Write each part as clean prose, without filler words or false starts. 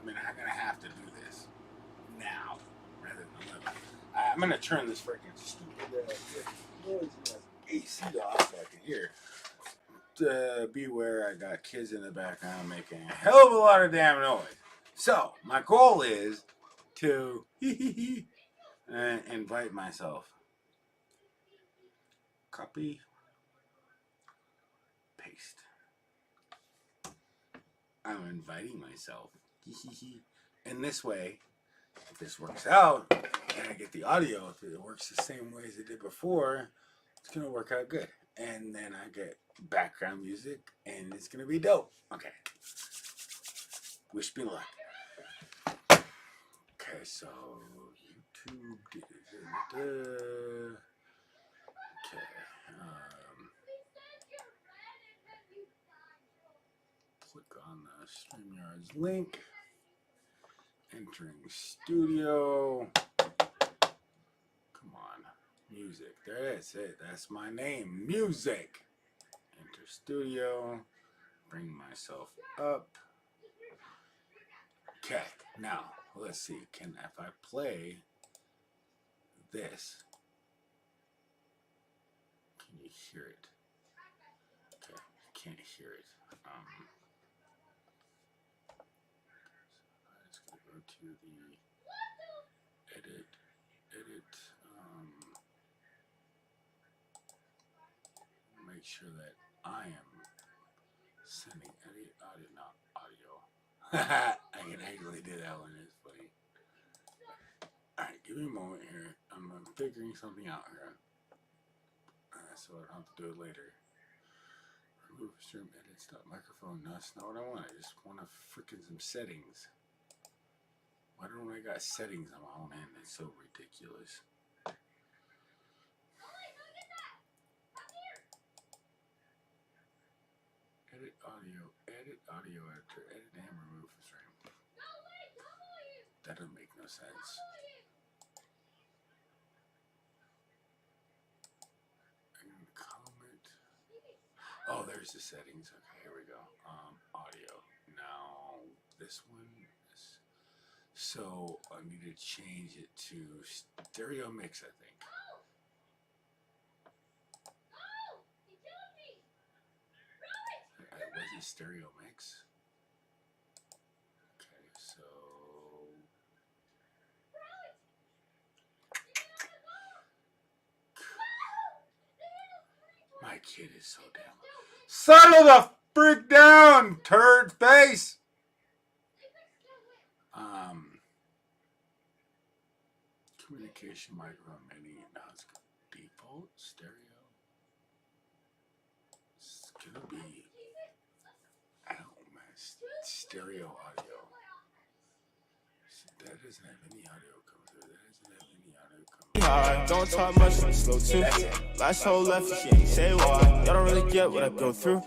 I mean, I'm gonna have to do this now rather than later. I'm gonna turn this freaking stupid AC off so I can hear. Beware, I got kids in the background making a hell of a lot of damn noise. So my goal is to invite myself. Copy, paste. I'm inviting myself. And this way, if this works out and I get the audio, if it works the same way as it did before, it's going to work out good. And then I get background music and it's going to be dope. Okay. Wish me luck. Okay, so YouTube. Okay. Click on the StreamYard's link. Entering studio. Come on. Music. That's it. That's my name. Music. Enter studio. Bring myself up. Okay. Now, let's see. If I play this, can you hear it? Okay. Can't hear it. To the edit, make sure that I am sending edit audio, not audio. I can actually do that one, it's funny. Alright, give me a moment here. I'm figuring something out here. So I don't have to do it later. Remove stream edit, stop microphone. No, that's not what I want. I just want to freaking some settings. Why don't I got settings on my own end? It's so ridiculous. Edit audio editor, edit and remove from stream. That doesn't make no sense. And comment. Oh, there's the settings. Okay, here we go. Audio. Now this one. So I need to change it to stereo mix, I think. It wasn't stereo mix. Okay, so my kid is so damn. Settle the freak down, turd face. Communication microphone menu. Now it's default stereo. It's gonna be, I don't know, stereo audio. That doesn't have any audio coming through. Don't talk much, I'm slow too. Last whole left, she ain't say why. Y'all don't really get what I go through.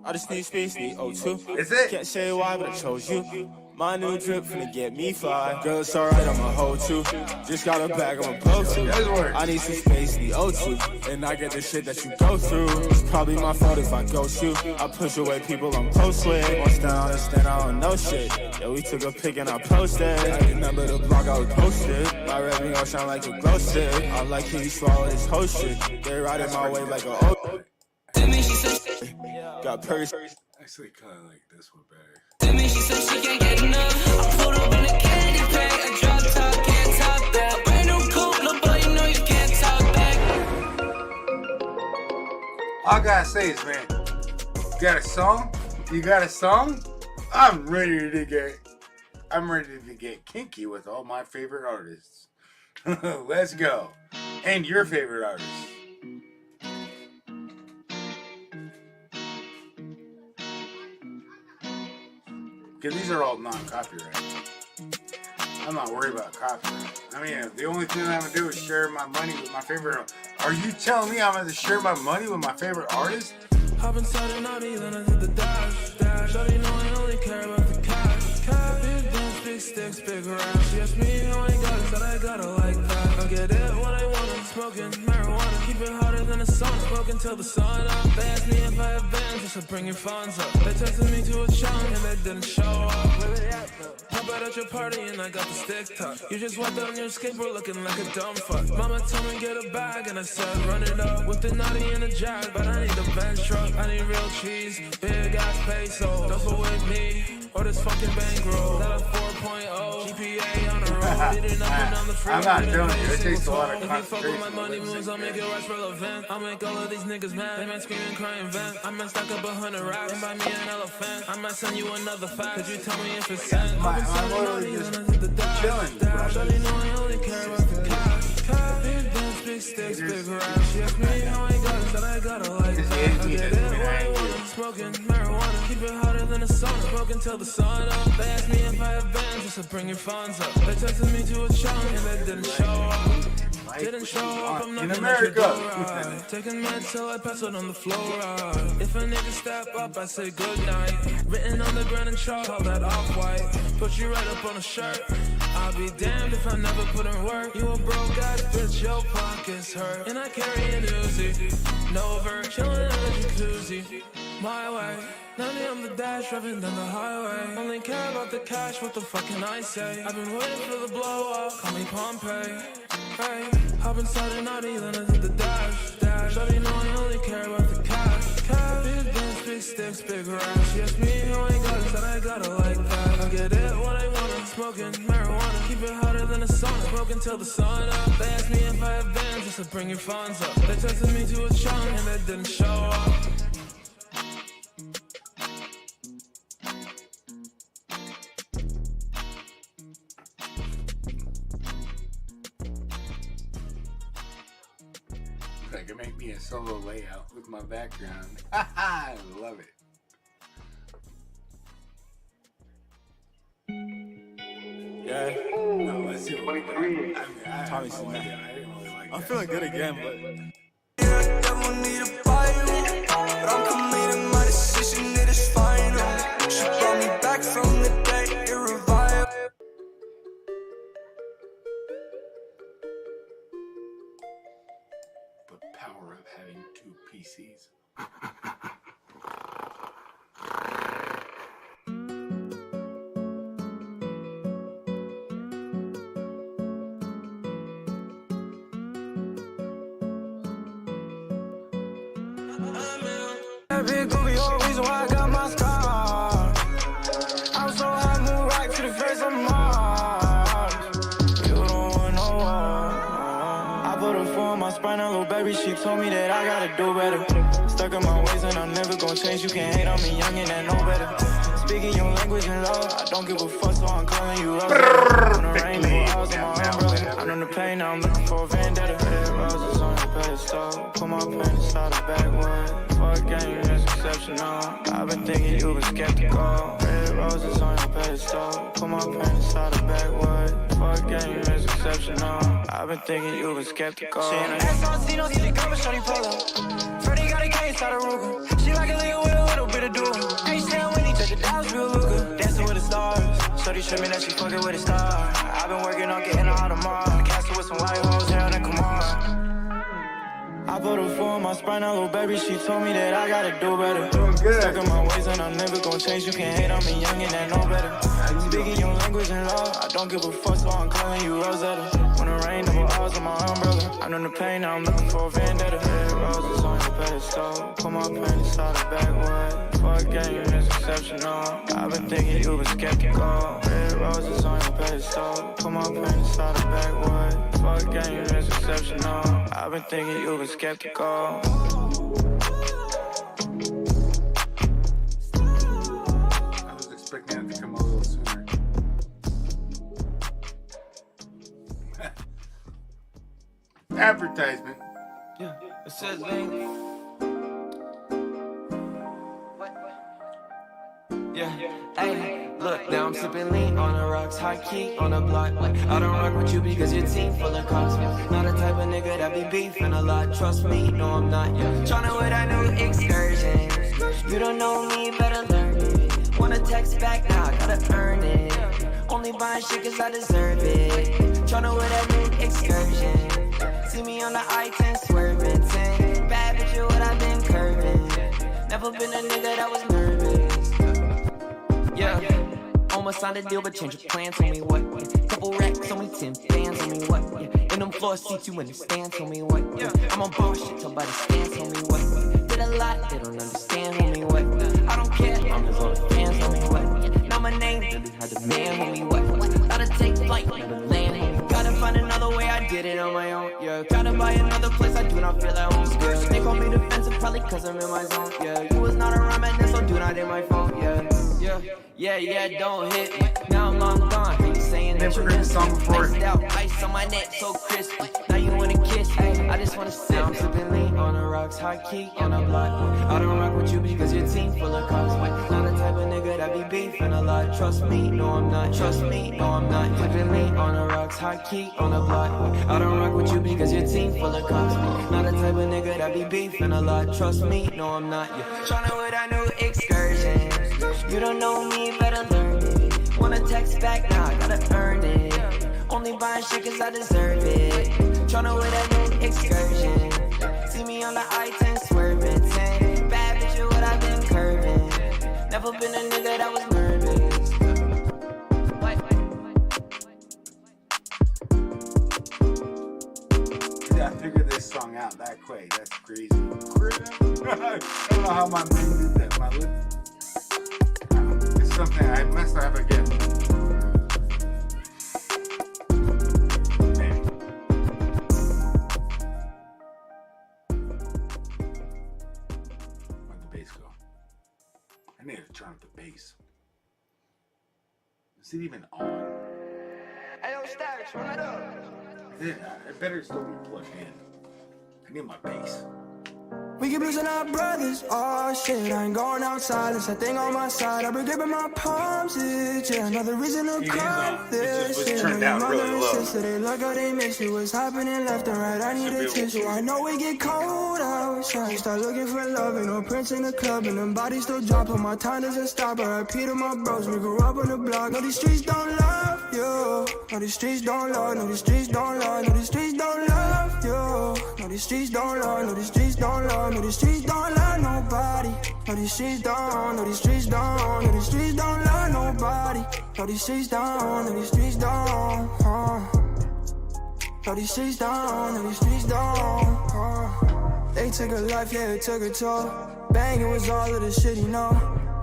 I just need space, need O2. Is it? Can't say why, but I chose you. My new drip finna get me fly. Girl, it's alright, I'm a hoe too. Just got a bag, I'm a blow to. I need some space, need O2. And I get the shit that you go through. It's probably my fault if I ghost you. I push away people I'm close with. Once down and stand out on no shit. Yeah, we took a pic and I posted. I remember the blog I was posted. My red ring all shine like a glow stick. I'm like, can you swallow this whole shit? They riding my way like a old. Got purse. Actually, kind of like this one better. To me, she said she can't get enough. I pulled up in a candy pack. I drop top, can't talk back. Brand new coupe, little boy, you know you can't talk back. All I gotta say is, man, you got a song? You got a song? I'm ready to get kinky with all my favorite artists. Let's go. And your favorite artists. Because these are all non-copyright. I'm not worried about copyright. I mean, the only thing I'm going to do is share my money with my favorite. Are you telling me I'm going to share my money with my favorite artist? Hop inside and out, then I hit the dash. Shawty know I only care about the cash. Big guns, big sticks, big rash. She asked me how I got it, said I got it like that. I get it, what I want, I'm smoking marijuana. Keep it hotter than the sun, smoking till the sun up. They asked me if I have bands, just to bring your funds up. They texted me to a challenge and they didn't show up. Where they at though? How better at your party and I got the stick tuck. You just walked out on your skateboard looking like a dumb fuck. Mama told me get a bag and I said run it up. With the naughty and the jag, but I need a Benz truck. I need real cheese, big ass peso. Don't fuck with me or this fucking bankroll. Got a 4.0 GPA on the road. Leading up and down the freeway. I'm not doing it. It takes a lot of If you fuck with my concentration. money moves, I'll make it rise relevant. I'll make all of these niggas mad. They might scream and cry and vent. I might stack up 100 racks and buy me an elephant. I might send you another fact. Could you tell me if it's sent? I'm literally just chilling, bro. Shawty know I only care about the cash. Big guns, big sticks, big racks. She asked me how I got it, said I got it like that. I get it when I want it. Smoking marijuana, keep it hotter than a sauna. Smoking till the sun up. They asked me if I have bands, just to bring your funds up. They texted me to a chunk and they didn't show up. Didn't show up, I'm not in gonna let you go America. right. Taking meds till I pass out on the floor right. If a nigga step up, I say goodnight. Written on the ground in chalk, call that off-white. Put you right up on a shirt. I'll be damned if I never put in work. You a broke ass bitch, your pockets hurt. And I carry an Uzi, no vert, chillin' in the jacuzzi. My way, now me I'm the dash, driving down the highway. Only care about the cash, what the fuck can I say? I've been waiting for the blow up, call me Pompeii. Hey, hop inside an Audi, then I hit the dash. Shawty know I only care about the cash. Big guns, big sticks, big racks. She asked me how I got it, said I got it like that. I get it when I want it, smoking marijuana. Keep it hotter than a sauna, smoking till the sun up. They asked me if I have bands, just to bring your funds up. They texted me to a chunk and they didn't show up. I can make me a solo layout with my background. I love it. Yeah, No, let's see what Tommy said that. I didn't really like I'm that. feeling good again, but Devil need a fire, but I'm committing my decision, it is final. She brought me back from the dead, it revived. The power of having two PCs. That big goofy whole reason why I got my scar. I was so high, move right to the face of Mars. You don't want no war. I put a four on my spine, a little baby, she told me that I gotta do better. Stuck in my ways and I'm never gonna change, you can't hate on me, youngin' and know better. Speaking your language and love, I don't give a fuck, so I'm calling you up. On the rain, I was on my umbrella. I know the pain, now I'm looking for a vendetta. Red roses on the pedestal, put my pen inside the backwood. Fuck game, that's exceptional. I've been thinking you were skeptical. Red roses on your pedestal, put my pen inside the backwood. Fuck game, that's exceptional. I've been thinking you were skeptical. She in an ass on C, don't see the cover, shorty pull up. Freddie got a K inside the Ruger. She like a nigga with a little bit of duel. H-Town when he took the Dallas real Luca. Dancing with the stars, shorty show me that she fucking with a star. I've been working on getting her out of Mars. Castle with some white hoes, hell, then come on. I put a four on my spine, now little baby, she told me that I gotta do better. Stuck in my ways and I'm never gonna change, you can't hate on me, youngin' and know better. Speaking your language and love, I don't give a fuck, so I'm calling you Rosetta. When it rain, double R's on my umbrella. I know the pain, now I'm looking for a vendetta. Red roses on your pedestal, put my pen inside the backwood. Fuck game, it's exceptional. I've been thinking you were skeptical. Red roses on your pedestal, put my pen inside the backwood. Fuck game, it's exceptional. I've been thinking you were skeptical. I was expecting it to come a little sooner. Advertisement. Yeah, it says link. Yeah, hey, look, now I'm sipping lean on the rocks, high key on the block. Like, I don't rock with you because your team full of cops. Not the type of nigga that be beefing a lot. Trust me, no, I'm not. Tryna with that new excursion. You don't know me, better learn it. Wanna text back now, I gotta earn it. Only buying shit cause I deserve it. Tryna with that new excursion. See me on the I-10 swerving. 10 bad bitch, what I've been curving. Never been a nigga that was nervous. Yeah, on almost signed a deal, but change your plans on me, what? Yeah. Couple racks on me, 10 fans on me, what? Yeah. In them floor seats, you in the stands on me, what? Yeah. I'm on bullshit, till by the stands on me, what? Yeah. Did a lot, they don't understand on me, what? I don't care, I'm just all the fans on me, what? Yeah. Now my name really had the man on me, what? Gotta take flight, never land on me. Gotta find another way, I did it on my own, yeah. Gotta buy another place, I do not feel at home still. They call me defensive, probably cause I'm in my zone, yeah. You was not around, man, so do not in my phone, yeah. Yeah, don't hit me. Now I'm long gone. You saying that you miss me. Iced out, ice on my neck, so crispy. Now you wanna kiss me. I just wanna sit. I'm sipping lean on the rocks, high key on the block. I don't rock with you because your team full of cops. Not the type of nigga that be beefing a lot. Trust me, no I'm not. Trust me, no I'm not. Sipping lean on the rocks, high key on the block. I don't rock with you because your team full of cops. Not the type of nigga that be beefing a lot. Trust me, no I'm not. Tryna with a new excursion. You don't know me, better learn it. Wanna text back now, I gotta earn it. Only buying shit cause I deserve it. Tryna with a new excursion. See me on the I-10 swerving. 10 bad bitch with what I've been curving. Never been a nigga that was nervous. Yeah, I figured this song out that quick. That's crazy. I don't know how my brain did that. My lips. It's something I must have again. Where'd the bass go? I need to turn up the bass. Is it even on? Hey, yo, Stash, run it up. Yeah, it better still be plugged in. I need my bass. We keep losing our brothers, oh shit, I ain't going outside, it's that thing on my side, I've been gripping my palms, yeah, another reason to cry, this shit, turned down really low. Sister, they look how they miss you, what's happening left and right, I need a tissue, I know we get cold outside, start looking for love, ain't no prince in the club, and them bodies still dropping, my time doesn't stop, I repeat to my bros, we grew up on the block, no these streets don't love you, no these streets don't love, no these streets don't love, no these streets don't love you, no these streets don't love, no these streets don't love, no these streets don't love nobody. No these streets don't, no these streets don't, no these streets don't love nobody. No these streets don't, no these streets don't. No these streets don't, no these streets don't. They took a life, yeah, it took a toll. Bang, it was all of the shit he know.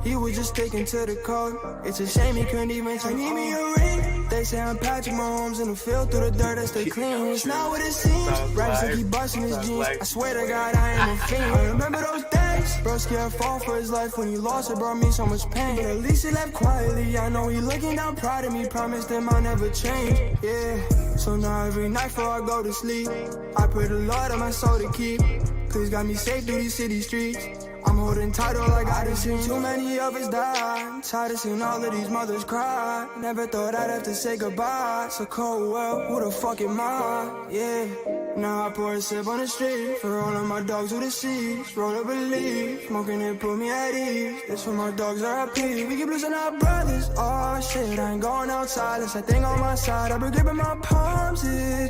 He was just sticking to the code. It's a shame he couldn't even take me a ring. They say I'm Patrick Mahomes in the field through the dirt, I stay clean. It's not what it seems. Raps like he busting his jeans. I swear to God, I am a fiend. I remember those days. Bro scared fall for his life when he lost. It brought me so much pain. But at least he left quietly. I know he looking down proud of me. Promised him I'll never change. Yeah. So now every night before I go to sleep, I pray the Lord on my soul to keep. Cause he's got me safe through these city streets. I'm holding tight, all I gotta see. Too many of us died. Tired of seeing all of these mothers cry. Never thought I'd have to say goodbye. So cold, well, who the fuck am I? Yeah. Now I pour a sip on the street for all of my dogs who deceased. Roll up a leaf, smoking it put me at ease. This for my dogs R.I.P. We keep losing our brothers. Oh shit, I ain't going outside. It's that thing on my side. I've been gripping my palms.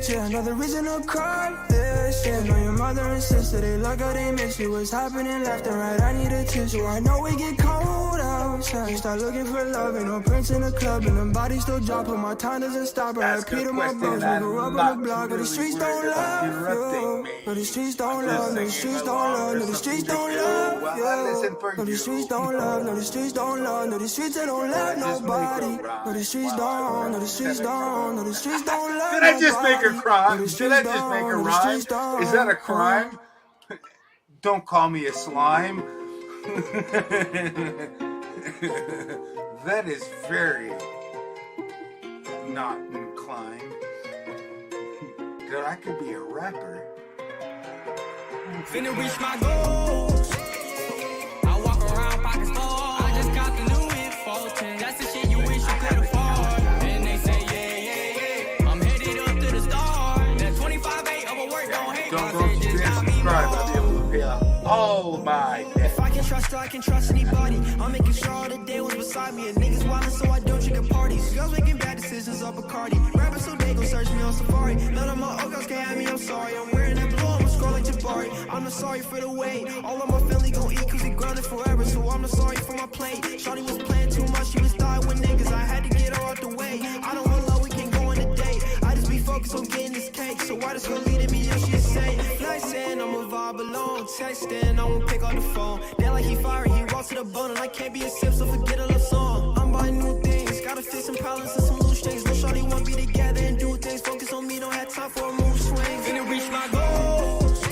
Yeah, another reason to cry. This shit. Know your mother and sister, they look how they miss you. What's happening left and right? I need a tissue. I know we get cold outside. Start looking for love. Ain't no prince in the club, and them bodies still dropping. My time doesn't stop. I repeat to my bros. We grew up on the block, but the streets don't love. No, the streets don't love, no, the streets don't love, no, the streets don't love, no, the streets don't love, no, the streets don't love, no, the streets they don't love nobody, no, the streets don't, no, the streets don't, no, the streets don't love nobody. Did I just make a crime? Did I just make a rhyme? Is that a crime? Don't call me a slime. That is very not inclined. That I could be a rapper. Finna reach my goals. I walk around pockets full. I just got the new info. That's the shit you wish you could afford. And they say, yeah. I'm headed up to the stars. That 25-8 of a work don't hate. Don't go to subscribe. I'll be able to pay out all my debt. If I can trust her, I can trust anybody. I'm making sure all the day was beside me. And niggas wildin', so I don't drink at parties. Girls making bad decisions up Bacardi. Rappers so they gon' search me on on safari. None of my old girls can have me, I'm sorry. I'm wearing that blue, I'm scrolling Jabari. I'm not sorry for the wait. All of my family gon' eat cause we grounded forever. So I'm not sorry for my plate. Shawty was playing too much, she was dying with niggas. I had to get her out the way. I don't want love, we can't go on a date. I just be focused on getting this cake. So why does her leading me, yo, she say. Flexing, I'ma vibe alone. Texting, I won't pick up the phone. They like he fire, he raw to the bone. And I can't be a sip, so forget a little song. I'm buying new things, gotta fix some problems and some loose strings. No shawty want be together and do things. Focus on me, don't have time for a move swing. Finna reach my goals.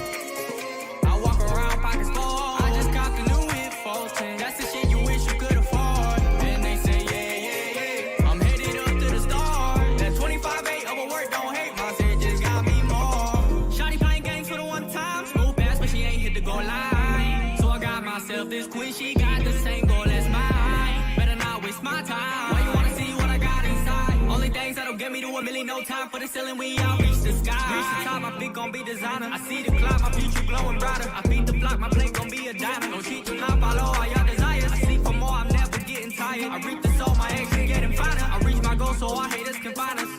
I walk around pockets full. I just got the new hit 14. That's the shit you wish you could afford. And they say yeah. I'm headed up to the stars. That 25-8 overwork, don't hate. My shit just got me more. Shawty playing games for the one time. Smooth pass, but she ain't hit the goal line. So I got myself this queen. She got the same goal as mine. Better not waste my time. Why you wanna see what I got inside? Only things that'll get me to $1 million. No time for the ceiling. We out reach the sky. Reach the top, my feet gon' be designer. I see the clock, my future glowing brighter. I beat the block, my plate gon' be a diamond. Don't cheat, do not follow all your desires. I seek for more, I'm never getting tired. I reap the soul, my ex is getting finer. I reach my goal, so our haters can find us.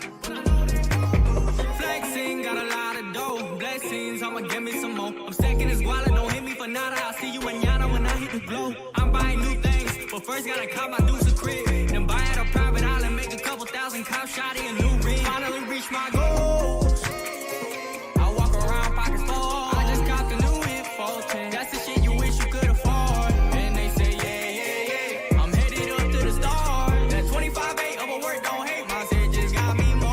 Flexing, got a lot of dough. Blessings, I'ma give me some more. I'm stacking this wallet, don't hit me for nada. I'll see you mañana when I hit the glow. I'm buying new things, but first gotta cop my dudes a crib. Then buy at a private island, make a couple thousand, cop shotty a new ring. Finally reach my goals. I walk around pockets full. I just got the new hit 14. That's the shit you wish you could afford. And they say yeah. I'm headed up to the stars. That 25-8 overwork, don't hate. My shit just got me more. I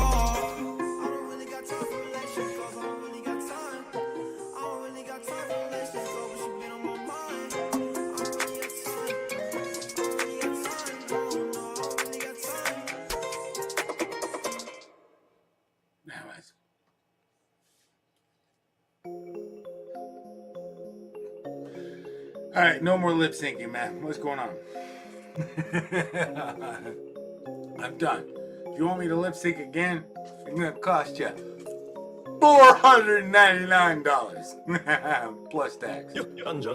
don't really got time for relationships, cause I don't really got time. I don't really got time for relationships, but she been on my mind. I don't really got time. I don't really got time. No, I don't really got time. Anyways. Alright, no more lip syncing, man. What's going on? I'm done. If you want me to lip sync again, it's gonna cost you $499 plus tax. 앉아.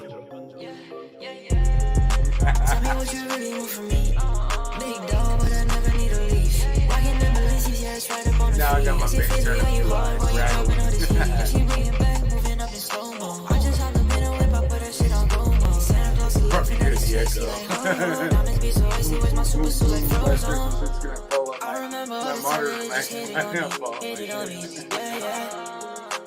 Tell me what you really want from me. Big dog, but I never need a leash. Walking in Balenci's, yeah, it's right up on the Now I got my feet. big turn up You hard while you rattle. dropping all this heat. She bringing back, moving up in slow-mo. I just hopped up in a whip, I put that shit on go-mo. Santa Claus is laughing at the shit, she like, oh, diamonds be so icy, where's my super suit like Frozen? I remember all the time that they just hated on me, yeah.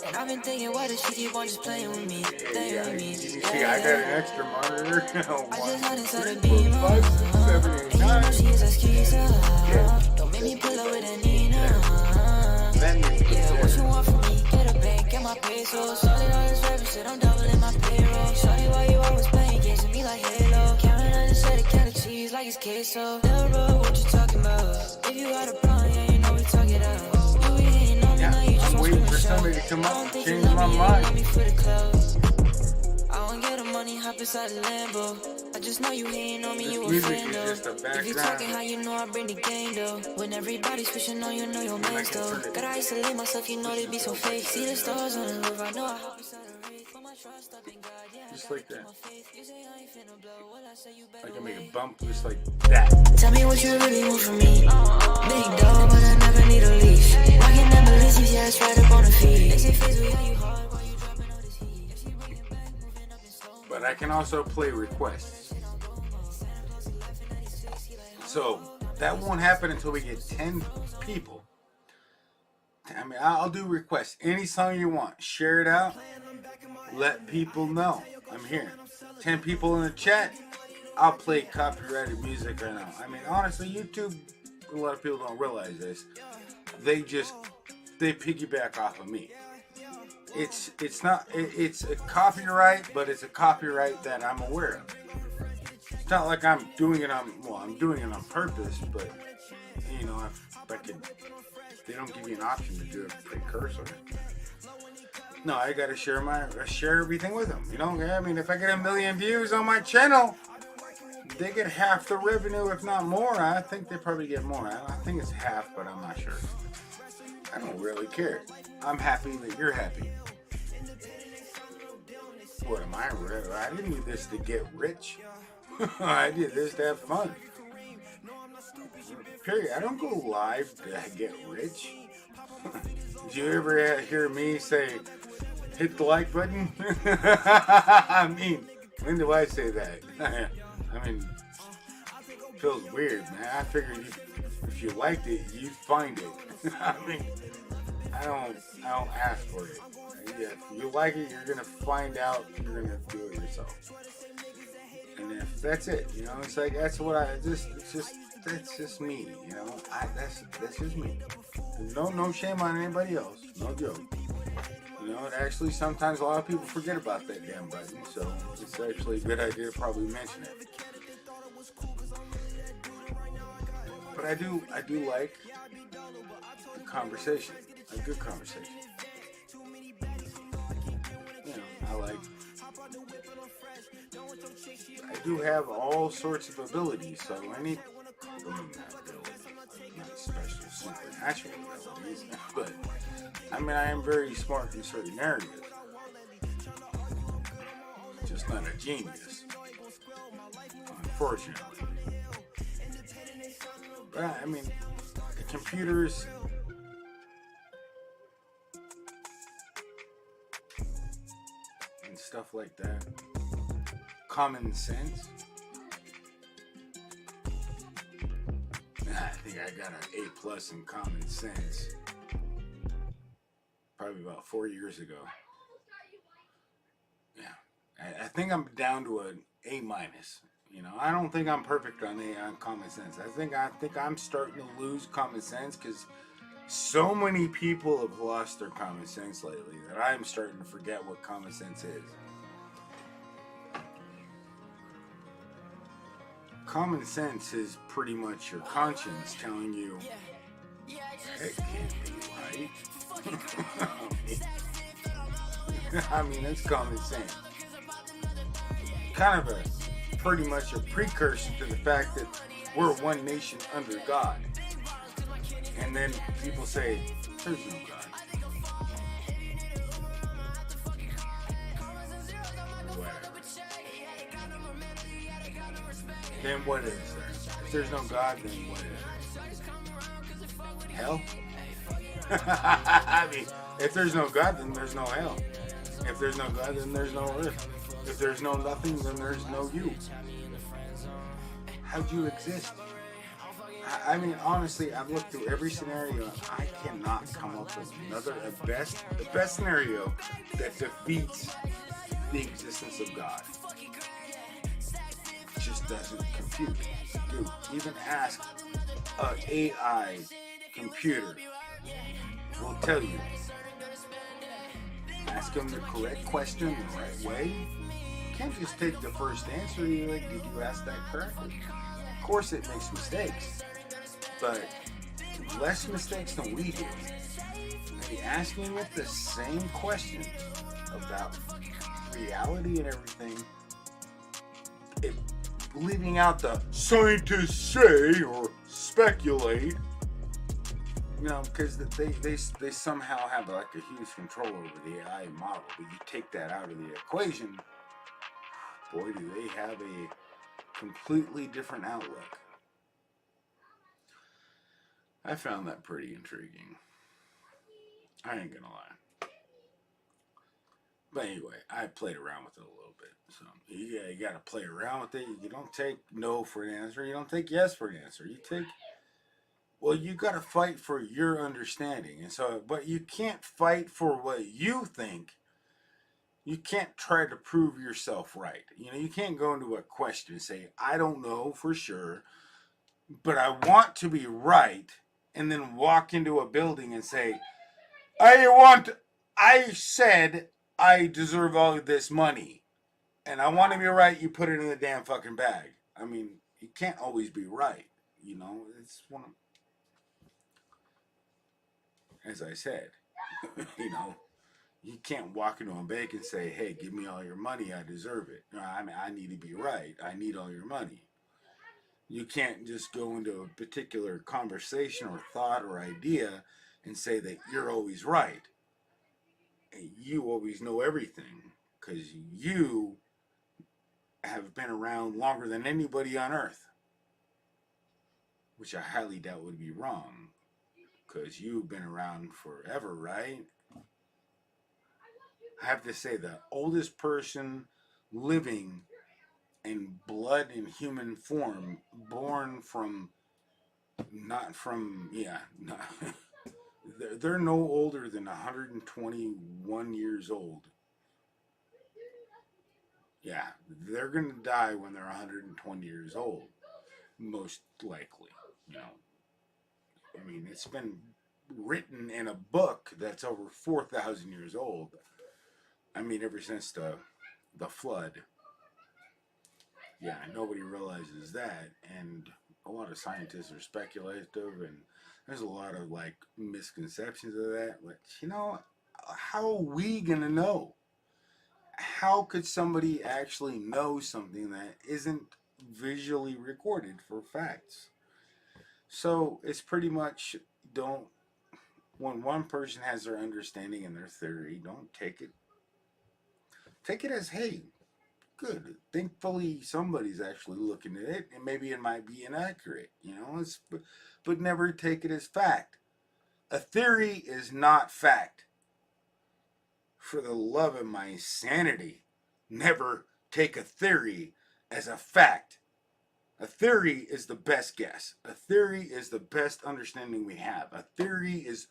And I've been thinking, why does she keep on just playing with me, playing with me, See, I got an extra monitor. I just had inside a 1, beam. 3, 4, 5, 6, 7, 8, And you know 9. she is a skeezer. Don't make me pull up with a Nina. Yeah, what you want from me? Get a bank, get my pesos. Shorty all this rap shit, I'm doubling my payroll. Shorty, why you always playing games with me like Halo? Counting on the set, a can of cheese like it's queso. Little bro, what you talking about? If you got a problem, yeah, you know we talk it out. You be hating on me, now you just I'm want waiting to for show. somebody to come I up don't and think you change love my me, you mind. love me for the clothes. I won't get the money, hop inside the Lambo. I just know you hating on me, you a Music fan is though. just a If you background. talking how you know I bring the game though. When everybody's switching on you, know your man's though. God, I isolate myself, you know they be so fake. See the stars on the roof, I know I hop inside the wreath. Put my trust up in God, yeah. Just like that. My faith. You say I ain't finna blow, well I say you I better can make a wait. bump just like that. Tell me what you really want from me. Big dog, but I never need a leash. Walking in Balenci's, yeah, it's right up on the feet. They say face with you hard while you dropping all this heat. If she bringing back, moving up in slow. But I can also play requests. So that won't happen until we get 10 people. I mean, I'll do requests. Any song you want, share it out. Let people know I'm here. 10 people in the chat, I'll play copyrighted music right now. I mean, honestly, YouTube, a lot of people don't realize this. They piggyback off of me. It's a copyright, but it's a copyright that I'm aware of. It's not like I'm doing it on purpose, but you know, if they don't give you an option to do a precursor. No, I gotta share everything with them. You know, I mean, if I get 1 million views on my channel, they get half the revenue, if not more. I think they probably get more. I think it's half, but I'm not sure. I don't really care. I'm happy that you're happy. What am I? I didn't do this to get rich. I did this to have fun. Period. I don't go live to get rich. Did you ever hear me say, hit the like button? I mean, when do I say that? I mean, it feels weird, man. I figured if you liked it, you'd find it. I mean, I don't ask for it. Yeah, if you like it, you're gonna find out. You're gonna do it yourself. And if that's it, you know, it's like that's what that's just me, you know. That's just me. No shame on anybody else. No joke. You know, actually sometimes a lot of people forget about that damn button, so it's actually a good idea to probably mention it. But I do like the conversation, a good conversation. You know, I do have all sorts of abilities, so any, not special supernatural abilities, but I mean, I am very smart in certain areas. Just not a genius, unfortunately. But I mean, computers, and stuff like that. Common sense. I think I got an A+ in common sense. Probably about 4 years ago. Yeah, I think I'm down to an A-. You know, I don't think I'm perfect on common sense. I think I'm starting to lose common sense because so many people have lost their common sense lately that I'm starting to forget what common sense is. Common sense is pretty much your conscience telling you it can't be right. I mean, it's common sense. Kind of pretty much a precursor to the fact that we're one nation under God. And then people say, there's no God. Whatever. Then what is there? If there's no God, then what is there? Hell? I mean, if there's no God, then there's no hell. If there's no God, then there's no earth. If there's no nothing, then there's no you. How'd you exist? I mean, honestly, I've looked through every scenario. I cannot come up with the best scenario that defeats the existence of God. It just doesn't compute. Dude, even ask an AI computer will tell you. Ask them the correct question the right way. You can't just take the first answer. You're like, did you ask that correctly? Of course it makes mistakes, but less mistakes than we do. Maybe asking it the same question about reality and everything, leaving out the scientists say or speculate, you know, because they somehow have like a huge control over the AI model. But you take that out of the equation, boy, do they have a completely different outlook. I found that pretty intriguing. I ain't gonna lie. But anyway, I played around with it a little bit. So yeah, you gotta play around with it. You don't take no for an answer. You don't take yes for an answer. You take, well, you gotta fight for your understanding. And so, but you can't fight for what you think. You can't try to prove yourself right. You know, you can't go into a question and say, I don't know for sure, but I want to be right, and then walk into a building and say, I said I deserve all of this money, and I want to be right, you put it in the damn fucking bag. I mean, you can't always be right, you know, it's one of, as I said, you know, you can't walk into a bank and say, hey, give me all your money, I deserve it. No, I mean, I need to be right. I need all your money. You can't just go into a particular conversation or thought or idea and say that you're always right. And you always know everything because you have been around longer than anybody on earth. Which I highly doubt would be wrong. because you've been around forever, right? I have to say, the oldest person living in blood and human form, born from, not from, yeah, not, they're no older than 121 years old. Yeah, they're going to die when they're 120 years old, most likely, you know. I mean, it's been written in a book that's over 4,000 years old. I mean, ever since the flood. Yeah, nobody realizes that, and a lot of scientists are speculative, and there's a lot of like misconceptions of that. But you know, how are we gonna know? How could somebody actually know something that isn't visually recorded for facts? So it's pretty much, don't, when one person has their understanding and their theory, don't take it as, hey, good. Thankfully, somebody's actually looking at it, and maybe it might be inaccurate. You know, but never take it as fact. A theory is not fact. For the love of my sanity, never take a theory as a fact. A theory is the best guess. A theory is the best understanding we have. A theory is,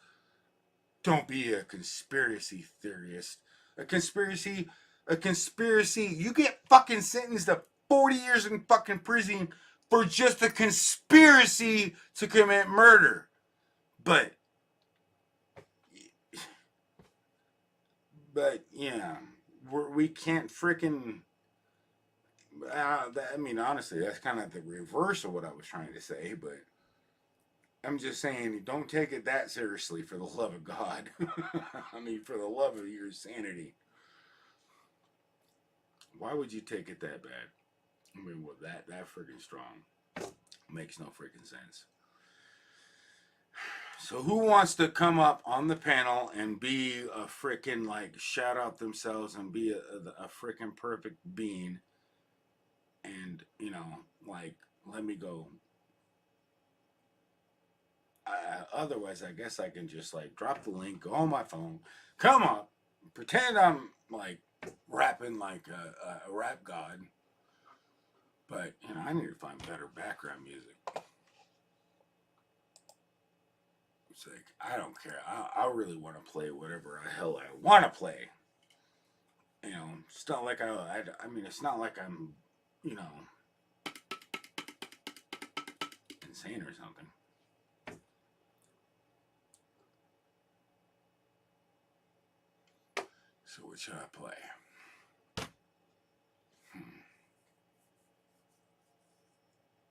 don't be a conspiracy theorist. A conspiracy, you get fucking sentenced to 40 years in fucking prison for just a conspiracy to commit murder. But yeah, we can't freaking, I mean, honestly, that's kind of the reverse of what I was trying to say, but I'm just saying, don't take it that seriously, for the love of God. I mean, for the love of your sanity. Why would you take it that bad? I mean, well, that freaking strong. Makes no freaking sense. So who wants to come up on the panel and be a freaking, like, shout out themselves and be a freaking perfect being? And, you know, like, let me go. Otherwise, I guess I can just, like, drop the link, go on my phone, come up, pretend I'm, like, rapping like a rap god. But, you know, I need to find better background music. It's like, I don't care. I really want to play whatever the hell I want to play. You know, it's not like I mean, it's not like I'm, you know, insane or something. So what should I play?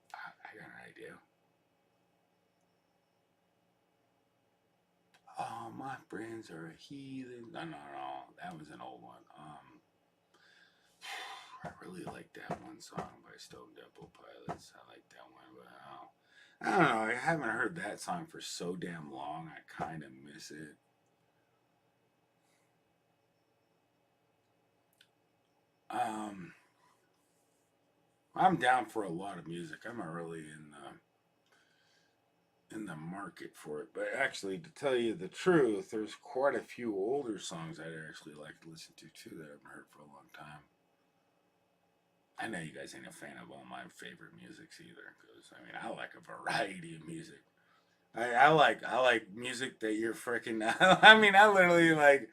I got an idea. Oh, my friends are a heathen. No, that was an old one. I really like that one song by Stone Temple Pilots. I like that one, but I don't know. I haven't heard that song for so damn long. I kind of miss it. I'm down for a lot of music. I'm not really in the market for it, but actually, to tell you the truth, there's quite a few older songs I'd actually like to listen to too that I haven't heard for a long time. I know you guys ain't a fan of all my favorite musics either, because I mean, I like a variety of music. I like music that you're freaking. I mean, I literally like.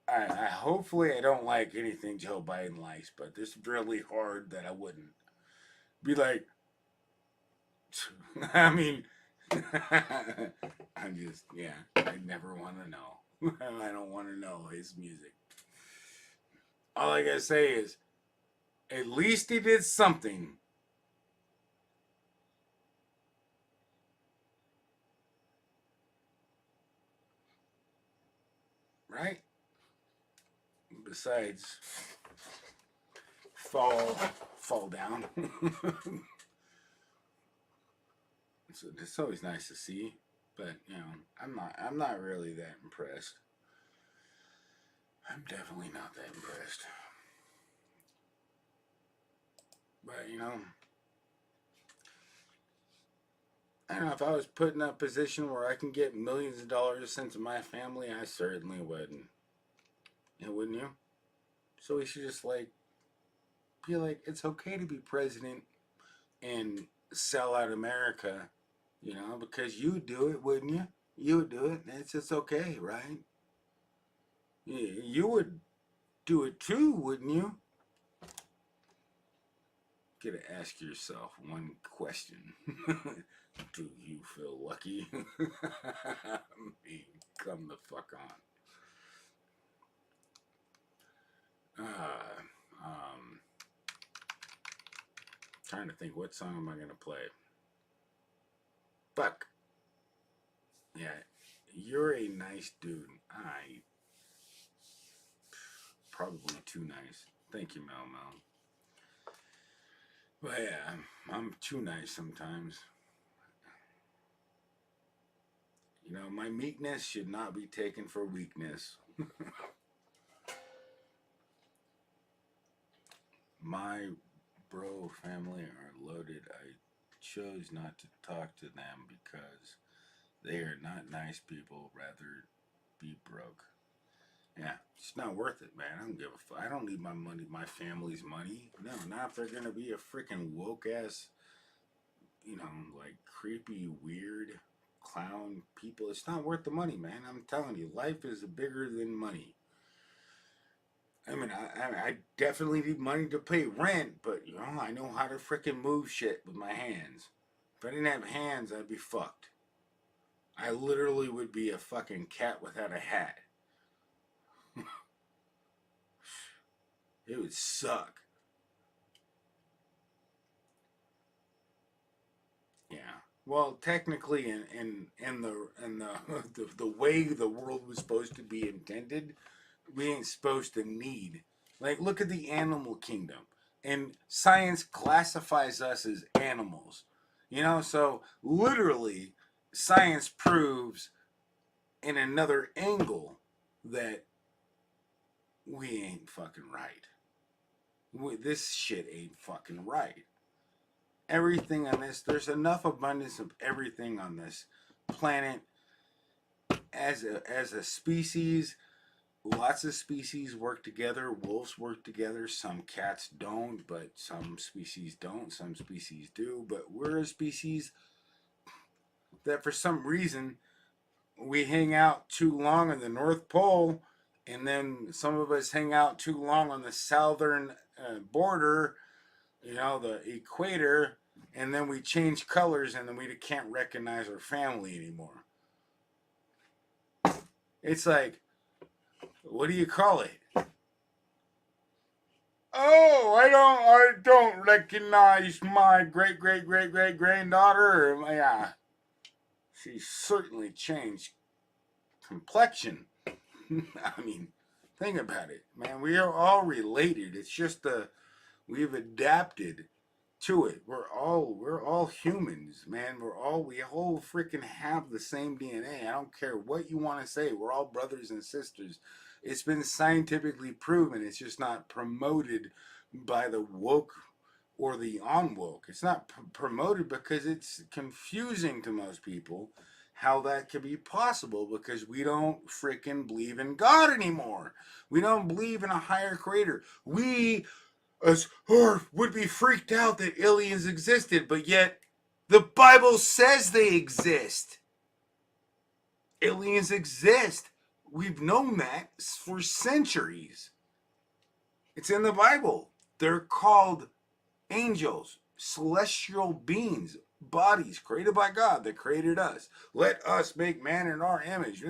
I hopefully I don't like anything Joe Biden likes, but it's really hard that I wouldn't be like. I mean, I'm just, yeah. I never want to know. I don't want to know his music. All I gotta say is, at least he did something. Right? Besides fall down. So it's always nice to see, but you know, I'm not really that impressed. I'm definitely not that impressed. But you know, I don't know, if I was put in a position where I can get millions of dollars sent to my family, I certainly would. Yeah, wouldn't you? So we should just like be like, it's okay to be president and sell out America, you know, because you would do it, wouldn't you? You would do it. It's just okay, right? You would do it too, wouldn't you? Gotta ask yourself one question. Do you feel lucky? Come the fuck on. Trying to think, what song am I gonna play? Fuck. Yeah, you're a nice dude. Probably too nice. Thank you, Mel Mel. But yeah, I'm too nice sometimes. You know, my meekness should not be taken for weakness. My bro family are loaded. I chose not to talk to them because they are not nice people, rather be broke. Yeah, it's not worth it, man. I don't give a fuck. I don't need my money, my family's money. No, not if they're gonna be a freaking woke ass, you know, like creepy, weird clown people. It's not worth the money, man. I'm telling you, life is bigger than money. I mean, I definitely need money to pay rent, but you know, I know how to freaking move shit with my hands. If I didn't have hands, I'd be fucked. I literally would be a fucking cat without a hat. It would suck. Yeah. Well, technically, in the way the world was supposed to be intended, we ain't supposed to need. Like, look at the animal kingdom, and science classifies us as animals. You know, so literally, science proves in another angle that we ain't fucking right. This shit ain't fucking right. Everything on this, there's enough abundance of everything on this planet. As a species, lots of species work together. Wolves work together. Some cats don't, but some species don't. Some species do. But we're a species that for some reason we hang out too long on the North Pole, and then some of us hang out too long on the southern border, you know, the equator, and then we change colors, and then we can't recognize our family anymore. It's like, what do you call it? Oh, I don't recognize my great granddaughter. Yeah, she certainly changed complexion. I mean, think about it, man. We are all related. It's just we've adapted to it. We're all humans, man. We all freaking have the same DNA. I don't care what you want to say. We're all brothers and sisters. It's been scientifically proven. It's just not promoted by the woke or the unwoke. It's not promoted because it's confusing to most people how that could be possible, because we don't freaking believe in God anymore. We don't believe in a higher creator. We as would be freaked out that aliens existed, but yet the Bible says they exist. Aliens exist. We've known that for centuries. It's in the Bible. They're called angels, celestial beings, bodies created by God that created us. Let us make man in our image.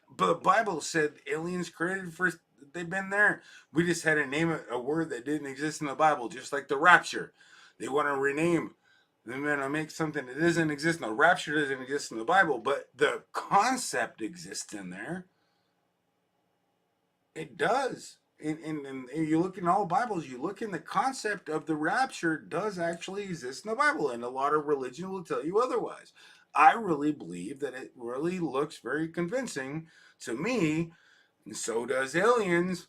But the Bible said aliens created first. They've been there. We just had to name a word that didn't exist in the Bible, just like the rapture. They want to rename. They're going to make something that doesn't exist. The rapture doesn't exist in the Bible, but the concept exists in there. It does. And you look in all Bibles, you look in the concept of the rapture does actually exist in the Bible, and a lot of religion will tell you otherwise. I really believe that it really looks very convincing to me, and so does aliens.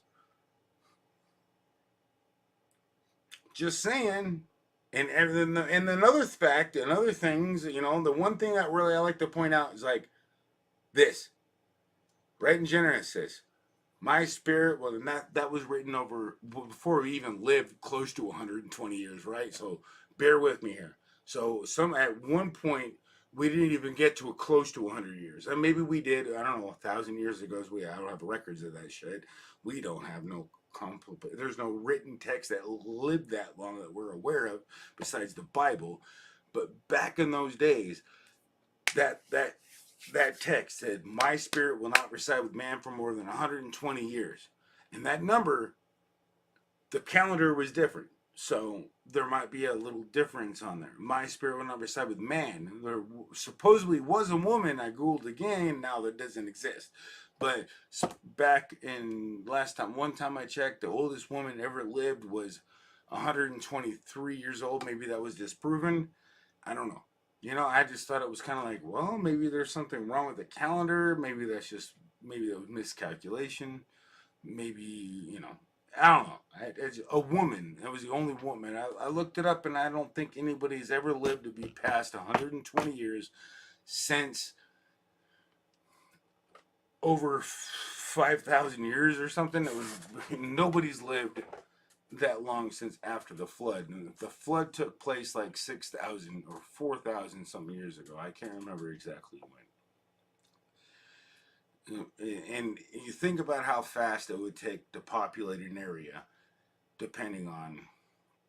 Just saying, And another fact, and other things, you know, the one thing that really I like to point out is like this, right in Genesis, my spirit, well, that was written over before we even lived close to 120 years, right? So bear with me here. So at one point we didn't even get to a close to 100 years, and maybe we did. I don't know, 1,000 years ago. I don't have records of that shit. We don't have no there's no written text that lived that long that we're aware of, besides the Bible. But back in those days, that text said, "My spirit will not reside with man for more than 120 years," and that number, the calendar was different, so there might be a little difference on there. My spirit will not reside with man. There supposedly was a woman. I googled again. Now that doesn't exist. But back in one time I checked, the oldest woman ever lived was 123 years old. Maybe that was disproven. I don't know. You know, I just thought it was kind of like, well, maybe there's something wrong with the calendar. Maybe that was miscalculation. Maybe, you know, I don't know. It's a woman. It was the only woman. I looked it up, and I don't think anybody's ever lived to be past 120 years since over 5,000 years or something. Nobody's lived that long since after the flood. And the flood took place like 6,000 or 4,000 something years ago. I can't remember exactly when. And you think about how fast it would take to populate an area, depending on.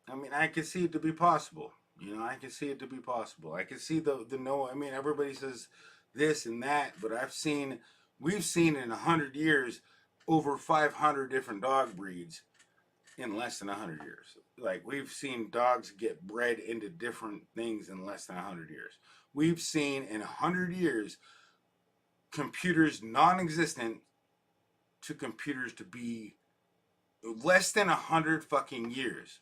I mean, I can see it to be possible. You know, I can see it to be possible. I can see the no. I mean, everybody says this and that, but we've seen in 100 years over 500 different dog breeds in less than 100 years. Like, we've seen dogs get bred into different things in less than 100 years. We've seen in 100 years computers non-existent to computers to be less than 100 fucking years.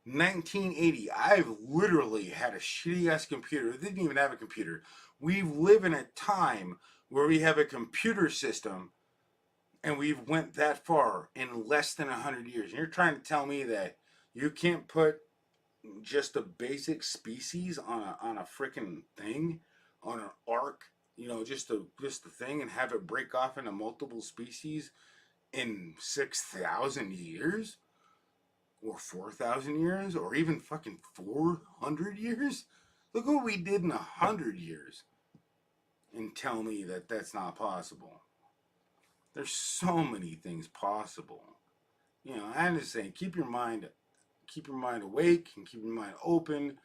1980, I've literally had a shitty ass computer. It didn't even have a computer. We live in a time where we have a computer system, and we've went that far in less than 100 years. And you're trying to tell me that you can't put just a basic species on a freaking thing, on an ark, you know, just a thing, and have it break off into multiple species in 6,000 years? Or 4,000 years? Or even fucking 400 years? Look what we did in 100 years. And tell me that that's not possible. There's so many things possible. You know, I'm just saying, keep your mind awake and keep your mind open.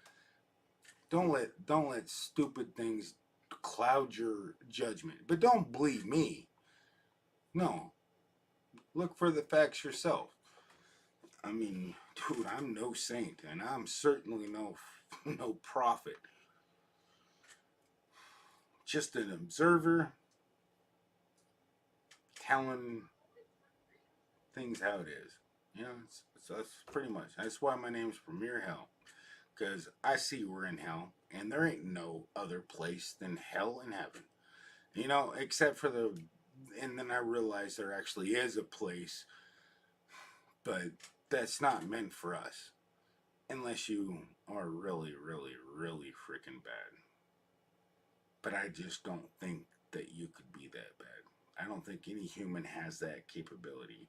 Don't let stupid things cloud your judgment. But don't believe me. No. Look for the facts yourself. I mean, dude, I'm no saint, and I'm certainly no prophet. Just an observer telling things how it is. You know, that's pretty much. That's why my name's Premier Hell, because I see we're in hell, and there ain't no other place than hell and heaven. You know, except for and then I realized there actually is a place, but that's not meant for us, unless you are really, really, really freaking bad. But I just don't think that you could be that bad. I don't think any human has that capability.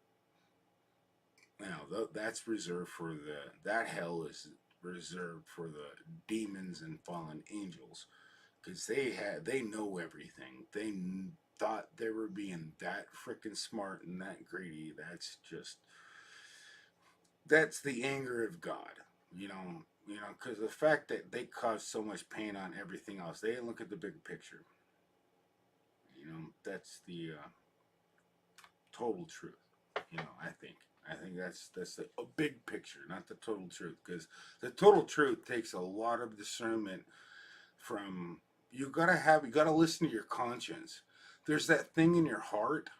Now, that's reserved for that hell is reserved for the demons and fallen angels, because they know everything. They thought they were being that freaking smart and that greedy. That's the anger of God, you know, because the fact that they cause so much pain on everything else, they didn't look at the big picture. You know, that's the total truth. You know, I think that's the big picture, not the total truth, because the total truth takes a lot of discernment from. You gotta listen to your conscience. There's that thing in your heart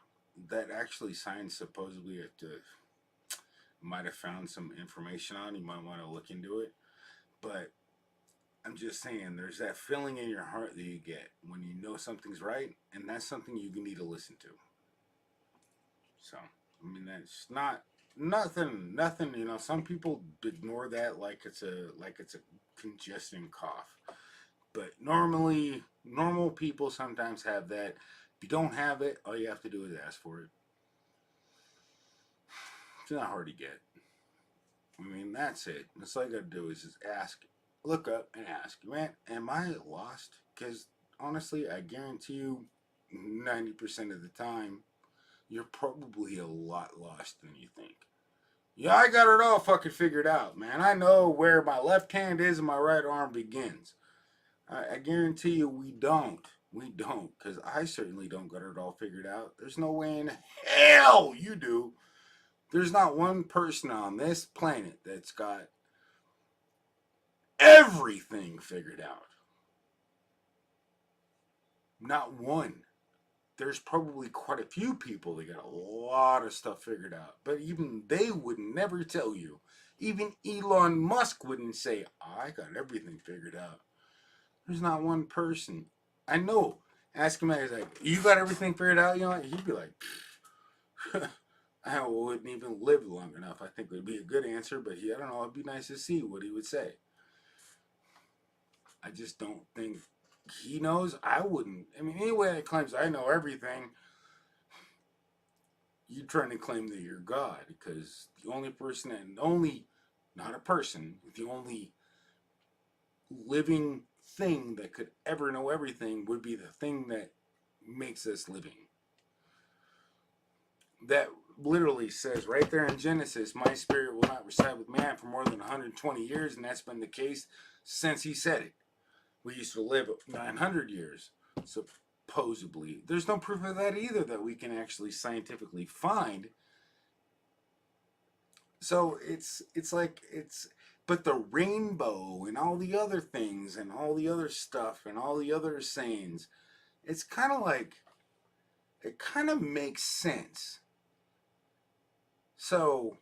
that actually science supposedly might have found some information on. You might want to look into it. But I'm just saying, there's that feeling in your heart that you get when you know something's right, and that's something you need to listen to. So, I mean, that's not nothing. You know, some people ignore that like it's a congestion cough. But normally, normal people sometimes have that. If you don't have it, all you have to do is ask for it. It's not hard to get. I mean, that's it. That's all you gotta do is just ask, look up and ask, man, am I lost? Because honestly, I guarantee you, 90% of the time, you're probably a lot lost than you think. Yeah, I got it all fucking figured out, man. I know where my left hand is and my right arm begins. I guarantee you we don't. We don't. Because I certainly don't got it all figured out. There's no way in hell you do. There's not one person on this planet that's got everything figured out. Not one. There's probably quite a few people that got a lot of stuff figured out. But even they would never tell you. Even Elon Musk wouldn't say, I got everything figured out. There's not one person. I know. Ask him, he's like, you got everything figured out? You know, he'd be like, I wouldn't even live long enough. I think it would be a good answer, but I don't know. It'd be nice to see what he would say. I just don't think he knows. I wouldn't. I mean, anyway that claims I know everything, you're trying to claim that you're God, because the only person, and only, not a person, the only living thing that could ever know everything would be the thing that makes us living. That literally says right there in Genesis, my spirit will not reside with man for more than 120 years, and that's been the case since he said it. We used to live 900 years, supposedly. There's no proof of that either that we can actually scientifically find. So it's like, but the rainbow and all the other things and all the other stuff and all the other sayings, it's kind of like, it kind of makes sense. So,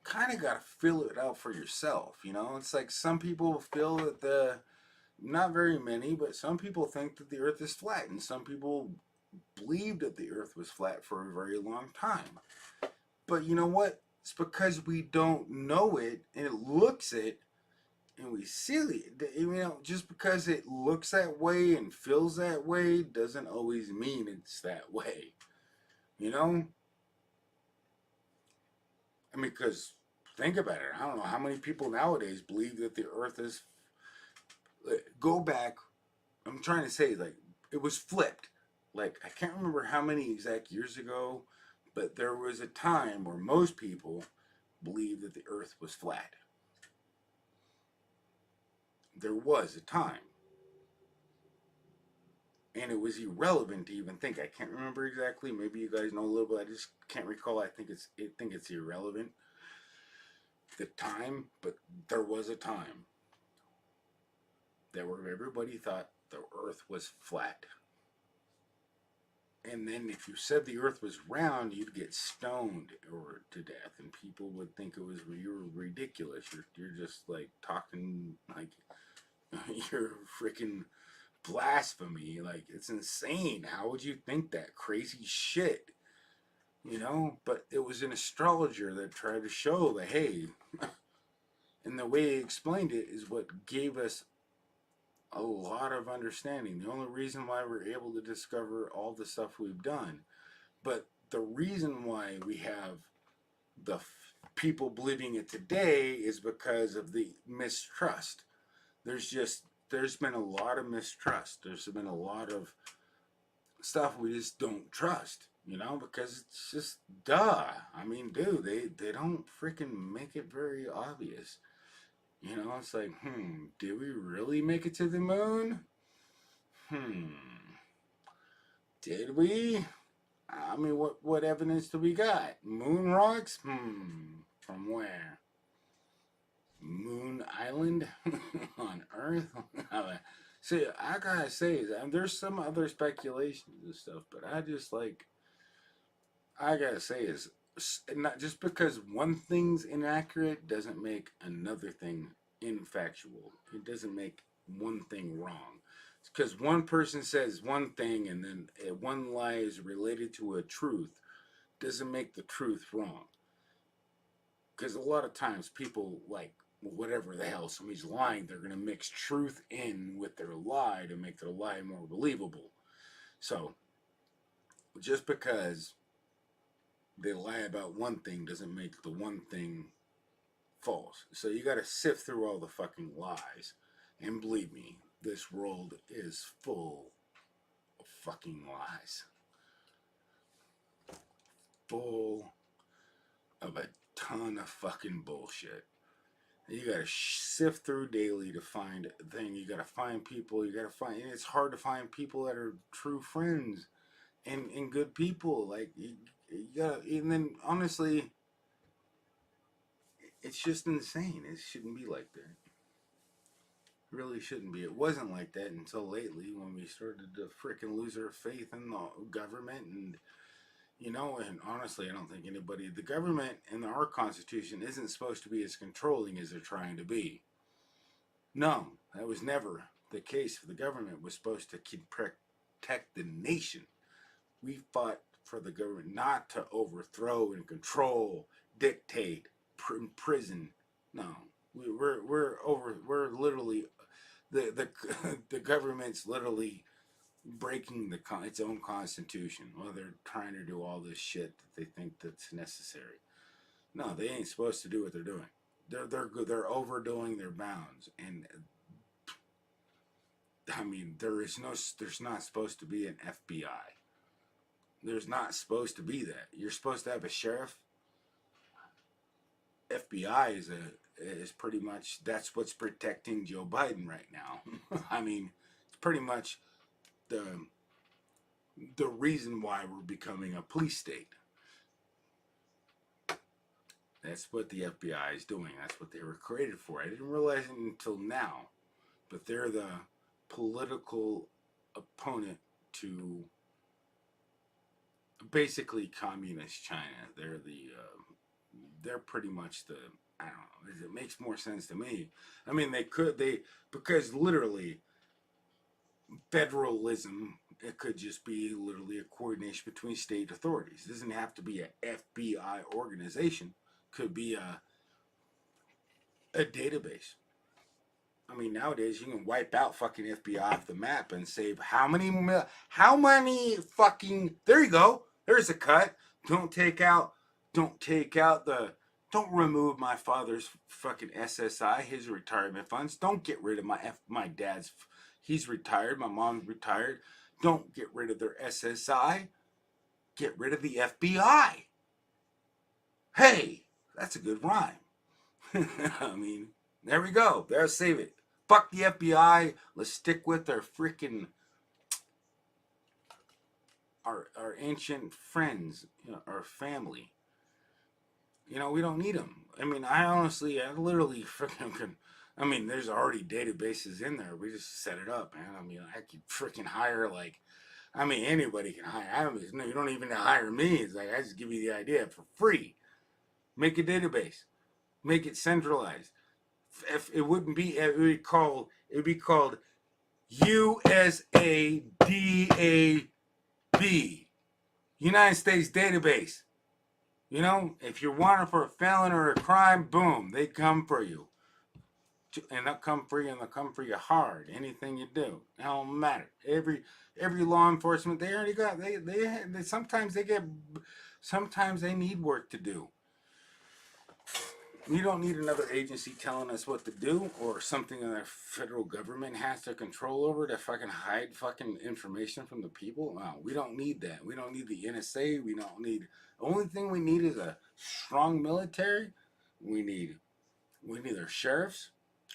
kind of got to fill it out for yourself, you know? It's like some people feel that not very many, but some people think that the earth is flat, and some people believed that the earth was flat for a very long time. But you know what? It's because we don't know it, and it looks it, and we see it. You know, just because it looks that way and feels that way doesn't always mean it's that way. You know? I mean, because think about it. I don't know how many people nowadays believe that the earth is... Go back. I'm trying to say, like, it was flipped. Like, I can't remember how many exact years ago, but there was a time where most people believed that the earth was flat. There was a time. And it was irrelevant to even think. I can't remember exactly. Maybe you guys know a little bit. I just can't recall. I think it's irrelevant. The time, but there was a time that where everybody thought the earth was flat. And then if you said the earth was round, you'd get stoned or to death, and people would think it was, you're ridiculous. You're just like talking like you're freaking blasphemy. Like, it's insane. How would you think that crazy shit? You know, but it was an astrologer that tried to show that, hey, and the way he explained it is what gave us a lot of understanding. The only reason why we're able to discover all the stuff we've done. But the reason why we have the people believing it today is because of the mistrust. There's been a lot of mistrust. There's been a lot of stuff we just don't trust, you know, because it's just duh. I mean, dude, they don't freaking make it very obvious. You know, it's like, did we really make it to the moon? Did we? I mean, what evidence do we got? Moon rocks? From where? Moon Island on Earth? See, I gotta say, there's some other speculations and stuff, but I gotta say is, not just because one thing's inaccurate doesn't make another thing infactual. It doesn't make one thing wrong. It's because one person says one thing and then one lie is related to a truth doesn't make the truth wrong. Because a lot of times people, like, whatever the hell somebody's lying, they're going to mix truth in with their lie to make their lie more believable. So, just because they lie about one thing doesn't make the one thing false. So you got to sift through all the fucking lies. And believe me, this world is full of fucking lies. Full of a ton of fucking bullshit. And you gotta sift through daily to find a thing. You gotta find people. You gotta find. And it's hard to find people that are true friends and good people. Like you gotta. And then honestly, it's just insane. It shouldn't be like that. It really shouldn't be. It wasn't like that until lately when we started to freaking lose our faith in the government and. You know, and honestly, I don't think anybody, the government and our Constitution isn't supposed to be as controlling as they're trying to be. No, that was never the case. The government was supposed to protect the nation. We fought for the government not to overthrow and control, dictate, imprison. No, we're literally, the government's literally breaking its own constitution while they're trying to do all this shit that they think that's necessary. No, they ain't supposed to do what they're doing. They're overdoing their bounds, and I mean there's not supposed to be an FBI. There's not supposed to be that. You're supposed to have a sheriff. FBI is pretty much that's what's protecting Joe Biden right now. I mean, it's pretty much the reason why we're becoming a police state. That's what the FBI is doing. That's what they were created for. I didn't realize it until now, but they're the political opponent to basically communist China. They're pretty much the, I don't know, it makes more sense to me. I mean, because literally federalism, it could just be literally a coordination between state authorities. It doesn't have to be an FBI organization. It could be a database. I mean, nowadays you can wipe out fucking FBI off the map and save how many fucking, there you go. There's a cut. Don't remove my father's fucking SSI, his retirement funds. Don't get rid of my dad's. He's retired. My mom's retired. Don't get rid of their SSI. Get rid of the FBI. Hey, that's a good rhyme. I mean, there we go. There, save it. Fuck the FBI. Let's stick with our freaking our ancient friends, our family. You know, we don't need them. I mean, I literally freaking can. I mean, there's already databases in there. We just set it up, man. I mean, I could freaking hire, anybody can hire. You don't even hire me. It's like, I just give you the idea for free. Make a database. Make it centralized. If it would be called USADAB, United States Database. You know, if you're wanted for a felon or a crime, boom, they come for you. And they'll come for you, and they'll come for you hard. Anything you do, it don't matter. Every law enforcement, they already got. They sometimes they need work to do. We don't need another agency telling us what to do, or something that our federal government has to control over to fucking hide fucking information from the people. No, we don't need that. We don't need the NSA. We don't need. The only thing we need is a strong military. We need our sheriffs.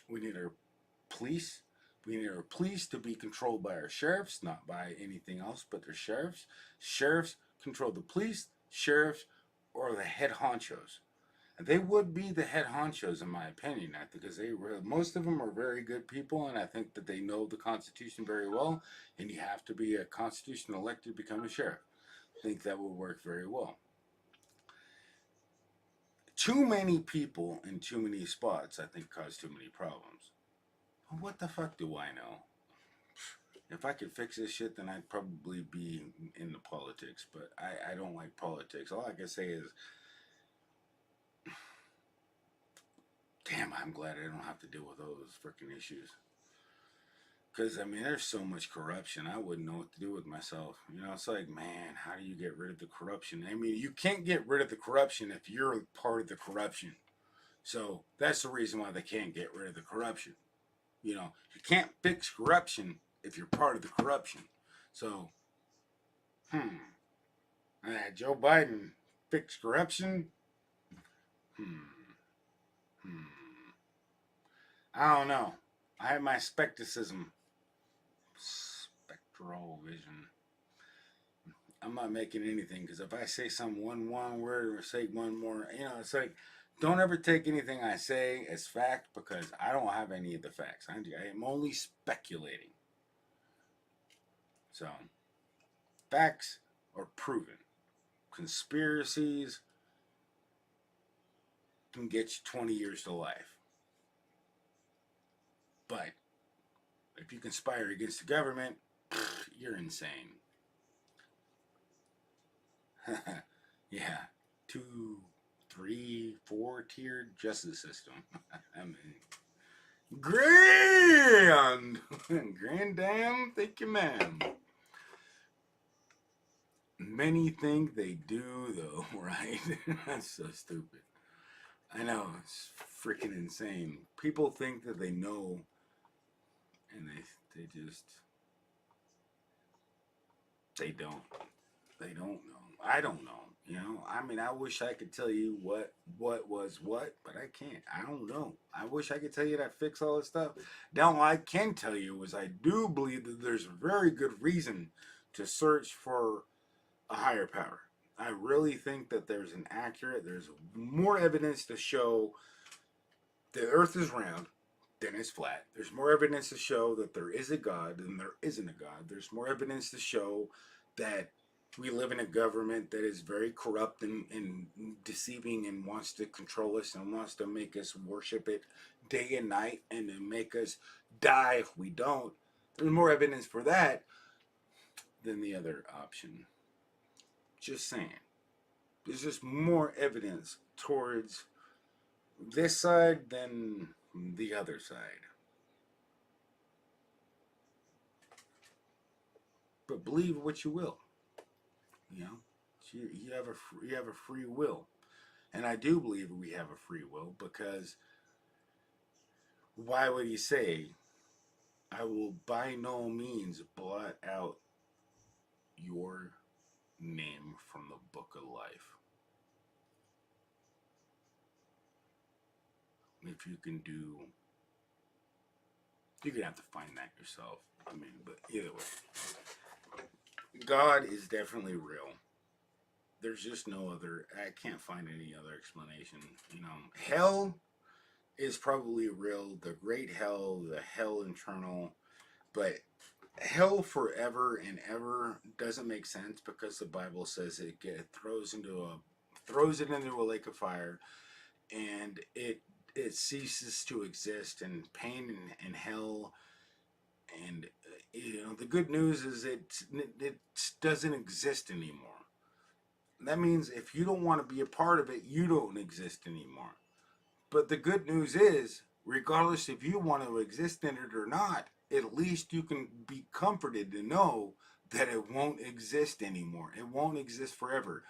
We need our police. We need our police to be controlled by our sheriffs, not by anything else but their sheriffs. Sheriffs control the police. Sheriffs are the head honchos. And they would be the head honchos, in my opinion, because most of them are very good people, and I think that they know the Constitution very well, and you have to be a Constitution elected to become a sheriff. I think that will work very well. Too many people in too many spots, I think, cause too many problems. What the fuck do I know? if I could fix this shit, then I'd probably be in the politics. But I don't like politics. All I can say is, damn, I'm glad I don't have to deal with those freaking issues. Because, I mean, there's so much corruption, I wouldn't know what to do with myself. You know, it's like, man, how do you get rid of the corruption? I mean, you can't get rid of the corruption if you're part of the corruption. So, that's the reason why they can't get rid of the corruption. You know, you can't fix corruption if you're part of the corruption. So, Joe Biden fix corruption? I don't know. I have my spectacism. Spectral vision. I'm not making anything, because if I say one word or say one more, you know, it's like, don't ever take anything I say as fact, because I don't have any of the facts. I am only speculating. So, facts are proven. Conspiracies can get you 20 years to life. But if you conspire against the government, you're insane. Yeah, 2, 3, 4-tiered justice system. I mean, grand damn, thank you, ma'am. Many think they do, though, right? That's so stupid. I know, it's freaking insane. People think that they know, and they don't. They don't know. I don't know. You know, I mean, I wish I could tell you what was what, but I can't. I don't know. I wish I could tell you that I fix all this stuff. Now, what I can tell you is I do believe that there's a very good reason to search for a higher power. I really think that there's more evidence to show the earth is round than it's flat. There's more evidence to show that there is a God than there isn't a God. There's more evidence to show that we live in a government that is very corrupt and deceiving and wants to control us and wants to make us worship it day and night and to make us die if we don't. There's more evidence for that than the other option. Just saying. There's just more evidence towards this side than the other side. But believe what you will. You know, you have a free will, and I do believe we have a free will, because why would he say, "I will by no means blot out your name from the book of life"? If you can do, you're gonna have to find that yourself. I mean, but either way. God is definitely real. There's just no other, I can't find any other explanation. You know, hell is probably real, the great hell, the hell eternal, but hell forever and ever doesn't make sense, because the Bible says it throws it into a lake of fire, and it ceases to exist, and pain and hell. And you know, the good news is it doesn't exist anymore. That means if you don't want to be a part of it, you don't exist anymore. But the good news is, regardless if you want to exist in it or not, at least you can be comforted to know that it won't exist anymore. It won't exist forever.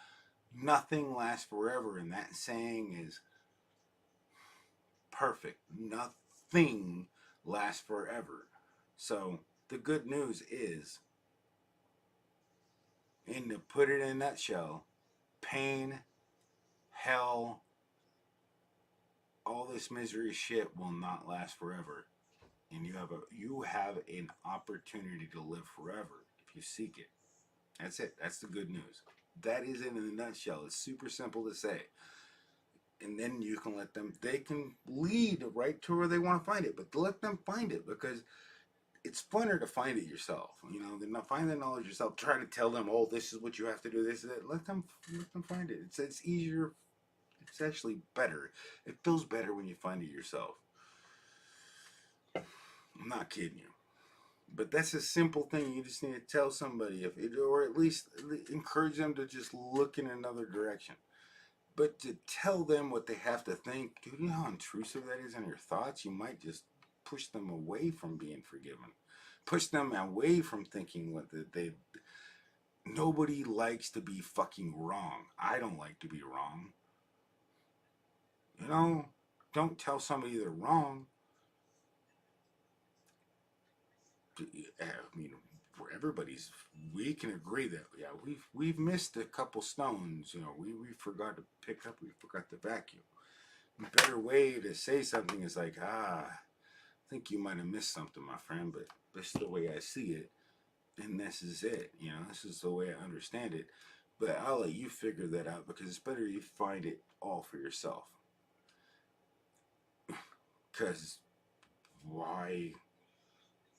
Nothing lasts forever, and that saying is perfect. Nothing lasts forever. So the good news is, and to put it in a nutshell, pain, hell, all this misery shit will not last forever, and you have an opportunity to live forever if you seek it. That's it. That's the good news. That is it in a nutshell. It's super simple to say. And then you can let them, they can lead right to where they want to find it, but let them find it, because it's funner to find it yourself, you know, than to find the knowledge yourself. Try to tell them, oh, this is what you have to do, this is it. Let them find it. It's easier. It's actually better. It feels better when you find it yourself. I'm not kidding you. But that's a simple thing. You just need to tell somebody, or at least encourage them to just look in another direction. But to tell them what they have to think, do you know how intrusive that is on your thoughts? You might just push them away from being forgiven. Push them away from thinking what they. Nobody likes to be fucking wrong. I don't like to be wrong. You know, don't tell somebody they're wrong. I mean, we can agree that, yeah, we've missed a couple stones. You know, we forgot to pick up, we forgot to vacuum. A better way to say something is like, I think you might have missed something, my friend, but that's the way I see it. And this is it, you know, this is the way I understand it. But I'll let you figure that out, because it's better you find it all for yourself. Because why?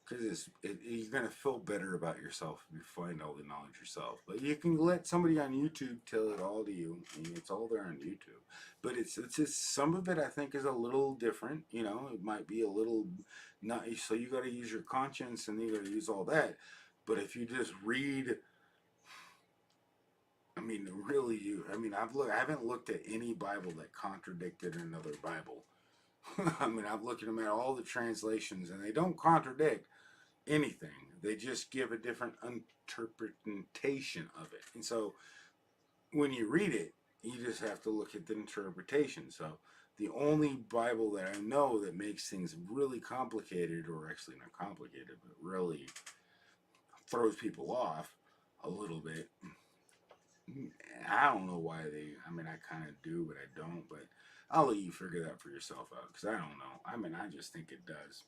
Because you're going to feel better about yourself if you find all the knowledge yourself. But you can let somebody on YouTube tell it all to you. I mean, it's all there on YouTube. But it's just, some of it I think is a little different. You know, it might be a little not, so you got to use your conscience and you got to use all that. But if you just read, I mean, really, I haven't looked at any Bible that contradicted another Bible. I mean, I'm looking at all the translations, and they don't contradict anything. They just give a different interpretation of it. And so, when you read it, you just have to look at the interpretation. So, the only Bible that I know that makes things really complicated, or actually not complicated, but really throws people off a little bit. I don't know why I kind of do, but I don't. But I'll let you figure that for yourself out, because I don't know. I mean, I just think it does.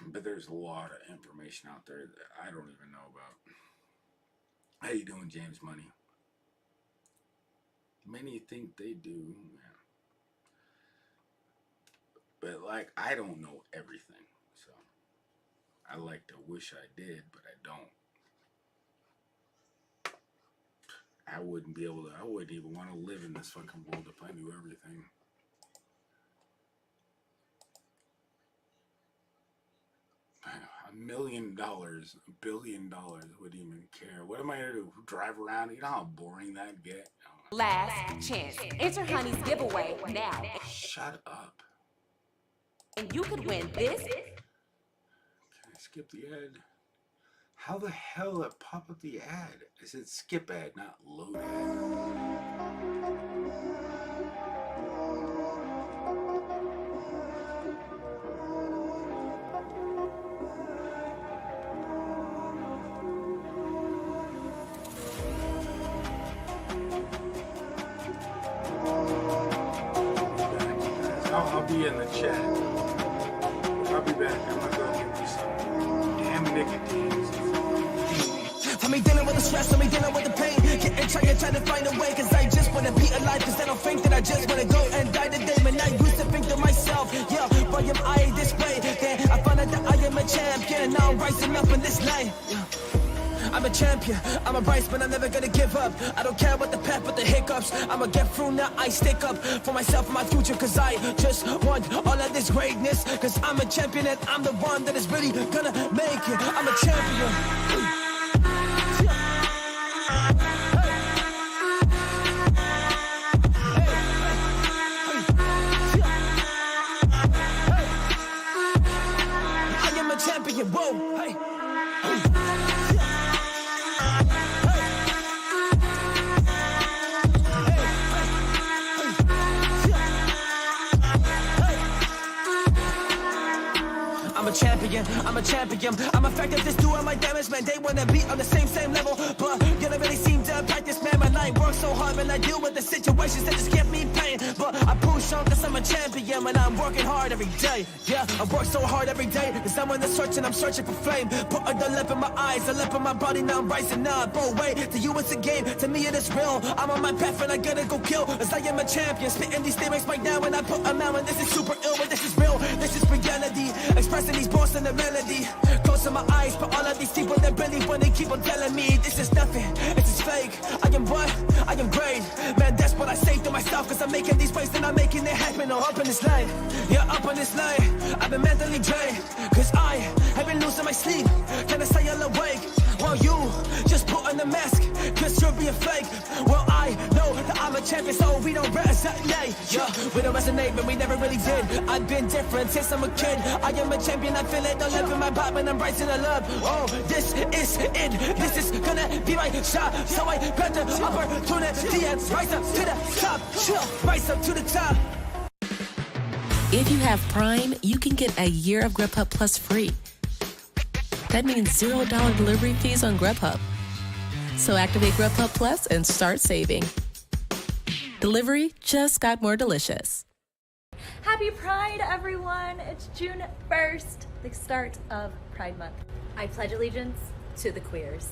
But there's a lot of information out there that I don't even know about. How you doing, James Money? Many think they do. Yeah. But, like, I don't know everything. So, I like to wish I did, but I don't. I wouldn't even want to live in this fucking world if I knew everything. $1 million, $1 billion wouldn't even care. What am I going to do? Drive around? You know how boring that'd get? Last chance. Enter Honey's giveaway now. Shut up. And you could win this. Can I skip the ad? How the hell did it pop up the ad? I said skip ad, not load ad. I'll be in the chat. I'll be back. I'm gonna go get me some damn nicotine. For me dealing with the stress, for me dealing with the pain. Trying to find a way, cause I just wanna be alive. Cause I don't think that I just wanna go and die today. Man, I used to think to myself, yeah, volume I display. Then I found out that I am a champion. Now I'm rising up in this life. Yeah. I'm a champion, I'm a Bryce, but I'm never gonna give up. I don't care about the path, but the hiccups. I'ma get through now, I stick up for myself and my future. Cause I just want all of this greatness. Cause I'm a champion and I'm the one that is really gonna make it. I'm a champion. Whoa, hey. I'm a champion. I'm effective, just doing my damage, man. They wanna be on the same level, but you don't really seem to practice, man. Man, I work so hard, man. I deal with the situations that just give me pain, but I push on cause I'm a champion, man. I'm working hard every day. Yeah, I work so hard every day, cause I'm on the search and I'm searching for flame. Put the lip in my eyes, the lip in my body, now I'm rising up. Oh wait, to you it's a game, to me it is real. I'm on my path and I gotta go kill, cause I am a champion. Spitting these lyrics right now and I put them out, and this is super ill, but this is real. This is reality, expressing these bosses and the melody. Closing my eyes, but all of these people that really wanna keep on telling me this is nothing, this is fake. I am what? I am great. Man, that's what I say to myself, cause I'm making these waves and I'm making it happen. Oh, up in this line, yeah, up in this line. I've been mentally drained, cause I have been losing my sleep. Can I stay all awake? While you just put on the mask, cause you're being fake. Well, I know that I'm a champion, so we don't resonate. Yeah, we don't resonate, but we never really did. I've been different since I'm a kid. I am a champion, I feel it, I live in my pop, and I'm rising to love. Oh, this is it, this is gonna be my shot. So I got the opportunity and rise up to the top. Chill, rise up to the top. If you have Prime, you can get a year of Grubhub Plus free. That means $0 delivery fees on Grubhub. So activate Grubhub Plus and start saving. Delivery just got more delicious. Happy Pride, everyone! It's June 1st, the start of Pride Month. I pledge allegiance to the queers.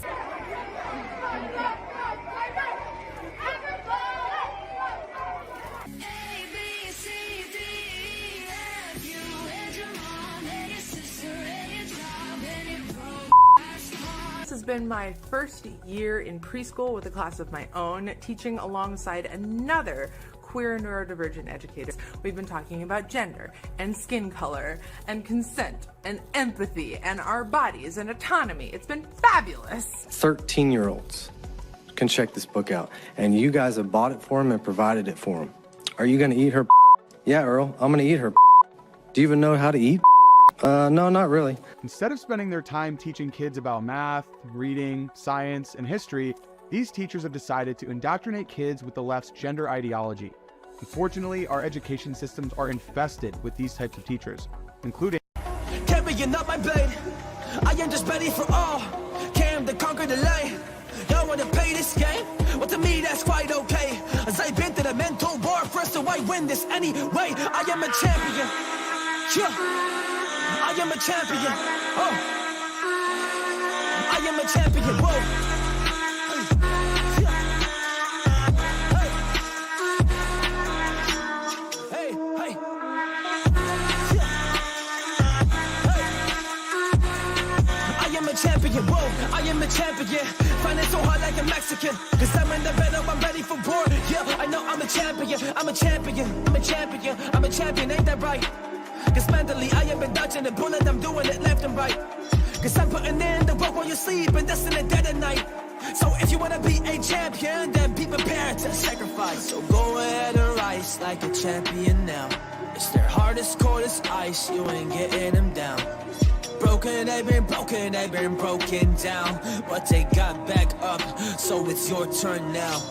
This has been my first year in preschool with a class of my own, teaching alongside another queer neurodivergent educator. We've been talking about gender and skin color and consent and empathy and our bodies and autonomy. It's been fabulous. 13-year-olds can check this book out, and you guys have bought it for them and provided it for them. Are you gonna eat her? Yeah, Earl, I'm gonna eat her. Do you even know how to eat? No, not really. Instead of spending their time teaching kids about math, reading, science, and history, these teachers have decided to indoctrinate kids with the left's gender ideology. Unfortunately, our education systems are infested with these types of teachers, including Carrying up my blade, I am just ready for all. Came to conquer the lane. Y'all wanna play this game? Well, to me that's quite okay. As I've been to the mental war first, so I win this anyway. I am a champion. Yeah. I am a champion. Oh. I am a champion. Whoa. Hey. Hey. Hey. I am a champion. Whoa. I am a champion. Find it so hard like a Mexican. Cause I'm in the battle, I'm ready for war. Yeah, I know I'm a champion. I'm a champion. I'm a champion. I'm a champion. Ain't that right? Cause mentally I have been dodging the bullet, I'm doing it left and right. Cause I'm putting in the work while you sleep, and that's in the dead of night. So if you wanna be a champion, then be prepared to sacrifice. So go ahead and rise like a champion now. It's their hardest, coldest ice, you ain't getting them down. Broken, they've been broken down. But they got back up, so it's your turn now.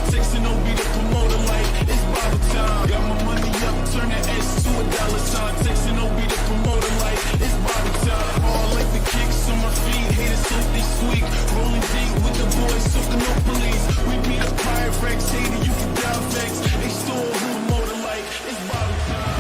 Texting OB to promote a life, it's Bible time. Got my money up, turn that S to $1 Texting OB to promote a life, it's Bible time. All like the kicks on my feet, haters think they sweet. Rolling deep with the boys, soaking no police. We beat up pirate wrecks, hater, you can down vex. They stole who motor like, it's Bible time.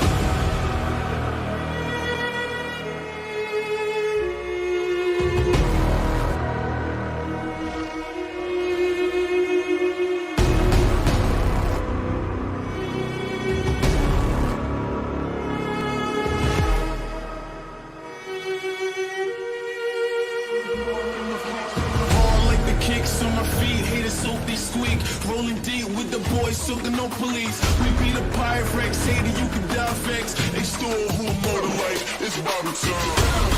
Rolling deep with the boys, soaking no police. We beat a pirate wrecks, hater, you can down vex. They stole who motor like, it's Bible time.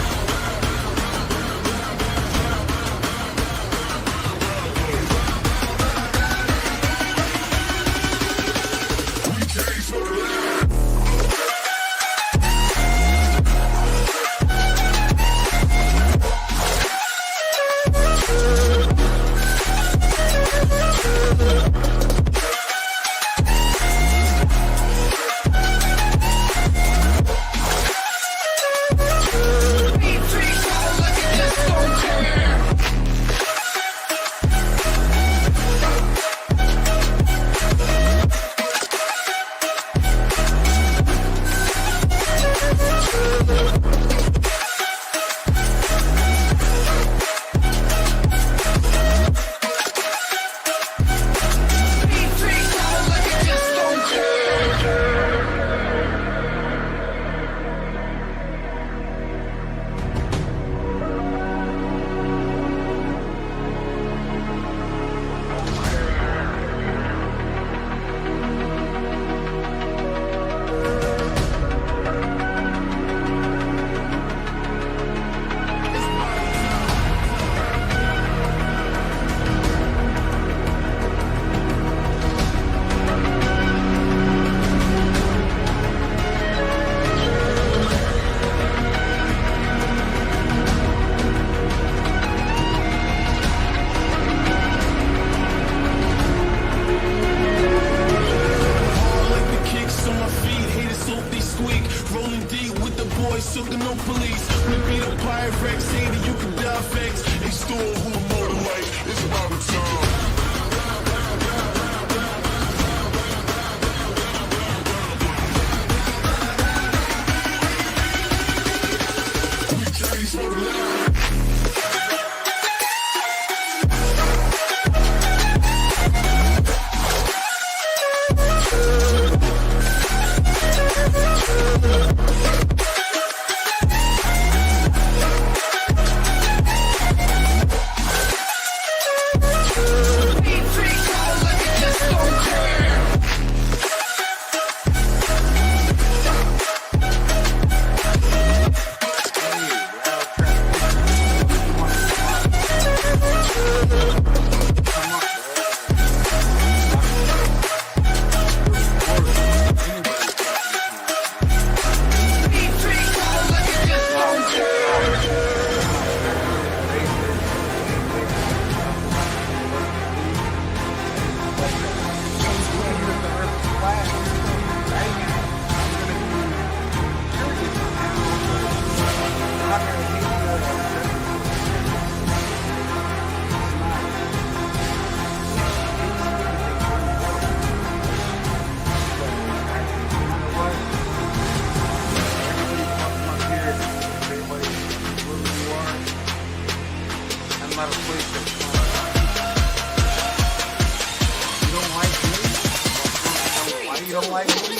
don't like me, I'm because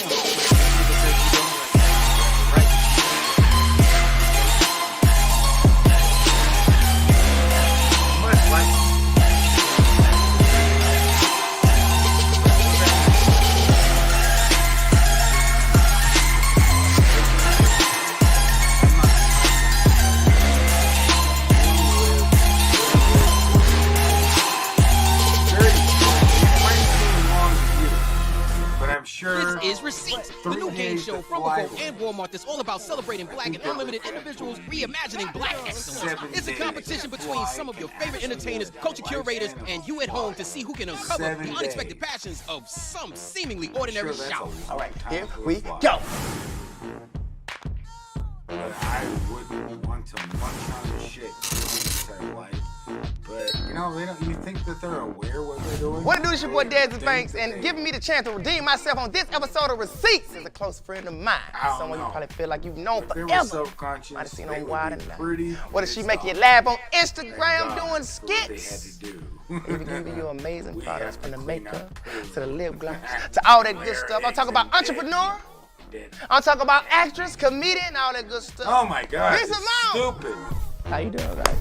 you don't like me, right? Much like This is Receipts, the new game show from Vogue and Walmart that's all about celebrating black and unlimited individuals, reimagining black excellence. It's a competition between some of your favorite entertainers, culture curators, and you at home to see who can uncover the unexpected passions of some seemingly ordinary shout. All right, here we go. I wouldn't want to munch on shit their life. But, you know, you think that they're aware what they're doing? What it do, this your boy Dazzy Banks, and giving me the chance to redeem myself on this episode of Receipts is a close friend of mine. Someone you probably feel like you've known forever. Self-conscious, might have seen on Wild and Loud. Pretty. What does she make you laugh on Instagram doing skits? Even giving you amazing products from the makeup to the lip gloss to all that good stuff. I'm talking about entrepreneur. I'm talking about actress, comedian, all that good stuff. Oh my God, Lisa Long. stupid. How you doing, guys?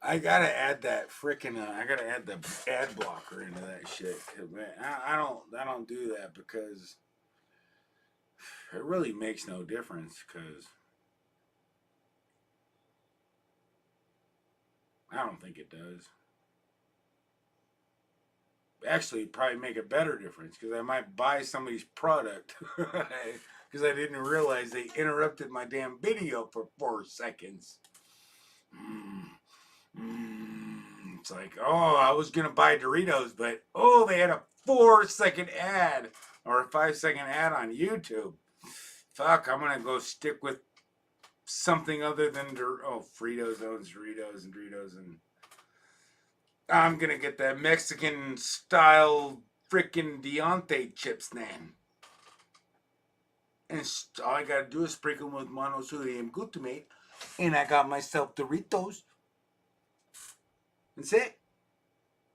I gotta add that frickin' I gotta add the ad blocker into that shit. Man, I don't do that because it really makes no difference. Because I don't think it does. Actually, it'd probably make a better difference because I might buy somebody's product because I didn't realize they interrupted my damn video for 4 seconds. It's like, oh, I was gonna buy Doritos, but oh, they had a 4-second ad or a 5-second ad on YouTube. Fuck, I'm gonna go stick with something other than Fritos owns Doritos and I'm gonna get that Mexican style freaking Deontay chips then. And all I gotta do is sprinkle them with monosodium glutamate, and I got myself Doritos. That's it.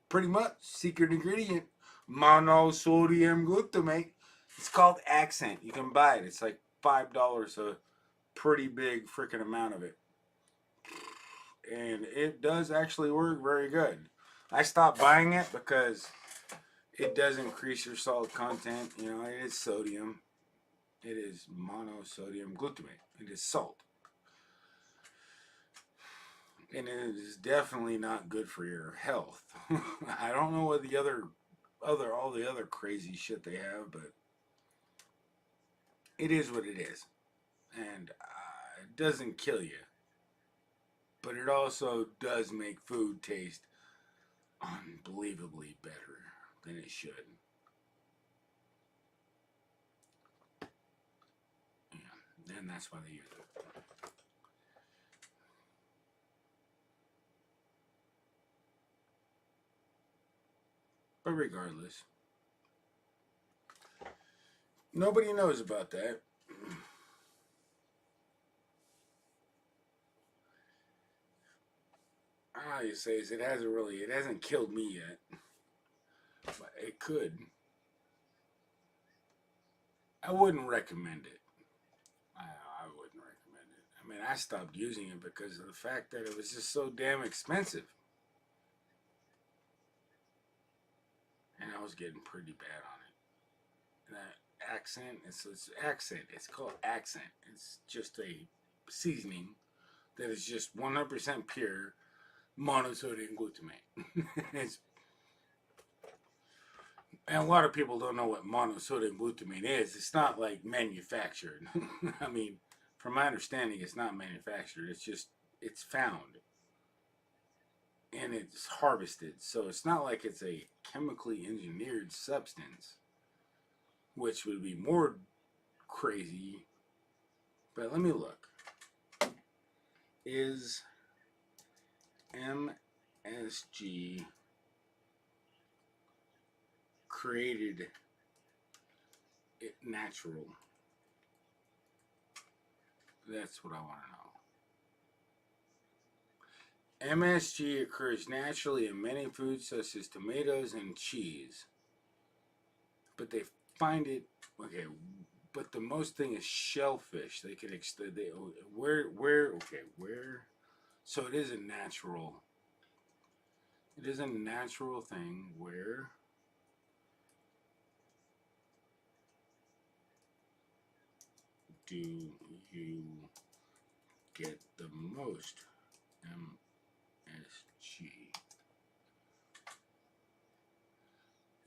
Pretty much. Secret ingredient. Monosodium glutamate. It's called Accent. You can buy it. It's like $5 a pretty big freaking amount of it. And it does actually work very good. I stopped buying it because it does increase your salt content. You know, it is sodium. It is monosodium glutamate. It is salt. And it is definitely not good for your health. I don't know what all the other crazy shit they have, but it is what it is. And it doesn't kill you. But it also does make food taste unbelievably better than it should. Yeah, and that's why they use it. But regardless, nobody knows about that. All you say is it hasn't killed me yet. But it could. I wouldn't recommend it. I wouldn't recommend it. I mean, I stopped using it because of the fact that it was just so damn expensive. And I was getting pretty bad on it. That Accent, it's Accent. It's called Accent. It's just a seasoning that is just 100% pure monosodium glutamate. And a lot of people don't know what monosodium glutamate is. It's not like manufactured. I mean, from my understanding, it's not manufactured. It's found. And it's harvested. So it's not like it's a chemically engineered substance, which would be more crazy. But let me look. Is MSG created it natural? That's what I want to know. MSG occurs naturally in many foods such as tomatoes and cheese. But they find it, okay, but the most thing is shellfish. They could so it is a natural thing where do you get the most MSG?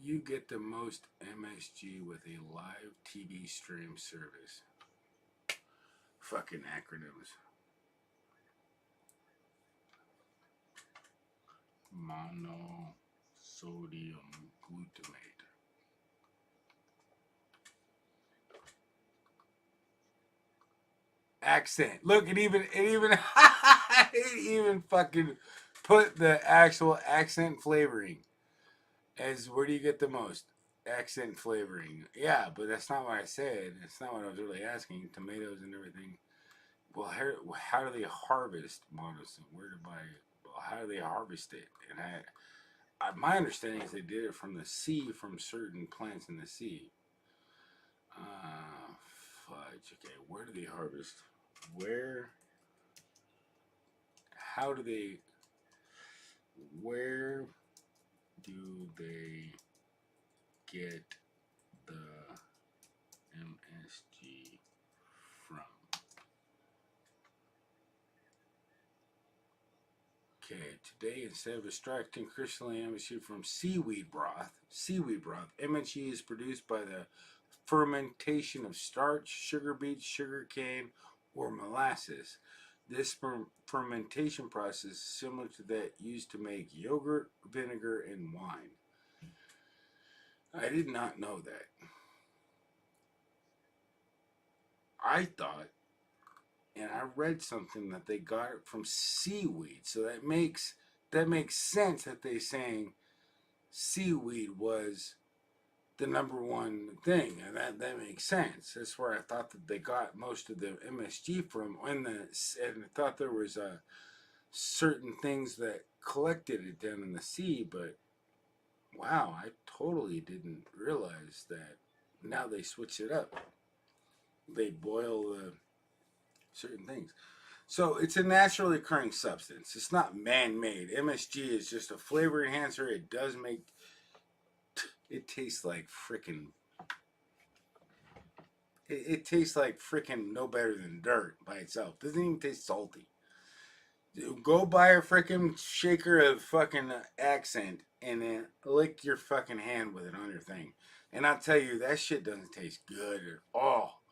You get the most MSG with a live TV stream service. Fucking acronyms. Monosodium glutamate. Accent. Look, it even fucking put the actual accent flavoring as where do you get the most accent flavoring? Yeah, but that's not what I said. That's not what I was really asking. Tomatoes and everything. Well, how do they harvest monosodium? How do they harvest it? And my understanding is they did it from the sea, from certain plants in the sea. Fudge. Okay, where do they harvest? Where do they get the MSG from? Okay, today instead of extracting crystalline MSG from seaweed broth, MSG is produced by the fermentation of starch, sugar beets, sugar cane, or molasses. This fermentation process is similar to that used to make yogurt, vinegar, and wine. I did not know that. I thought, and I read something that they got it from seaweed, so that makes sense that they're saying seaweed was the number one thing, and that makes sense. That's where I thought that they got most of the MSG from, and I thought there was certain things that collected it down in the sea, but wow, I totally didn't realize that. Now they switch it up. They boil certain things. So it's a naturally occurring substance. It's not man-made. MSG is just a flavor enhancer. It does make it tastes like frickin' it tastes like frickin' no better than dirt by itself. Doesn't even taste salty. Go buy a frickin' shaker of fucking accent and then lick your fucking hand with it on your thing. And I'll tell you, that shit doesn't taste good at all.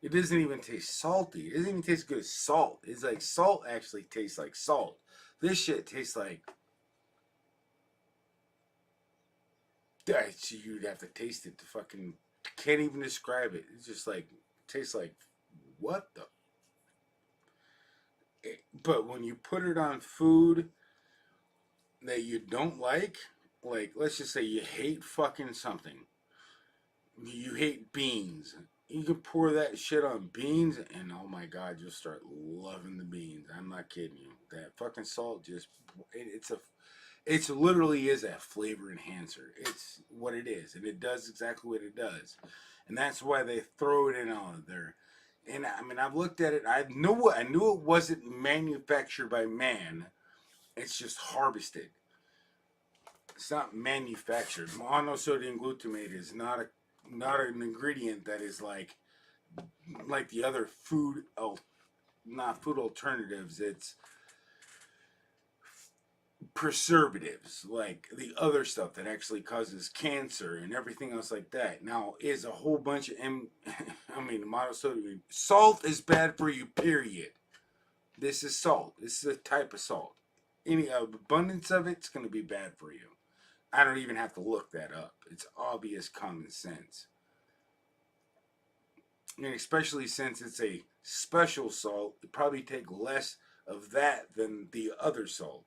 It doesn't even taste salty. It doesn't even taste good as salt. It's like salt actually tastes like salt. This shit tastes like... You'd have to taste it to fucking... Can't even describe it. It's just like... Tastes like... What the... But when you put it on food that you don't like, let's just say you hate fucking something. You hate beans. You can pour that shit on beans and oh my god, you'll start loving the beans. I'm not kidding you. That fucking salt just, it literally is a flavor enhancer. It's what it is. And it does exactly what it does. And that's why they throw it in all of there. And I mean, I've looked at it. I knew it wasn't manufactured by man. It's just harvested. It's not manufactured. Monosodium glutamate is not an ingredient that is like the other food, not food alternatives. It's preservatives, like the other stuff that actually causes cancer and everything else like that. Now, is a whole bunch of monosodium. Salt is bad for you, period. This is salt. This is a type of salt. Any abundance of it's going to be bad for you. I don't even have to look that up. It's obvious common sense. And especially since it's a special salt, you probably take less of that than the other salt.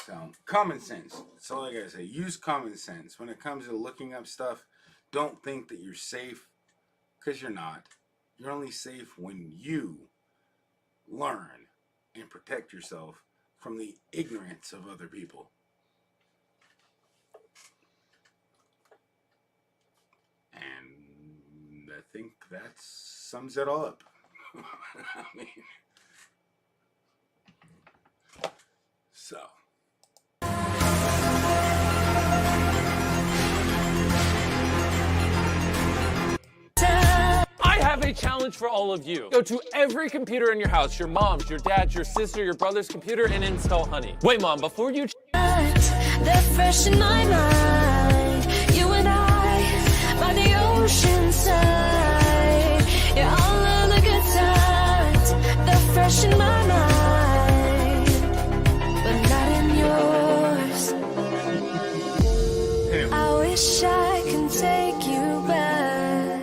So, common sense. That's all I gotta say. Use common sense. When it comes to looking up stuff, don't think that you're safe, because you're not. You're only safe when you learn. and protect yourself from the ignorance of other people. And I think that sums it all up. I mean, so. I have a challenge for all of you. Go to every computer in your house, your mom's, your dad's, your sister, your brother's computer, and install Honey. Wait, Mom, before you... They're fresh in my mind. You and I, by the ocean side. Yeah, all of the good times. They're fresh in my mind, but not in yours. I wish I could take you back,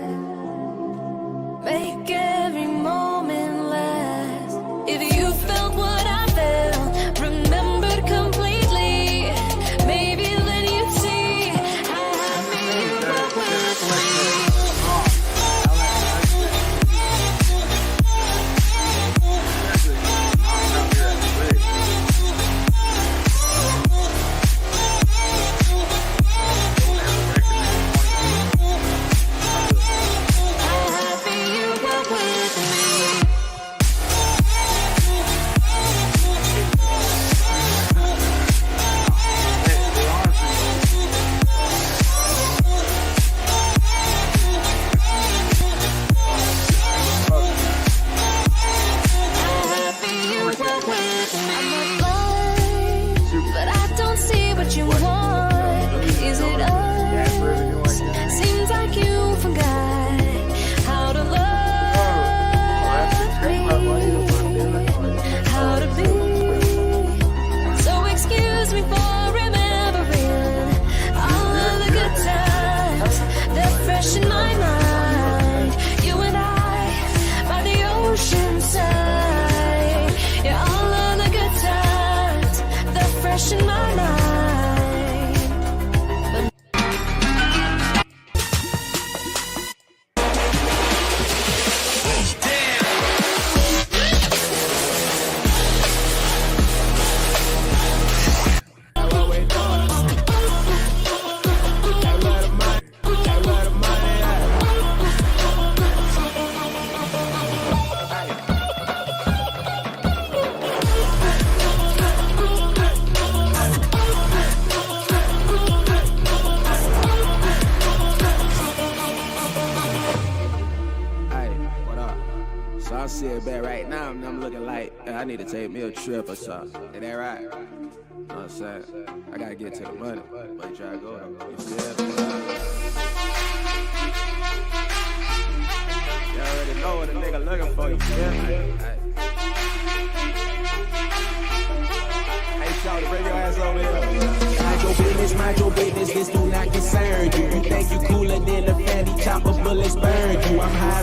make every moment last. If you felt what I felt, remembered completely, maybe then you'd see how happy you were with me. But I don't see what you want. Is it us? Seems like you forgot how to love me, how to be. So excuse me for remembering all of the good times. They're fresh in my mind. You and I, by the ocean side. Yeah, all of the good times. They're fresh in my mind. So I'm sitting back right now and I'm looking like I need to take me a trip or something. Is that right? You know what I'm saying? I gotta get to the money. But try to go though. You feel me? You already know what a nigga looking for, you feel me? Hey, Shawty, bring your ass over here. Mind your business, this do not concern you. You think you cooler than the fatty chopper, bullets burn you. I'm high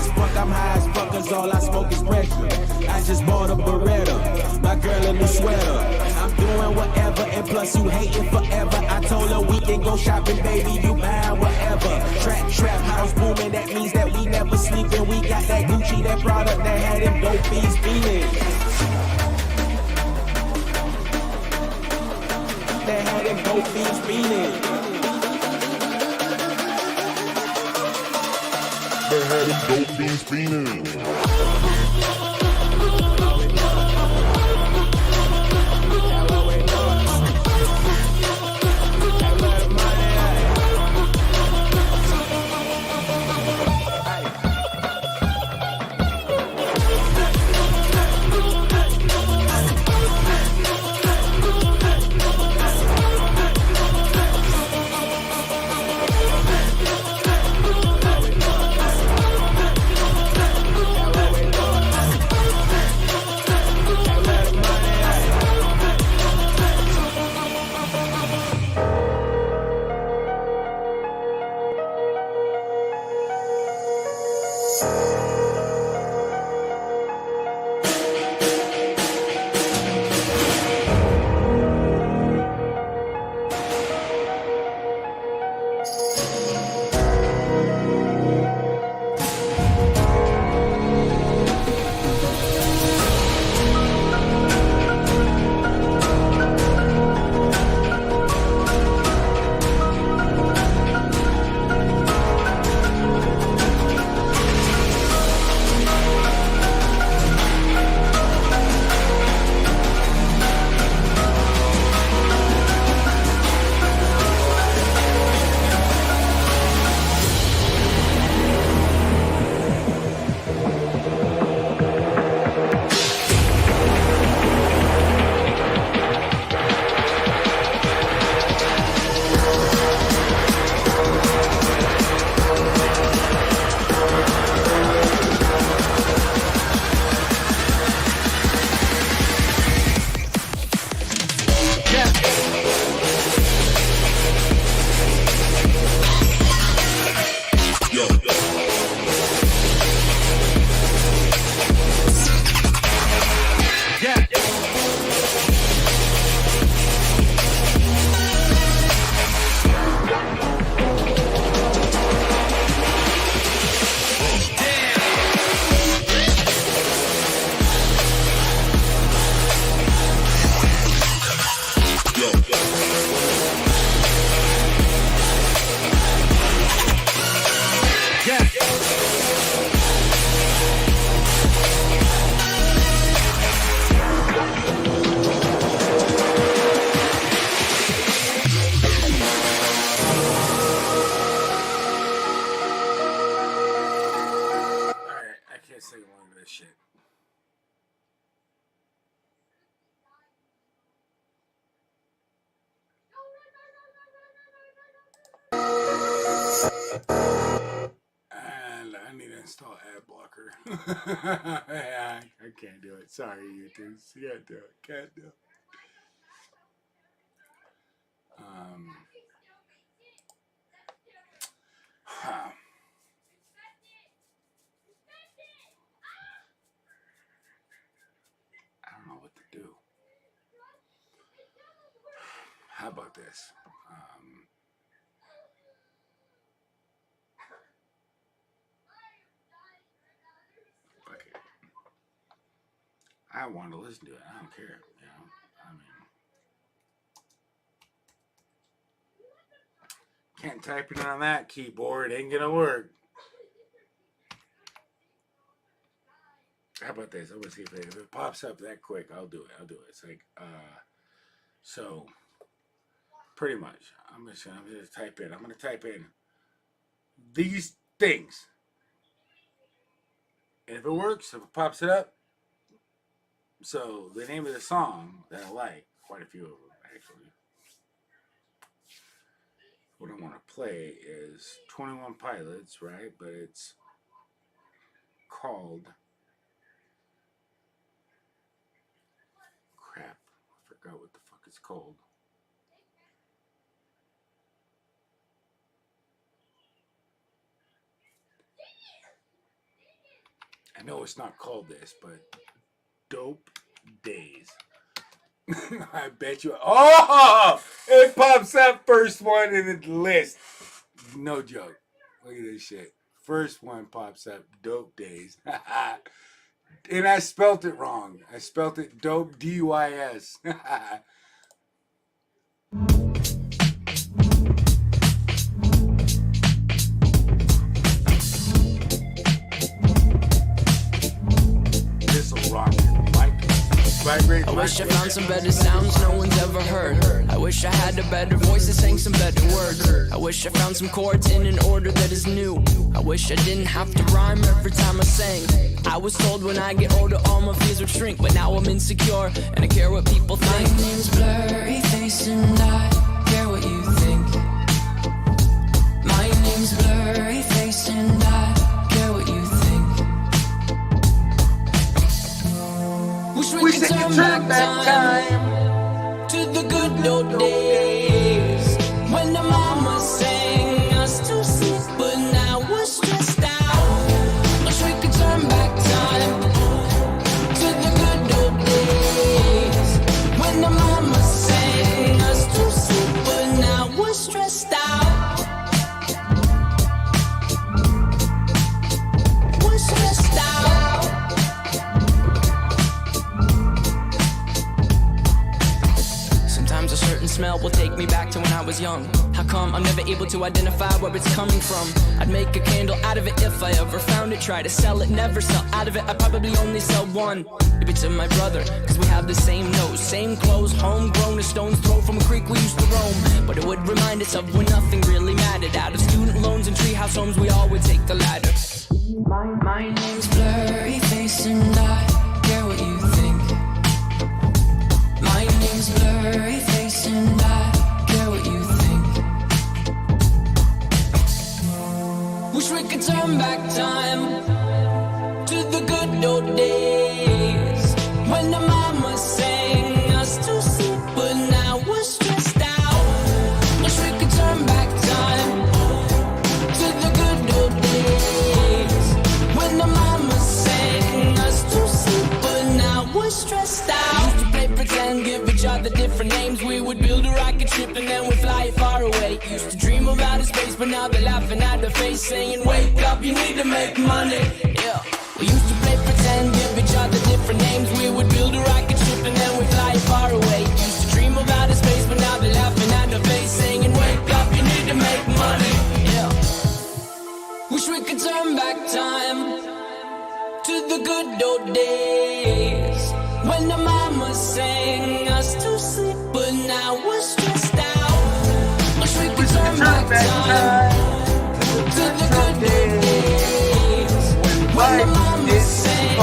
as fuck, cause all I smoke is pressure. I just bought a Beretta, my girl a new sweater. I'm doing whatever, and plus you hating forever. I told her we can go shopping, baby, you buying whatever. Trap house booming, that means that we never sleeping. We got that Gucci, that product that had them dope bees feeling. That had them dope bees feeling. That had them dope bees feeling. look at this shit. And I need to install ad blocker. Yeah, I can't do it. Sorry, YouTube. Can't do it. Can't do it. I don't know what to do. How about this? Fuck it. I want to listen to it. I don't care. You know. I mean, can't type it on that keyboard. Ain't gonna work. How about this? I'm gonna see if it pops up that quick. I'll do it. I'll do it. It's like, so pretty much. I'm just gonna type in. I'm gonna type in these things, and if it works, if it pops it up. So the name of the song that I like, quite a few of them actually. What I want to play is 21 Pilots, right? But it's called crap. I forgot what the fuck it's called. I know it's not called this, but Dope Days. I bet you. Oh, it pops up first one in the list. No joke. Look at this shit. First one pops up. Dope Days. And I spelt it wrong. I spelt it dope, D-Y-S. This'll rock it. I wish I found some better sounds no one's ever heard. I wish I had a better voice that sang some better words. I wish I found some chords in an order that is new. I wish I didn't have to rhyme every time I sang. I was told when I get older all my fears would shrink, but now I'm insecure and I care what people think. My name's Blurry Face and I care what you think. My name's Blurry Face and I care what you think. Wish we could turn back time to the good old days when the mama sang us to sleep, but now we're stressed out. Wish we could turn back time to the good old days when the mama sang us to sleep, but now we're stressed out. We're stressed out. A certain smell will take me back to when I was young. How come I'm never able to identify where it's coming from? I'd make a candle out of it if I ever found it. Try to sell it, never sell out of it. I probably only sell one. Maybe to my brother, cause we have the same nose, same clothes, homegrown, a stone's throw from a creek we used to roam. But it would remind us of when nothing really mattered. Out of student loans and treehouse homes, we all would take the ladder. My name's Blurry Face and I care what you think. My name's Blurry Face and I care what you think. Wish we could turn back time to the good old days when the mama sang us to sleep, but now we're stressed out. Wish we could turn back time to the good old days when the mama sang us to sleep, but now we're stressed out. Used to play pretend, give each other different names. We would build a rocket ship and then we'd fly it far away. Used to dream of outer space, but now they're laughing at the face, saying, wake up, you need to make money. Yeah. We used to play pretend, give each other different names. We would build a rocket ship and then we'd fly it far away. Used to dream of outer space, but now they're laughing at the face, saying, wake up, you need to make money. Yeah. Wish we could turn back time to the good old days when the mama sang us to sleep, but now we're stressed out. Wish we could turn back time to the good old days when the mama sang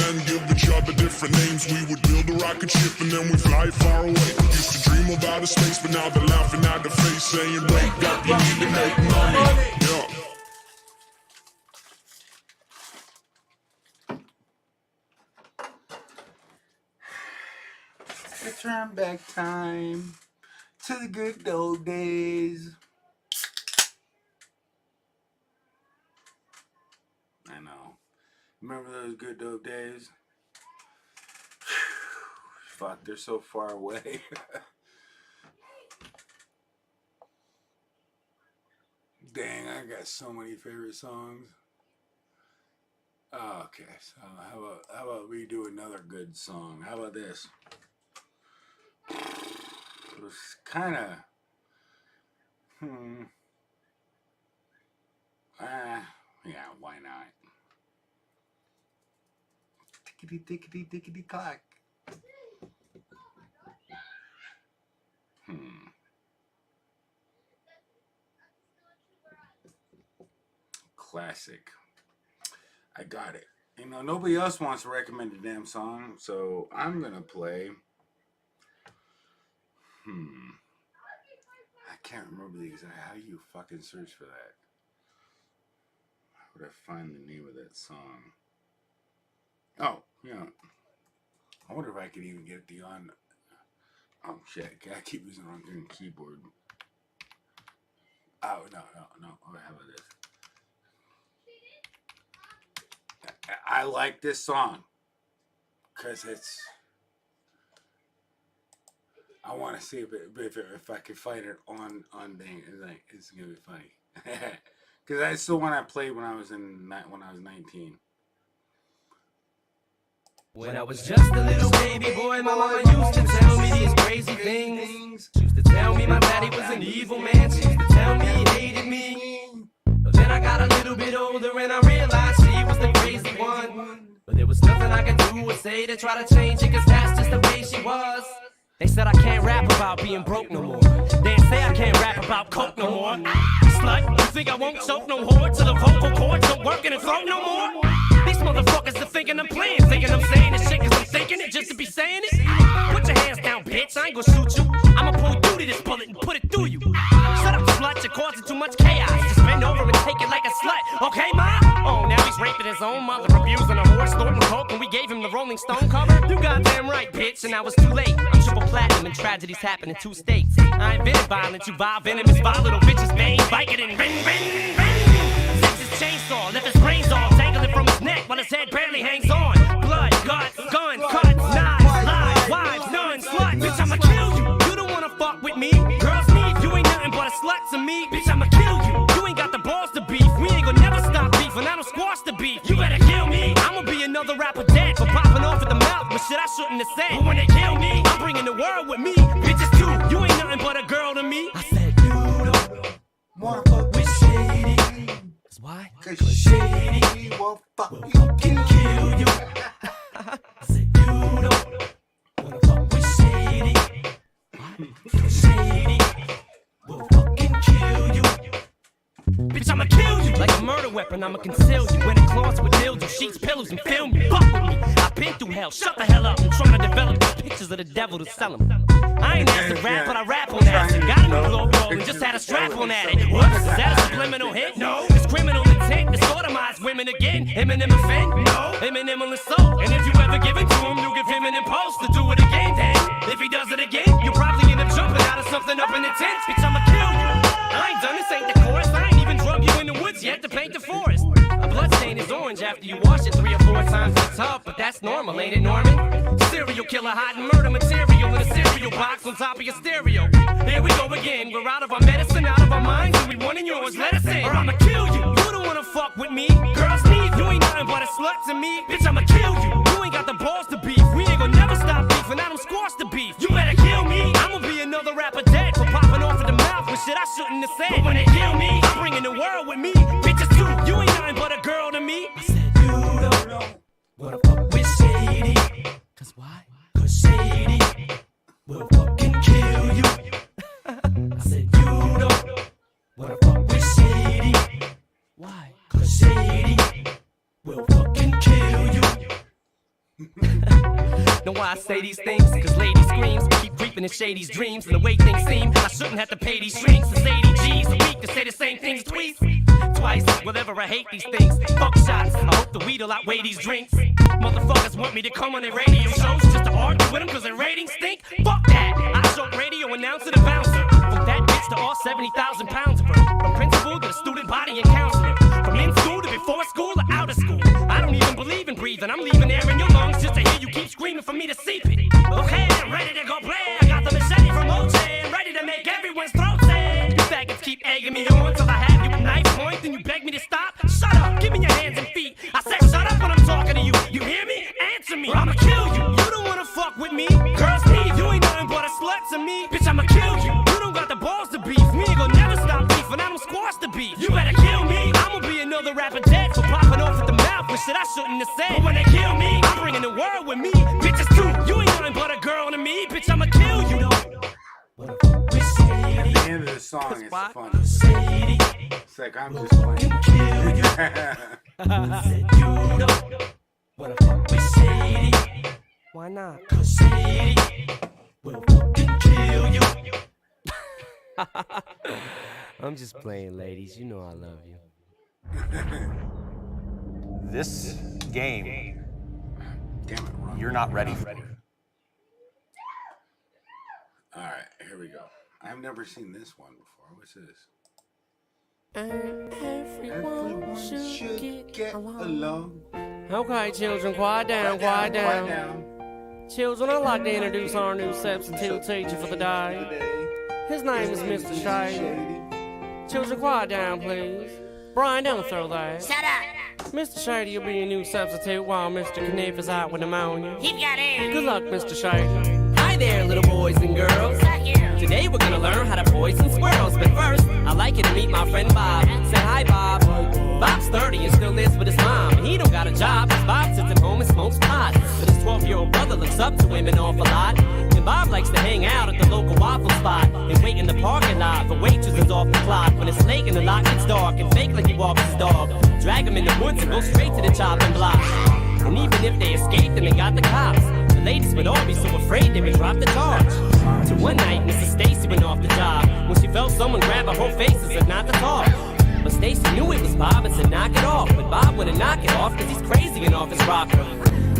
and give each other different names. We would build a rocket ship and then we'd fly far away. Used to dream of outer space, but now they're laughing at the face, saying, wake up, you need to make money. Yeah. Let's turn back time to the good old days. I know. Remember those good old days? Fuck, they're so far away. Dang, I got so many favorite songs. Oh, okay, so how about we do another good song? How about this? It was kind of, yeah, why not? Tickety, tickety, tickety, clack. Classic. I got it. You know, nobody else wants to recommend a damn song, so I'm gonna play. I can't remember the exact. How do you fucking search for that? How would I find the name of that song? Oh, yeah. I wonder if I could even get the on. Oh shit! I keep using the wrong keyboard. Oh no! Oh, how about this? I like this song because it's. I want to see if I could find it on thing. It's gonna be funny because that's the one I played when I was 19. When I was just a little baby boy, my mama used to tell me these crazy things. She used to tell me my daddy was an evil man. She used to tell me he hated me. But then I got a little bit older and I realized she was the crazy one. But there was nothing I could do or say to try to change it, cause that's just the way she was. They said I can't rap about being broke no more. They say I can't rap about coke no more. Slut, you think I won't choke no whore till the vocal cords don't work in the throat no more? These motherfuckers are thinking I'm playing, thinking I'm saying this shit cause I'm thinking it just to be saying it. Put your hands down, bitch, I ain't gonna shoot you. I'ma pull you to this bullet and put it through you. Shut up, slut, you're causing too much chaos. Just bend over and take it like a slut, okay, ma? Oh, now he's raping his own mother, abusing a horse, snorting coke, and we gave him the Rolling Stone cover? You goddamn right, bitch, and I was too late. I'm triple platinum and tragedies happen in 2 states. I ain't been violent, you vile venomous, vile little bitches, bang, bike it and ring, ring, ring. Zips his chainsaw, left his brains off, dangling from his neck while his head barely hangs on. Blood, guts, gun, cuts, knives, lies, wives, nuns, slut. Bitch, I'ma kill you. You don't wanna fuck with me. Girls need you ain't nothing but a slut to me. Bitch, I'ma kill you. You ain't got the balls to beef. We ain't gonna never stop beef, and I don't squash the beef. You better kill me. I'ma be another rapper dead for popping off at the mouth, but shit I shouldn't have said. But when they kill me, I'm bringing the world with me. Bitches too. You ain't nothing but a girl to me. I said you don't wanna fuck with Shady. Cause why? Cause Shady will fucking kill you. I said you don't wanna fuck with Shady. Cause Shady will fucking kill you. Bitch, I'ma kill you like a murder weapon. I'ma conceal you in a closet with dildos, sheets, pillows, and film you. Fuck with me. I've been through hell. Shut the hell up. I'm trying to develop these pictures of the devil to sell them. I ain't asked to rap, but I rap on acid. Got a new glow roll and just had a strap on at it. Whoops, is that a subliminal hit? No. It's criminal intent to sodomize women again. Eminem offend? No. Eminem will insult. And if you ever give it to him, you give him an impulse to do it again. Then, if he does it again, you'll probably end up jumping out of something up in the tent. Bitch, I'ma kill you. I ain't done this, ain't the chorus. I ain't even drug you in the woods yet to paint the forest. A blood stain is orange after you wash it 3 or 4 times in the tub, but that's normal, ain't it, Norman? Serial killer hiding murder material in a cereal box on top of your stereo. Here we go again. We're out of our medicine, out of our minds, and we wanting yours. Let us in, or I'ma kill you. You don't wanna fuck with me. Girls need you ain't nothing but a slut to me. Bitch, I'ma kill you. You ain't got the balls to beef. We ain't gonna never stop beef, and I don't squash the beef. You better kill me. I'ma be another rapper dead for popping off at the mouth with shit I shouldn't have said. But when they kill me, I'm bringing the world with me. Bitches too. You ain't nothing but a girl to me. I said you don't wanna fuck with Shady. Cause why? Cause Shady will fucking kill you. I said you don't wanna fuck with Shady. Why? Cause Shady will fucking kill you. Know why I say these things? Cause lady screams keep creeping in Shady's dreams. And the way things seem, I shouldn't have to pay these strings. It's 80 G's a week to say the same things twice. Whatever, I hate these things. Fuck shots, I hope the weed'll outweigh these drinks. Motherfuckers want me to come on their radio shows just to argue with them cause their ratings stink. Fuck that, I show radio announcer to bouncer. From that bitch to all 70,000 pounds of her. From principal to the student body and counselor. From in school to before school or out of school. I don't even believe in breathing, I'm leaving air in your lungs just to hear you keep screaming for me to seep it. Okay, I'm ready to go play. I got the machete from OJ and ready to make everyone's throat say. You faggots keep egging me on till I have you at knife point, then you beg me to stop. Shut up, give me your hands and feet. I said shut up when I'm talking to you. You hear me? Answer me, or I'ma kill you. You don't wanna fuck with me. Girls leave, you ain't nothing but a slut to me. Bitch, I'ma kill you. You don't got the balls to beef. Me ain't gonna never stop beef, and I don't squash the beef. You better kill me. I'ma be another rapper dead for popping off at the mouth with shit I shouldn't have said. But when they kill me, I'm bringing the world with me. Bitches too, you ain't nothing but a girl to me. Bitch, I'ma kill you. At the end of the song, it's funny. It's like I'm just playing. Why not? Cause Sadie will fucking kill you. I'm just playing, ladies. You know I love you. This game, damn it, Ron. You're not ready for it. All right, here we go. I've never seen this one before. What's this? Everyone should get along. Okay, children, quiet down, quiet down. Children, I'd like to introduce our new substitute teacher for the day. His name is Mr. Shady. Children, quiet down, please. Brian, don't throw that. Shut up. Mr. Shady will be your new substitute while Mr. Kniff is out with pneumonia. Keep got air. Good luck, Mr. Shady. Hi there, little boys and girls. Today we're gonna learn how to poison squirrels. But first, I'd like you to meet my friend Bob. Say hi, Bob. Bob's 30 and still lives with his mom. And he don't got a job, cause Bob sits at home and smokes pot. But his 12-year-old brother looks up to him an awful lot. And Bob likes to hang out at the local waffle spot and wait in the parking lot for waitresses off the clock. When it's late and the lot gets dark and fake like he walks his dog. Drag him in the woods and go straight to the chopping block. And even if they escaped and they got the cops, the ladies would all be so afraid they would drop the charge. So one night, Mrs. Stacy went off the job when she felt someone grab her whole face and said not to talk. But Stacy knew it was Bob and said knock it off. But Bob wouldn't knock it off cause he's crazy and off his rocker.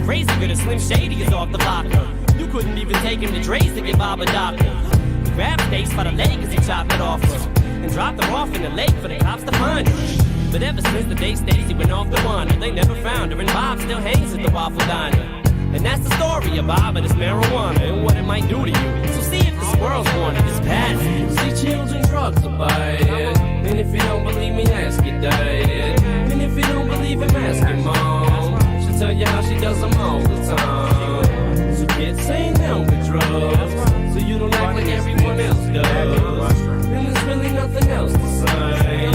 Crazy good as Slim Shady is off the locker. You couldn't even take him to Dre's to get Bob a doctor. He grabbed Stace by the leg as he chopped it off her and dropped her off in the lake for the cops to find her. But ever since the day Stacy went off the wander, they never found her, and Bob still hangs at the waffle diner. And that's the story of Bob and his marijuana and what it might do to you. So see if the squirrels want it, just pass it. See children drugs are bad. And if you don't believe me, ask your dad. And if you don't believe him, ask your mom. She'll tell you how she does them all the time. So kids say no with drugs, so you don't act like everyone else does. And there's really nothing else to say.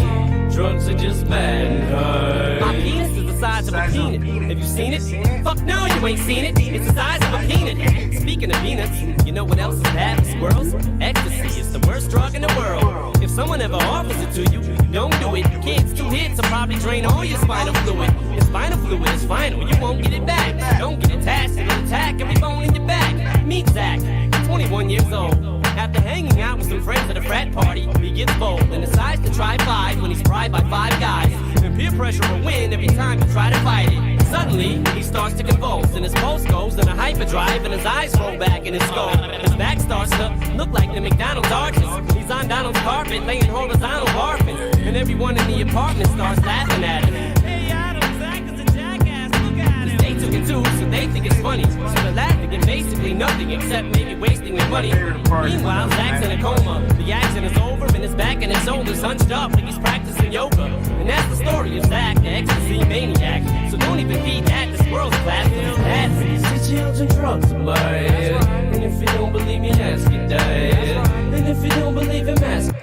Drugs are just bad and hurt. My penis is the size of a peanut. Have you seen it? Fuck no, you ain't seen it. It's the size of a peanut. Speaking of peanuts, you know what else is bad for squirrels? Ecstasy is the worst drug in the world. If someone ever offers it to you, don't do it. Kids, 2 hits will probably drain all your spinal fluid. Your spinal fluid is final, you won't get it back. Don't get attached, it'll attack every bone in your back. Meet Zach, 21 years old. After hanging out with some friends at a frat party, he gets bold and decides to try 5 when he's pried by 5 guys. And peer pressure will win every time you try to fight it. Suddenly, he starts to convulse and his pulse goes in a hyperdrive and his eyes roll back in his skull. His back starts to look like the McDonald's arches. He's on Donald's carpet laying horizontal barfing. And everyone in the apartment starts laughing at him. Hey Adam, Zach is a jackass, look at him. They took it too, so they think it's funny. So they're laughing at basically nothing except maybe wasting their money. Meanwhile, Zach's in a coma. The action is over and his back and his shoulders hunched up like he's practicing yoga. And that's the story of Zach, the ecstasy maniac. So don't even feed that, this world's class with his ass. See children drugs are bad. And if you don't believe me, ask your dad. And if you don't believe him, ask.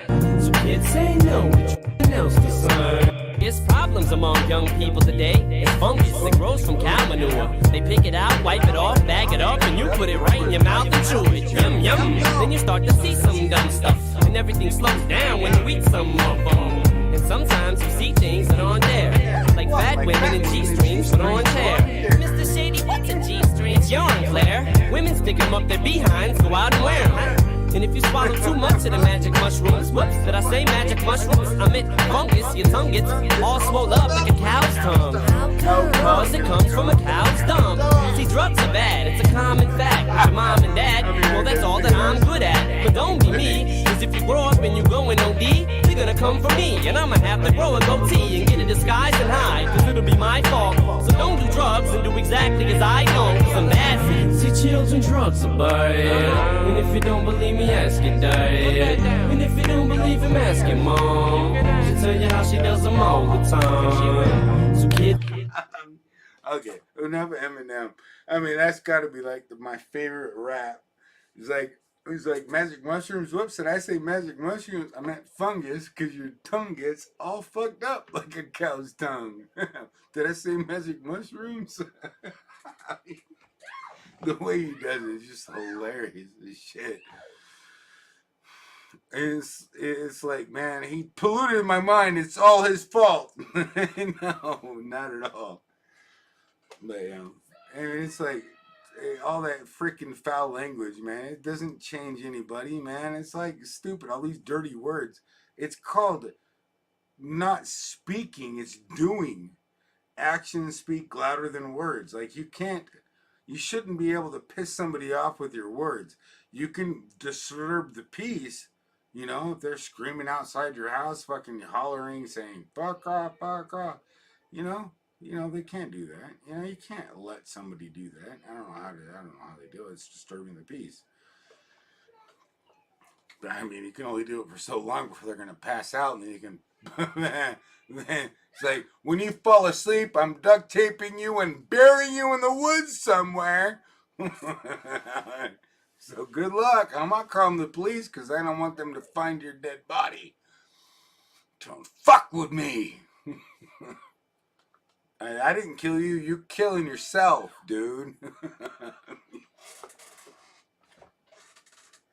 So kids say no, what else to say? There's problems among young people today. It's fungus that grows from cow manure. They pick it out, wipe it off, bag it up, and you put it right in your mouth and chew it. Yum, yum. Then you start to see some dumb stuff. And everything slows down when you eat some of them. And sometimes you see things that aren't there. Like fat women in G-strings with orange hair. Mr. Shady, what's a G-string? it's yarn flare. Women stick them up their behinds, go out and wear them. And if you swallow too much of the magic mushrooms, whoops, did I say magic mushrooms? I meant fungus, your tongue gets all swole up like a cow's tongue. Cause it comes from a cow's dung. See, drugs are bad, it's a common fact. With your mom and dad, well, that's all that I'm good at. But don't be me, cause if you grow up and you go in OD, you're gonna come for me. And I'ma have to grow a goatee and get a disguise and hide, cause it'll be my fault. So don't do drugs and do exactly as I don't, cause I'm bad for you. See, children, drugs are bad. And if you don't believe me, ask your dad. And if you don't believe him, ask your mom. She'll tell you how she does them all the time. So kid. Okay, enough of Eminem. I mean, that's got to be like my favorite rap. He's like magic mushrooms. Whoops, did I say magic mushrooms? I meant fungus, because your tongue gets all fucked up like a cow's tongue. Did I say magic mushrooms? The way he does it is just hilarious as shit. It's like, man, he polluted my mind. It's all his fault. No, not at all. But yeah, and it's like all that freaking foul language, man. It doesn't change anybody, man. It's like stupid. All these dirty words. It's called not speaking. It's doing. Actions speak louder than words. Like you shouldn't be able to piss somebody off with your words. You can disturb the peace. You know, if they're screaming outside your house, fucking hollering, saying, fuck off, you know, they can't do that. You know, you can't let somebody do that. I don't know how they do it. It's disturbing the peace. But I mean, you can only do it for so long before they're going to pass out, and then you can, man, it's like, when you fall asleep, I'm duct taping you and burying you in the woods somewhere. So good luck. I'm not calling the police because I don't want them to find your dead body. Don't fuck with me. I didn't kill you. You're killing yourself, dude.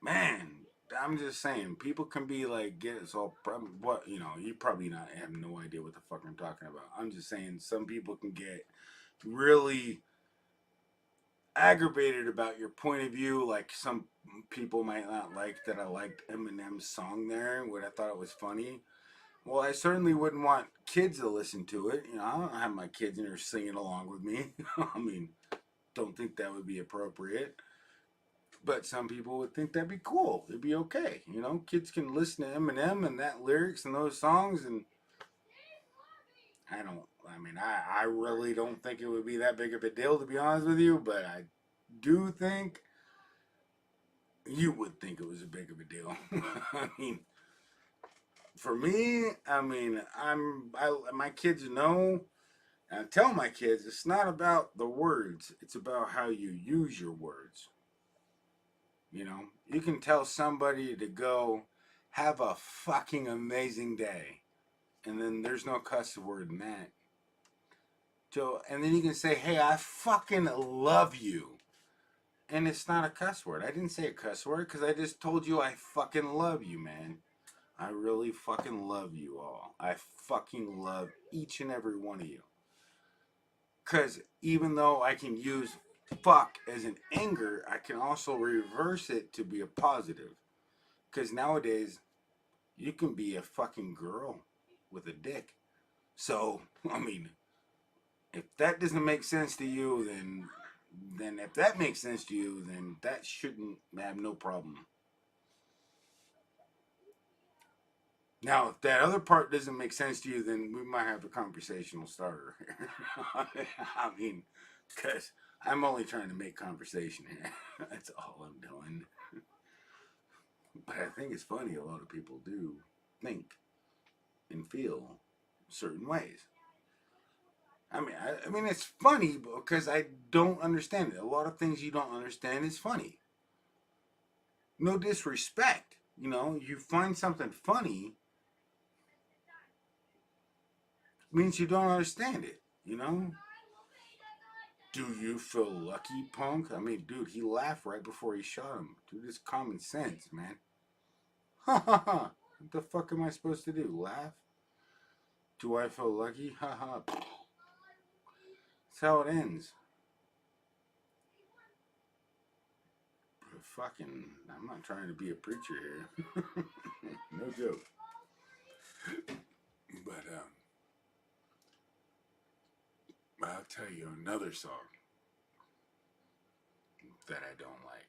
Man, I'm just saying, people can be like, get us all, what, you know, you probably not have no idea what the fuck I'm talking about. I'm just saying, some people can get really aggravated about your point of view. Like, some people might not like that I liked Eminem's song there, what I thought it was funny. Well, I certainly wouldn't want kids to listen to it. You know, I don't have my kids in there singing along with me. I mean, don't think that would be appropriate. But some people would think that'd be cool. It'd be okay. You know, kids can listen to Eminem and that lyrics and those songs, and I really don't think it would be that big of a deal, to be honest with you, but I do think you would think it was a big of a deal. I mean, for me, I mean, my kids know, and I tell my kids, it's not about the words, it's about how you use your words. You know, you can tell somebody to go have a fucking amazing day, and then there's no cuss word in that. So, and then you can say, hey, I fucking love you. And it's not a cuss word. I didn't say a cuss word because I just told you I fucking love you, man. I really fucking love you all. I fucking love each and every one of you. Because even though I can use fuck as an anger, I can also reverse it to be a positive. Because nowadays, you can be a fucking girl with a dick. So, I mean, if that doesn't make sense to you, then if that makes sense to you, then that shouldn't have no problem. Now, if that other part doesn't make sense to you, then we might have a conversational starter here. I mean, because I'm only trying to make conversation here. That's all I'm doing. But I think it's funny, a lot of people do think and feel certain ways. I mean, it's funny because I don't understand it. A lot of things you don't understand is funny. No disrespect. You know, you find something funny means you don't understand it, you know? Do you feel lucky, punk? I mean, dude, he laughed right before he shot him. Dude, it's common sense, man. Ha ha ha. What the fuck am I supposed to do? Laugh? Do I feel lucky? Ha ha. That's how it ends. I'm not trying to be a preacher here. No joke. But I'll tell you another song that I don't like.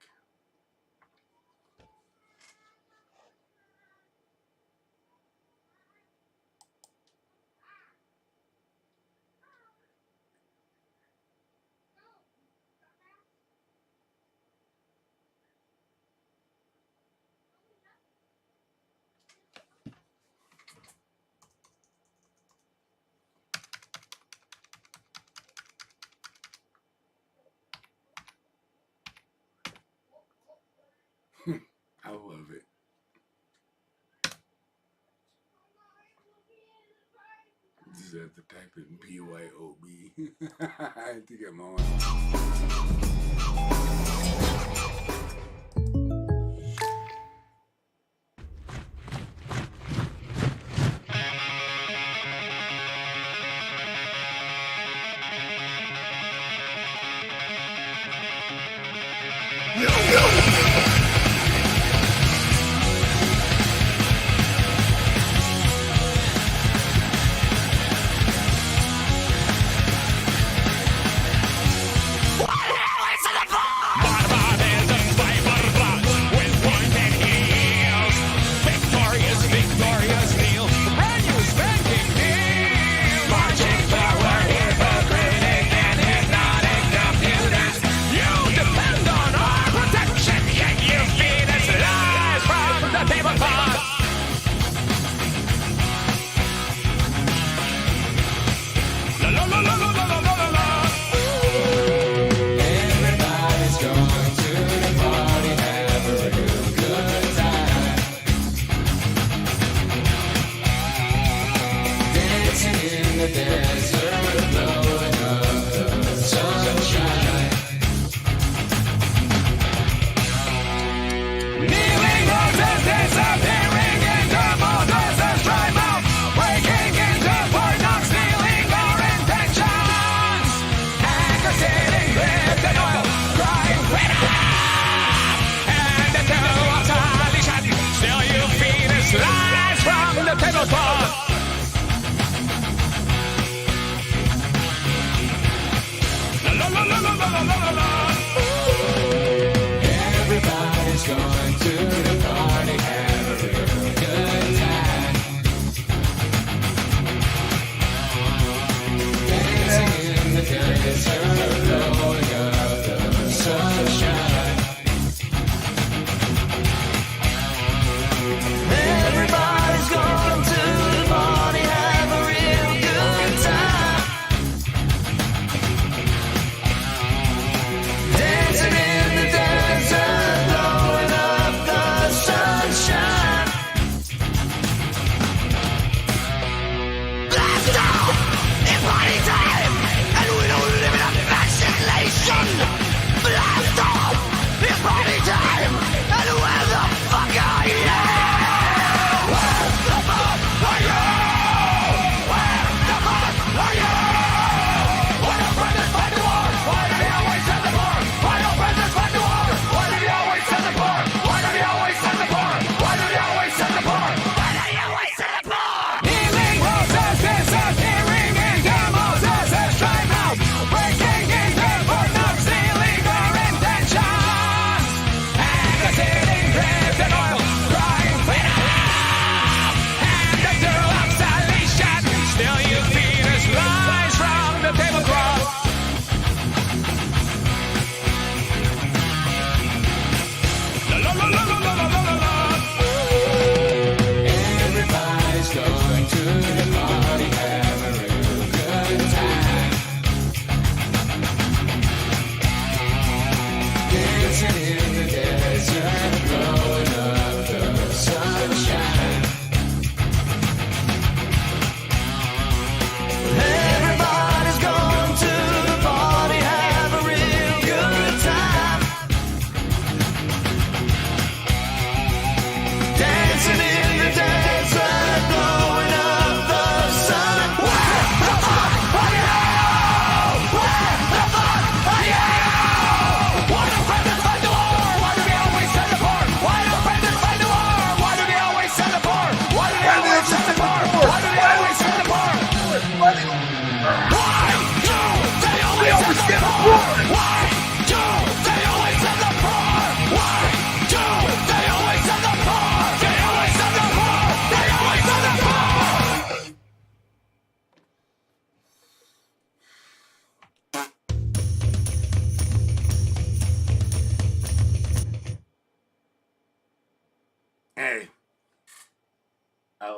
I love it. Just have to type in BYOB. I had to get my own. You depend on our protection.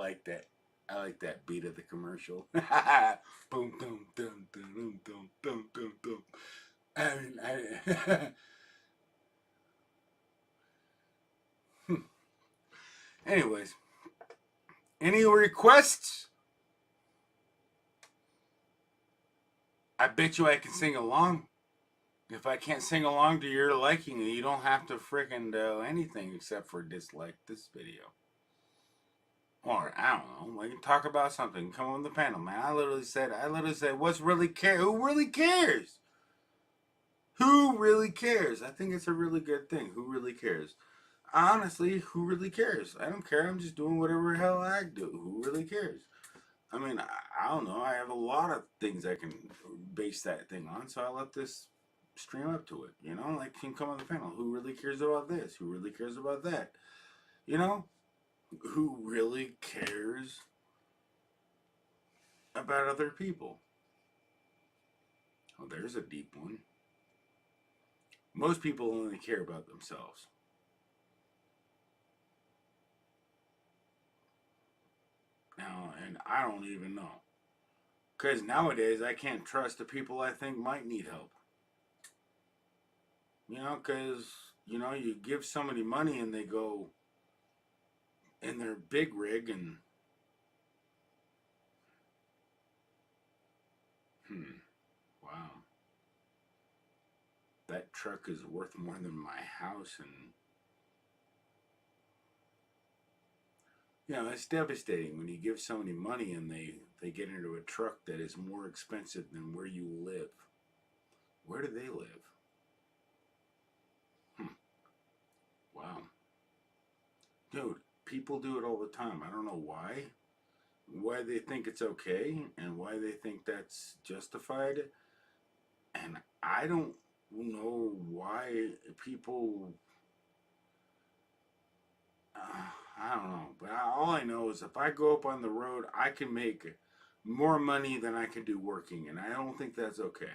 like that. I like that beat of the commercial. Boom, boom, boom, boom, boom, boom, boom, boom. I mean, anyways, any requests? I bet you I can sing along. If I can't sing along to your liking, you don't have to frickin' do anything except for dislike this video. Or, I don't know, we can talk about something. Come on the panel, man. I literally said, what's really care? Who really cares? Who really cares? I think it's a really good thing. Who really cares? Honestly, who really cares? I don't care. I'm just doing whatever the hell I do. Who really cares? I mean, I don't know. I have a lot of things I can base that thing on, so I let this stream up to it. You know, like, can come on the panel. Who really cares about this? Who really cares about that? You know? Who really cares about other people? Oh, there's a deep one. Most people only care about themselves. Now, and I don't even know. Because nowadays, I can't trust the people I think might need help. You know, because, you know, you give somebody money and they go in their big rig and... Wow. That truck is worth more than my house, and... You know, it's devastating when you give somebody money and they get into a truck that is more expensive than where you live. Where do they live? Wow. Dude, people do it all the time. I don't know why. Why they think it's okay and why they think that's justified. And I don't know why people... I don't know, but all I know is if I go up on the road, I can make more money than I can do working, and I don't think that's okay.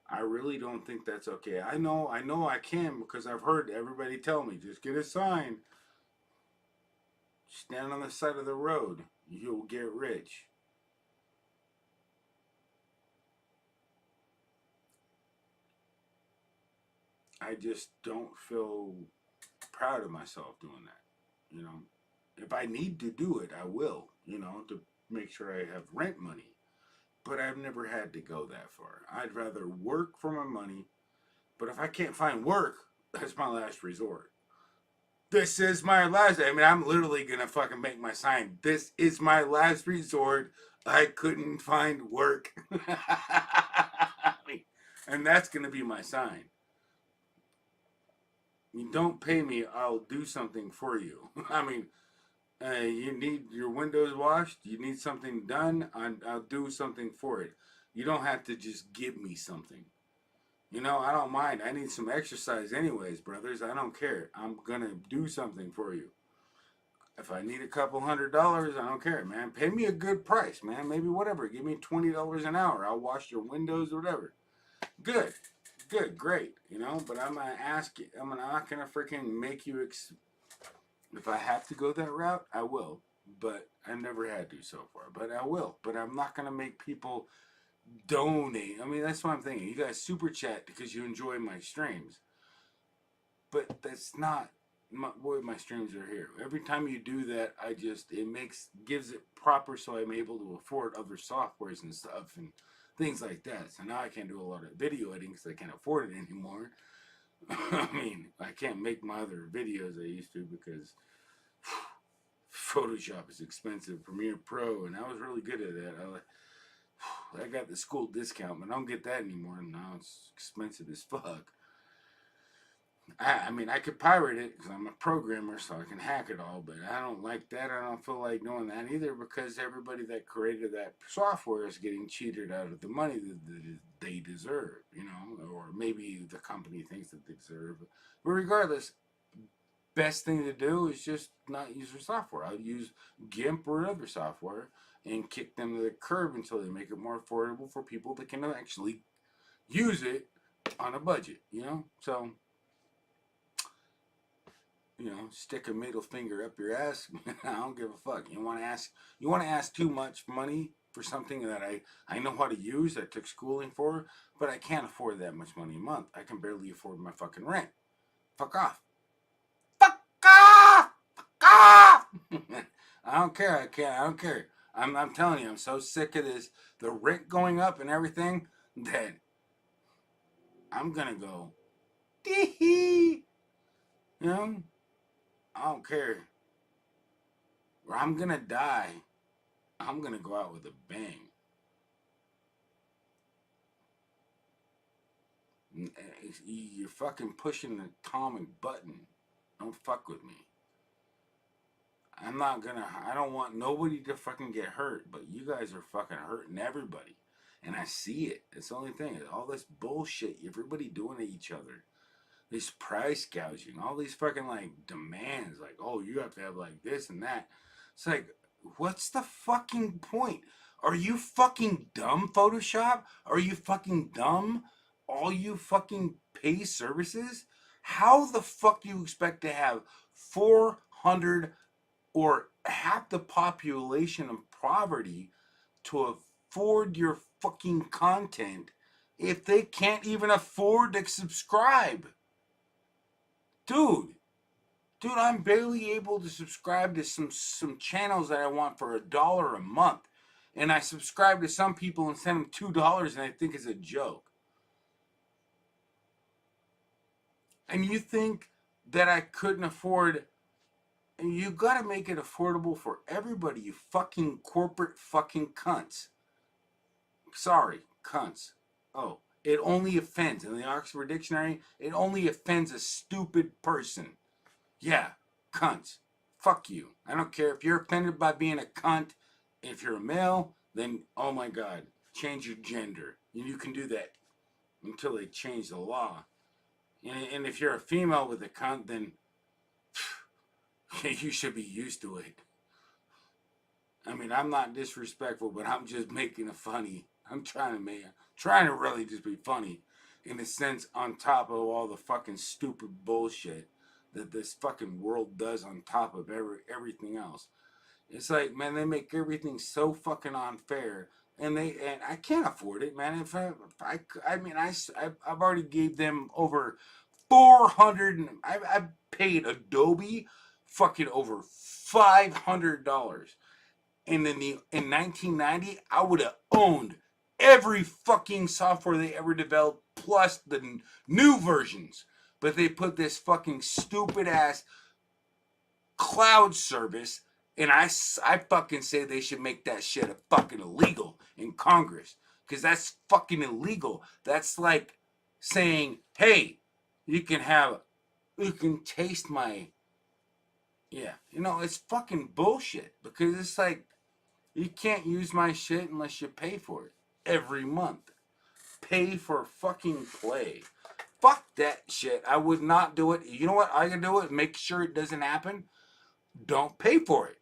I really don't think that's okay. I know I can, because I've heard everybody tell me, just get a sign, stand on the side of the road, you'll get rich. I just don't feel proud of myself doing that. You know, if I need to do it, I will, you know, to make sure I have rent money. But I've never had to go that far. I'd rather work for my money. But if I can't find work, that's my last resort. This is my last. I mean, I'm literally going to fucking make my sign. This is my last resort. I couldn't find work. And that's going to be my sign. You don't pay me, I'll do something for you. I mean, you need your windows washed, you need something done, I'll do something for it. You don't have to just give me something. You know, I don't mind. I need some exercise anyways, brothers. I don't care. I'm going to do something for you. If I need a couple $100, I don't care, man. Pay me a good price, man. Maybe whatever. Give me $20 an hour. I'll wash your windows or whatever. Good. Good, great, you know, but I'm going to ask you, I'm not going to freaking make you, if I have to go that route, I will, but I never had to so far, but I will, but I'm not going to make people donate. I mean, that's what I'm thinking. You guys super chat because you enjoy my streams, but that's not why my streams are here. Every time you do that, gives it proper so I'm able to afford other softwares and stuff and things like that. So now I can't do a lot of video editing because I can't afford it anymore. I mean, I can't make my other videos I used to because Photoshop is expensive. Premiere Pro, and I was really good at that. I got the school discount, but I don't get that anymore. Now it's expensive as fuck. I mean, I could pirate it because I'm a programmer, so I can hack it all, but I don't like that. I don't feel like doing that either because everybody that created that software is getting cheated out of the money that they deserve, you know, or maybe the company thinks that they deserve. But regardless, best thing to do is just not use their software. I'll use GIMP or other software and kick them to the curb until they make it more affordable for people that can actually use it on a budget, you know? So stick a middle finger up your ass. I don't give a fuck. You want to ask too much money for something that I know how to use, I took schooling for, but I can't afford that much money a month. I can barely afford my fucking rent. Fuck off. Fuck off! Fuck off! I don't care. I don't care. I'm telling you, I'm so sick of this, the rent going up and everything, that I'm gonna go, tee-hee. I don't care. Or I'm gonna die. I'm gonna go out with a bang. You're fucking pushing the atomic button. Don't fuck with me. I don't want nobody to fucking get hurt, but you guys are fucking hurting everybody. And I see it. It's the only thing. All this bullshit, everybody doing to each other. This price gouging, all these fucking like demands, like, oh, you have to have like this and that. It's like, what's the fucking point? Are you fucking dumb, Photoshop? Are you fucking dumb? All you fucking pay services? How the fuck do you expect to have 400 or half the population of poverty to afford your fucking content if they can't even afford to subscribe? Dude, I'm barely able to subscribe to some channels that I want for $1 a month. And I subscribe to some people and send them $2 and I think it's a joke. And you think that I couldn't afford, and you gotta make it affordable for everybody, you fucking corporate fucking cunts. Sorry, cunts. Oh, it only offends, in the Oxford Dictionary, it only offends a stupid person. Yeah, cunts. Fuck you. I don't care if you're offended by being a cunt. If you're a male, then, oh my God, change your gender. And you can do that until they change the law. And if you're a female with a cunt, then you should be used to it. I mean, I'm not disrespectful, but I'm just making it funny. I'm trying to really just be funny in a sense, on top of all the fucking stupid bullshit that this fucking world does on top of everything else. It's like, man, they make everything so fucking unfair, and I can't afford it, man. I've already gave them over 400. I've paid Adobe fucking over $500. And in 1990, I would have owned every fucking software they ever developed, plus the new versions. But they put this fucking stupid ass cloud service, and I fucking say they should make that shit fucking illegal in Congress, because that's fucking illegal. That's like saying, hey, you can taste my, it's fucking bullshit, because it's like, you can't use my shit unless you pay for it every month. Pay for fucking play. Fuck that shit. I would not do it. You know what I can do? It make sure it doesn't happen. Don't pay for it.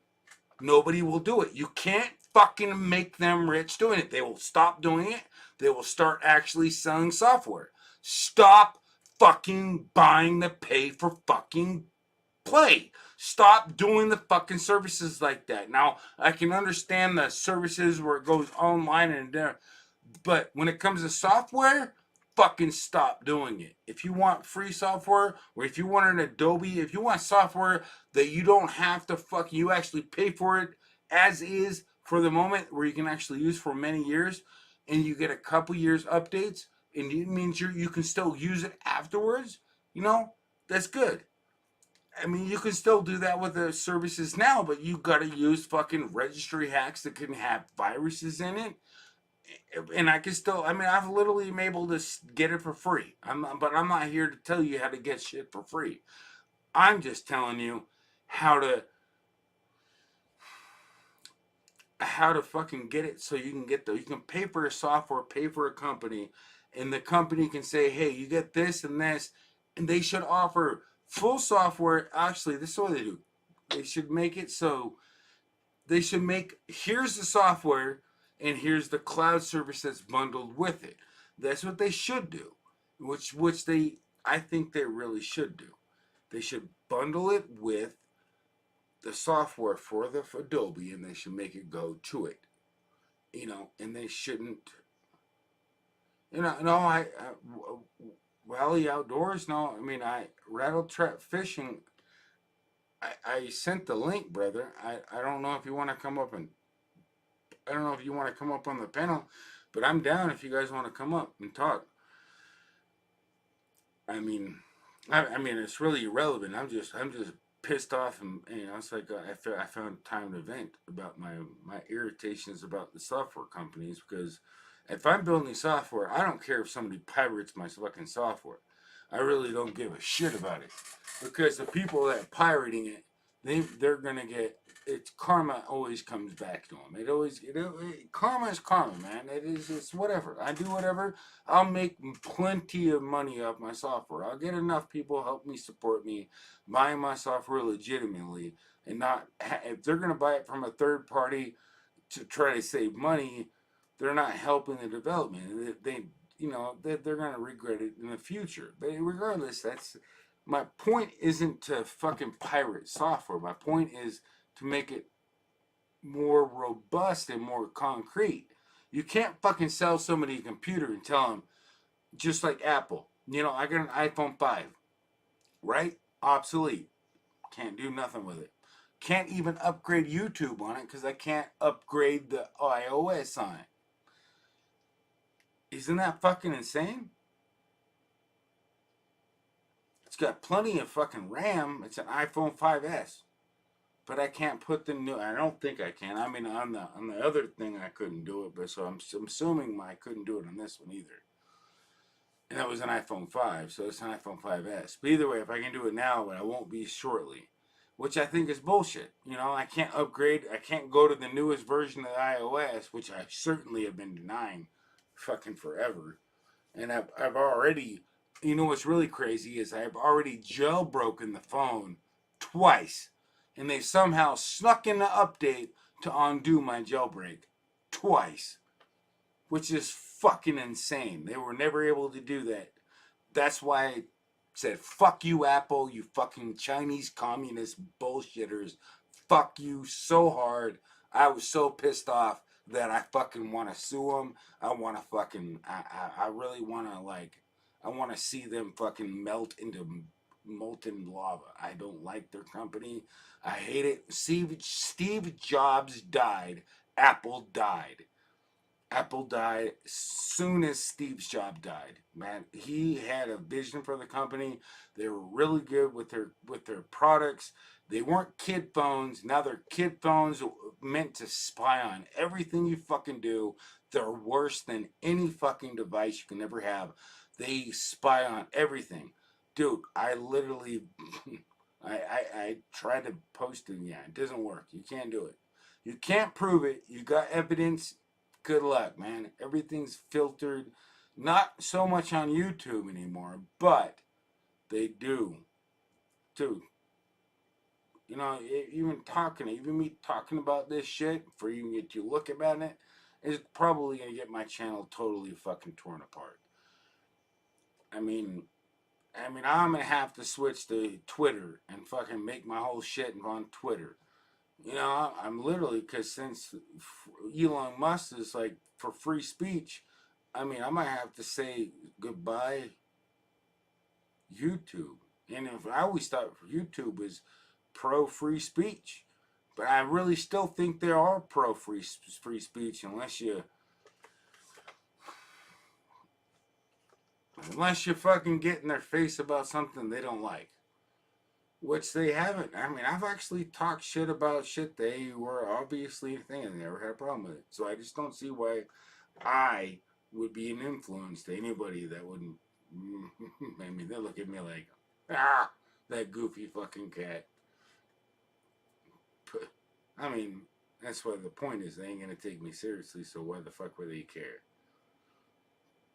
Nobody will do it. You can't fucking make them rich doing it. They will stop doing it. They will start actually selling software. Stop fucking buying the pay for fucking play. Stop doing the fucking services like that. Now, I can understand the services where it goes online and there, but when it comes to software, fucking stop doing it. If you want free software, or if you want an Adobe, if you want software that you don't have to you actually pay for it as is for the moment, where you can actually use for many years, and you get a couple years updates, and it means you can still use it afterwards, that's good. I mean, you can still do that with the services now, but you gotta use fucking registry hacks that can have viruses in it. And I can still, I've literally been able to get it for free. But I'm not here to tell you how to get shit for free. I'm just telling you how to fucking get it, so you can you can pay for a software, pay for a company, and the company can say, hey, you get this and this, and they should offer full software. Actually, this is what they do. They should make it so here's the software, and here's the cloud service that's bundled with it. That's what they should do, which I think they really should do. They should bundle it with the software for the Adobe, and they should make it go to it. You know, and they shouldn't. You know, no, Rally Outdoors. No, I mean, Rattle Trap Fishing. I sent the link, brother. I don't know if you want to come up and. I don't know if you want to come up on the panel, but I'm down if you guys want to come up and talk. I mean, it's really irrelevant. I'm just pissed off, and you know, it's like I found time to vent about my irritations about the software companies, because if I'm building software, I don't care if somebody pirates my fucking software. I really don't give a shit about it, because the people that are pirating it, they're gonna get. It's karma always comes back to them. Karma is karma, man. It's whatever. I do whatever. I'll make plenty of money off my software. I'll get enough people help me, support me, buying my software legitimately, and not if they're gonna buy it from a third party to try to save money, they're not helping the development. They're gonna regret it in the future. But regardless, that's my point. Isn't to fucking pirate software. My point is to make it more robust and more concrete. You can't fucking sell somebody a computer and tell them, just like Apple, you know, I got an iPhone 5, right? Obsolete. Can't do nothing with it. Can't even upgrade YouTube on it because I can't upgrade the iOS on it. Isn't that fucking insane? It's got plenty of fucking RAM. It's an iPhone 5S. But I can't put the new. I don't think I can. I mean, on the other thing, I couldn't do it. But so I'm assuming I couldn't do it on this one either. And that was an iPhone 5, so it's an iPhone 5S. But either way, if I can do it now, but I won't be shortly, which I think is bullshit. You know, I can't upgrade. I can't go to the newest version of the iOS, which I certainly have been denying, fucking forever. And I've already. You know what's really crazy is I've already jailbroken the phone twice. And they somehow snuck in the update to undo my jailbreak twice, which is fucking insane. They were never able to do that. That's why I said, fuck you, Apple, you fucking Chinese communist bullshitters. Fuck you so hard. I was so pissed off that I fucking want to sue them. I want to fucking, I really want to, like, I want to see them fucking melt into molten lava. I don't like their company. I hate it. Steve Jobs died. Apple died. Apple died as soon as Steve Jobs died. Man, he had a vision for the company. They were really good with their products. They weren't kid phones. Now they're kid phones meant to spy on everything you fucking do. They're worse than any fucking device you can ever have. They spy on everything. Dude, I literally, I tried to post it. Yeah, it doesn't work. You can't do it. You can't prove it. You got evidence. Good luck, man. Everything's filtered. Not so much on YouTube anymore, but they do. Dude, you know, even me talking about this shit, for you to get you look about it, is probably going to get my channel totally fucking torn apart. I mean, I'm going to have to switch to Twitter and fucking make my whole shit on Twitter. You know, I'm literally, because since Elon Musk is like for free speech, I mean, I might have to say goodbye YouTube. And if I always thought YouTube was pro free speech, but I really still think there are pro free speech unless you fucking get in their face about something they don't like. Which they haven't. I mean, I've actually talked shit about shit they were obviously thinking. They never had a problem with it. So I just don't see why I would be an influence to anybody that wouldn't. I mean, they look at me like, that goofy fucking cat. But, I mean, that's what the point is. They ain't going to take me seriously, so why the fuck would they care?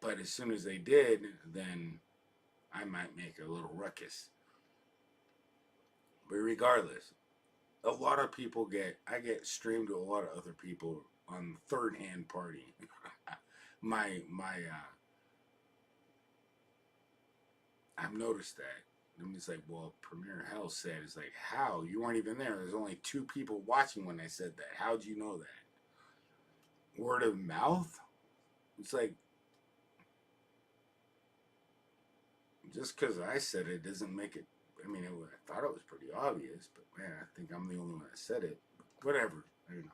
But as soon as they did, then I might make a little ruckus. But regardless, a lot of people I get streamed to a lot of other people on third-hand party. I've noticed that And it's like, well, Premier Health said, it's like, how? You weren't even there. There's only 2 people watching when I said that. How'd you know that? Word of mouth? It's like, just because I said it doesn't make it, I mean, I thought it was pretty obvious, but man, I think I'm the only one that said it. But whatever, I don't know.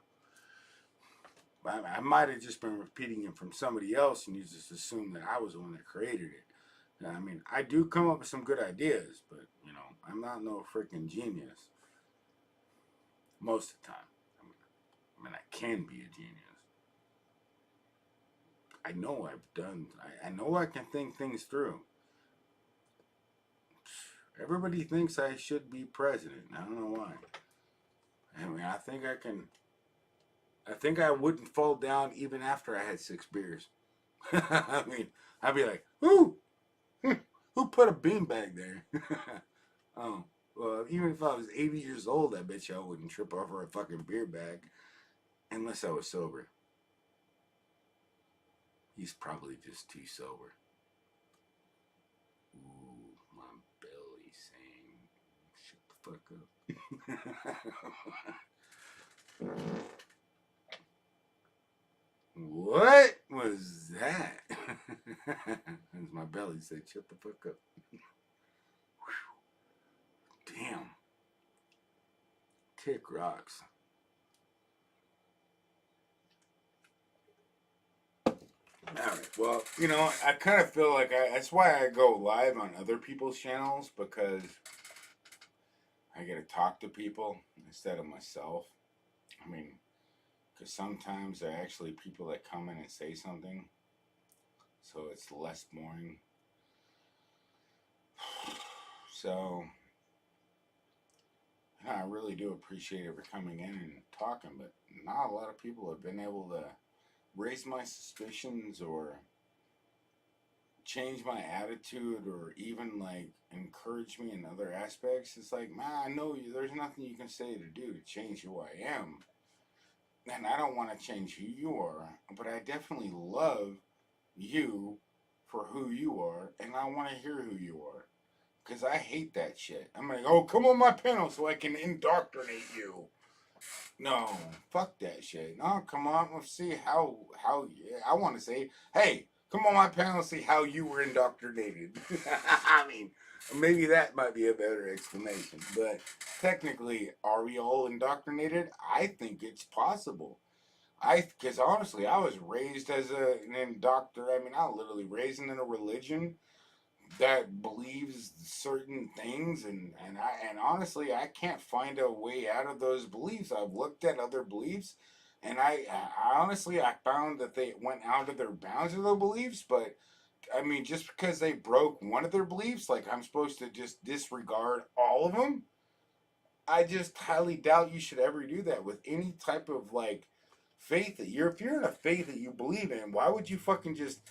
I might have just been repeating it from somebody else, and you just assume that I was the one that created it. I mean, I do come up with some good ideas, but, you know, I'm not no freaking genius. Most of the time. I mean, I can be a genius. I know I know I can think things through. Everybody thinks I should be president. I don't know why. I mean, I think I wouldn't fall down even after I had 6 beers. I mean, I'd be like, who put a beanbag there? Oh, well, even if I was 80 years old, I bet you I wouldn't trip over a fucking beer bag unless I was sober. He's probably just too sober. Ooh, my belly saying, shut the fuck up. What was that? As my belly said, shut the fuck up. Damn. Kick rocks. Alright, well, you know, I kind of feel like that's why I go live on other people's channels, because I get to talk to people instead of myself. I mean, because sometimes there are actually people that come in and say something, so it's less boring. So, yeah, I really do appreciate it for coming in and talking, but not a lot of people have been able to raise my suspicions or change my attitude or even like encourage me in other aspects. It's like, man, I know there's nothing you can say to do to change who I am. And I don't want to change who you are, but I definitely love you for who you are, and I want to hear who you are. Because I hate that shit. I'm like, oh, come on my panel so I can indoctrinate you. No, fuck that shit. No, come on, let's see how I want to say, hey, come on my panel and see how you were indoctrinated. I mean, maybe that might be a better explanation. But technically, are we all indoctrinated? I think it's possible. Because honestly, I was raised as an indoctor. I mean, I was literally raised in a religion that believes certain things, and honestly, I can't find a way out of those beliefs. I've looked at other beliefs, and I honestly found that they went out of their bounds of their beliefs. But I mean, just because they broke one of their beliefs, like I'm supposed to just disregard all of them? I just highly doubt you should ever do that with any type of like faith that if you're in a faith that you believe in. Why would you fucking just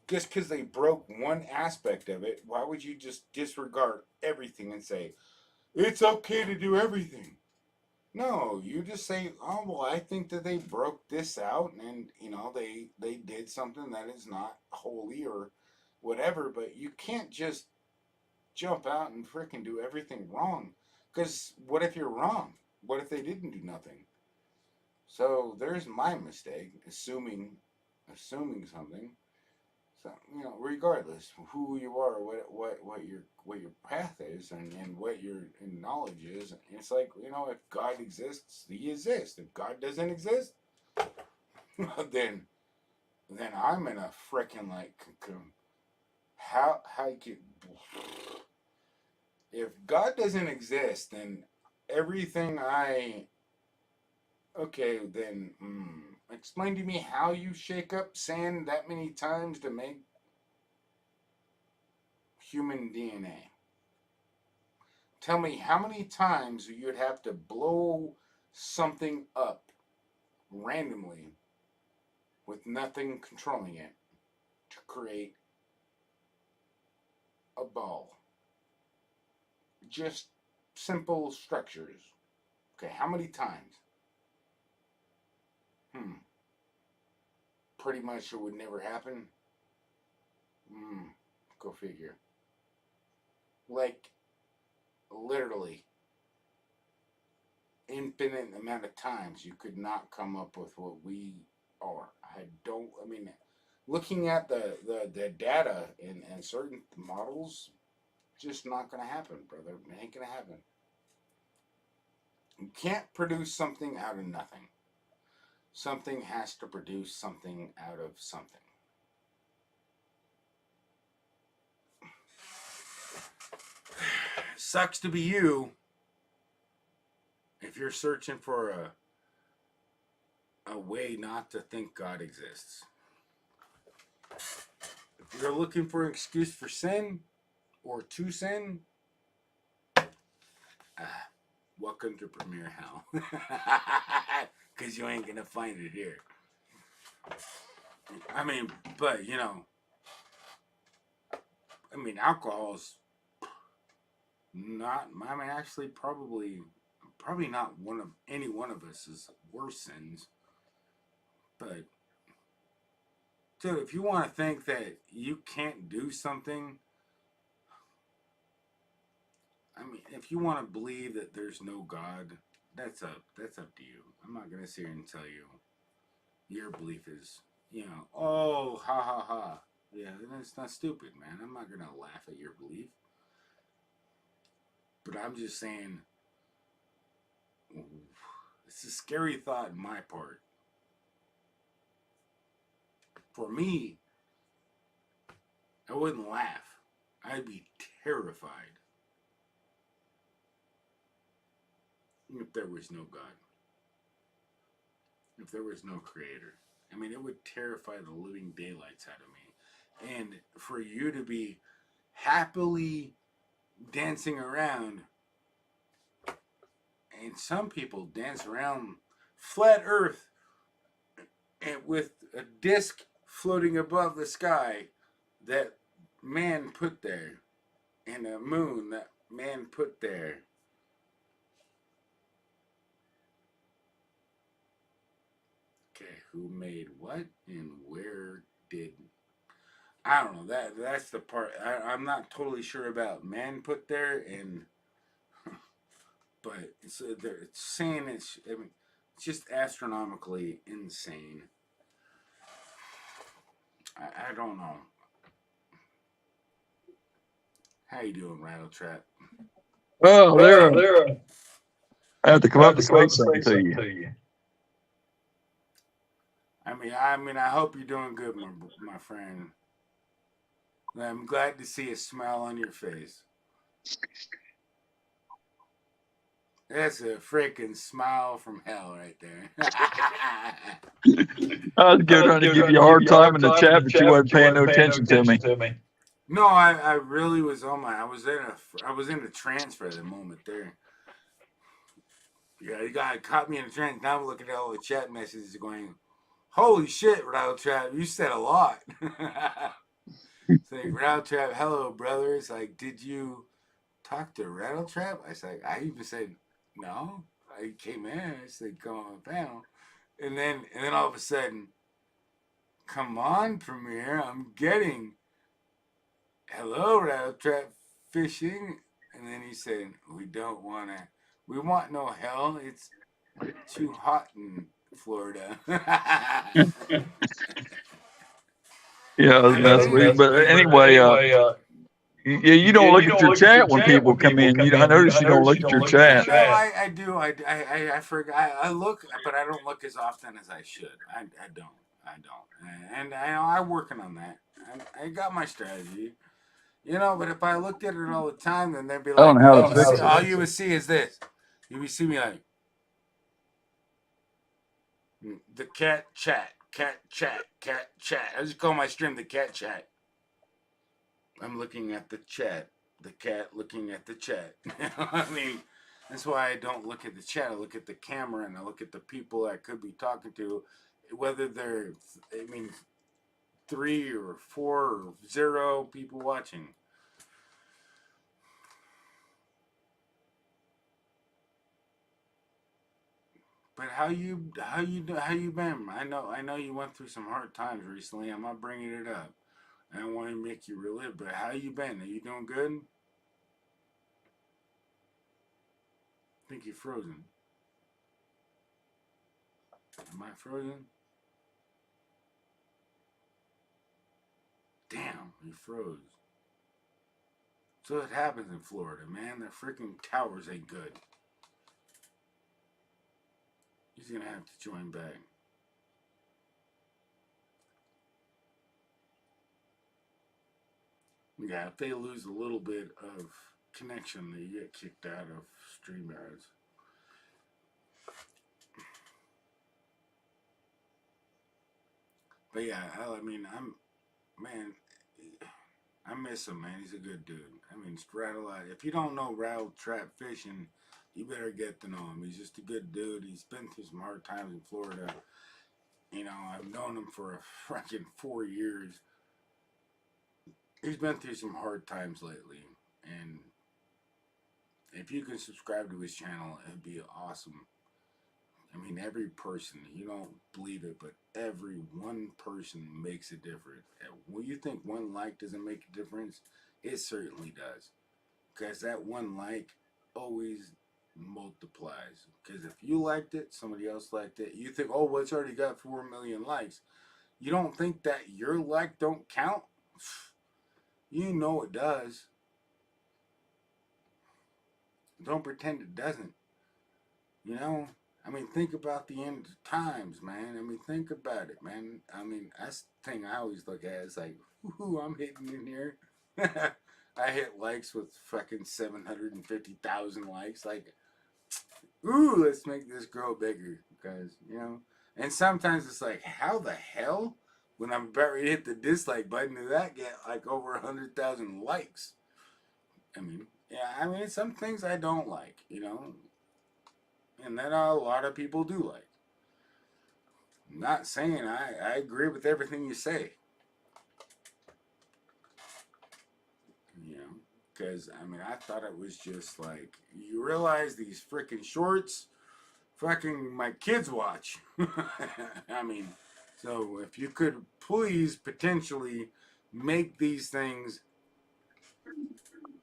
because they broke one aspect of it, why would you just disregard everything and say, it's okay to do everything? No, you just say, oh, well, I think that they broke this out and, you know, they did something that is not holy or whatever, but you can't just jump out and freaking do everything wrong. Because what if you're wrong? What if they didn't do nothing? So there's my mistake, assuming something. So, you know, regardless of who you are, what your path is, and what your knowledge is, it's like, you know, if God exists, He exists. If God doesn't exist, then I'm in a freaking like how you if God doesn't exist, then everything then explain to me how you shake up sand that many times to make human DNA. Tell me how many times you'd have to blow something up randomly with nothing controlling it to create a ball. Just simple structures. Okay, how many times? Pretty much it would never happen. Go figure. Like, literally infinite amount of times you could not come up with what we are. I mean, looking at the data and certain models, just not going to happen, brother. It ain't going to happen. You can't produce something out of nothing. Something has to produce something out of something. Sucks to be you if you're searching for a way not to think God exists. If you're looking for an excuse for sin or to sin, welcome to Premier Hell. Because you ain't going to find it here. I mean, but, alcohol's not, actually probably not any one of us is worse sins. But, dude, if you want to think that you can't do something, if you want to believe that there's no God, that's up to you. I'm not gonna sit here and tell you your belief is, oh, ha ha ha. Yeah, that's not stupid, man. I'm not gonna laugh at your belief. But I'm just saying, it's a scary thought on my part. For me, I wouldn't laugh. I'd be terrified if there was no God. If there was no creator. It would terrify the living daylights out of me. And for you to be happily dancing around, and some people dance around flat earth and with a disc floating above the sky that man put there, and a moon that man put there. Okay, who made what and where did? I don't know. That's the part I'm not totally sure about. Man put there, and but it's saying it's just astronomically insane. I don't know. How you doing, Rattletrap? Oh, there. I have to come up to say something to you. I hope you're doing good, my friend. I'm glad to see a smile on your face. That's a freaking smile from hell right there. I was trying to give you a hard time in the chat, but you weren't paying no attention to me. No, I really was I was in a trance for the moment there. Yeah, you guy caught me in a trance. Now I'm looking at all the chat messages going, holy shit, Rattletrap, you said a lot. It's like, Rattletrap, hello, brother. It's like, did you talk to Rattletrap? I even said, no. I came in, I said, come on the panel. And then all of a sudden, come on, Premier, I'm getting, hello, Rattletrap Fishing. And then he said, we want no hell. It's too hot in Florida. Yeah, I was messing with you. But anyway, you don't look at your chat when people come in. I notice you don't look at your chat. No, I do. I forgot. I look, but I don't look as often as I should. I don't. And I'm working on that. I got my strategy. But if I looked at it all the time, then they'd be like, I don't know how to fix it. all you would see is this. You would see me like, the cat chat. I just call my stream the cat chat. I'm looking at the chat. The cat looking at the chat. That's why I don't look at the chat. I look at the camera and I look at the people I could be talking to, whether they're, 3 or 4 or 0 people watching. But how you been? I know you went through some hard times recently. I'm not bringing it up. I don't want to make you relive, but how you been? Are you doing good? think you're frozen. Am I frozen? Damn, you froze. So it happens in Florida, man. The freaking towers ain't good. He's gonna have to join back. Yeah, if they lose a little bit of connection, they get kicked out of StreamYards. But yeah, I mean, I miss him, man. He's a good dude. I mean, if you don't know Rattle Trap Fishing, you better get to know him. He's just a good dude. He's been through some hard times in Florida. You know, I've known him for a fucking 4 years. He's been through some hard times lately. And if you can subscribe to his channel, it'd be awesome. I mean, every person, you don't believe it, but every one person makes a difference. When you think one like doesn't make a difference, it certainly does. Because that one like always multiplies. Because if you liked it, somebody else liked it, you think, oh, well, it's already got 4 million likes. You don't think that your like don't count? You know it does. Don't pretend it doesn't. You know? I mean, think about the end of times, man. I mean, think about it, man. I mean, that's the thing I always look at. It's like, ooh, I'm hitting in here. I hit likes with fucking 750,000 likes. Like, ooh, let's make this grow bigger. Because, you know. And sometimes it's like, how the hell? When I'm about ready to hit the dislike button, did that get like over 100,000 likes? I mean, yeah, I mean, some things I don't like, you know. And that a lot of people do like. I'm not saying I agree with everything you say. You know, because, I mean, I thought it was just like, you realize these freaking shorts, fucking my kids watch. I mean, so if you could please potentially make these things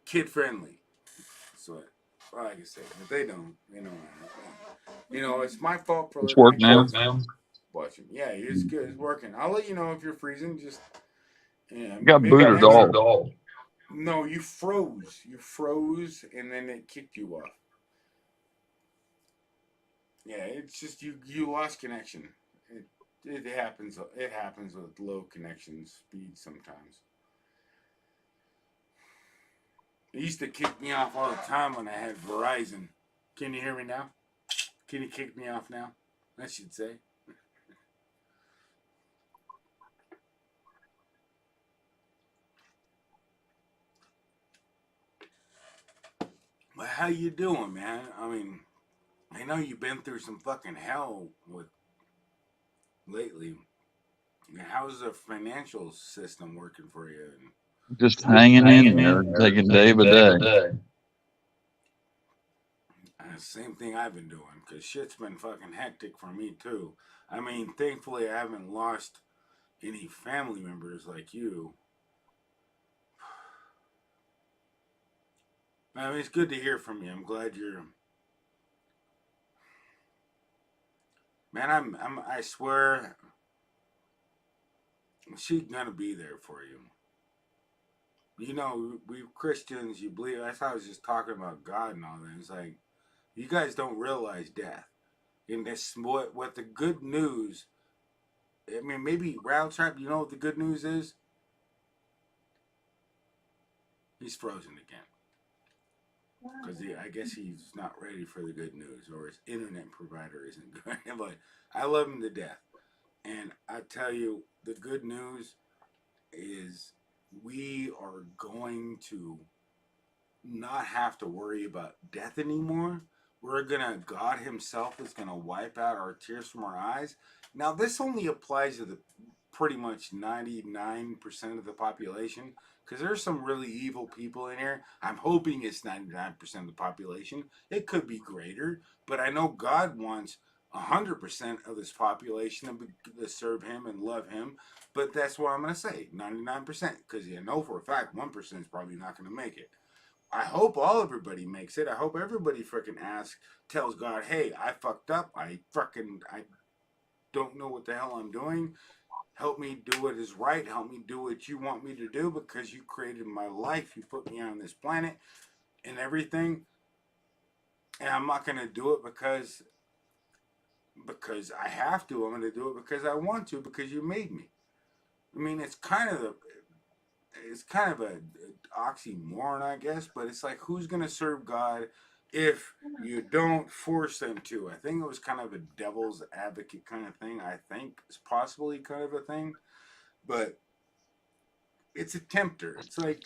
kid-friendly. So, like I said, if they don't, you know, it's my fault for It's working now. watching. Yeah, it's good. It's working. I'll let you know if you're freezing. Just You got booted all. No, you froze. You froze, and then it kicked you off. Yeah, it's just you lost connection. It happens. It happens with low connection speed sometimes. It used to kick me off all the time when I had Verizon. Can you hear me now? Can you kick me off now? I should say. Well, how you doing, man? I mean, I know you've been through some fucking hell with lately. How's the financial system working for you? Just hanging in there, taking day by day. Same thing I've been doing, because shit's been fucking hectic for me too. I mean, thankfully I haven't lost any family members like you. I mean, it's good to hear from you. I'm glad you're... Man, I swear, she's gonna be there for you. You know, we Christians, you believe... I thought I was just talking about God and all that. It's like, you guys don't realize death. And this, what the good news... I mean, maybe Rattle Trap, you know what the good news is? He's frozen again. Because I guess he's not ready for the good news, or his internet provider isn't good. But I love him to death. And I tell you, the good news is we are going to not have to worry about death anymore. God himself is gonna wipe out our tears from our eyes. Now, this only applies to the pretty much 99% of the population, because there's some really evil people in here. I'm hoping it's 99% of the population. It could be greater, but I know God wants 100% of this population to serve him and love him. But that's what I'm gonna say, 99%, because you know for a fact 1% is probably not gonna make it. I hope everybody makes it. I hope everybody freaking tells God, hey, I fucked up. I don't know what the hell I'm doing. Help me do what is right. Help me do what you want me to do because you created my life. You put me on this planet and everything. And I'm not going to do it because I have to. I'm going to do it because I want to, because you made me. I mean, it's kind of a oxymoron, I guess, but it's like, who's going to serve God if you don't force them to? I think it was kind of a devil's advocate kind of thing. I think it's possibly kind of a thing, but it's a tempter. It's like,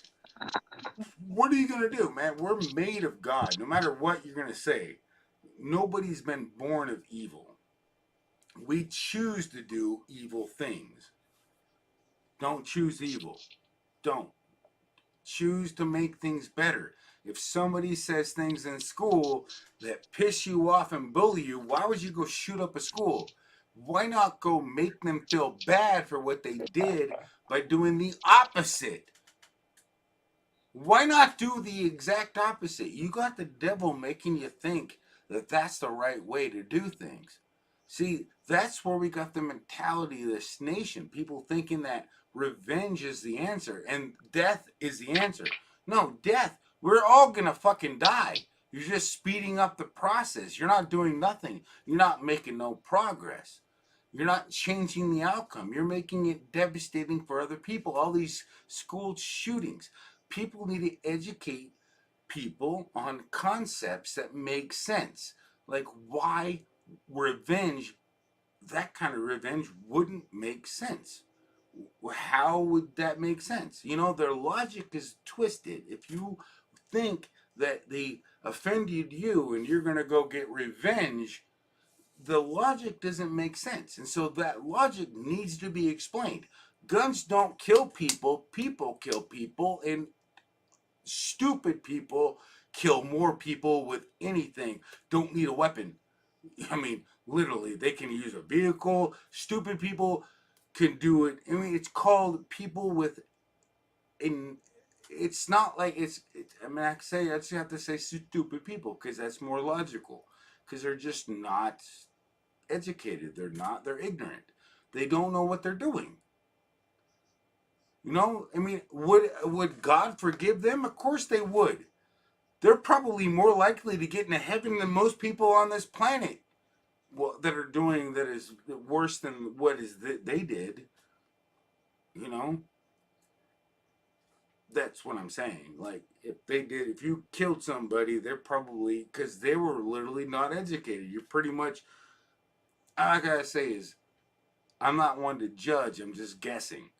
what are you going to do, man? We're made of God. No matter what you're going to say, nobody's been born of evil. We choose to do evil things. Don't choose evil. Don't. Choose to make things better. If somebody says things in school that piss you off and bully you, why would you go shoot up a school? Why not go make them feel bad for what they did by doing the opposite? Why not do the exact opposite? You got the devil making you think that that's the right way to do things. See, that's where we got the mentality of this nation. People thinking that revenge is the answer and death is the answer. No, death. We're all going to fucking die. You're just speeding up the process. You're not doing nothing. You're not making no progress. You're not changing the outcome. You're making it devastating for other people. All these school shootings. People need to educate people on concepts that make sense. Like why revenge, that kind of revenge wouldn't make sense. How would that make sense? You know, their logic is twisted. If you think that they offended you and you're going to go get revenge, the logic doesn't make sense. And so that logic needs to be explained. Guns don't kill people. People kill people. And stupid people kill more people with anything. Don't need a weapon. I mean, literally, they can use a vehicle. Stupid people can do it. I mean, it's called people with... It's not like I mean, I just have to say stupid people because that's more logical. Because they're just not educated. They're ignorant. They don't know what they're doing. You know, I mean, would God forgive them? Of course they would. They're probably more likely to get into heaven than most people on this planet. Well, that are doing that is worse than what is they did. You know, that's what I'm saying. Like, if you killed somebody, they're probably, because they were literally not educated. You're pretty much, all I gotta say is, I'm not one to judge. I'm just guessing.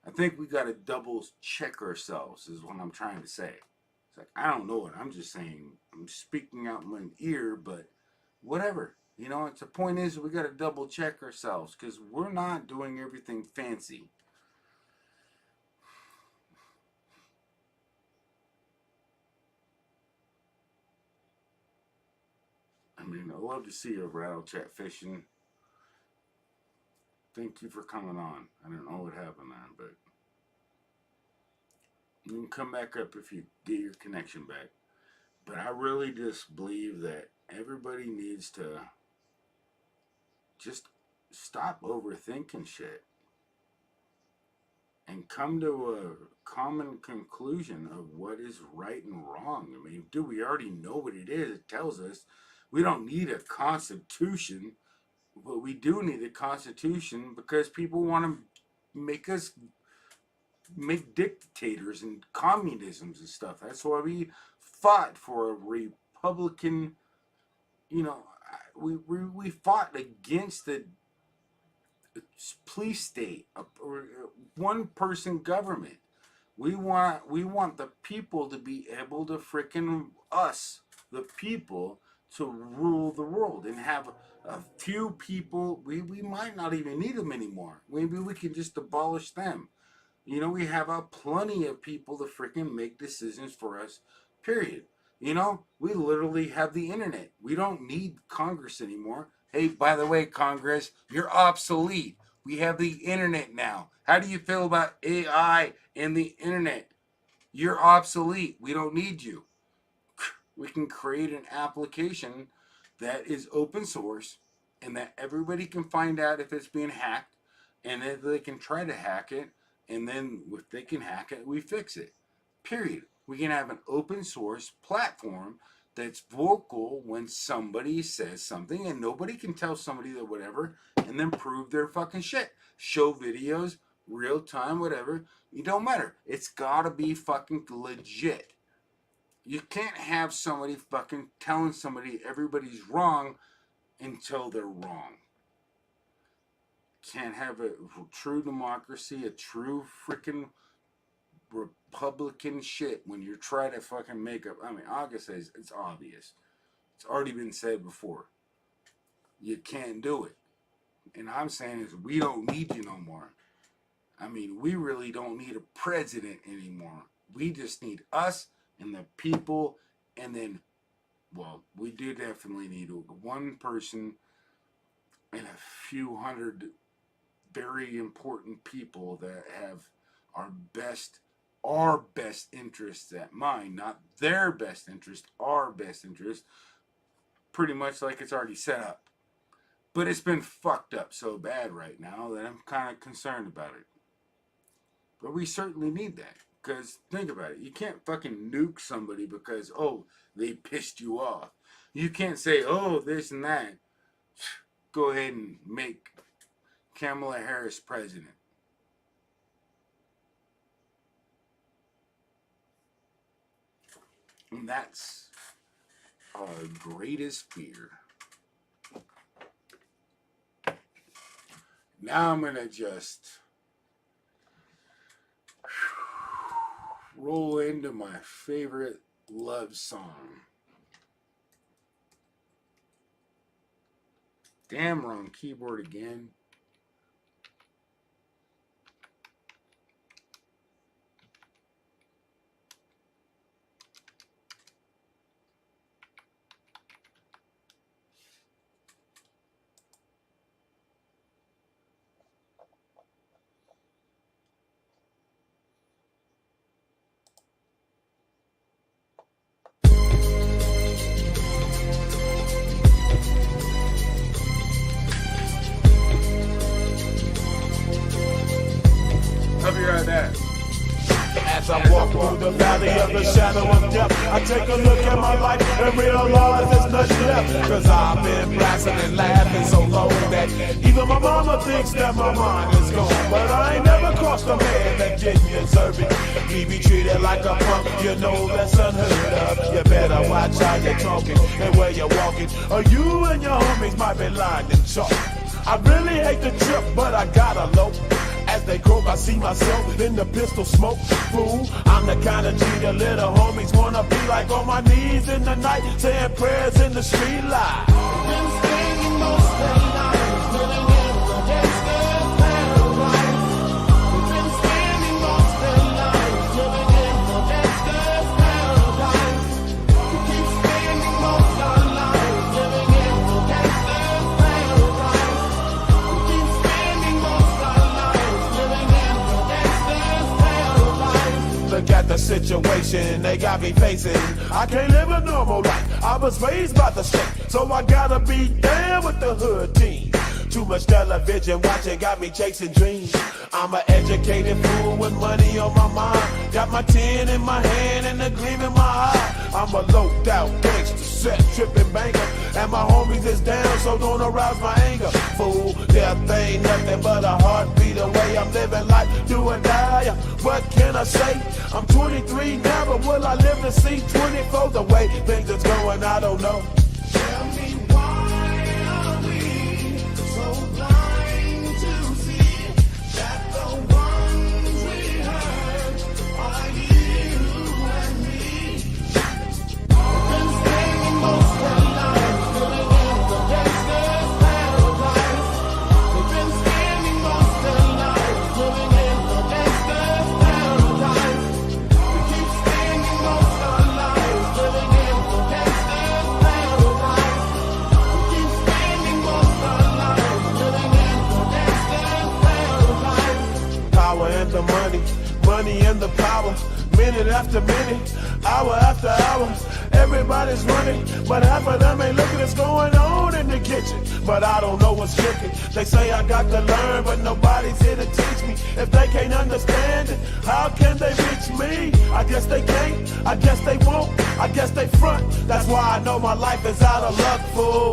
I think we got to double check ourselves is what I'm trying to say. It's like, I don't know it. I'm just saying, I'm speaking out my ear, but whatever. You know, the point is we got to double check ourselves because we're not doing everything fancy. I mean, I love to see you, Rattle Chat Fishing. Thank you for coming on. I don't know what happened, man, but you can come back up if you get your connection back. But I really just believe that everybody needs to just stop overthinking shit and come to a common conclusion of what is right and wrong. I mean, dude, we already know what it is. It tells us we don't need a constitution. But we do need a constitution because people want to make us make dictators and communisms and stuff. That's why we fought for a Republican, you know, we fought against the police state, or one-person government. We want the people to be able to frickin' us, the people, to rule the world and have a few people. We might not even need them anymore. Maybe we can just abolish them. You know, we have plenty of people to freaking make decisions for us, period. You know, we literally have the internet. We don't need Congress anymore. Hey, by the way, Congress, you're obsolete. We have the internet now. How do you feel about AI and the internet? You're obsolete. We don't need you. We can create an application that is open source and that everybody can find out if it's being hacked, and if they can try to hack it, and then if they can hack it, we fix it. Period. We can have an open source platform that's vocal when somebody says something, and nobody can tell somebody that whatever and then prove their fucking shit. Show videos, real time, whatever. It don't matter. It's gotta be fucking legit. You can't have somebody fucking telling somebody everybody's wrong until they're wrong. Can't have a true democracy, a true freaking Republican shit when you're trying to fucking make up. I mean, August says it's obvious. It's already been said before. You can't do it. And I'm saying is we don't need you no more. I mean, we really don't need a president anymore. We just need us and the people, and then, well, we do definitely need one person and a few hundred very important people that have our best interests at mind, not their best interest, our best interest, pretty much like it's already set up. But it's been fucked up so bad right now that I'm kind of concerned about it. But we certainly need that. Because think about it. You can't fucking nuke somebody because, oh, they pissed you off. You can't say, oh, this and that. Go ahead and make Kamala Harris president. And that's our greatest fear. Now I'm going to just roll into my favorite love song. Damn, wrong keyboard again. As I walk through the valley of the shadow of death, I take a look at my life and realize there's nothing left. Cause I've been blasting and laughing so long that even my mama thinks that my mind is gone. But I ain't never crossed a man that didn't deserve it. Me be treated like a punk, you know that's unheard of. You better watch how you're talking and where you're walking, or you and your homies might be lined in chalk. I really hate the trip, but I gotta low. As they croak, I see myself in the pistol smoke. Fool, I'm the kind of G the little homies wanna be like, on my knees in the night, saying prayers in the street light. Been spending most of their lives living in the gangster's paradise. Been spending most of their lives living in the gangster's paradise. We keep spending most of our lives living in the gangster's paradise. We keep spending most of our lives living in the gangster's paradise. Look at the situation they got me facing. I can't live a normal life. I was raised by the state, so I gotta be down with the hood team. Too much television watching got me chasing dreams. I'm an educated fool with money on my mind. Got my tin in my hand and a gleam in my eye. I'm a loped out gangster, set tripping banker, and my homies is down, so don't arouse my anger. Fool, death ain't nothing but a heartbeat away. I'm living life, do or die. What can I say? I'm 23 now, but will I live to see 24? The way things is going, I don't know. Tell me why are we so blind to see that the ones we hurt are you and me? Been spending most of their lives living in the gangster's paradise. They've been spending most of their lives living in the gangster's paradise. We keep spending most of our lives living in the gangster's paradise. just a minute, hour after hour. Everybody's running, but half of them ain't looking what's going on in the kitchen. But I don't know what's cooking. They say I got to learn, but nobody's here to teach me. If they can't understand it, how can they reach me? I guess they can't, I guess they won't, I guess they front. That's why I know my life is out of luck, fool.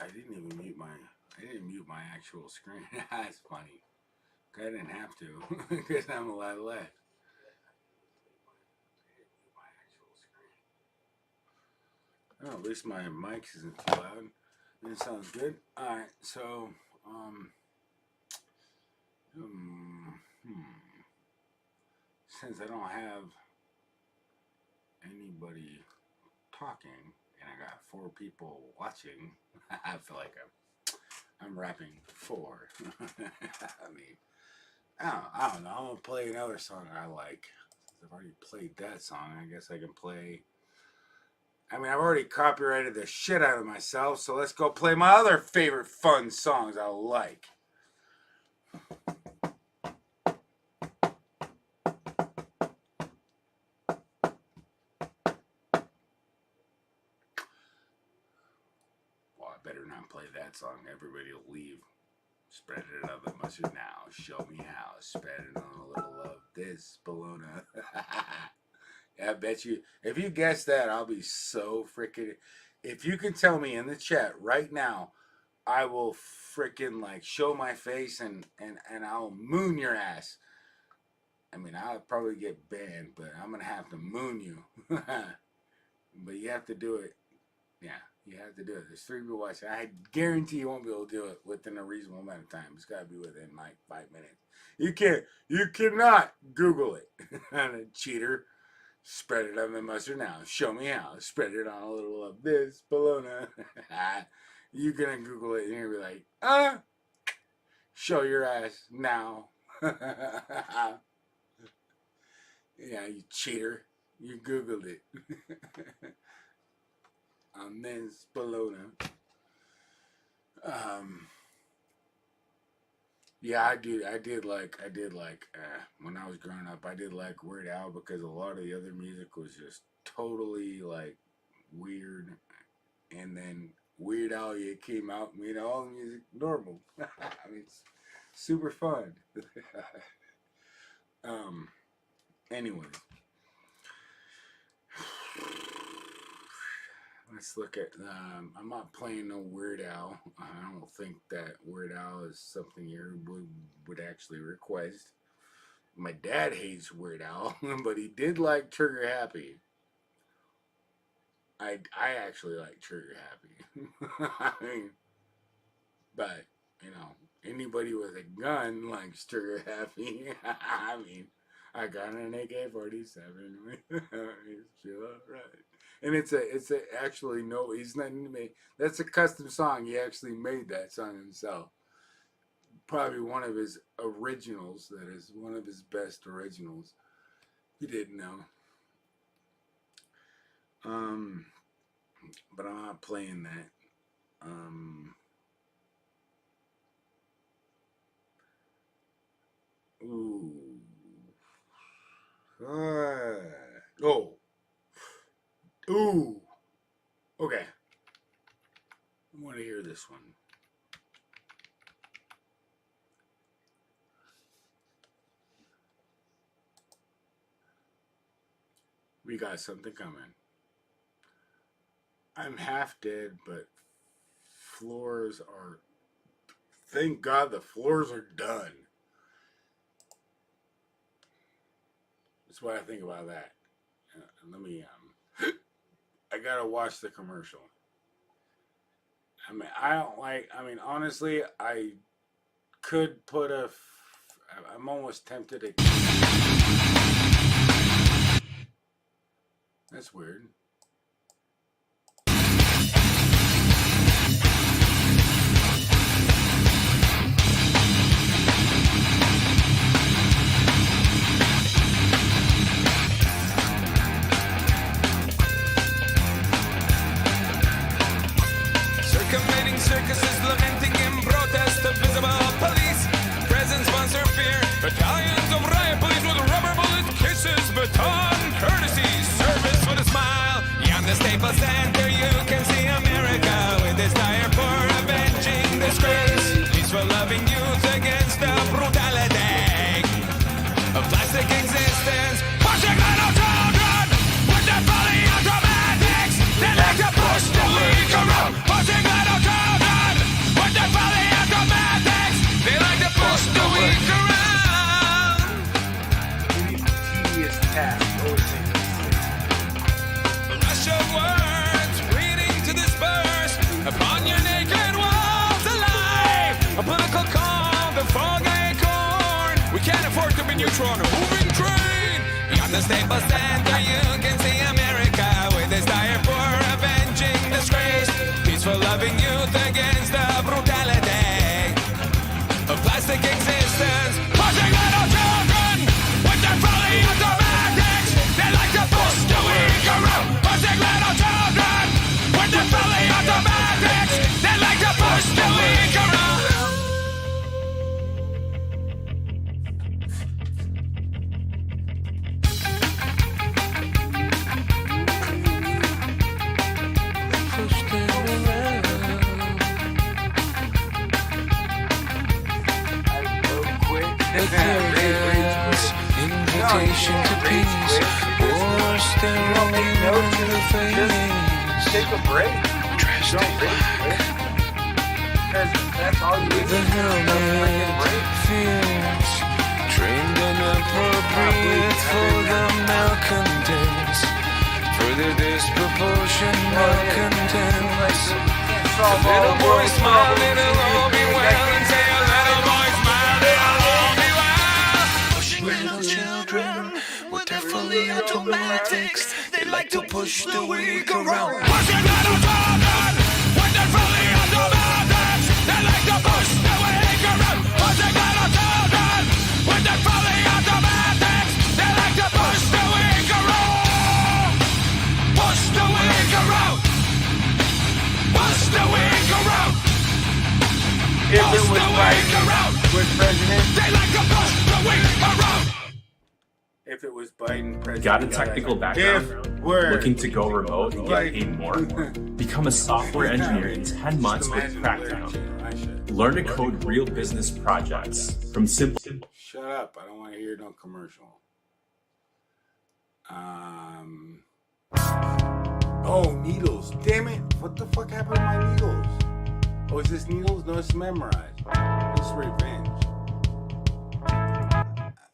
I didn't even mute my. I didn't mute my actual screen. That's funny. I didn't have to because I'm a lot left. Oh, at least my mic isn't too loud. It sounds good. All right, so since I don't have anybody talking and I got 4 people watching, I feel like I'm rapping 4. I mean, I don't know. I'm gonna play another song I like. I've already played that song. I guess I can play. I mean, I've already copyrighted the shit out of myself, so let's go play my other favorite fun songs I like. Well, I better not play that song. Everybody will leave. Spread it on the mustard now. Show me how. Spread it on a little of this bologna. Yeah, I bet you. If you guess that, I'll be so freaking. If you can tell me in the chat right now, I will freaking like show my face and I'll moon your ass. I mean, I'll probably get banned, but I'm gonna have to moon you. But you have to do it. Yeah. You have to do it. There's 3 people watching. I guarantee you won't be able to do it within a reasonable amount of time. It's got to be within like 5 minutes. You cannot Google it. Cheater. Spread it on the mustard now. Show me how. Spread it on a little of this bologna. You're going to Google it and you're going to be like, show your ass now. Yeah, you cheater. You Googled it. Men's bologna. Yeah, I did like when I was growing up, I did like Weird Al because a lot of the other music was just totally like weird. And then Weird Al Yankovic came out and made all the music normal. I mean, it's super fun. Anyways, let's look at. I'm not playing no Weird Al. I don't think that Weird Al is something you would actually request. My dad hates Weird Al, but he did like Trigger Happy. I actually like Trigger Happy. I mean, but you know, anybody with a gun likes Trigger Happy. I mean, I got an AK-47. Chill out, right? And it's actually no, he's not made. That's a custom song. He actually made that song himself. Probably one of his originals. That is one of his best originals. You didn't know. But I'm not playing that. Ooh. Oh. Ooh. Okay. I want to hear this one. We got something coming. I'm half dead, but floors are... Thank God the floors are done. That's what I think about that. Let me... I gotta watch the commercial. I mean, I don't like... I mean, honestly, I could put a... I'm almost tempted to... That's weird. Circumventing circuses, lamenting in protest of visible police. Presence, sponsor, fear. Battalions of riot police with rubber bullet kisses. Baton, courtesy, service with a smile. Beyond the Staples Center, you can see America with its desire for avenging disgrace. Peaceful, loving youth against the brutality of plastic existence. Pushing little children with their fully automatics. They like to push the weak around. Pushing little children with their fully automatics. They like to push the weak around. Tedious task. Rush of words waiting to disperse upon your naked walls alive. A political calm, the fog acorn. We can't afford to be neutral on a moving train. Beyond the Staples Center, you can see America with its desire for avenging disgrace. Peaceful, loving youth against the brutality of plastic existence. Pushing little children with their fully automatics. They like to push the weak around. Pushing little children with their fully automatics. They like to push the weak around. Invitation to peace, or staring into the face. Take a break. Dressed in black. That's all you With the helmet fears, trained and appropriate for the malcontents, for the disproportion malcontents. A little boy smile, it'll all be well, and say a little boy smile, it'll all be well. Pushing little children with their fully automatics, they like to push the weak around. Pushing little children with their fully automatics. They like to push the weak around. Pushing little children with their fully automatics. They like to push the weak around. Push the weak around. Push the weak around. If it was right with President, they like to push the weak around. if it was Biden president. Got a technical background? If we're looking to go remote and get paid more? Become a software engineer in 10 months with Crackdown. Learn to code real business projects from simple. Shut up! I don't want to hear no commercial. Oh, needles! Damn it! What the fuck happened to my needles? Oh, is this needles? No, it's memorized. This is revenge.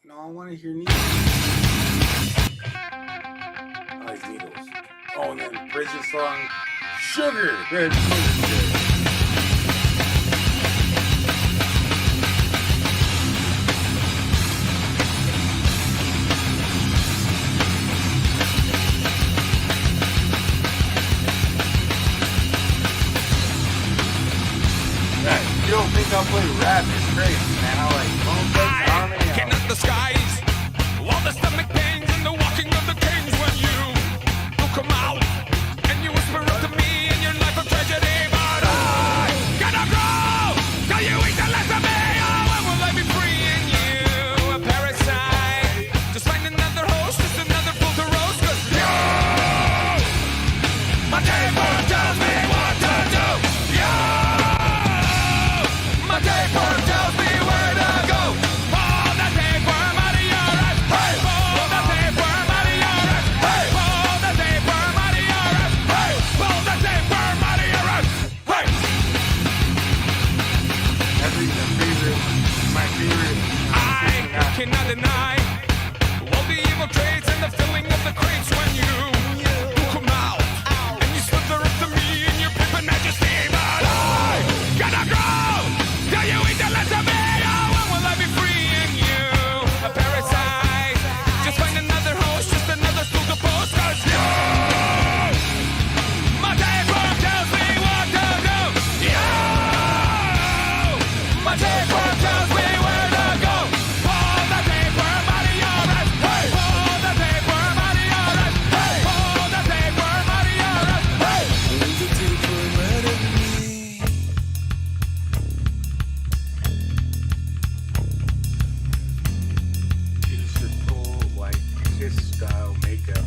No, I want to hear needles. Oh, it's needles. Oh, and then prison song, Sugar. You don't think I'll play rap? It's crazy, man. I like Bone Thugs Harmony. Looking at the skies, all the stomach pains and the walking of the kings. When you come out and you whisper up to me in your life of tragedy, but I gotta go. Till you eat the last of me. Oh, when will I be freeing you? A parasite. Just find another host, just another fool to roast. 'Cause you, my tapeworm tells me what to do. My tapeworm tells me where to go. Pull that tapeworm out of your ass. Hey, pull that tapeworm out of your ass. Hey, pull that tapeworm out of your ass. Hey, pull that tapeworm out of your ass. Hey. That's my favorite. I cannot deny all the evil traits and the filling of the crates when you come out and you slither up to me in your pimpin' majesty. But I gotta go. Till you eat the last of me, oh, when will I be freeing you? A parasite, just find another host, just another stool to post. 'Cause you, my tapeworm tells me what to do. You, my tapeworm tells me where to go. Pull the tapeworm out of your ass. Hey, pull the tapeworm out of your ass. Hey, pull the tapeworm out of your ass. Hey, pull the tapeworm out of me. Style makeup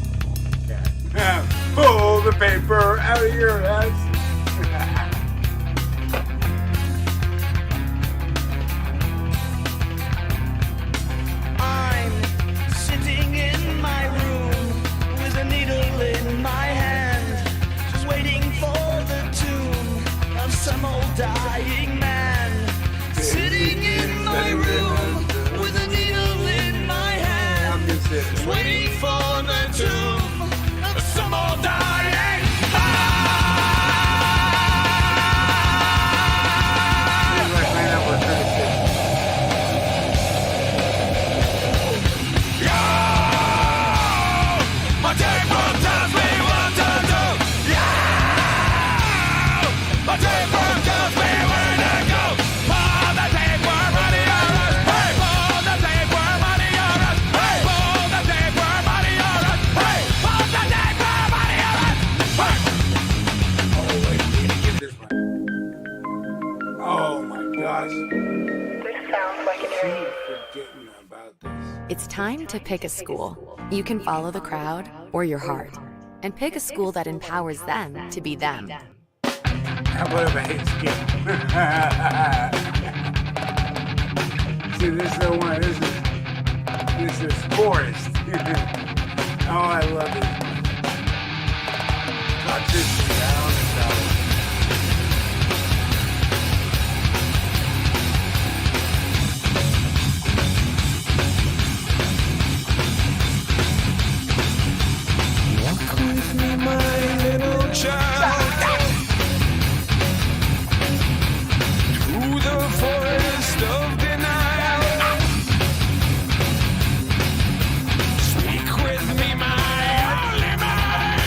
cat. Pull the paper out of your ass. I'm sitting in my room with a needle in my hand, just waiting for the tune of some old dying man. Sitting in my room with a needle in my hand, just waiting for the tune of some old dying man. My tapeworm tells me what to do. Yeah! My tapeworm tells me where to go. Pull the tapeworm out of your ass. Hey, pull the tapeworm out of your ass. Hey, pull the tapeworm out of your ass. Hey, pull the tapeworm out of your ass. Hey. Oh, wait, we need to get this one. Oh my gosh. This sounds like a dream. Forgetting about this. It's time to pick a school. You can follow the crowd or your heart, and pick a school that empowers them to be them. How about if I hit skip? See, this is the one. This is Forest. Oh, I love it. Toxicity, I don't know. Walk with me, my little child, through the forest of denial. Speak with me, my only man.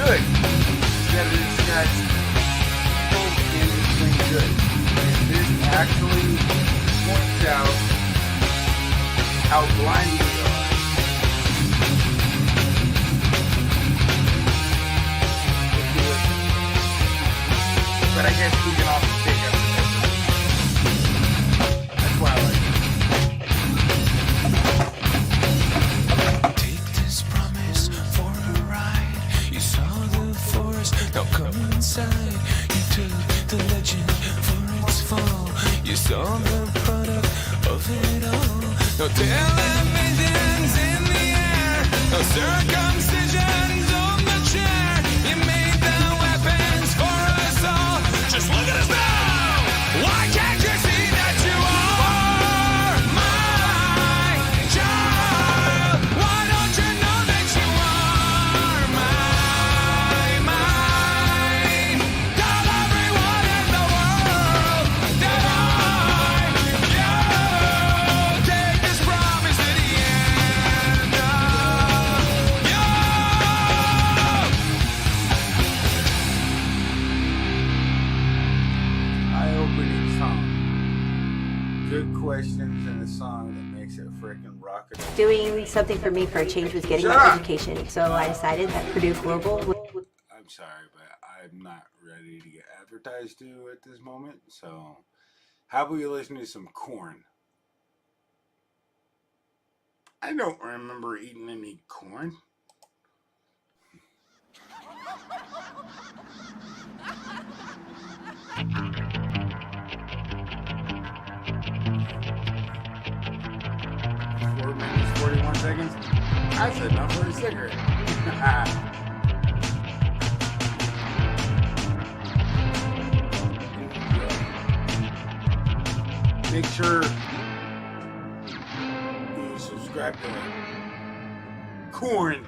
good. You gotta discuss both in between good. And this actually points out how blind we are. But I guess we can also take up the effort. That's why I like it. Take this promise for a ride. You saw the forest, now come inside. You took the legend for its fall. You saw the product of it all. No televisions in the air, no circumcisions on the chair. You made the weapons for us all. Just look at us now. Why can't you see that you are my child? Why don't you know that you are mine? Tell everyone in the world that you take this promise to the end of you. Eye-opening song. Good questions and a song that makes it freaking rocket. Doing something for me for a change was getting Shut my up. education. So I decided that Purdue Global would. I'm sorry, but I'm not ready to get advertised to at this moment. So, how about you listen to some corn? I don't remember eating any corn. Four minutes, 41 seconds. That's enough for a cigarette. Make sure you subscribe to Corn.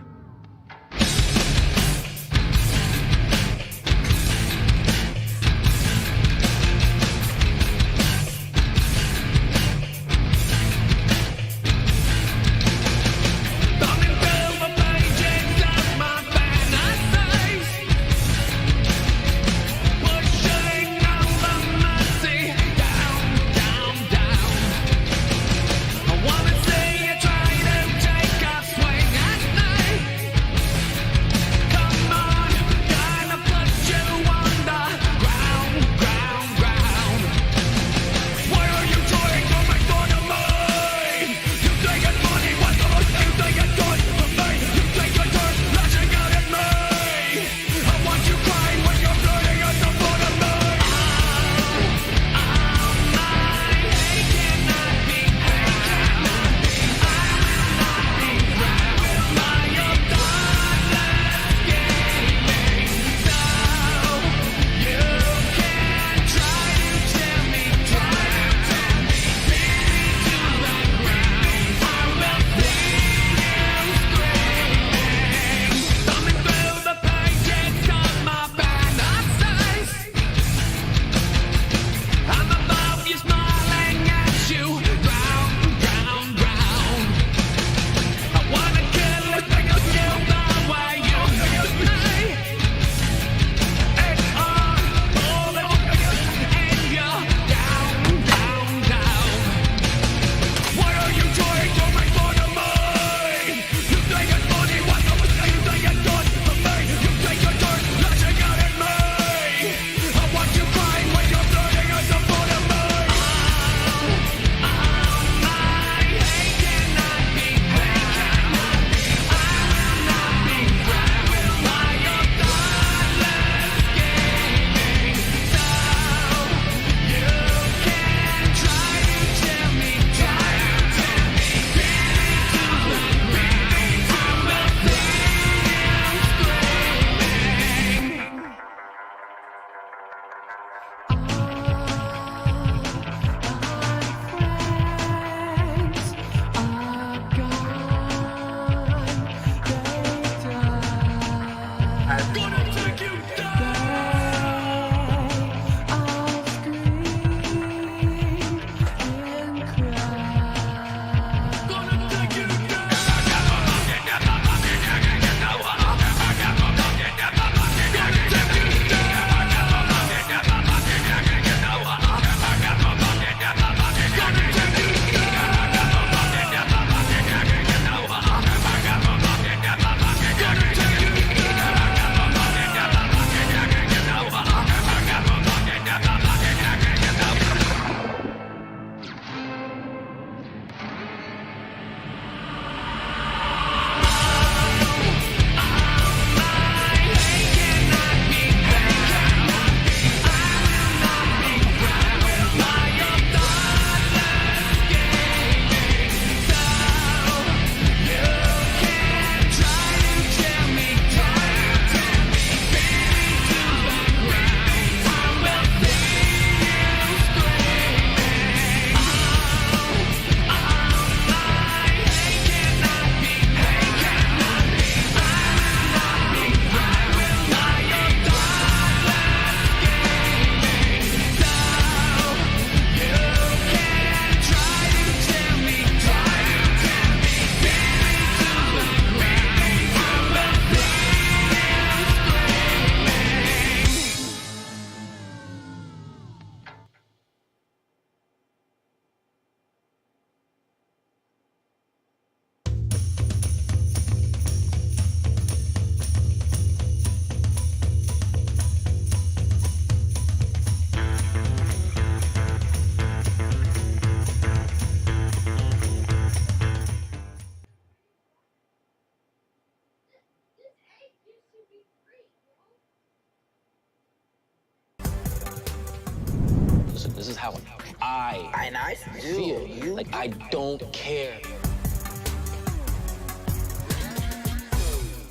This is how I feel. Like, I don't care.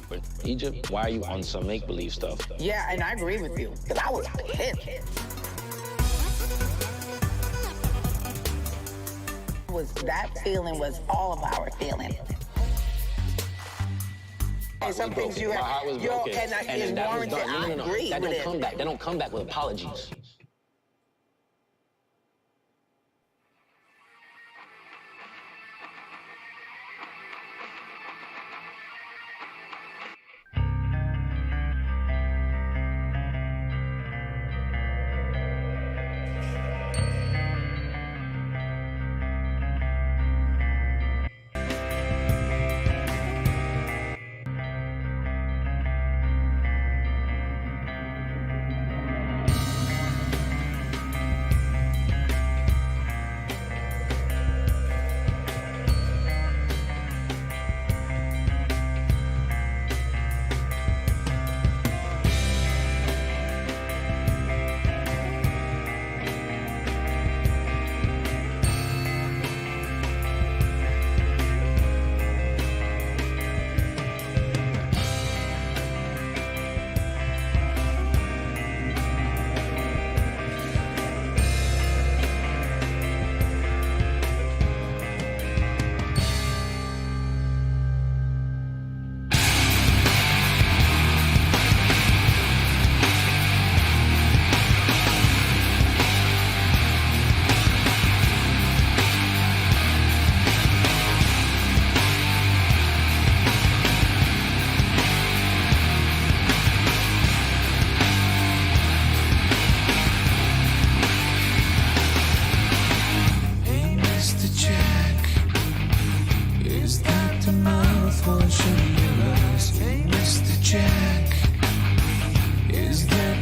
But Egypt, why are you on some make-believe stuff? Yeah, and I agree with you, because I was pissed. That feeling was all of our feeling. And some things you have, my heart was broken. and then that was warranted. done. No. I agree That with don't it. come back. That don't come back with apologies.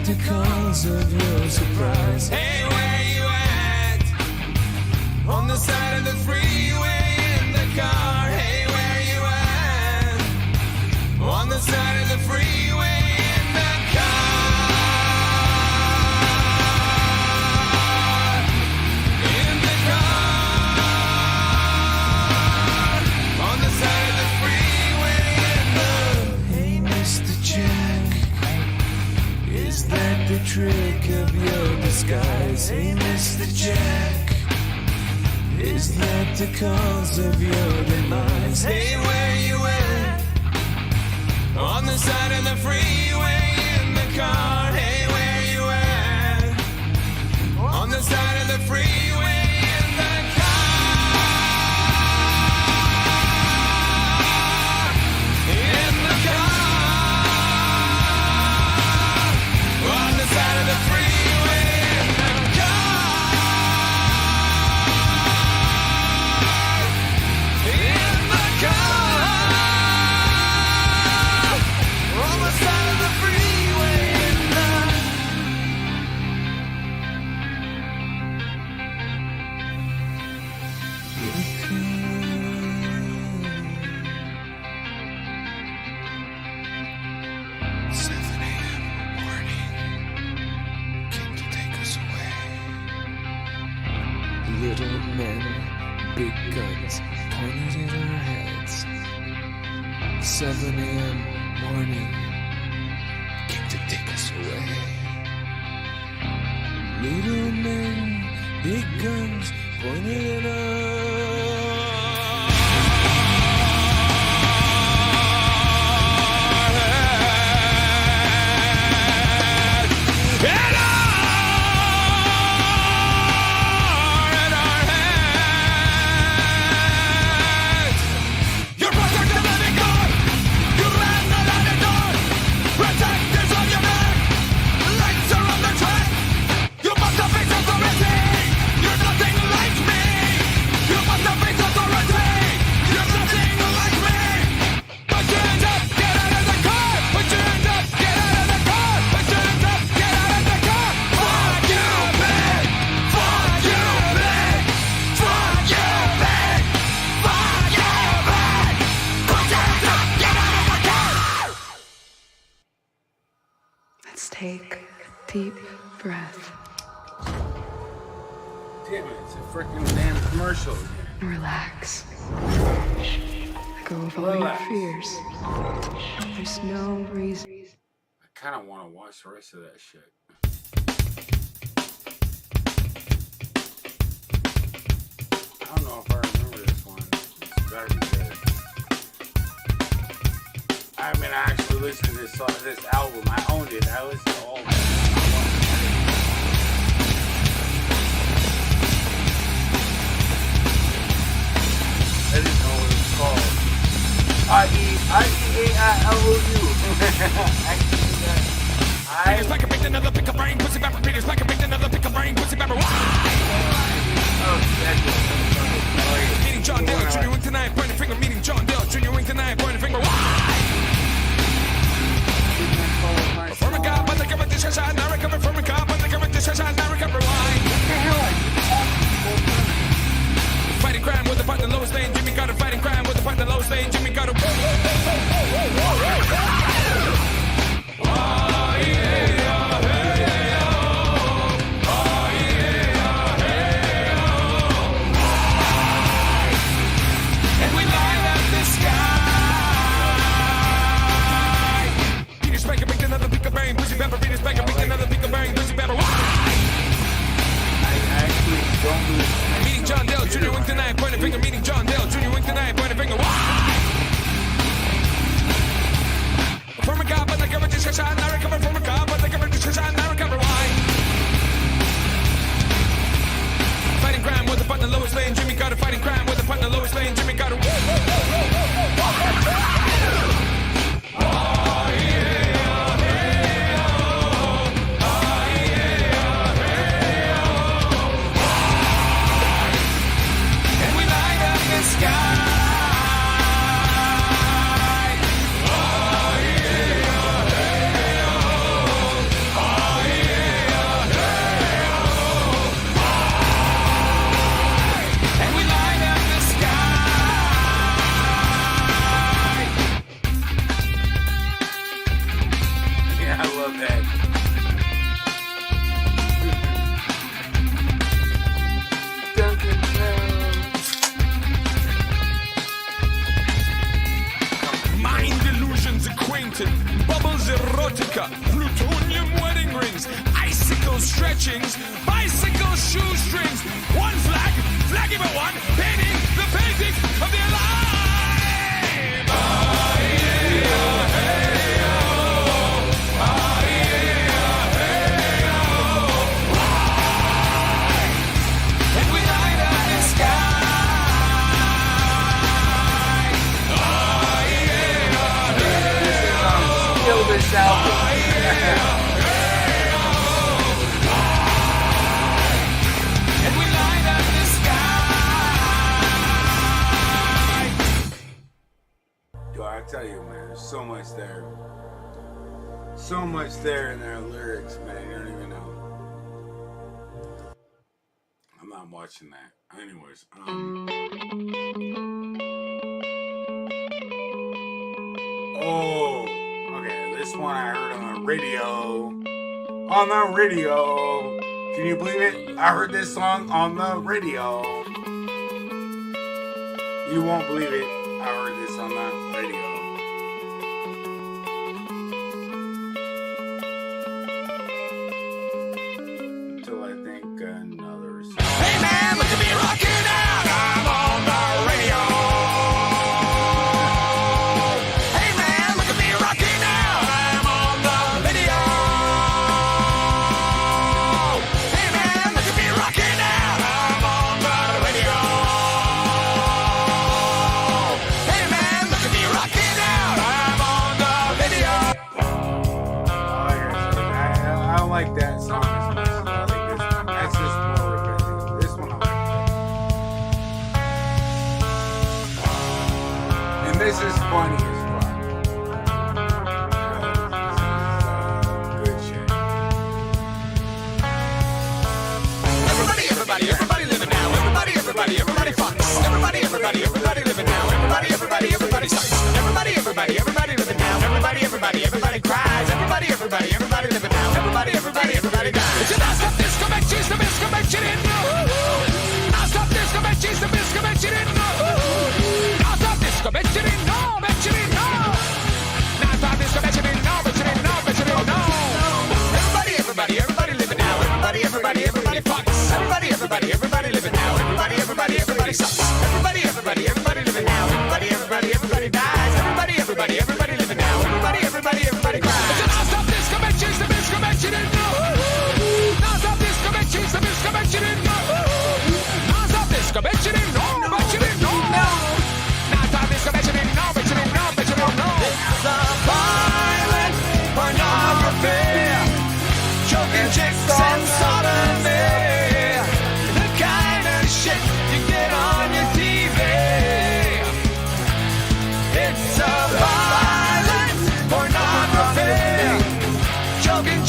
Because of your surprise. Hey, where you at? On the side of the freeway in the car. Hey, where you at? On the side of the freeway in the car. In the car. On the side of the freeway in the. Hey, Mr. Jack. Is that the trick of your disguise? Hey, Mr. Jack. Is that the cause of your demise? Hey, where you at? On the side of the freeway in the car. Hey, where you at? On the side of the freeway in the car. In the car. On the side of the freeway in the car. In the car. On the side of the freeway in the. Little men, big guns pointed in our heads. 7 a.m. morning came to take us away. Little men, big guns pointed in our Let's take a deep breath. damn it, it's a freaking damn commercial again. Relax. Let go of all your fears. There's no reason. I kind of want to watch the rest of that shit. I don't know if I remember this one. It's very good. I mean, I actually listened to this album. I owned it. I listened to all of it. I didn't know what it was called. I-E-A-I-L-O-U. It's like a big another pick a brain, pussy pepper. It's like a big another pick a brain, pussy pepper. Meeting John Dale, Junior Wing tonight, pointing finger. Meeting John Dale, Junior Wing tonight, pointing finger. From a god, but they cover this shot, now recover from a god, but they cover this shot, now recover. Why? Fighting crime with the partner lowest lane. Jimmy got a fighting crime with the partner lowest lane. Jimmy got a. And we light up the sky. Peter's back and picked another pick of brain. Pussy pepper. Peter's back and picked another pick of brain. Pussy pepper. Meeting John Dale, Junior Wing tonight, point a finger. Meeting John Dale, Junior Wing tonight, point a finger. From a god, but the cover just shine. I recover from a god, but the cover just shine. I recover. Why? Fighting crime with the partner lowest lane. Jimmy got a fighting crime with the partner lowest lane. Jimmy got a. Bubbles erotica, plutonium wedding rings, icicle stretchings, bicycle shoestrings. One flag, flaggy but one, painting the painting of the alive. And we light up the sky. This album. And we light up the sky. Yo, I tell you, man, there's so much there. So much there in their lyrics, man. You don't even know. I'm not watching that. Anyways, oh. This one I heard on the radio. On the radio. Can you believe it? I heard this song on the radio. You won't believe it. I heard this on the radio. Until I think another song. Hey man, look at me rocking out. I'm on the radio. Like that song as much. I think that's just more repetitive. This one I like. And this is funny as fuck. Good shit. Everybody living now. Everybody fucks. Everybody living now. Everybody sucks. Everybody living now. Everybody cries. Everybody living now. Everybody dies. It's an ass of disconnection, in.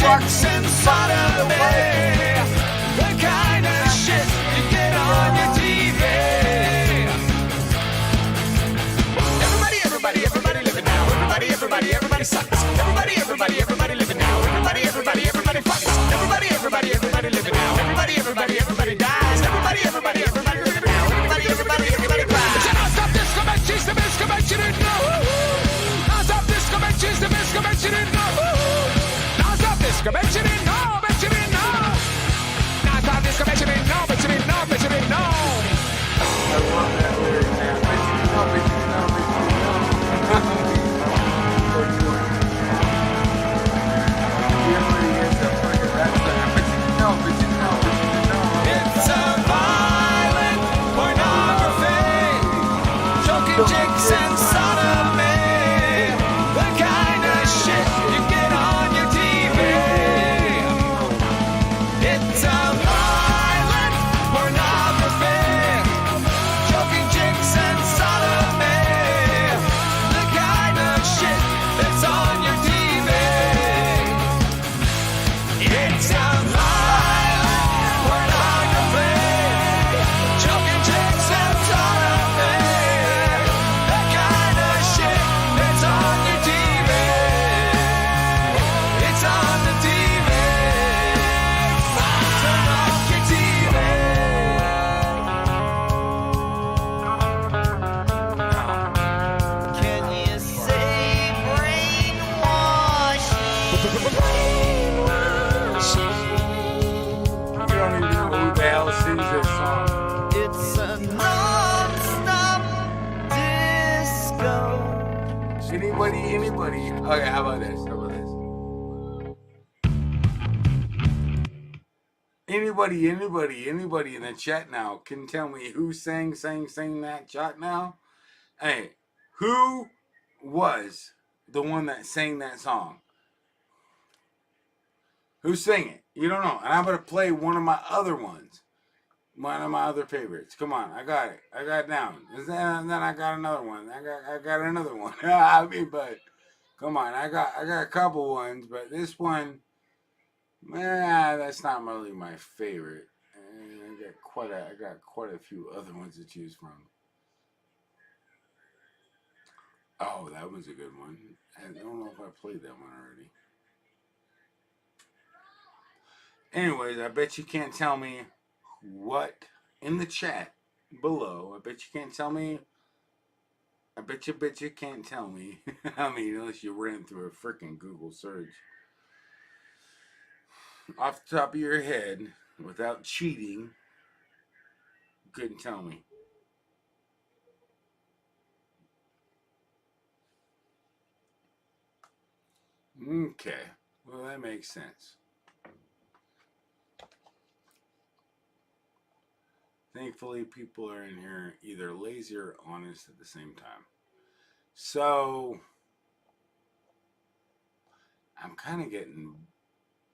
jokes and sodomy, the kind of shit you get on your TV. Everybody living now. Everybody sucks. Everybody living now. Everybody fucks. Everybody living now. Everybody dies. Everybody living now. Everybody cries. Non-stop disco benches, the best convention in no. Non-stop disco benches, the best convention in no. Non-stop disco benches in no. Non-stop disco benches in no. I love that lyric, man. Bet you It's a violent pornography, choking chicks and sodomy, the kind of shit you get on your TV. It's a violent pornography, choking chicks and sodomy, the kind of shit that's on your TV. It's a anybody. Okay, how about this? Anybody in the chat now can tell me who sang that chat now? Hey, who was the one that sang that song? Who sang it? You don't know. And I'm going to play one of my other ones. One of my other favorites. Come on, I got it. I got it down. And then I got another one. I got another one. I mean, but come on, I got a couple ones, but this one, that's not really my favorite. And I got quite a few other ones to choose from. Oh, that was a good one. I don't know if I played that one already. Anyways, I bet you can't tell me what in the chat below. I bet you can't tell me. I bet you can't tell me. I mean, unless you ran through a freaking Google search. Off the top of your head, without cheating, you couldn't tell me. Okay. Well, that makes sense. Thankfully, people are in here either lazy or honest at the same time. So, I'm kind of getting,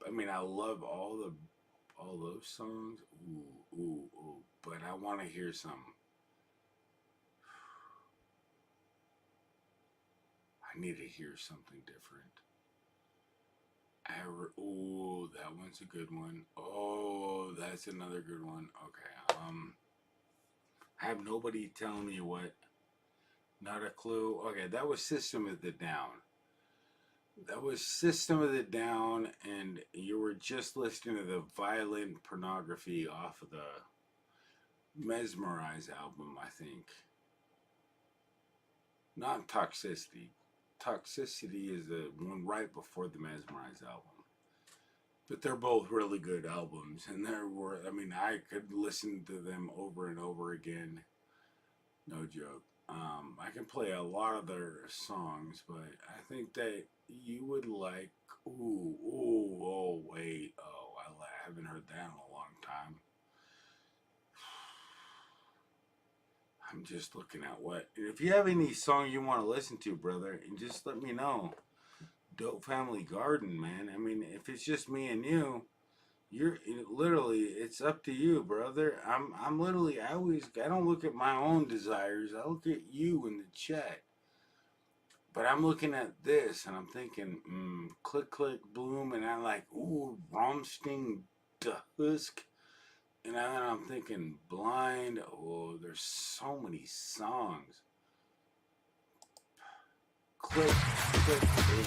I mean, I love all those songs. Ooh, but I want to hear some. I need to hear something different. Oh, that one's a good one. Oh, that's another good one. Okay. I have nobody telling me what. Not a clue. Okay, that was System of the Down. That was System of the Down, and you were just listening to the Violent Pornography off of the Mesmerize album, I think. Not Toxicity. Toxicity is the one right before the Mesmerize album. But they're both really good albums, and I could listen to them over and over again. No joke. I can play a lot of their songs, but I think that you would like. I haven't heard that in a long time. I'm just looking at what. If you have any song you want to listen to, brother, and just let me know. Dope Family Garden, man. I mean, if it's just me and you, it's up to you, brother. I don't look at my own desires. I look at you in the chat. But I'm looking at this and I'm thinking, Click Click Boom, and I'm like, ooh, Rammstein the Husk. And I'm thinking Blind. Oh, there's so many songs. Click, click, boom.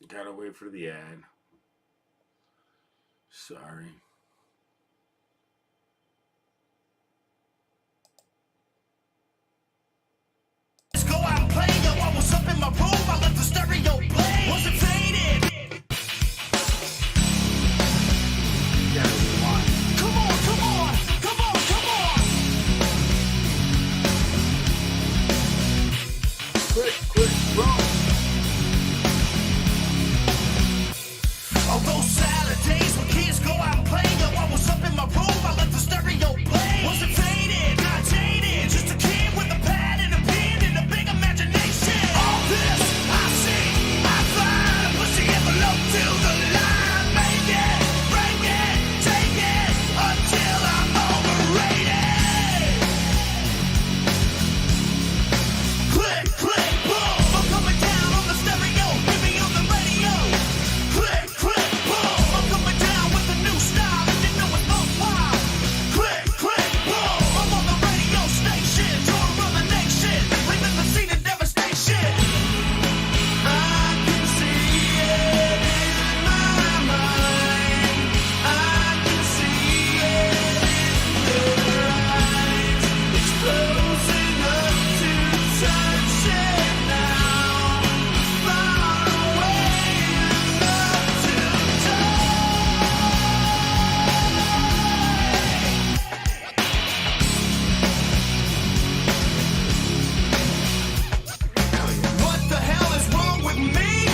Gotta wait for the ad. Sorry. Let's go out and play. Yo, I was up in my room. I let the stereo play. Was it faded? Come on, come on, come on, come on. Quick, quick, boom. On those Saturdays when kids go out and play, yo, I was up in my room. I let the stereo play. Was it faded? Not jaded. Just a kid with a pad and a pen and a big imagination. All this I see, I find. Push the envelope to the line. Make it, break it, take it until I'm overrated. Click, click, boom. I'm coming down on the stereo. Hit me on the radio. Click, click, boom. I'm coming down with a new style. And you know it's both wild. Click, click, boom. I'm on the radio station. Tour around the nation. Leaving the scene of devastation. I can see it in my mind. I can see it in your eyes. It's closing up to touch it now. Far away enough to What the hell is wrong with me?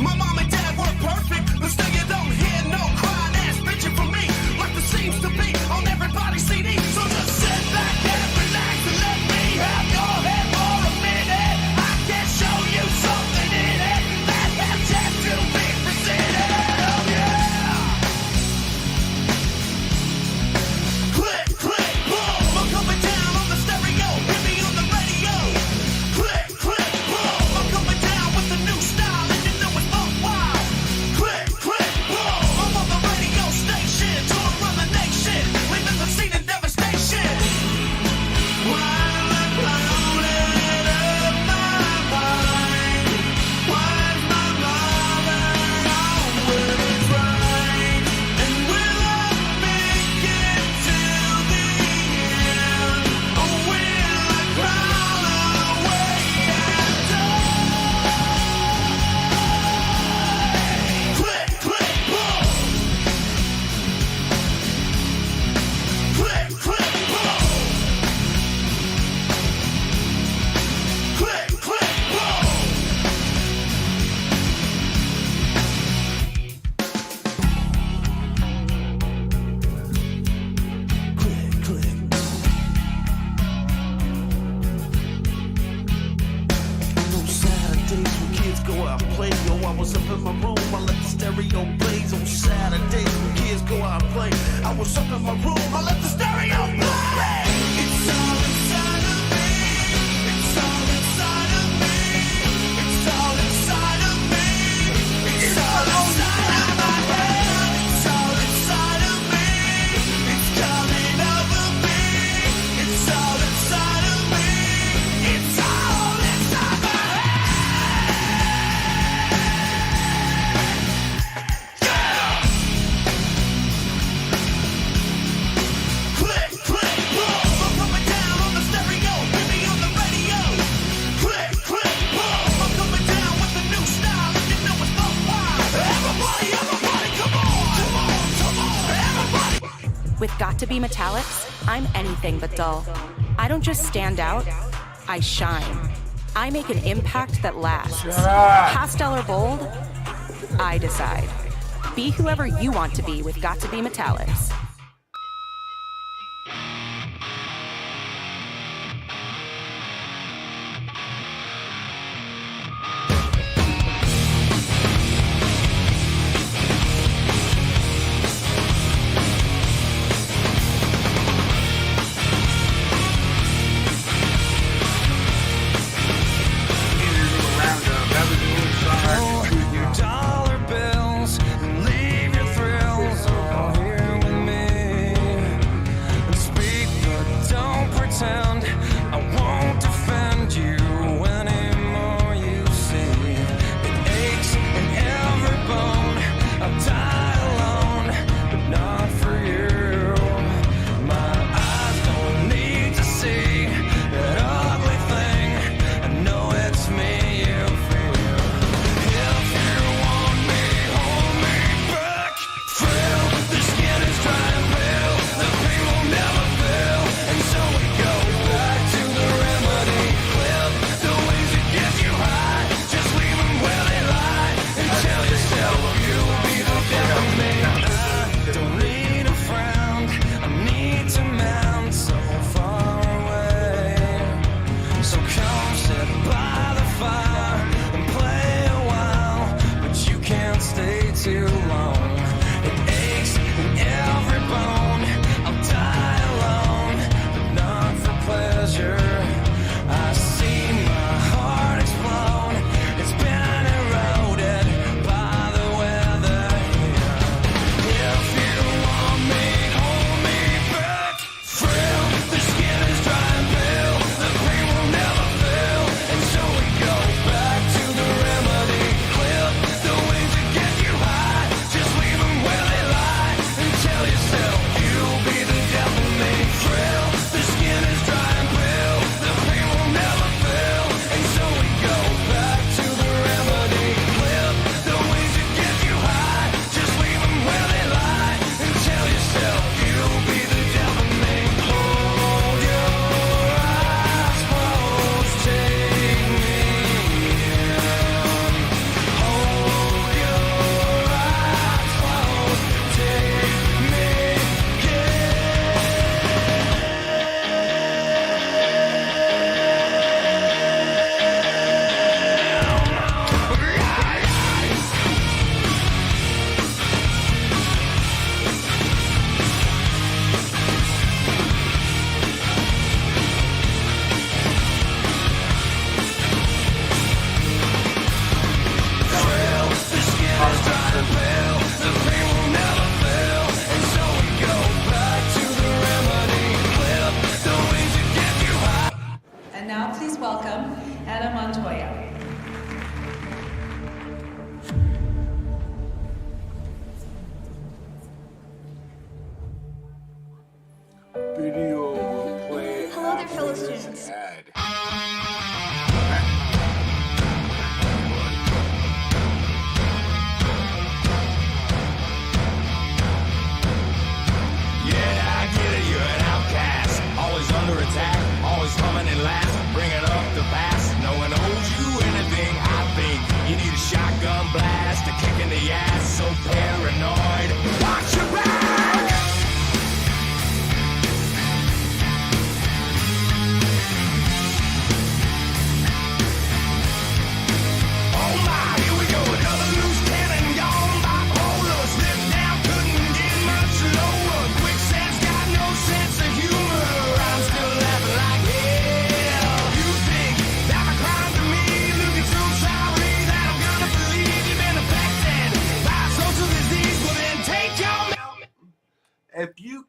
My mom and dad were perfect, but still you don't hear no crying ass bitching from me, like there seems to be on everybody's CD. So just sit back and relax and let me have your head for a minute. I can show you something in it that has yet to be presented. Oh yeah. Click, click, boom. I'm coming down on the stereo. Hit me on the radio. Click, click, boom. I'm coming down with a new style, and you know it's both wild. Click, click, boom. I'm on the radio station, tour around the nation, leaving the scene in devastation. While I'm clouded up my mind, why's my mother always right? And will I make it till the end, or will I crawl away and die? Click, click, boom. Click, click, boom. Click, click, boom. Click, click. On Saturdays when kids go out and play, yo, I was up in my room. I let the stereo blaze. On Saturdays when kids go out and play, I was up in my room. I let the stereo play. It's all inside of me. It's all inside of me. It's all inside of me. It's all inside of my head. It's all inside of me. It's coming over me. It's all inside of me. It's all inside my Click, click, boom. I'm coming down on the stereo. Hit me on the radio. Click, click, boom. I'm coming down with a new style, and you know it's both wild. Everybody, everybody, come on, come on, come on, everybody. With Got to Be Metallics, I'm anything but dull. I don't just stand out, I shine. I make an impact that lasts. Pastel or bold, I decide. Be whoever you want to be with Got to Be Metallics.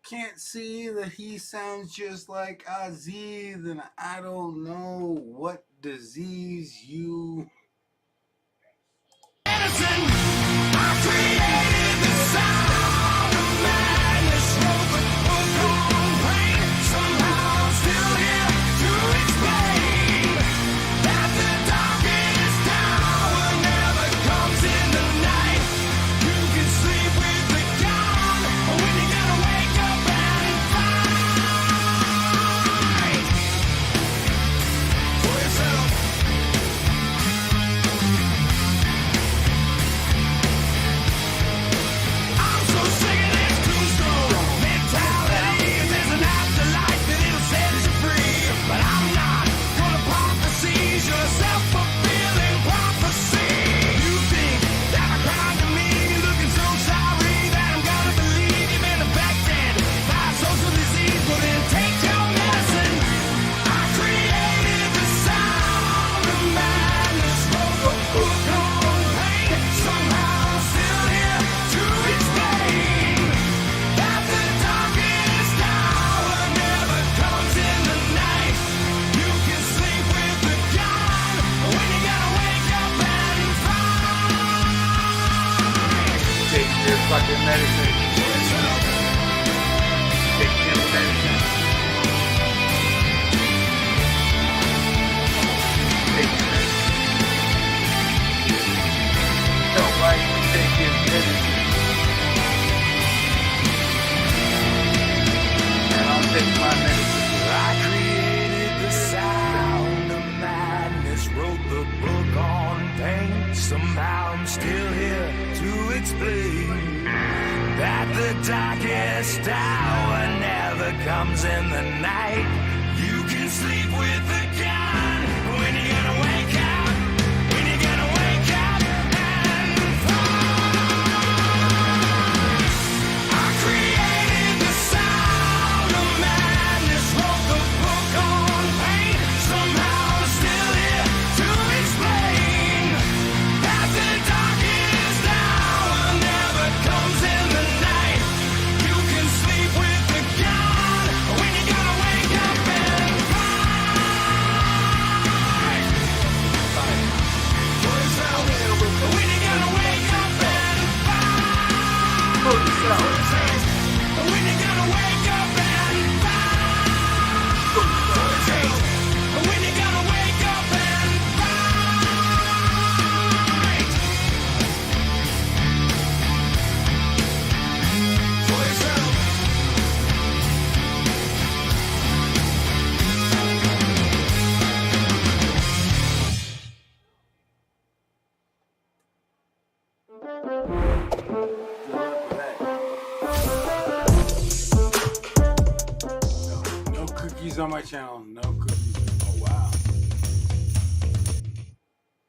can't see that he sounds just like Ozzy, then I don't know what disease you... Fucking medicine. Take your medicine. Take your medicine. Nobody can take his medicine. And I'll take my medicine. I created the sound of madness, wrote the book on pain. Somehow I'm still here to explain that the darkest hour never comes in the night. You can sleep with the gun when you're gonna wake up, when you're gonna wake up and fight. I created the sound of madness, wrote the book on pain. Somehow I'm still here to explain that the darkest hour never comes in the night. You can sleep with the gun when you're gonna wake up and fight. For yourself, when you're gonna wake up and fight. For yourself, when you're gonna wake up and fight. For yourself, when you're gonna wake up and fight. For yourself. No cookies on my channel. No cookies. Oh, wow.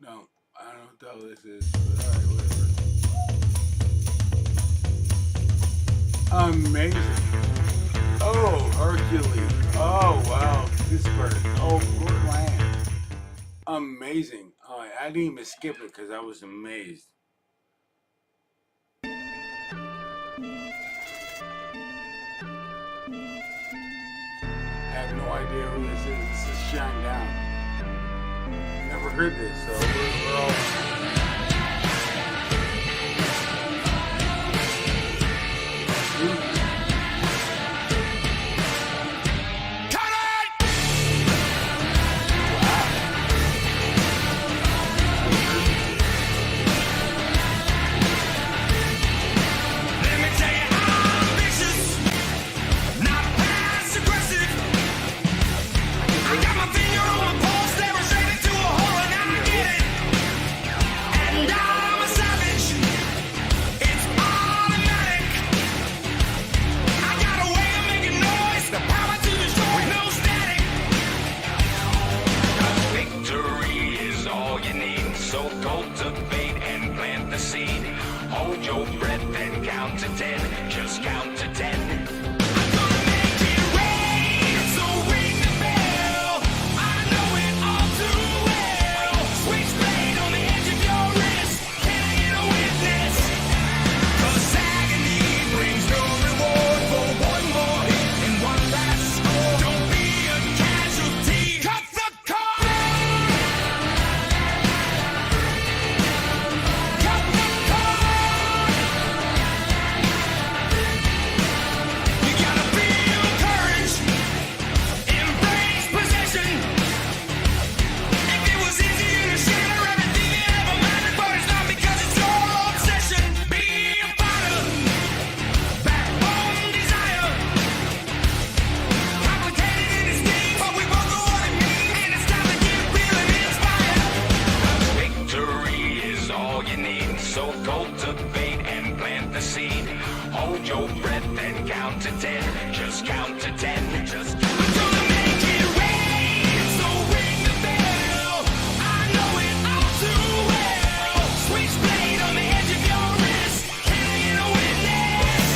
No, I don't know what the hell this is. But alright, whatever. Amazing. Oh, Hercules. Oh, wow. Pittsburgh. Oh, Portland. Amazing. Oh, I didn't even skip it because I was amazed. I have no idea who this is. This is Shine Down. Never heard this, so we're all... Let me tell you, I'm vicious, not passive aggressive. I got my finger on the pulse, never straight into a hole, and I get it. And I'm a savage, it's automatic. I got a way of making noise, the power to destroy, no static. 'Cause victory is all you need, so cultivate and plant the seed. Hold your breath and count to 10, just count to 10. I'm gonna make it rain, so ring the bell. I know it all too well. Switchblade on the edge of your wrist, can I get a witness? 'Cause agony brings no reward for one more so cultivate and plant the seed. Hold your breath and count to 10. Just count to 10. Just count. I'm gonna make it rain, so ring the bell. I know it all too well. Switchblade on the edge of your wrist. Can I get a witness?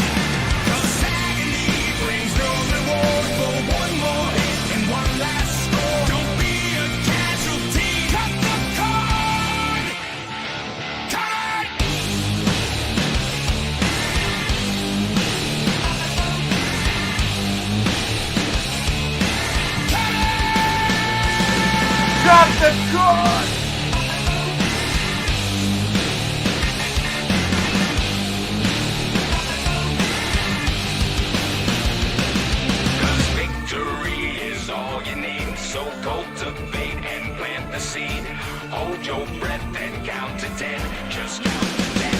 'Cause agony brings no reward for one more hit and one last score. Don't be a casualty. Cut the cord. Cut. Cut the cord! Cause victory is all you need. So cultivate and plant the seed. Hold your breath and count to 10. Just count to 10.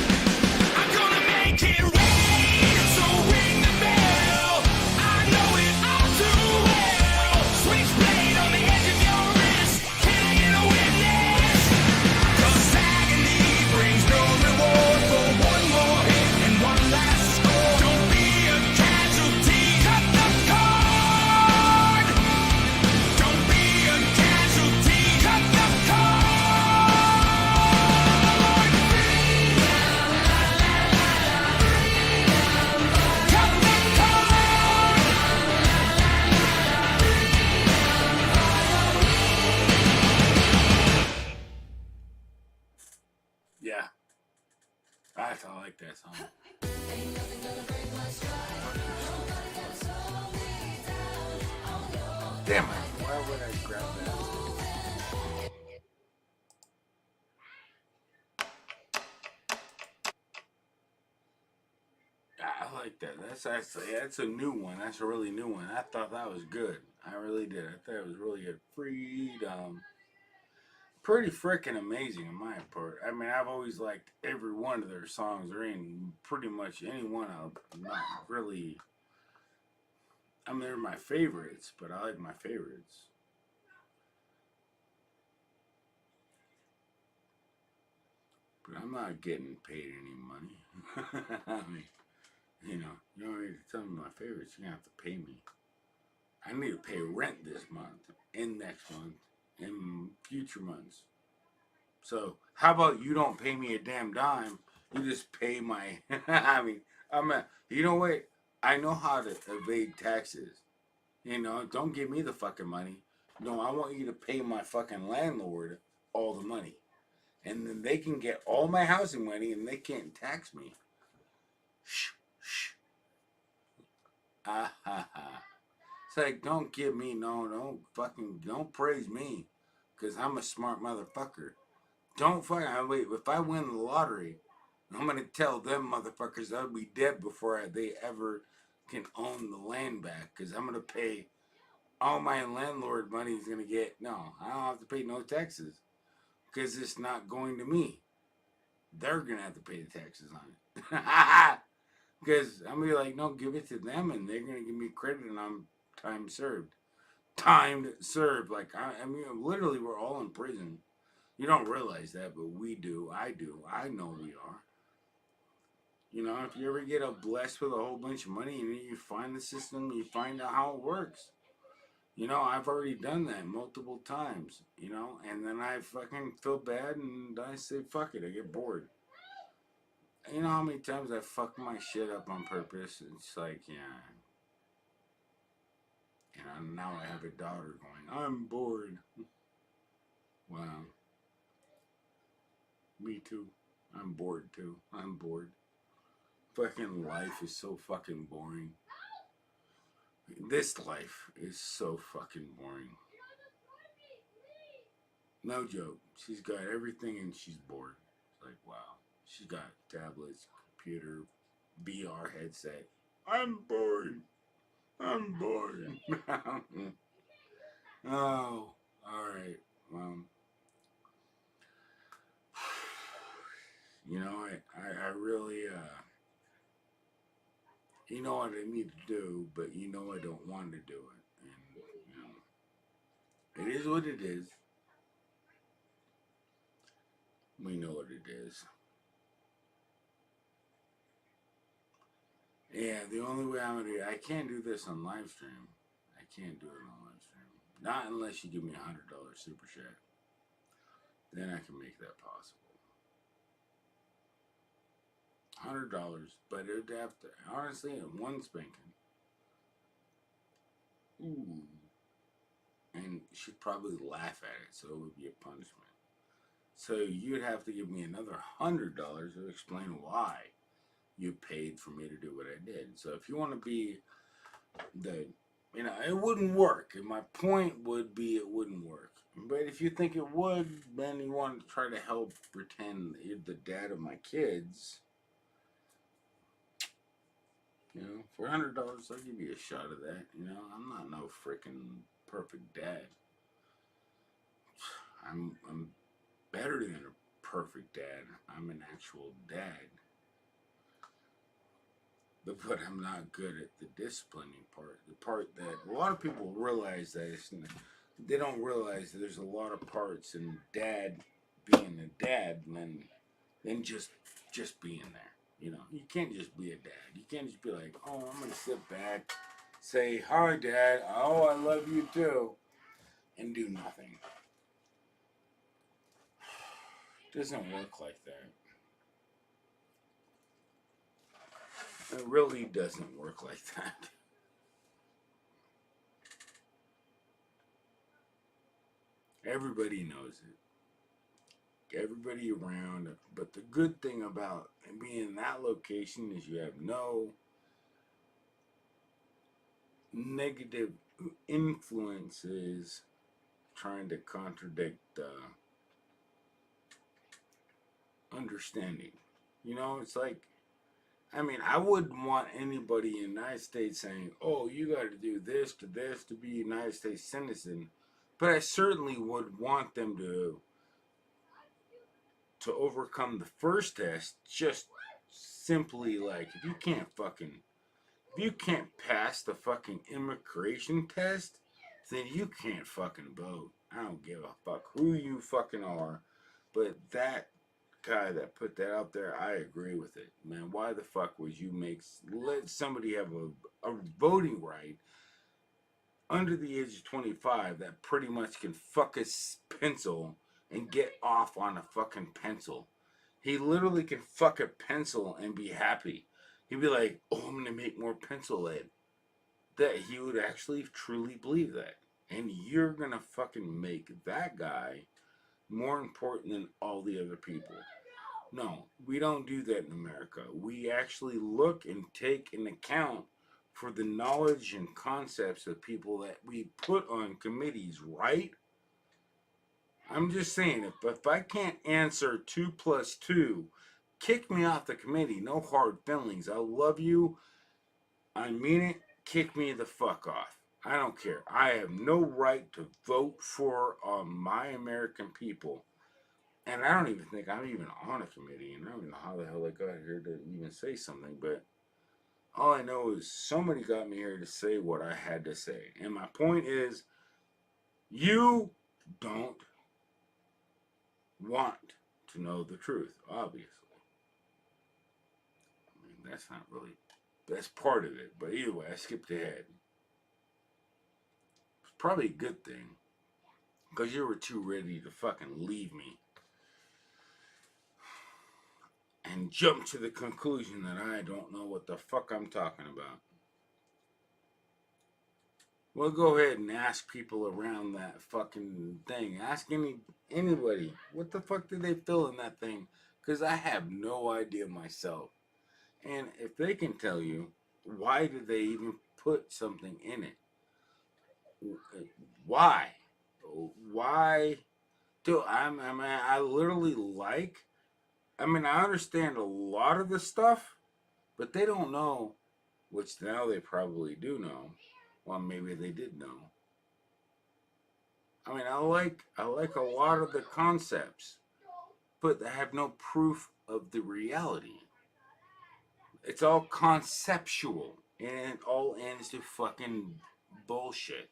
I'm gonna make it rain, so ring the bell. I know it all too well. Switchblade on the edge of your wrist. Can I get a witness? 'Cause agony brings no reward for one more hit and one last score. Don't be a casualty. Cut the cord. Don't be a casualty. Cut the cord. Cut the cord. Yeah. I like that song. Damn it. Why would I grab that? I like that. That's a new one. That's a really new one. I thought that was good. I really did. I thought it was really good. Freedom. Pretty freaking amazing in my part. I mean, I've always liked every one of their songs. Or in pretty much any one. I'm not really. I mean, they're my favorites, but I like my favorites. But I'm not getting paid any money. I mean, you don't need to tell me my favorites. You're going to have to pay me. I need to pay rent this month, and next month, and future months. So, how about you don't pay me a damn dime? You just pay my... I mean, you know what? I know how to evade taxes. Don't give me the fucking money. No, I want you to pay my fucking landlord all the money. And then they can get all my housing money and they can't tax me. Shh. It's like, don't give me, don't praise me. Because I'm a smart motherfucker. Wait, if I win the lottery, I'm going to tell them motherfuckers I'll be dead before they ever can own the land back. Because I'm going to pay, all my landlord money is going to get, no, I don't have to pay no taxes. Because it's not going to me. They're going to have to pay the taxes on it. Because I'm going to be like, no, give it to them, and they're going to give me credit, and I'm time served. Timed served. Like, I mean, literally, we're all in prison. You don't realize that, but we do. I do. I know we are. If you ever get blessed with a whole bunch of money, and you find the system, you find out how it works. I've already done that multiple times, and then I fucking feel bad, and I say, fuck it, I get bored. You know how many times I fuck my shit up on purpose? It's like, yeah. And now I have a daughter going, I'm bored. Wow. Me too. I'm bored too. I'm bored. Fucking life is so fucking boring. This life is so fucking boring. No joke. She's got everything and she's bored. It's like, wow. She's got tablets, computer, VR headset. I'm bored. I'm bored. Oh, alright. Well, I really, you know what I need to do, but I don't want to do it. And, it is what it is. We know what it is. Yeah, the only way I'm gonna do it, I can't do this on live stream. I can't do it on live stream. Not unless you give me $100 super chat. Then I can make that possible. $100, but it'd have to, honestly, in one spanking. Ooh. And she'd probably laugh at it, so it would be a punishment. So you'd have to give me another $100 to explain why you paid for me to do what I did. So if you want to be the, you know, it wouldn't work. And my point would be it wouldn't work. But if you think it would, then you want to try to help pretend you're the dad of my kids. You know, for $100, I'll give you a shot of that. You know, I'm not no freaking perfect dad. I'm better than a perfect dad. I'm an actual dad. But I'm not good at the disciplining part. The part that a lot of people realize that they don't realize that there's a lot of parts in dad being a dad than just being there. You know, you can't just be a dad. You can't just be like, oh, I'm going to sit back, say, hi, Dad. Oh, I love you too. And do nothing. It doesn't work like that. It really doesn't work like that. Everybody knows it. Everybody around, but the good thing about being in that location is you have no negative influences trying to contradict understanding. You know, it's like, I mean, I wouldn't want anybody in the United States saying, oh, you got to do this to be a United States citizen, but I certainly would want them to overcome the first test. Just simply like, if you can't pass the fucking immigration test, then you can't fucking vote. I don't give a fuck who you fucking are, but that guy that put that out there, I agree with it, man. Why the fuck would you let somebody have a voting right under the age of 25 that pretty much can fuck his pencil and get off on a fucking pencil? He literally can fuck a pencil and be happy. He'd be like, oh, I'm gonna make more pencil lead. That he would actually truly believe that. And you're gonna fucking make that guy more important than all the other people. No, we don't do that in America. We actually look and take into account for the knowledge and concepts of people that we put on committees, right? I'm just saying, if I can't answer 2 + 2, kick me off the committee. No hard feelings. I love you. I mean it. Kick me the fuck off. I don't care. I have no right to vote for my American people. And I don't even think I'm even on a committee. And I don't even know how the hell I got here to even say something. But all I know is somebody got me here to say what I had to say. And my point is, you don't want to know the truth, obviously. I mean, that's not really, that's part of it. But either way, I skipped ahead. It's probably a good thing, because you were too ready to fucking leave me and jump to the conclusion that I don't know what the fuck I'm talking about. Well, go ahead and ask people around that fucking thing. Ask anybody, what the fuck did they fill in that thing? Because I have no idea myself. And if they can tell you, why did they even put something in it? Why? Why? I literally I understand a lot of the stuff, but they don't know, which now they probably do know. Well, maybe they did know. I mean, I like a lot of the concepts, but I have no proof of the reality. It's all conceptual, and it all ends to fucking bullshit.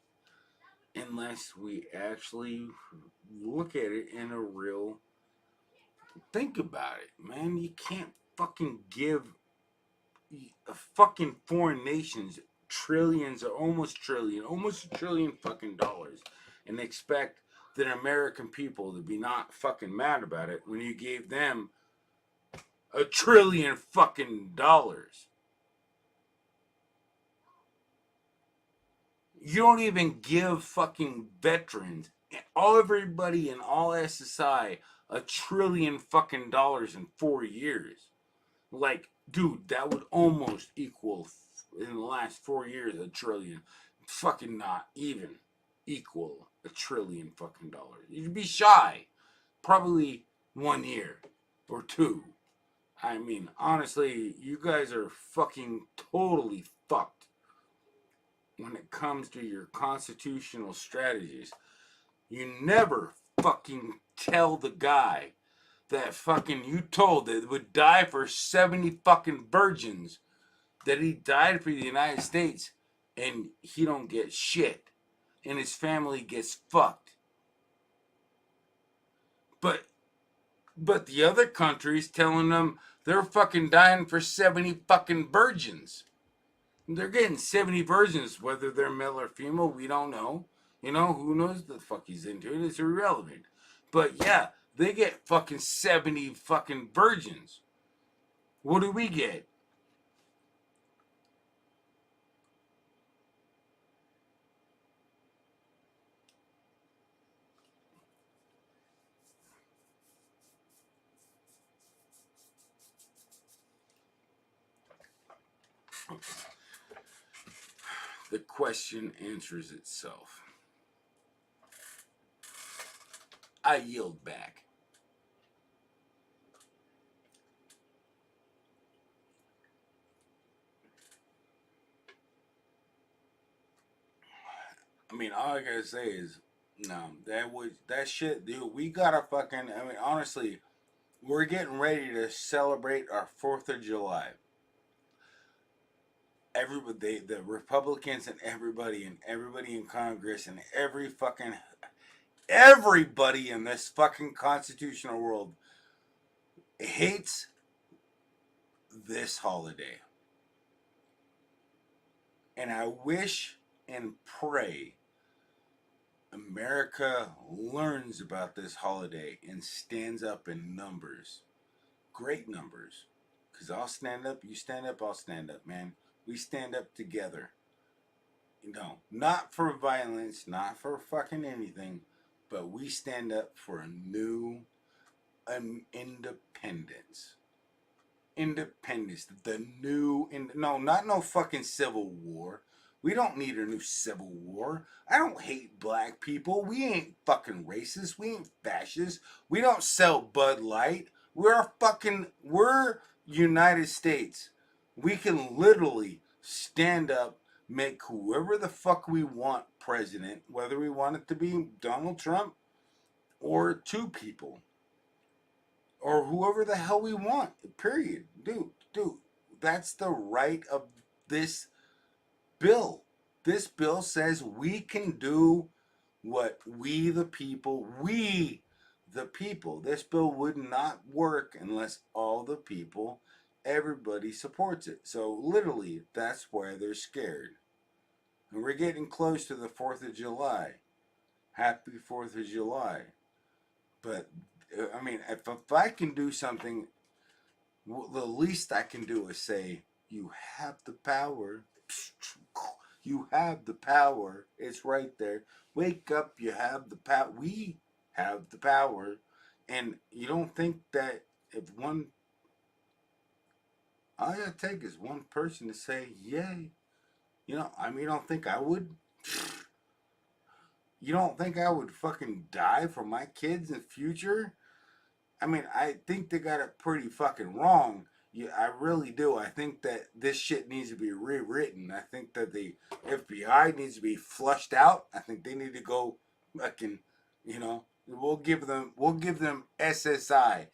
Unless we actually look at it in a real... Think about it, man. You can't fucking give fucking foreign nations trillions or almost a trillion fucking dollars, and expect the American people to be not fucking mad about it when you gave them a trillion fucking dollars. You don't even give fucking veterans, everybody in all SSI, a trillion fucking dollars in 4 years. Like, dude, that would almost equal, in the last 4 years, a trillion. Fucking not even equal a trillion fucking dollars. You'd be shy. Probably 1 year or 2. I mean, honestly, you guys are fucking totally fucked when it comes to your constitutional strategies. You never fucking tell the guy that fucking you told that would die for 70 fucking virgins that he died for the United States and he don't get shit and his family gets fucked. But the other countries telling them they're fucking dying for 70 fucking virgins. They're getting 70 virgins, whether they're male or female, we don't know. You know, who knows the fuck he's into it? It's irrelevant. But yeah, they get fucking 70 fucking virgins. What do we get? The question answers itself. I yield back. I mean, all I gotta say is, no, that shit, dude, we gotta fucking, I mean, honestly, we're getting ready to celebrate our 4th of July. Everybody, the Republicans and everybody in Congress and everybody in this fucking constitutional world hates this holiday. And I wish and pray America learns about this holiday and stands up in numbers. Great numbers. Because I'll stand up, you stand up, I'll stand up, man. We stand up together. You know, not for violence, not for fucking anything, but we stand up for a new independence. Independence. The new, not no fucking civil war. We don't need a new civil war. I don't hate black people. We ain't fucking racist. We ain't fascist. We don't sell Bud Light. We're United States. We can literally stand up, make whoever the fuck we want president, whether we want it to be Donald Trump or 2 people or whoever the hell we want, period. Dude, that's the right of this bill. This bill says we can do what we the people, this bill would not work unless all the people, everybody supports it. So literally, that's why they're scared. And we're getting close to the 4th of July. Happy 4th of July. But, I mean, if I can do something, the least I can do is say, you have the power. You have the power. It's right there. Wake up, you have the power. We have the power. And you don't think that if all you gotta take is one person to say, yay. You know, I mean, you don't think I would? You don't think I would fucking die for my kids in the future? I mean, I think they got it pretty fucking wrong. Yeah, I really do. I think that this shit needs to be rewritten. I think that the FBI needs to be flushed out. I think they need to go fucking, you know, we'll give them SSI,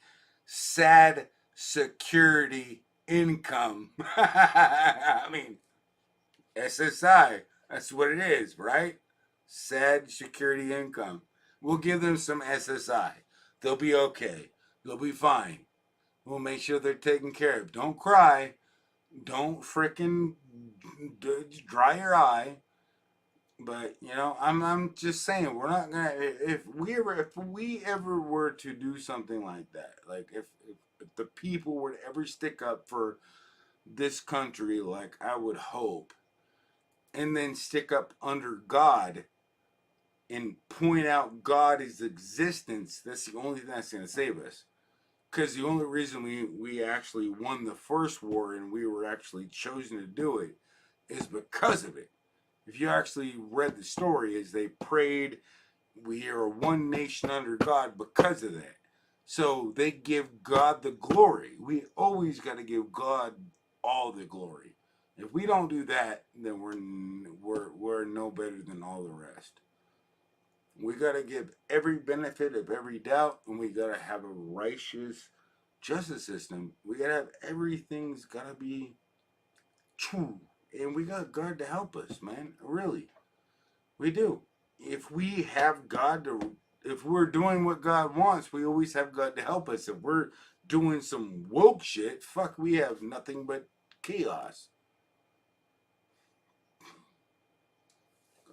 sad security income. I mean, SSI, that's what it is, right? Sad security income. We'll give them some SSI. They'll be okay. They'll be fine. We'll make sure they're taken care of. Don't cry. Don't freaking dry your eye. But you know, I'm just saying, we're not gonna, if we ever were to do something like that, like if the people were to ever stick up for this country, like I would hope, and then stick up under God and point out God's existence, that's the only thing that's gonna save us. Because the only reason we actually won the first war and we were actually chosen to do it is because of it. If you actually read the story, is they prayed, we are one nation under God because of that. So they give God the glory. We always got to give God all the glory. If we don't do that, then we're no better than all the rest. We got to give every benefit of every doubt, and we got to have a righteous justice system. We got to have everything's got to be true. And we got God to help us, man. Really. We do. If we have God to, if we're doing what God wants, we always have God to help us. If we're doing some woke shit, fuck, we have nothing but chaos.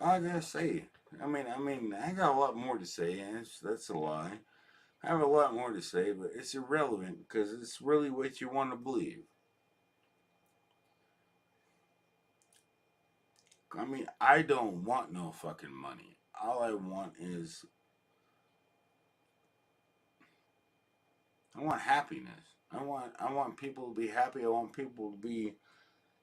I gotta say, I mean, I got a lot more to say, and that's a lie. I have a lot more to say, but it's irrelevant because it's really what you want to believe. I mean, I don't want no fucking money. All I want is, I want happiness. I want people to be happy. I want people to be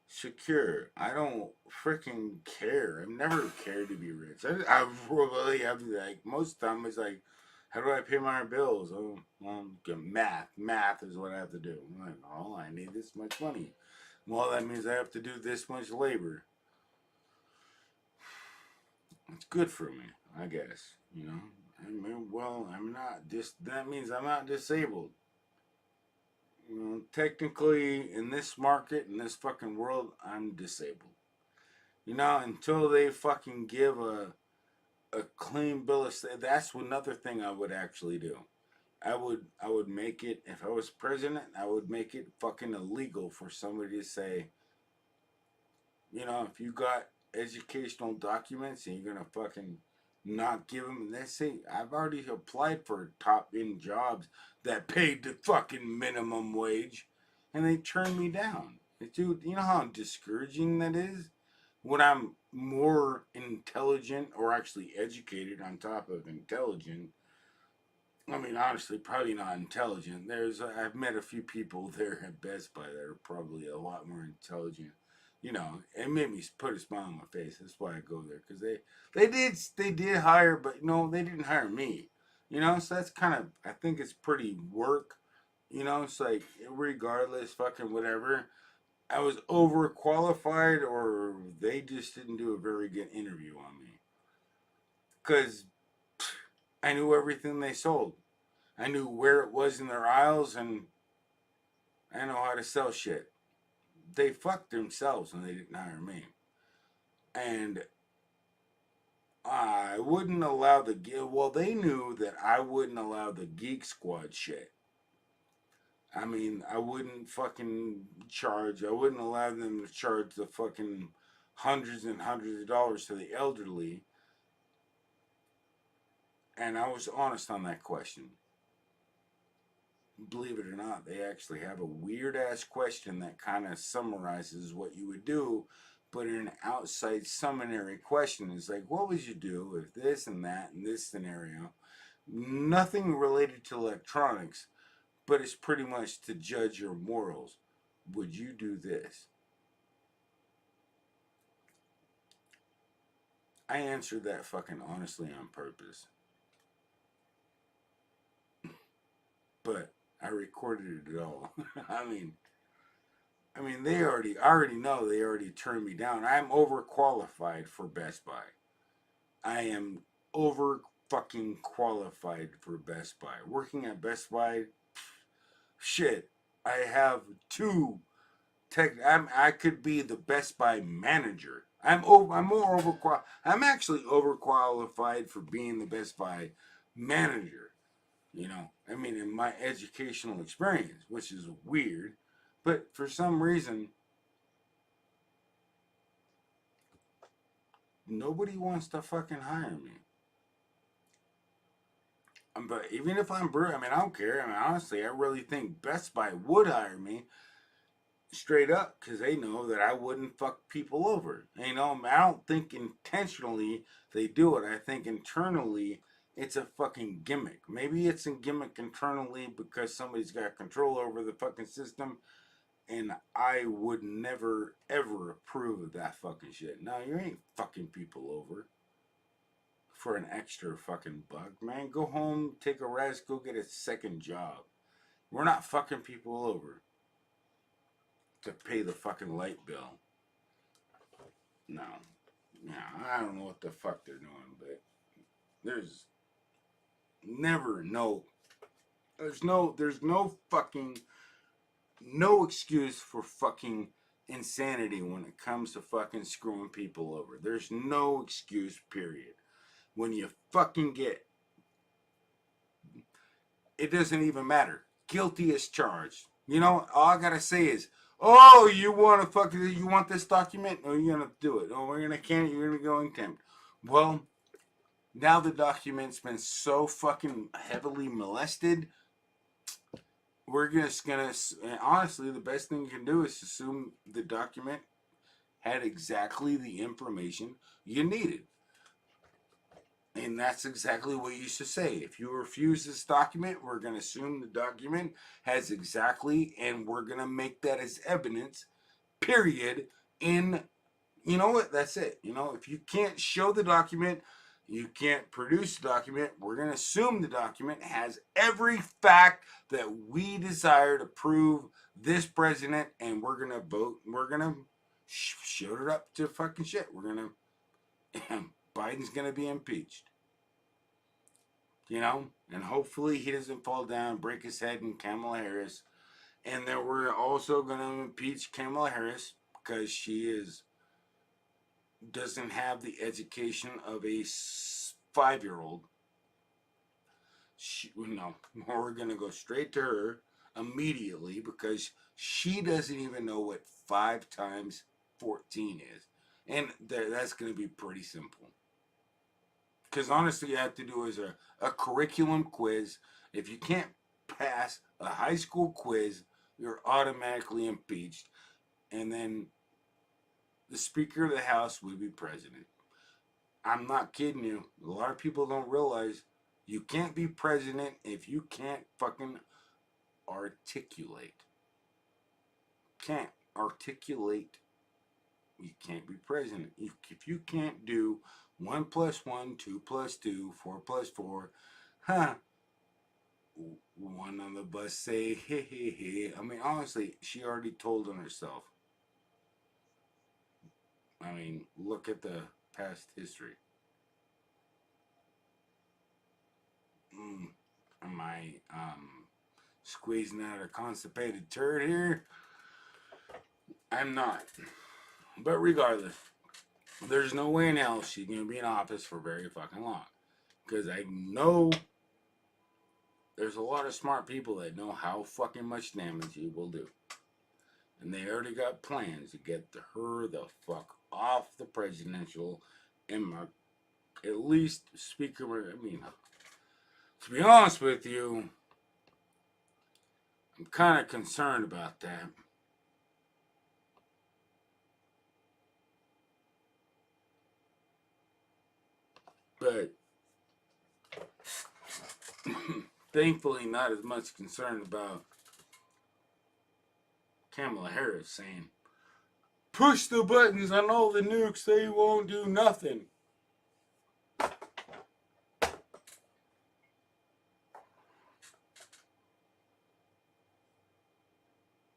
secure. I don't freaking care. I've never cared to be rich. I really have, like, most of the time it's like, how do I pay my bills? Oh, well, math. Math is what I have to do. I'm like, oh, I need this much money. Well, that means I have to do this much labor. It's good for me, I guess, you know. I mean, well, I'm not that means I'm not disabled. You know, technically, in this market, in this fucking world, I'm disabled. You know, until they fucking give a clean bill of sale, that's another thing I would actually do. I would make it, if I was president, I would make it fucking illegal for somebody to say, you know, if you got educational documents and you're gonna fucking not give them, they say, I've already applied for top end jobs that paid the fucking minimum wage and they turned me down. Dude, you know how discouraging that is when I'm more intelligent, or actually educated on top of intelligent. I mean, honestly, probably not intelligent. I've met a few people there at Best Buy that are probably a lot more intelligent. You know, it made me put a smile on my face. That's why I go there, because they did hire, but no, they didn't hire me. You know, so that's kind of, I think it's pretty work. You know, it's like, regardless, fucking whatever. I was overqualified, or they just didn't do a very good interview on me. Because I knew everything they sold. I knew where it was in their aisles, and I know how to sell shit. They fucked themselves when they didn't hire me. And I wouldn't allow they knew that I wouldn't allow the Geek Squad shit. I mean, I wouldn't fucking charge, I wouldn't allow them to charge the fucking hundreds and hundreds of dollars to the elderly. And I was honest on that question. Believe it or not, they actually have a weird ass question that kind of summarizes what you would do, but in an outside seminary question. It's like, what would you do if this and that in this scenario? Nothing related to electronics, but it's pretty much to judge your morals. Would you do this? I answered that fucking honestly on purpose. But I recorded it all. I mean, I already know they already turned me down. I'm overqualified for Best Buy. I am over fucking qualified for Best Buy. Working at Best Buy, shit. I have two I could be the Best Buy manager. I'm more overqualified. I'm actually overqualified for being the Best Buy manager. You know, I mean, in my educational experience, which is weird, but for some reason, nobody wants to fucking hire me. But even if I'm broke, I mean, I don't care. I mean, honestly, I really think Best Buy would hire me straight up because they know that I wouldn't fuck people over. You know, I don't think intentionally they do it. I think internally it's a fucking gimmick. Maybe it's a gimmick internally because somebody's got control over the fucking system, and I would never ever approve of that fucking shit. No, you ain't fucking people over for an extra fucking buck, man. Go home, take a rest, go get a second job. We're not fucking people over to pay the fucking light bill. No. Yeah, I don't know what the fuck they're doing, but there's no fucking, no excuse for fucking insanity when it comes to fucking screwing people over. There's no excuse, period. When you fucking get, it doesn't even matter. Guilty as charged. You know, all I gotta say is, oh, you want this document? Oh, you're gonna do it. Oh, you're gonna go in contempt. Well, now the document's been so fucking heavily molested, we're just gonna, honestly, the best thing you can do is assume the document had exactly the information you needed. And that's exactly what you should say. If you refuse this document, we're going to assume the document has exactly, and we're going to make that as evidence, period. In, you know what, that's it. You know, if you can't show the document, you can't produce the document, we're going to assume the document has every fact that we desire to prove this president, and we're going to vote, we're going to shoot it up to fucking shit. We're going to, Biden's going to be impeached. You know, and hopefully he doesn't fall down, break his head in Kamala Harris. And then we're also going to impeach Kamala Harris because she doesn't have the education of a 5-year-old. No, we're going to go straight to her immediately because she doesn't even know what 5 times 14 is. And that's going to be pretty simple. Because honestly, you have to do is a curriculum quiz. If you can't pass a high school quiz, you're automatically impeached. And then the Speaker of the House would be president. I'm not kidding you. A lot of people don't realize you can't be president if you can't fucking articulate. Can't articulate. You can't be president. If you can't do 1 + 1, 2 + 2, 4 + 4, one on the bus say, hey, hey, hey. I mean, honestly, she already told on herself. I mean, look at the past history. Am I squeezing out a constipated turd here? I'm not. But regardless, there's no way in hell she's going to be in office for very fucking long. Because I know there's a lot of smart people that know how fucking much damage he will do. And they already got plans to get her the fuck off the presidential and at least speaker. I mean, to be honest with you, I'm kind of concerned about that. But thankfully not as much concerned about Kamala Harris saying, push the buttons on all the nukes, they won't do nothing.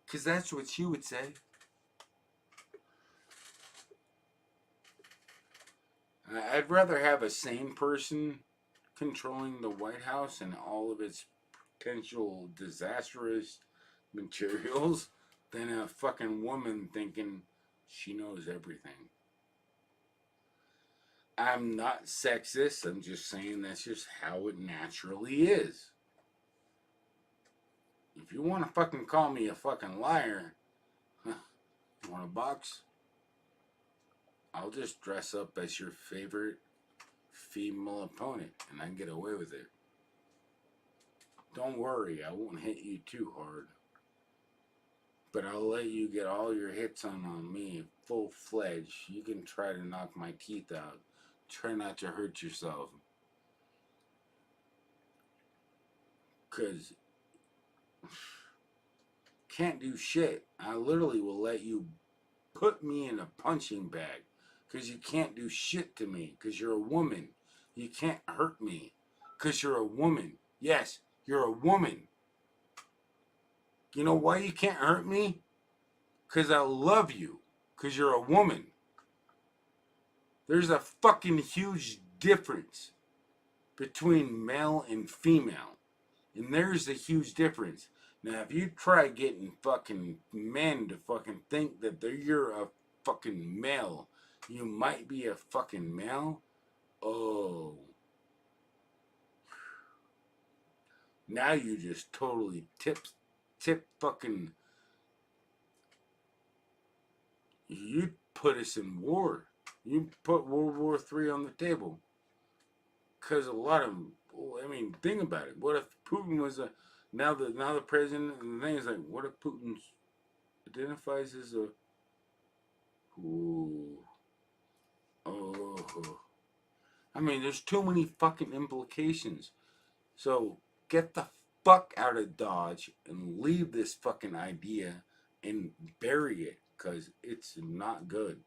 Because that's what she would say. I'd rather have a sane person controlling the White House and all of its potential disastrous materials than a fucking woman thinking she knows everything. I'm not sexist. I'm just saying that's just how it naturally is. If you want to fucking call me a fucking liar, you want a box? I'll just dress up as your favorite female opponent and I can get away with it. Don't worry, I won't hit you too hard. But I'll let you get all your hits on me full-fledged. You can try to knock my teeth out. Try not to hurt yourself. Because can't do shit. I literally will let you put me in a punching bag. Because you can't do shit to me. Because you're a woman. You can't hurt me. Because you're a woman. Yes, you're a woman. You know why you can't hurt me? Because I love you. Because you're a woman. There's a fucking huge difference between male and female. And there's a huge difference. Now, if you try getting fucking men to fucking think that you're a fucking male, you might be a fucking male. Oh. Now you just totally tip fucking, you put us in war. You put World War III on the table. Because a lot of, I mean, think about it. What if Putin was now the president, and the thing is like, what if Putin identifies as a, ooh, oh. I mean, there's too many fucking implications. So, get the fuck out of Dodge and leave this fucking idea and bury it, because it's not good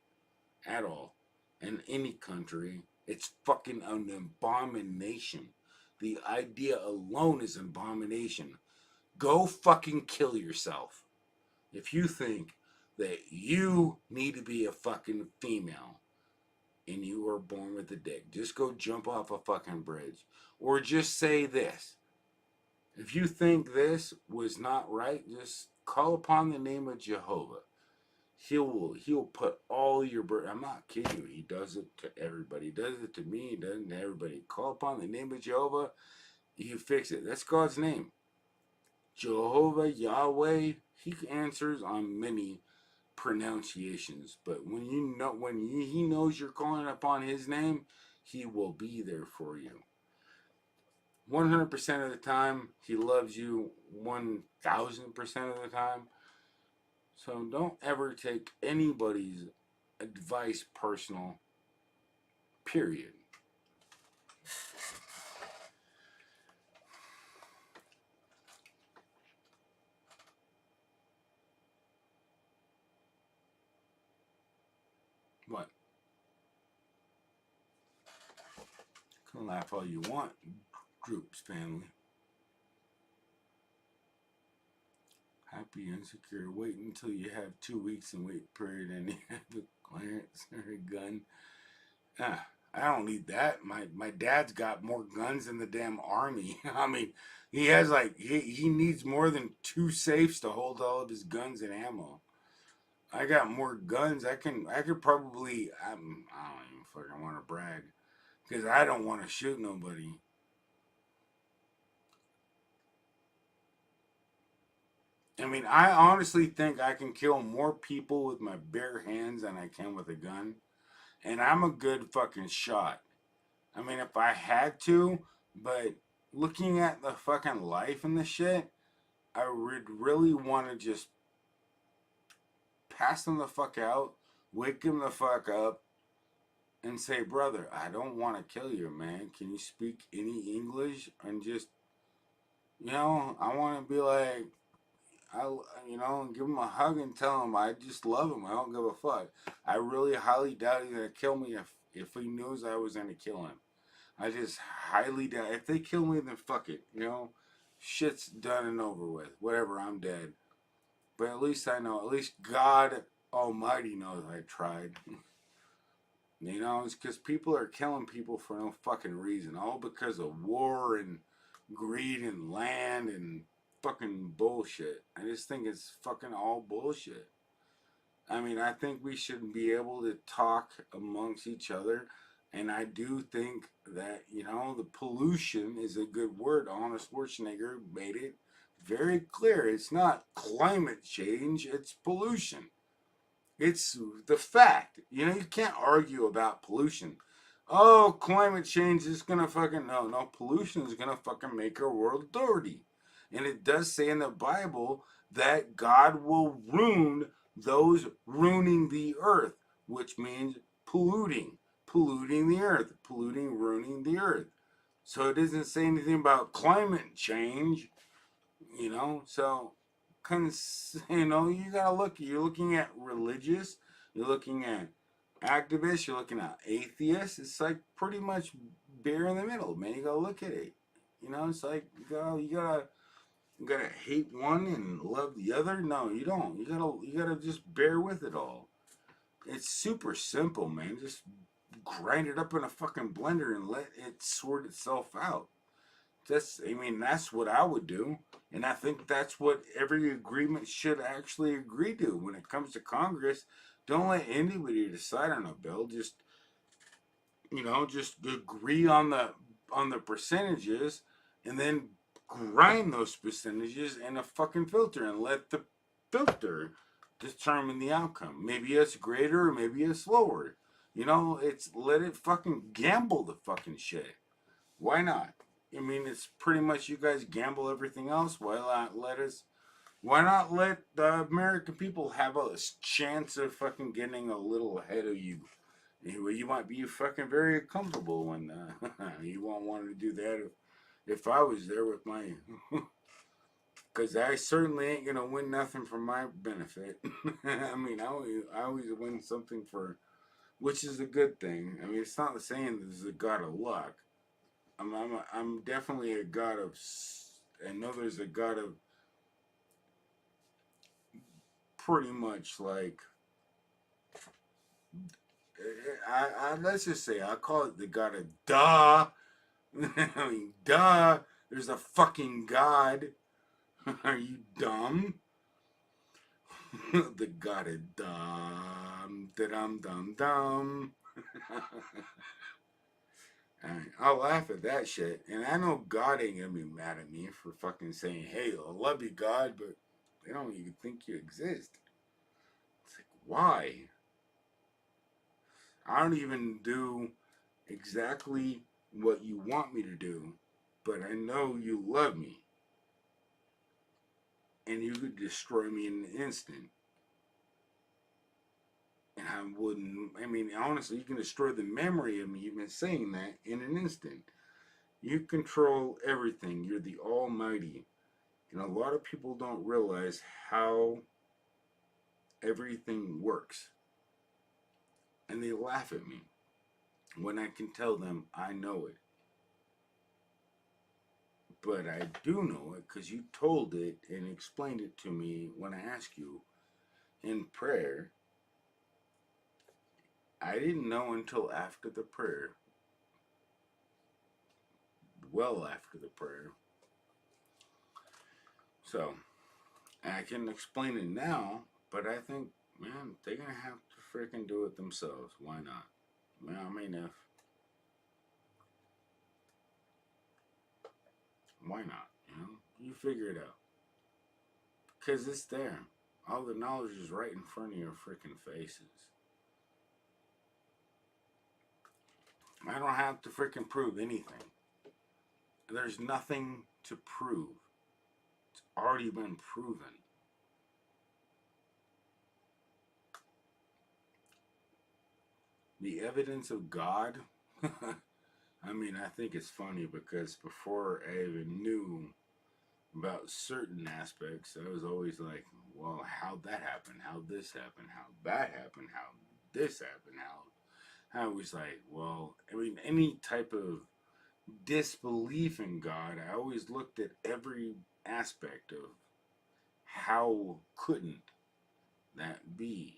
at all. In any country, it's fucking an abomination. The idea alone is an abomination. Go fucking kill yourself if you think that you need to be a fucking female and you were born with a dick. Just go jump off a fucking bridge. Or just say this. If you think this was not right, just call upon the name of Jehovah. He'll put all your burden. I'm not kidding you. He does it to everybody. He does it to me. He does it to everybody. Call upon the name of Jehovah. You fix it. That's God's name. Jehovah, Yahweh. He answers on many pronunciations. But when he knows you're calling upon his name, he will be there for you. 100% of the time, he loves you 1,000% of the time. So don't ever take anybody's advice personal, period. What? You can laugh all you want, groups, family. Happy, insecure. Wait until you have 2 weeks and wait period and you have a clearance or a gun. I don't need that. My dad's got more guns than the damn army. I mean, he has like, he needs more than 2 safes to hold all of his guns and ammo. I got more guns. I could probably, I don't even fucking want to brag. Because I don't want to shoot nobody. I mean, I honestly think I can kill more people with my bare hands than I can with a gun. And I'm a good fucking shot. I mean, if I had to, but looking at the fucking life and the shit, I would really want to just pass them the fuck out, wake them the fuck up, and say, brother, I don't want to kill you, man. Can you speak any English? And just, you know, I want to be like, give him a hug and tell him I just love him. I don't give a fuck. I really highly doubt he's going to kill me if he knows I was going to kill him. I just highly doubt. If they kill me, then fuck it. You know, shit's done and over with. Whatever, I'm dead. But at least I know. At least God Almighty knows I tried. You know, it's because people are killing people for no fucking reason. All because of war and greed and land and fucking bullshit. I just think it's fucking all bullshit. I mean, I think we should be able to talk amongst each other. And I do think that, you know, the pollution is a good word. Arnold Schwarzenegger made it very clear. It's not climate change, it's pollution. It's the fact. You know, you can't argue about pollution. Oh, climate change is gonna fucking no. Pollution is gonna fucking make our world dirty, and it does say in the Bible that God will ruin those ruining the earth, which means polluting the earth, ruining the earth. So it doesn't say anything about climate change, you know. So, you know, you gotta look. You're looking at religious. You're looking at activists. You're looking at atheists. It's like pretty much beer in the middle, man. You gotta look at it. You know, it's like you gotta hate one and love the other. No, you don't. You gotta just bear with it all. It's super simple, man. Just grind it up in a fucking blender and let it sort itself out. I mean, that's what I would do. And I think that's what every agreement should actually agree to. When it comes to Congress, don't let anybody decide on a bill. Just, you know, just agree on the percentages and then grind those percentages in a fucking filter and let the filter determine the outcome. Maybe it's greater or maybe it's lower. You know, let it fucking gamble the fucking shit. Why not? I mean, it's pretty much you guys gamble everything else. Why not let the American people have a chance of fucking getting a little ahead of you? Anyway, you might be fucking very comfortable when you won't want to do that if I was there with my... Because I certainly ain't going to win nothing for my benefit. I mean, I always win something for... Which is a good thing. I mean, it's not saying this is a god of luck. I'm definitely a god of... I know there's a god of... Pretty much like... let's just say, I call it the god of duh. I mean, duh. There's a fucking god. Are you dumb? The god of dumb. Da-dum-dum-dum. I'll laugh at that shit. And I know God ain't gonna be mad at me for fucking saying, hey, I love you, God, but they don't even think you exist. It's like, why? I don't even do exactly what you want me to do, but I know you love me. And you could destroy me in an instant. And I wouldn't, I mean, honestly, you can destroy the memory of me even saying that in an instant. You control everything. You're the Almighty. And a lot of people don't realize how everything works. And they laugh at me when I can tell them I know it. But I do know it because you told it and explained it to me when I asked you in prayer. I didn't know until after the prayer. Well after the prayer. So, I can explain it now, but I think, man, they're going to have to freaking do it themselves. Why not? Well, I mean, why not? You know, you figure it out. Because it's there. All the knowledge is right in front of your freaking faces. I don't have to freaking prove anything. There's nothing to prove. It's already been proven. The evidence of God, I mean, I think it's funny because before I even knew about certain aspects, I was always like, well, how'd that happen? How'd this happen? How'd that happen? How'd this happen? I was like, well, I mean, any type of disbelief in God, I always looked at every aspect of how couldn't that be?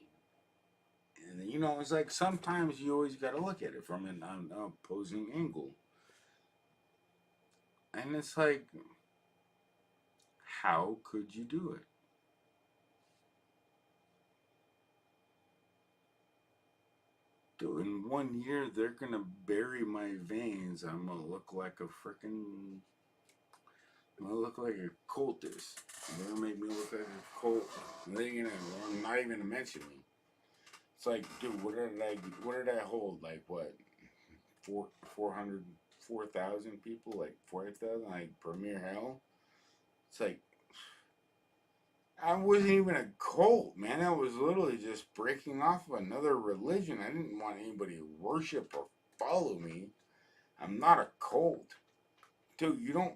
And, you know, it's like sometimes you always got to look at it from an opposing angle. And it's like, how could you do it? In 1 year, they're going to bury my veins. I'm going to look like a freaking... I'm going to look like a cultist. They're going to make me look like a cult. They're going to not even mention me. It's like, dude, what did I hold? Like what? 4,000 people, like 4,000, like Premier Hell. It's like I wasn't even a cult, man. I was literally just breaking off of another religion. I didn't want anybody to worship or follow me. I'm not a cult, dude. You don't,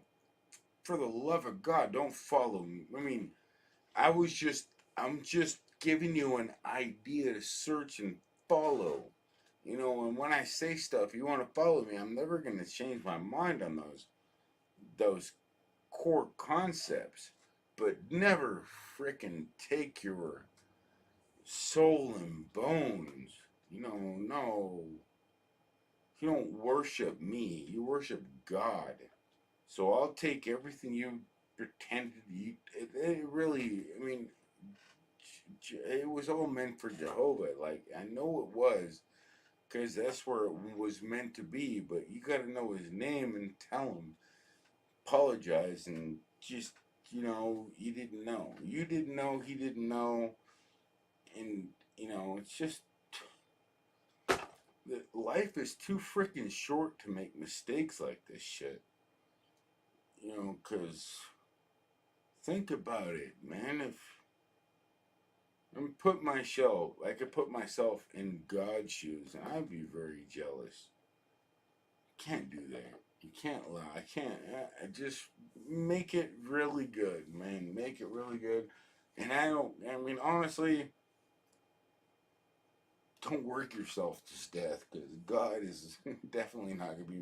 for the love of God, don't follow me. I mean, I'm just giving you an idea to search and follow. You know, and when I say stuff, you want to follow me, I'm never going to change my mind on those core concepts. But never frickin' take your soul and bones. You know, no. You don't worship me. You worship God. So I'll take everything you pretended you... It really, I mean, it was all meant for Jehovah. Like, I know it was. Because that's where it was meant to be, but you got to know his name and tell him, apologize, and just, you know, you didn't know. You didn't know, he didn't know, and, you know, it's just, life is too freaking short to make mistakes like this shit. You know, because, think about it, man, if, I could put myself in God's shoes, and I'd be very jealous. Can't do that. You can't lie. I can't. I just make it really good, man. Make it really good. And I mean, honestly, don't work yourself to death, because God is definitely not going to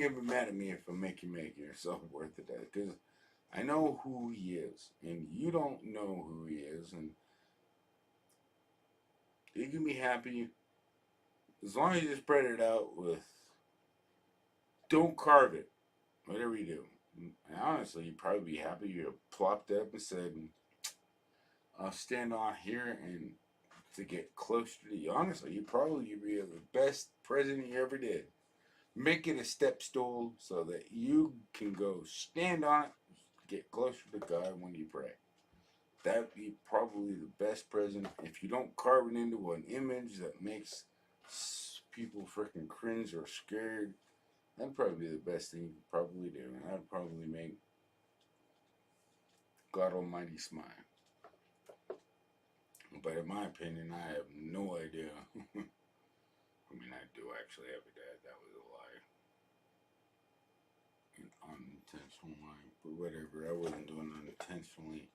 be mad at me if I make yourself worth it. Because I know who he is, and you don't know who he is, and you can be happy as long as you spread it out with, don't carve it, whatever you do. And honestly, you'd probably be happy you plopped up and said, I'll stand on here and to get closer to you. Honestly, you'd probably be the best president you ever did. Make it a step stool so that you can go stand on it, get closer to God when you pray. That'd be probably the best president. If you don't carve it into an image that makes people freaking cringe or scared, that'd probably be the best thing you could probably do. And that'd probably make God Almighty smile. But in my opinion, I have no idea. I mean, I do actually have a dad. That was a lie. An unintentional lie. But whatever, I wasn't doing it unintentionally.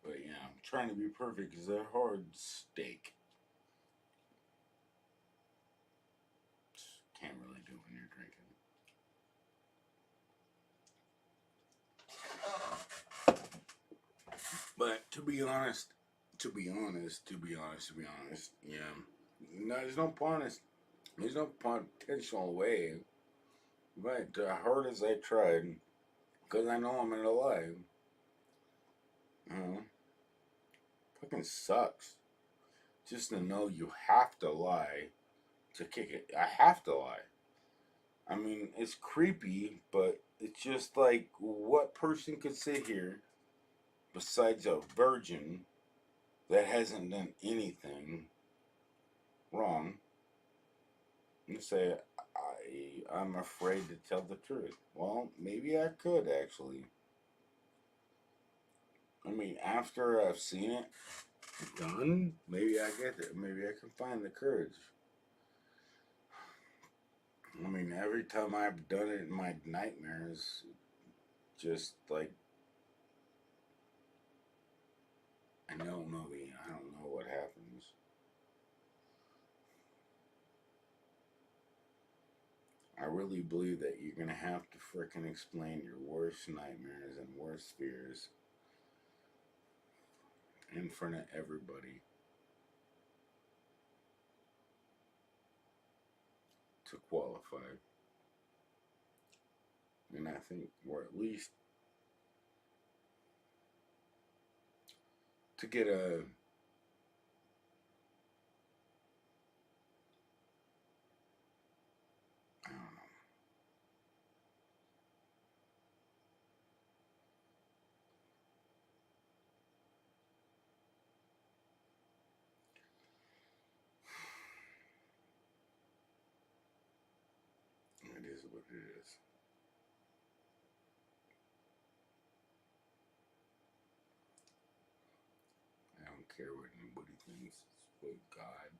But yeah, I'm trying to be perfect is a hard steak. Can't really do when you're drinking. But to be honest, yeah. No, there's no potential way. But as hard as I tried, because I know I'm in a lie, you know, fucking sucks. Just to know you have to lie to kick it. I have to lie. I mean, it's creepy, but it's just like, what person could sit here besides a virgin that hasn't done anything wrong and say, I'm afraid to tell the truth? Well, maybe I could actually. I mean, after I've seen it done, maybe I get it. Maybe I can find the courage. I mean, every time I've done it in my nightmares, just like, I don't know what happens. I really believe that you're going to have to frickin' explain your worst nightmares and worst fears in front of everybody to qualify. And I think, or at least to get a is what it is. I don't care what anybody thinks. It's what God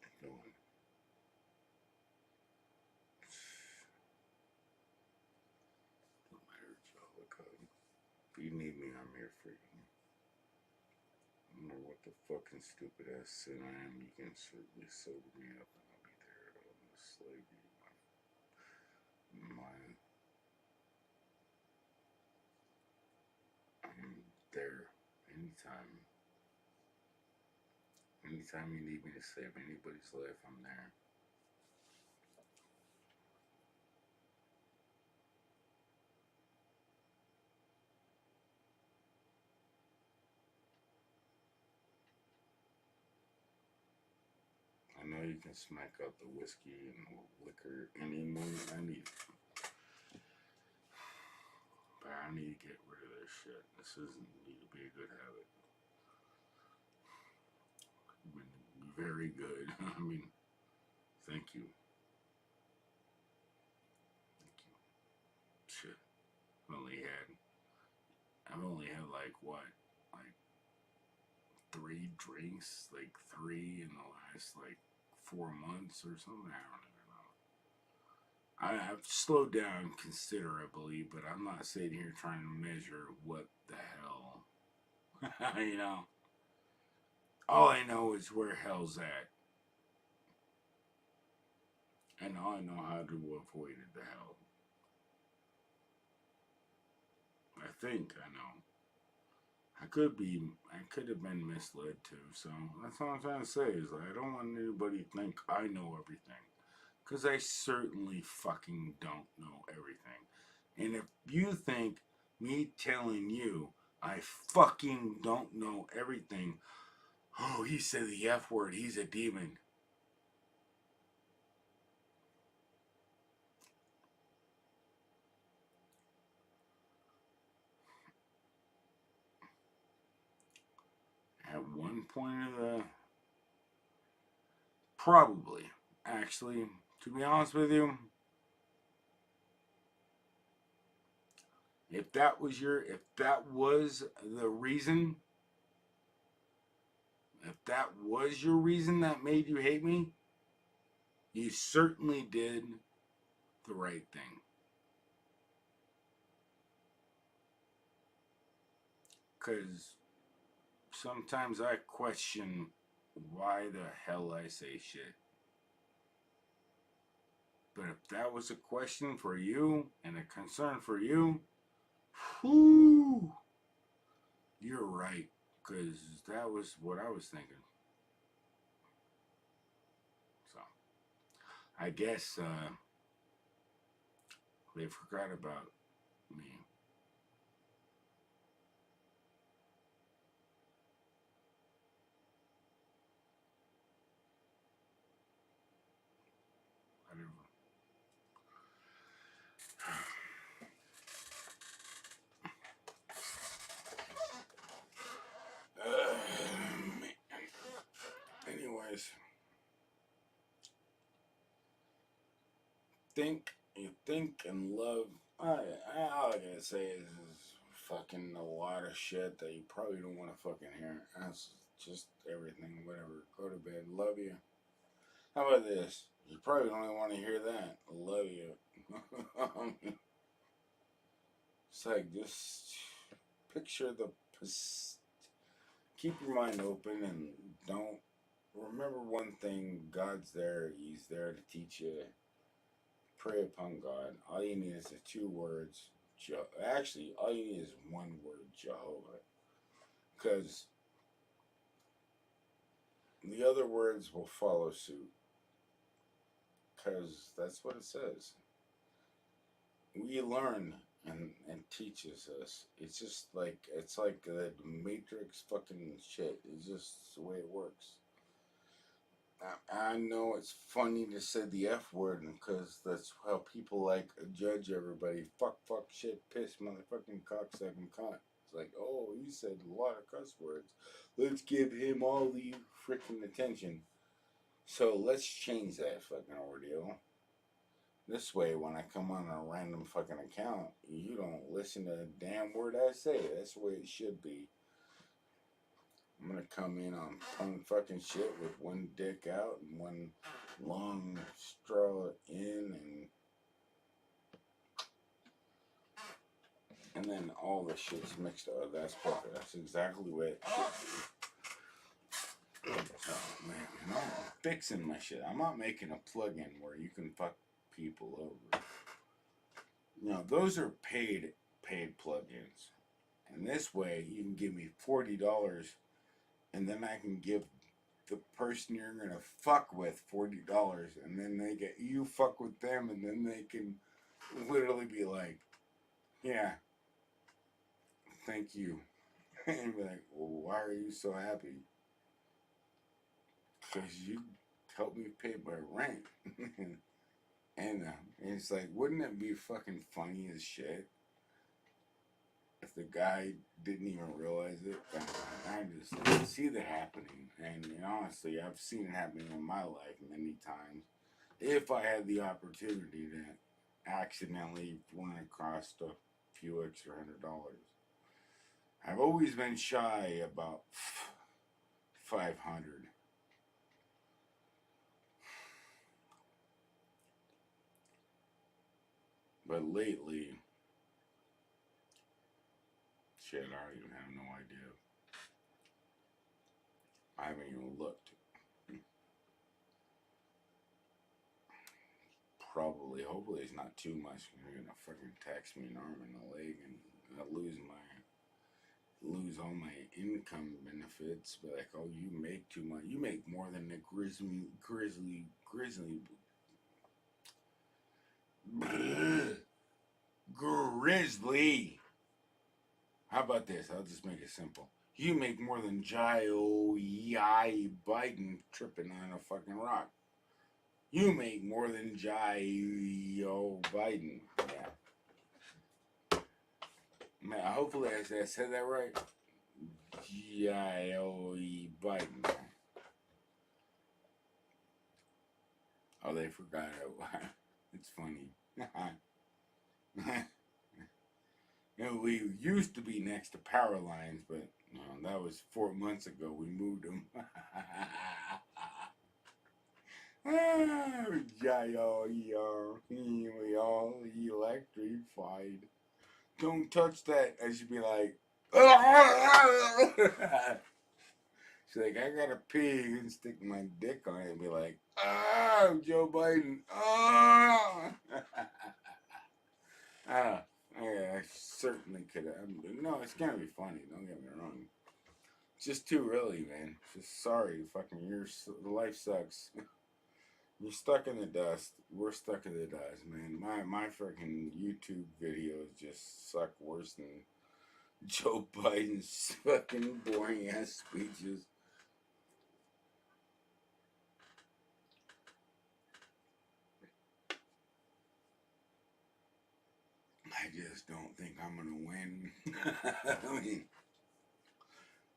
is doing. No matter, Jehovah God. If you need me, I'm here for you. No matter what the fucking stupid ass sin I am, you can certainly sober me up and I'll be there. I'm gonna slave you. I'm there anytime. Anytime you need me to save anybody's life, I'm there. I know you can smack out the whiskey and liquor any moment I need. But I need to get rid of this shit. This doesn't need to be a good habit. It's been very good. I mean, thank you. Thank you. Shit. I've only had like what? Like 3 drinks? Like 3 in the last like 4 months or something. I don't even know. I've slowed down considerably, but I'm not sitting here trying to measure what the hell. You know? All I know is where hell's at. And all I know how to avoid the hell. I think I know. I could have been misled too, so that's all I'm trying to say is like, I don't want anybody to think I know everything. Because I certainly fucking don't know everything. And if you think me telling you I fucking don't know everything, oh, he said the F word, he's a demon. At one point of the... Probably. Actually, to be honest with you, if that was the reason, if that was your reason that made you hate me, you certainly did the right thing. Because sometimes I question why the hell I say shit. But if that was a question for you and a concern for you, whoo, you're right. Because that was what I was thinking. So, I guess they forgot about me. Anyways, you think and love. All I gotta say is fucking a lot of shit that you probably don't want to fucking hear. That's just everything, whatever. Go to bed. Love you. How about this? You probably don't even want to hear that. Love you. It's like, just picture keep your mind open and don't, remember one thing, God's there, he's there to teach you. Pray upon God. All you need is the 2 words. Actually, all you need is 1 word, Jehovah. Because the other words will follow suit. Because that's what it says. We learn and teaches us. It's just like, it's like the Matrix fucking shit. It's just the way it works. I know it's funny to say the F word because that's how people like judge everybody. Fuck, shit, piss, motherfucking cocksucking cunt. It's like, oh, he said a lot of cuss words. Let's give him all the freaking attention. So let's change that fucking ordeal. This way, when I come on a random fucking account, you don't listen to a damn word I say. That's the way it should be. I'm gonna come in on punk fucking shit with one dick out and one long straw in, and then all the shit's mixed up. That's perfect. That's exactly what it should be. Oh man, and I'm fixing my shit. I'm not making a plug-in where you can fuck people over. You know, those are paid plugins. And this way, you can give me $40, and then I can give the person you're gonna fuck with $40, and then they get you fuck with them, and then they can literally be like, yeah, thank you. And be like, well, why are you so happy? Because you helped me pay my rent. And it's like, wouldn't it be fucking funny as shit if the guy didn't even realize it? I just see that happening. And honestly, I've seen it happening in my life many times. If I had the opportunity to accidentally run across a few extra $100. I've always been shy about 500. But lately, shit, I don't even have no idea. I haven't even looked. Probably, hopefully it's not too much. You're gonna fucking tax me an arm and a leg, and I lose all my income benefits. But like, oh, you make too much. You make more than the grizzly. Grizzly. How about this? I'll just make it simple. You make more than Joe Biden tripping on a fucking rock. You make more than Joe Biden. Yeah. Man, hopefully I said that right. Joe Biden. Oh, they forgot it. It's funny. You know, we used to be next to power lines, but that was 4 months ago. We moved them. We all electrified. Don't touch that. I should be like, she's like, I gotta pee, and stick my dick on it and be like, Joe Biden. Yeah, I certainly could have. No, it's gonna be funny. Don't get me wrong. It's just too early, man. Just sorry, fucking life sucks. You're stuck in the dust. We're stuck in the dust, man. My freaking YouTube videos just suck worse than Joe Biden's fucking boring ass speeches. I just don't think I'm gonna win.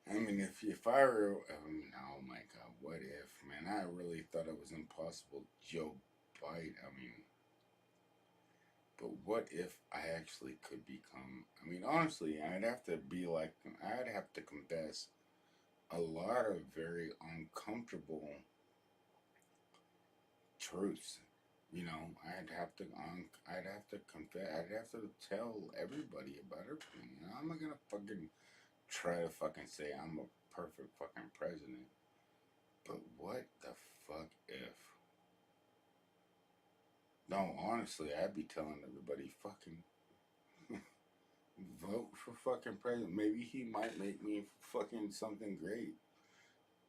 I mean, if I were, oh my God, what if, man? I really thought it was impossible, Joe Biden. I mean, but what if I actually could become? I mean, honestly, I'd have to confess a lot of very uncomfortable truths. You know, I'd have to confess. I'd have to tell everybody about everything. You know, I'm not gonna fucking try to fucking say I'm a perfect fucking president. But what the fuck if? No, honestly, I'd be telling everybody fucking vote for fucking president. Maybe he might make me fucking something great.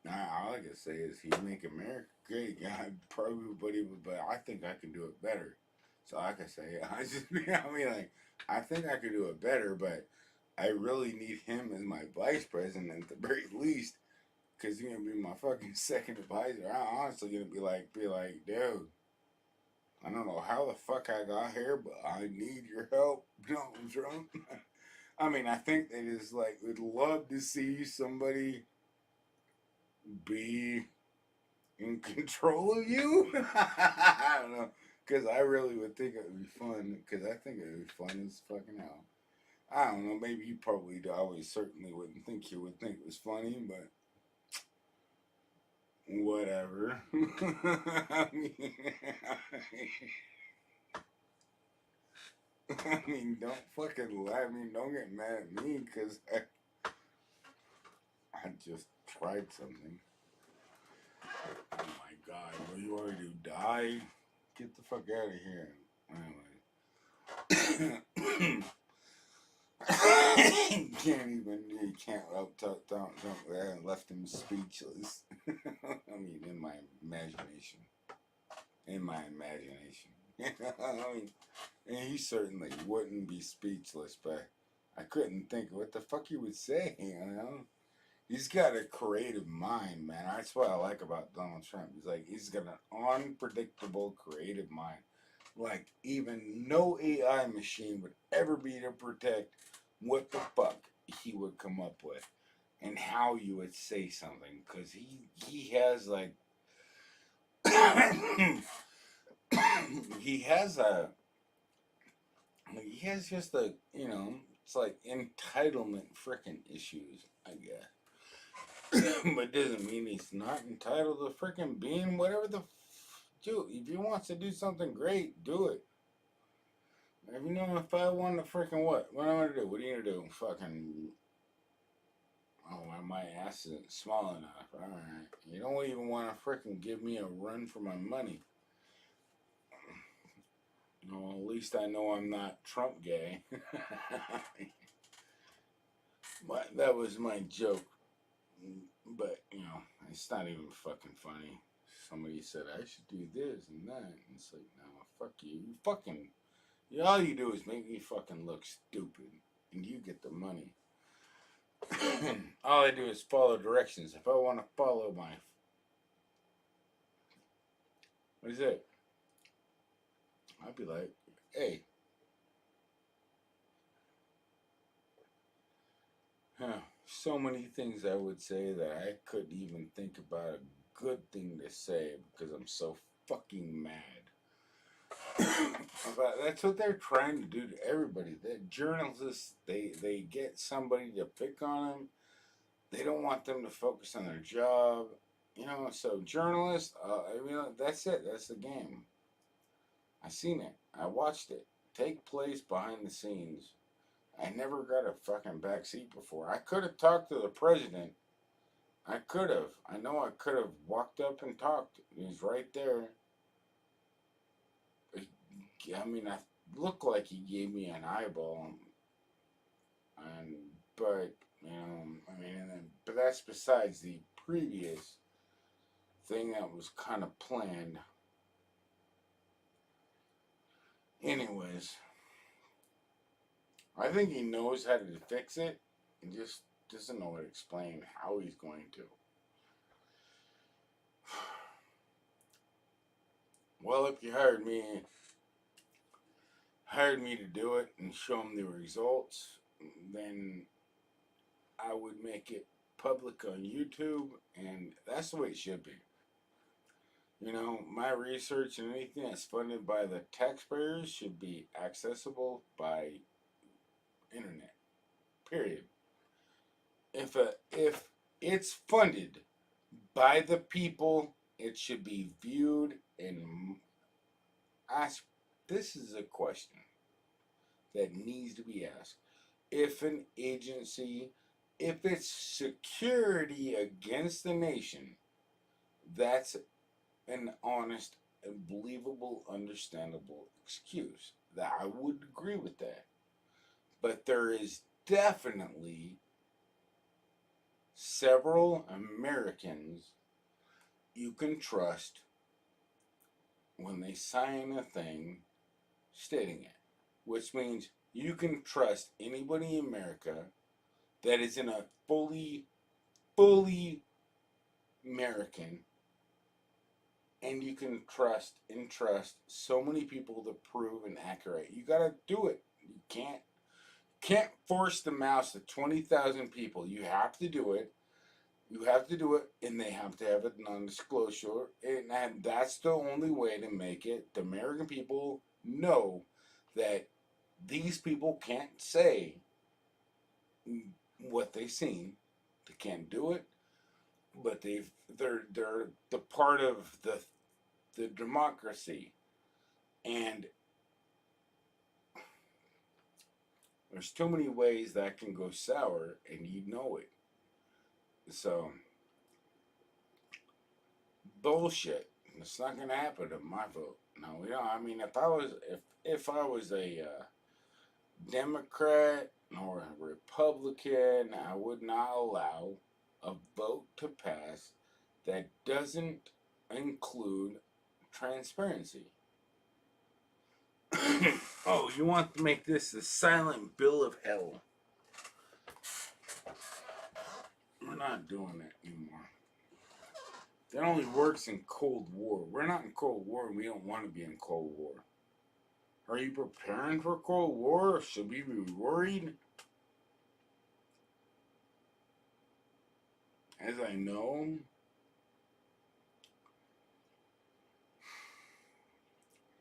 Now, all I can say is he'd make America great. Yeah, probably, but I think I can do it better. So I can say, I think I could do it better, but I really need him as my vice president at the very least, because he's gonna be my fucking second advisor. I'm honestly gonna be like, dude, I don't know how the fuck I got here, but I need your help, Donald Trump. I mean, I think they just would love to see somebody be in control of you? I don't know. Because I really would think it would be fun. Because I think it would be fun as fucking hell. I don't know. Maybe you probably do. I would certainly wouldn't think you would think it was funny, but whatever. I mean, don't fucking lie. I mean, don't get mad at me because I just tried something. Oh my god, what do you want to do? Die? Get the fuck out of here. Anyway. You can't don't left him speechless. I mean, in my imagination. I mean, and he certainly wouldn't be speechless, but I couldn't think of what the fuck he would say, you know? He's got a creative mind, man. That's what I like about Donald Trump. He's got an unpredictable creative mind. Like, even no AI machine would ever be able to predict what the fuck he would come up with and how you would say something. Because he has, like, he has just a, you know, it's like entitlement frickin' issues, I guess. But doesn't mean he's not entitled to frickin' being whatever the dude. If he wants to do something great, do it. You know, if I want to frickin' what am I gonna do? What are you gonna do? Fucking, oh, my ass isn't small enough. Alright. You don't even want to frickin' give me a run for my money. No, at least I know I'm not Trump gay. But that was my joke. But, you know, it's not even fucking funny. Somebody said I should do this and that. And it's like, no, fuck you. You fucking, all you do is make me fucking look stupid. And you get the money. All I do is follow directions. If I want to follow my... What is it? I'd be like, hey. So many things I would say that I couldn't even think about a good thing to say because I'm so fucking mad. But that's what they're trying to do to everybody. The journalists, they get somebody to pick on them. They don't want them to focus on their job. You know, so journalists, I mean, that's it. That's the game. I seen it. I watched it take place behind the scenes. I never got a fucking backseat before. I could have talked to the president. I could have. I know I could have walked up and talked. He's right there. I mean, I looked like he gave me an eyeball. But, you know, I mean, but that's besides the previous thing that was kind of planned. Anyways, I think he knows how to fix it. He just doesn't know how to explain how he's going to. Well, if you hired me to do it and show him the results, then I would make it public on YouTube, and that's the way it should be. You know, my research and anything that's funded by the taxpayers should be accessible by internet. Period. If it's funded by the people, it should be viewed and asked. This is a question that needs to be asked. If an agency, if it's security against the nation, that's an honest and believable, understandable excuse. That I would agree with that. But there is definitely several Americans you can trust when they sign a thing stating it. Which means you can trust anybody in America that is in a fully American, and you can trust and trust so many people to prove and accurate. You gotta do it. You can't force the mouse to 20,000 people. You have to do it. You have to do it, and they have to have a non-disclosure, and that's the only way to make it. The American people know that these people can't say what they've seen. They can't do it, but they're the part of the democracy, and there's too many ways that can go sour, and you know it. So bullshit. It's not gonna happen to my vote. No, you know. I mean, if I was a Democrat or a Republican, I would not allow a vote to pass that doesn't include transparency. Oh, you want to make this the silent bill of hell? We're not doing that anymore. That only works in Cold War. We're not in Cold War, and we don't want to be in Cold War. Are you preparing for Cold War? Or should we be worried? As I know,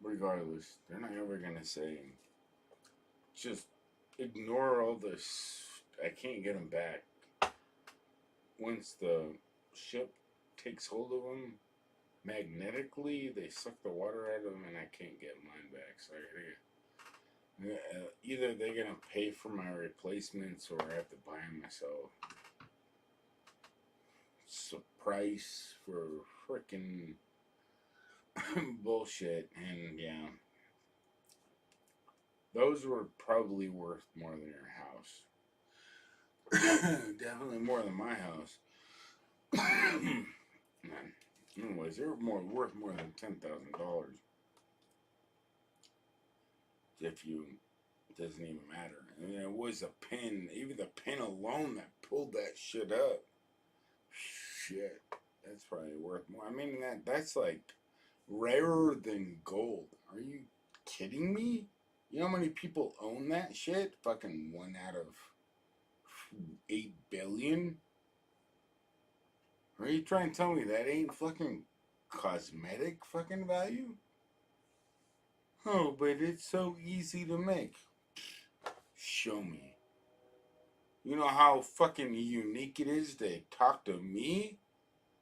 regardless, they're not ever going to say, just ignore all this. I can't get them back. Once the ship takes hold of them magnetically, they suck the water out of them, and I can't get mine back. So either they're gonna pay for my replacements, or I have to buy them myself. It's a price for freaking bullshit, and yeah, those were probably worth more than your house. Definitely more than my house. Anyways, they're worth more than $10,000. If you, it doesn't even matter. I mean, it was a pin, even the pin alone that pulled that shit up. Shit, that's probably worth more. I mean, that's like rarer than gold. Are you kidding me? You know how many people own that shit? Fucking 1 out of 8 billion? Are you trying to tell me that ain't fucking cosmetic fucking value? Oh, but it's so easy to make. Show me. You know how fucking unique it is to talk to me?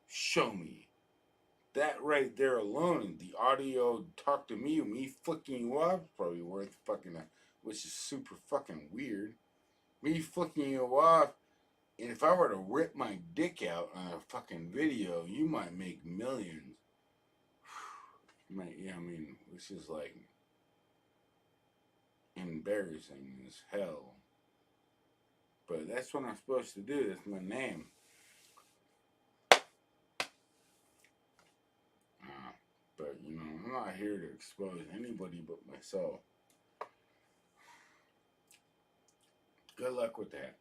Show me. That right there alone, the audio talk to me flicking you off, probably worth fucking, which is super fucking weird. Me flicking you off. And if I were to rip my dick out on a fucking video, you might make millions. Yeah, I mean, this is like embarrassing as hell. But that's what I'm supposed to do. That's my name. But, you know, I'm not here to expose anybody but myself. Good luck with that.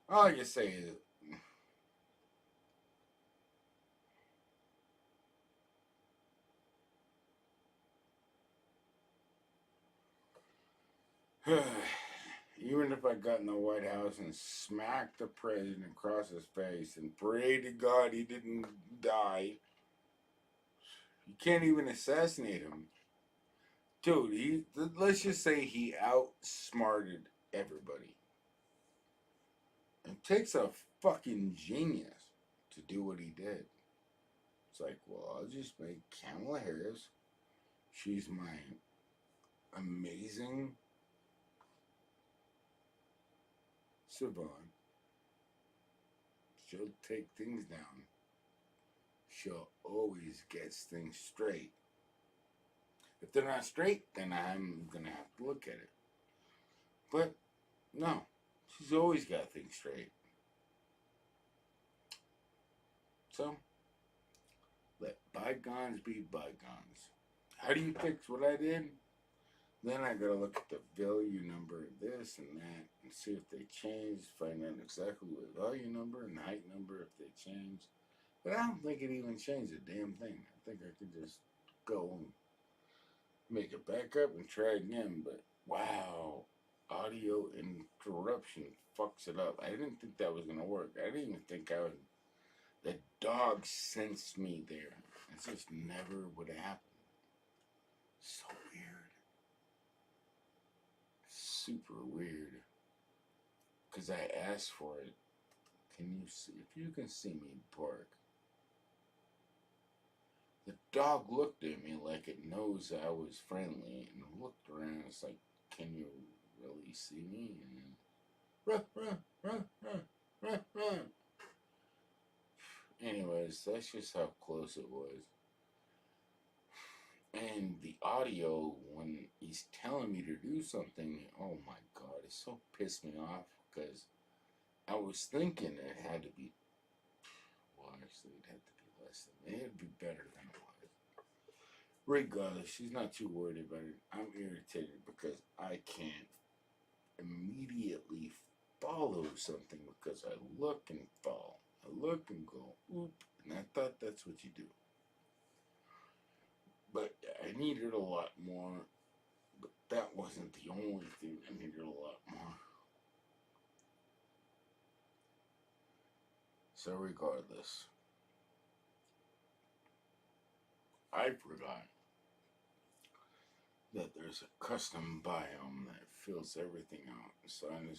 All I can say is, even if I got in the White House and smacked the president across his face and pray to God he didn't die, you can't even assassinate him. Dude, let's just say he outsmarted everybody. It takes a fucking genius to do what he did. It's like, well, I'll just make Kamala Harris. She's my amazing savant. She'll take things down. She'll always get things straight. If they're not straight, then I'm going to have to look at it. But, no. She's always got things straight. So, let bygones be bygones. How do you fix what I did? Then I gotta look at the value number of this and that and see if they changed, find out exactly what value number and height number if they changed. But I don't think it even changed a damn thing. I think I could just go and make it back up and try again. But wow, audio interruption fucks it up. I didn't think that was gonna work. I didn't even think the dog sensed me there. It just never would have happened. So weird. Super weird. Because I asked for it. Can you see? If you can see me bark. The dog looked at me like it knows I was friendly and looked around. It's like, can you really see me? And then, run, run, run, run, run, run. Anyways, that's just how close it was. And the audio, when he's telling me to do something, oh my God, it so pissed me off because I was thinking it had to be, well, actually, it had to be less than, it had to be better than it was. Regardless, she's not too worried about it. I'm irritated because I can't immediately follow something because I look and fall. I look and go, oop, and I thought that's what you do. But I needed a lot more, but that wasn't the only thing. I needed a lot more. So regardless, I forgot that there's a custom biome that fills everything out. So I'm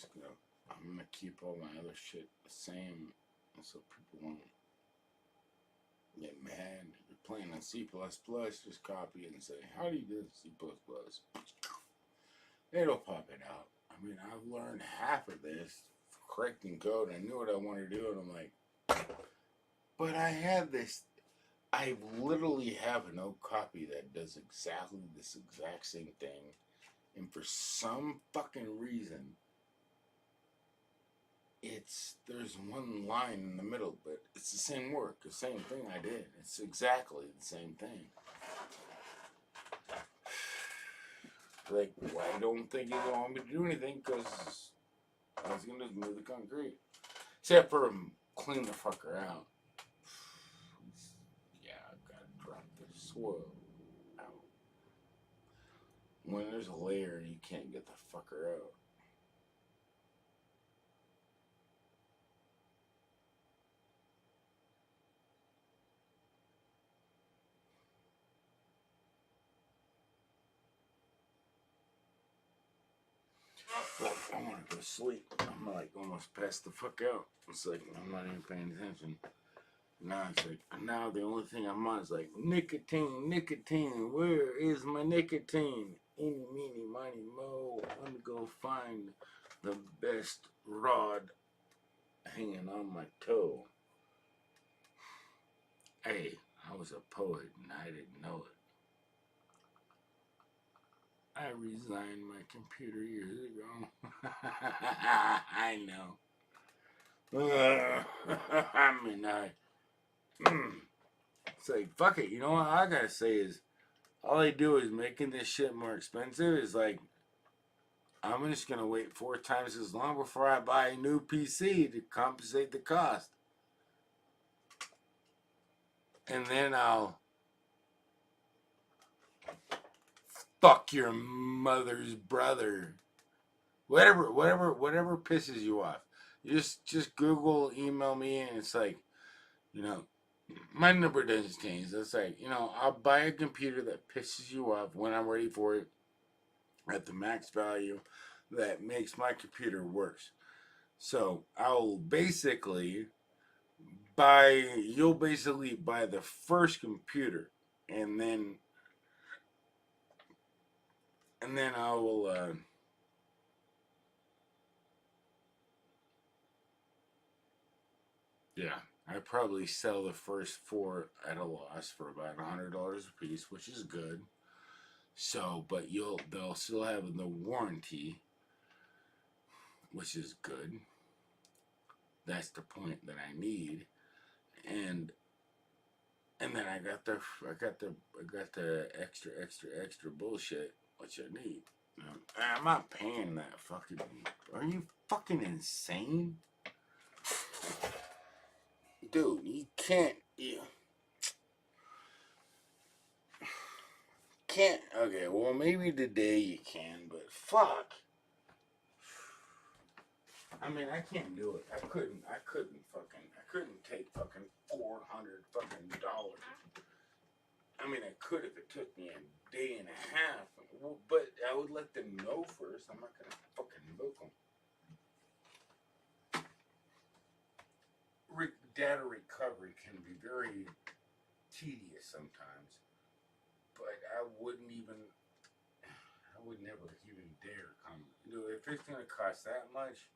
gonna keep all my other shit the same, so people won't get mad. If you're playing on C++, just copy it and say, how do you do C++? It'll pop it out. I mean, I've learned half of this correcting code. I knew what I wanted to do, and I'm like, but I had this. I literally have an old copy that does exactly this exact same thing, and for some fucking reason, there's one line in the middle, but it's the same work, the same thing I did. It's exactly the same thing. Like, well, I don't think he's gonna want me to do anything because I was gonna move the concrete, except for clean the fucker out. Yeah, I've got to drop the soil out. When there's a layer, you can't get the fucker out. But I want to go sleep. I'm like almost passed the fuck out. It's like I'm not even paying attention. Now it's like, now the only thing I'm on is like, nicotine, nicotine, where is my nicotine? Eeny, meeny, miny, mo. Let me go find the best rod hanging on my toe. Hey, I was a poet and I didn't know it. I resigned my computer years ago. I know. I mean, it's like, fuck it. You know what I gotta say is, all they do is making this shit more expensive. Is like, I'm just gonna wait 4 times as long before I buy a new PC to compensate the cost. And then I'll fuck your mother's brother. Whatever pisses you off. You just Google, email me, and it's like, you know, my number doesn't change. It's like, you know, I'll buy a computer that pisses you off when I'm ready for it at the max value that makes my computer worse. So I'll basically you'll basically buy the first computer, and then I will yeah, I probably sell the first 4 at a loss for about $100 a piece, which is good. So, but they'll still have the warranty, which is good. That's the point that I need. And then I got the extra bullshit, which I need. I'm not paying that fucking. Are you fucking insane? Dude, you can't. Can't. Okay, well, maybe today you can, but fuck. I mean, I can't do it. I couldn't take fucking $400 fucking dollars. I mean, I could if it took me a day and a half, but I would let them know first. I'm not gonna fucking milk them. Data recovery can be very tedious sometimes, but I would never even dare come. You know, if it's gonna cost that much,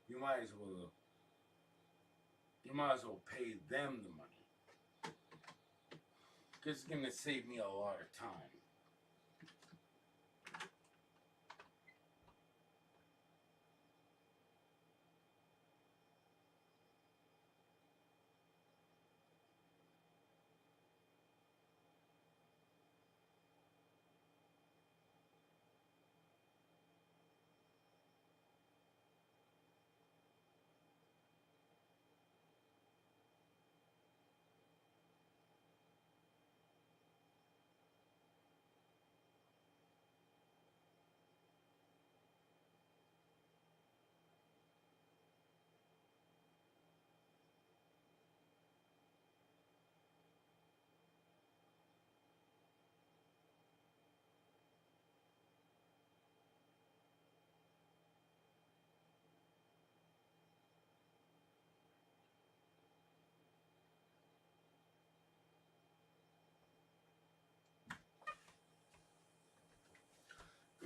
you might as well pay them the money. Because it's gonna save me a lot of time.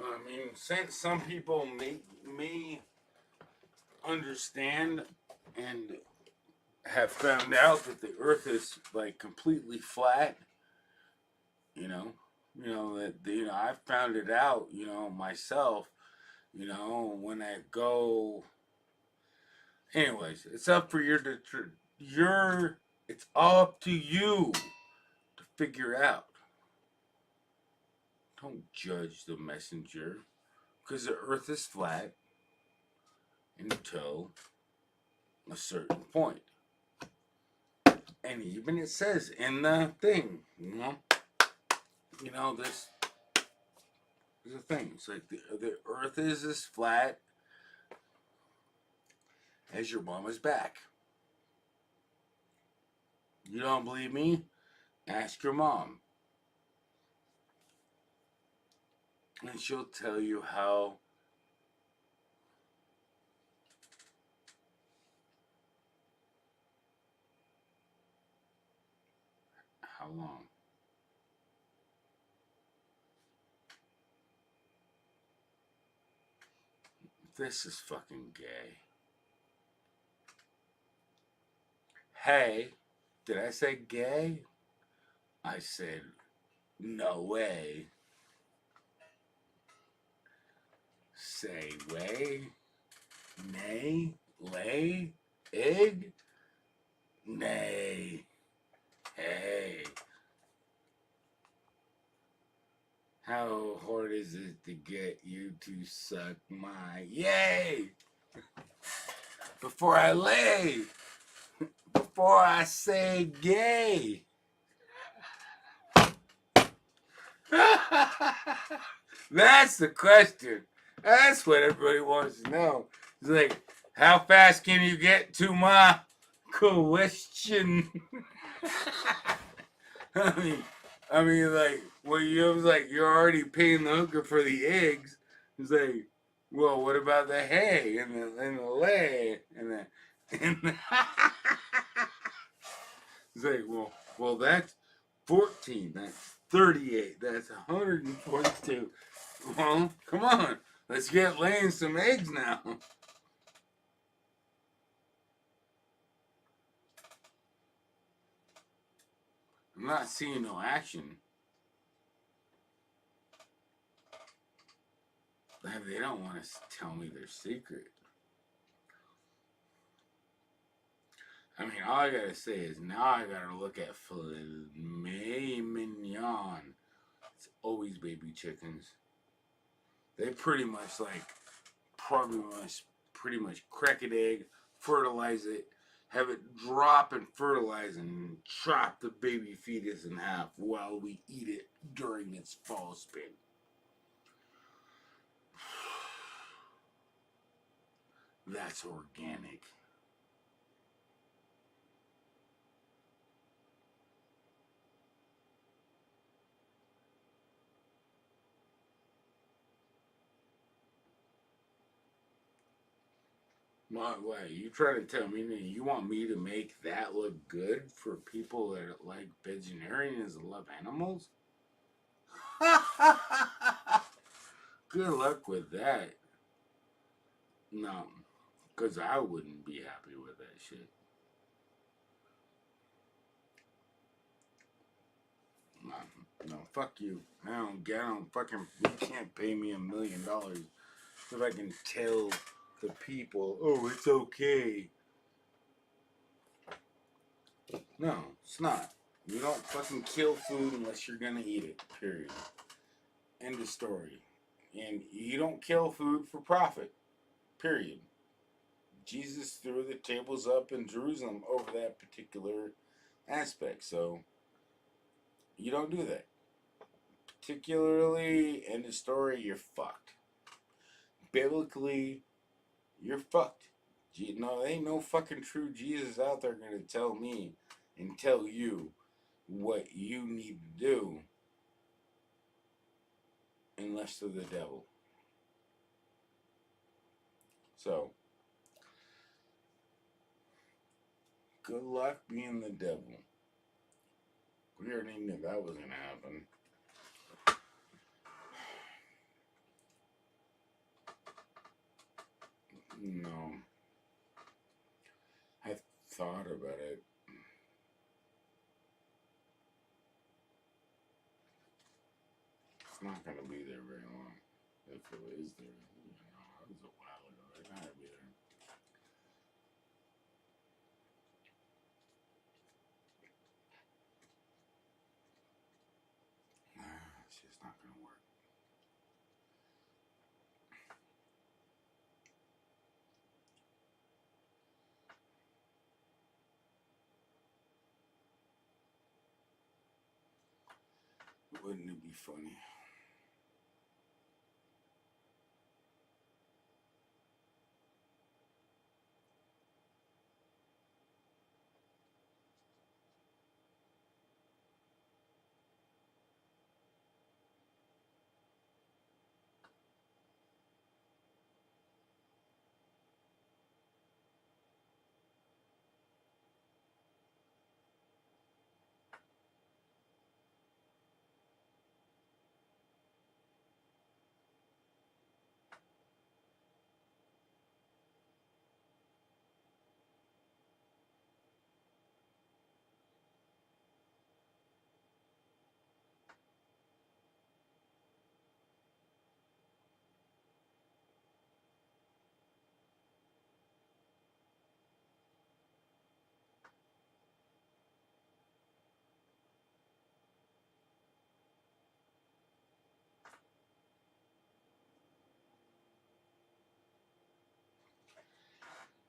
I mean, since some people may understand and have found out that the Earth is like completely flat, I found it out, myself, when I go. Anyways, it's up for it's up to you to figure out. Don't judge the messenger, because the Earth is flat until a certain point. And even it says in the thing, this is a thing. It's like the Earth is as flat as your mama's back. You don't believe me? Ask your mom. And she'll tell you how long. This is fucking gay. Hey, did I say gay? I said, no way. Say way, nay, lay, egg, nay, hey. How hard is it to get you to suck my yay? Before I lay, before I say gay. That's the question. That's what everybody wants to know. It's like, how fast can you get to my question? I mean, like, when you're already paying the hooker for the eggs. It's like, well, what about the hay and the lay and the it's like, well, that's 14. That's 38. That's 142. Well, come on. Let's get laying some eggs now. I'm not seeing no action. They don't want to tell me their secret. I mean, all I gotta say is now I gotta look at filet mignon. It's always baby chickens. They pretty much pretty much crack an egg, fertilize it, have it drop and fertilize, and chop the baby fetus in half while we eat it during its fall spin. that's organic. Wait, you trying to tell me that you want me to make that look good for people that like vegetarians and love animals? Good luck with that. No, because I wouldn't be happy with that shit. No, fuck you. I don't fucking, you can't pay me $1 million if I can tell the people, oh, it's okay. No, it's not. You don't fucking kill food unless you're gonna eat it, period. End of story. And you don't kill food for profit, period. Jesus threw the tables up in Jerusalem over that particular aspect, so you don't do that. Particularly, end of story, you're fucked. Biblically, you're fucked. No, there ain't no fucking true Jesus out there gonna tell me and tell you what you need to do unless they're the devil. So, good luck being the devil. We already knew that was gonna happen. No. I thought about it. It's not gonna be there very long. If it is there, you know, it was a while ago. It's not gonna be there. It's just not gonna work. Wouldn't it be funny?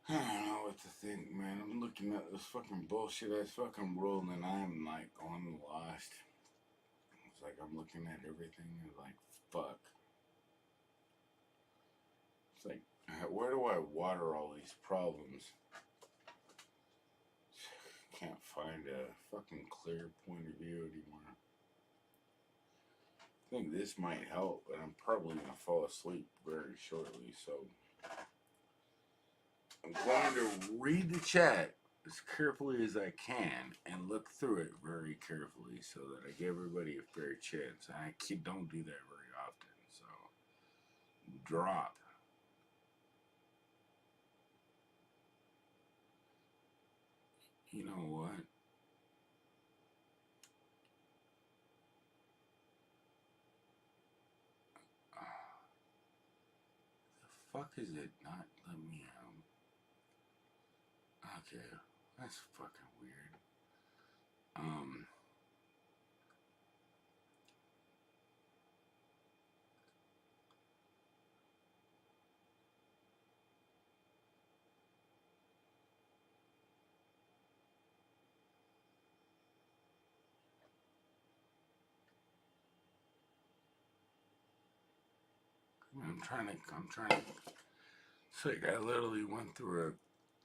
I don't know what to think, man. I'm looking at this fucking bullshit ass fucking world and I'm like on lost. It's like I'm looking at everything and like, fuck. It's like, where do I water all these problems? Can't find a fucking clear point of view anymore. I think this might help, but I'm probably gonna fall asleep very shortly, so I'm going to read the chat as carefully as I can and look through it very carefully so that I give everybody a fair chance. I don't do that very often, so drop. You know what? The fuck is it not let me out? Okay, that's fucking weird. I'm trying to It's like I literally went through a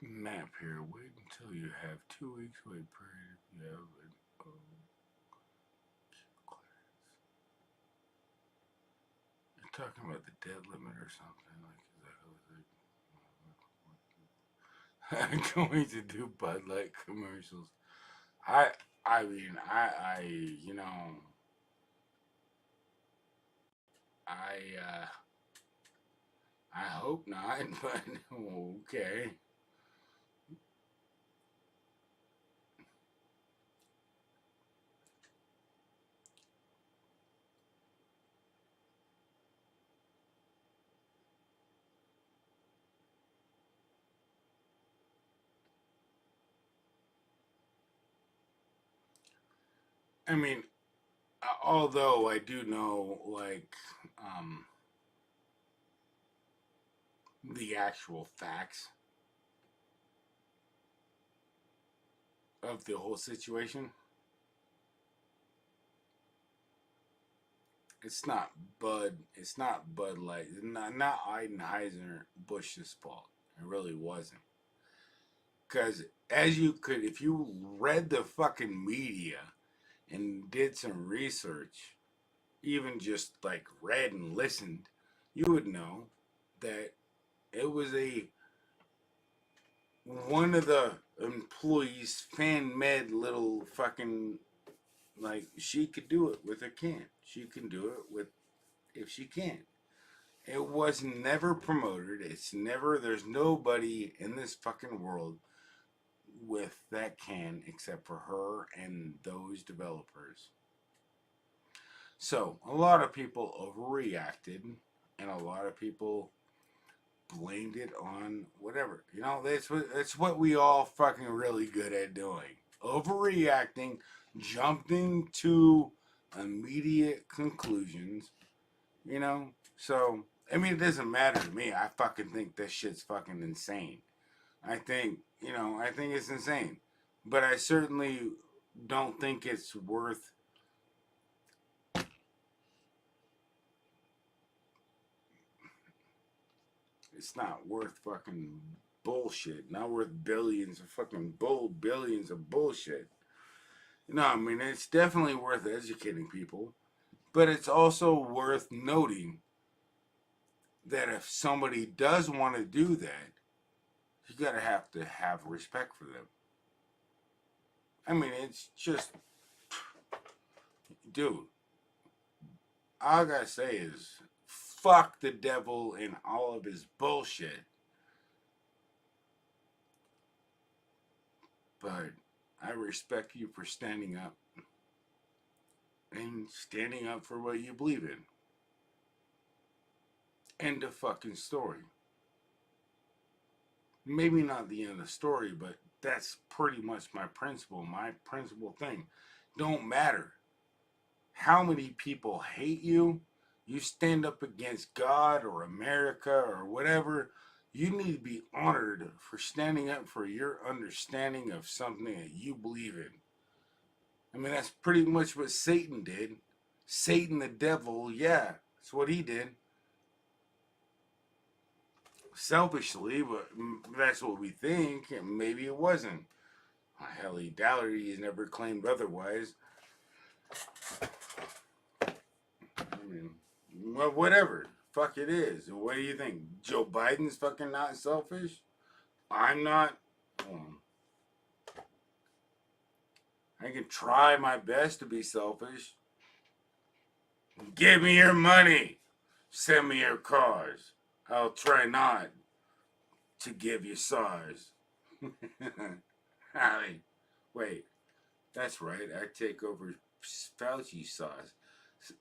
map here. Wait until you have 2 weeks wait period if you have an You're talking about the dead limit or something. Like, is that I'm going to do Bud Light commercials. I mean, you know, I hope not, but okay. I mean, although I do know, like, the actual facts of the whole situation, it's not Bud Light, not Anheuser-Busch's fault. It really wasn't. Because as you could, if you read the fucking media and did some research, even just like read and listened, you would know that it was one of the employees fan-made little fucking, like, she could do it with a can. She can do it with, if she can. It was never promoted. It's never, there's nobody in this fucking world with that can except for her and those developers. So a lot of people overreacted, and a lot of people blamed it on whatever. You know, that's what we all fucking really good at doing. Overreacting, jumping to immediate conclusions. You know, so I mean, it doesn't matter to me. I fucking think this shit's fucking insane. I think it's insane. But I certainly don't think it's worth it's not worth fucking bullshit. Not worth billions of bullshit. No, I mean, it's definitely worth educating people. But it's also worth noting that if somebody does want to do that, you gotta have to have respect for them. I mean, it's just, dude, all I gotta say is, fuck the devil and all of his bullshit. But I respect you for standing up. And standing up for what you believe in. End of fucking story. Maybe not the end of the story, but that's pretty much my principle thing. Don't matter how many people hate you. You stand up against God or America or whatever. You need to be honored for standing up for your understanding of something that you believe in. I mean, that's pretty much what Satan did. Satan the devil, yeah, that's what he did. Selfishly, but that's what we think, and maybe it wasn't. Hell, Dallary's never claimed otherwise. I mean, well, whatever. Fuck it is. What do you think? Joe Biden's fucking not selfish? I'm not. I can try my best to be selfish. Give me your money. Send me your cars. I'll try not to give you SARS. I mean, wait. That's right. I take over Fauci sauce.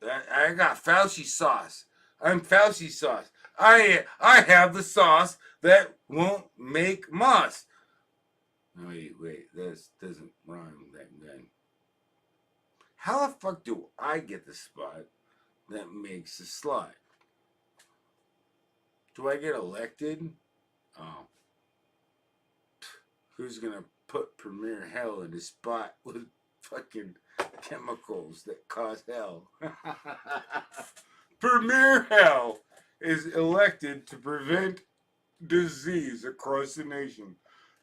I got Fauci sauce. I'm Fauci sauce. I have the sauce that won't make moss. Wait, this doesn't rhyme that good. How the fuck do I get the spot that makes the slot? Do I get elected? Oh. Who's gonna put Premier Hell in his spot with fucking chemicals that cause hell? Premier Hell is elected to prevent disease across the nation.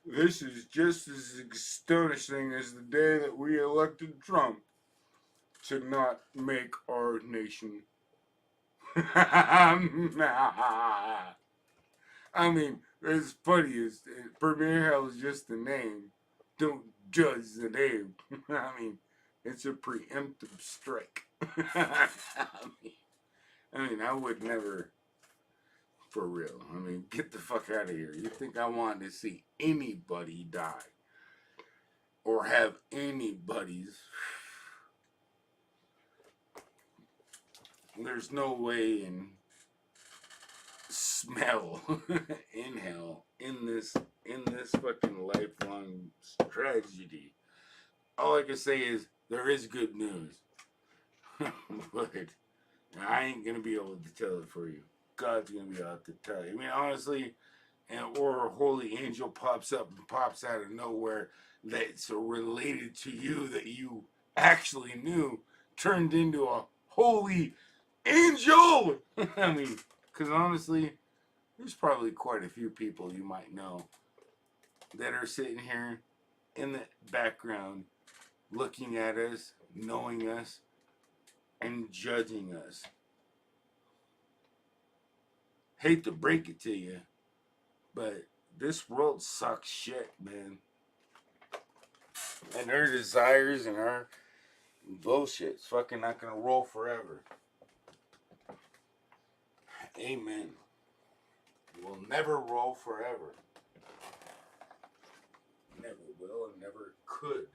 This is just as astonishing as the day that we elected Trump to not make our nation. I mean, it's funny. Premier Hell is just the name. Don't judge the name. I mean, it's a preemptive strike. I mean, I would never, for real. I mean, get the fuck out of here. You think I wanted to see anybody die? Or have anybody's... There's no way in smell, inhale, in this fucking lifelong tragedy. All I can say is there is good news. But I ain't gonna be able to tell it for you. God's gonna be able to tell you. I mean, honestly, or a holy angel pops up and pops out of nowhere that's related to you that you actually knew, turned into a holy angel. I mean, because honestly, there's probably quite a few people you might know that are sitting here in the background looking at us, knowing us, and judging us. Hate to break it to you, but this world sucks shit, man. And our desires and our bullshit's fucking not gonna roll forever. Amen. Will never roll forever. Never will and never could.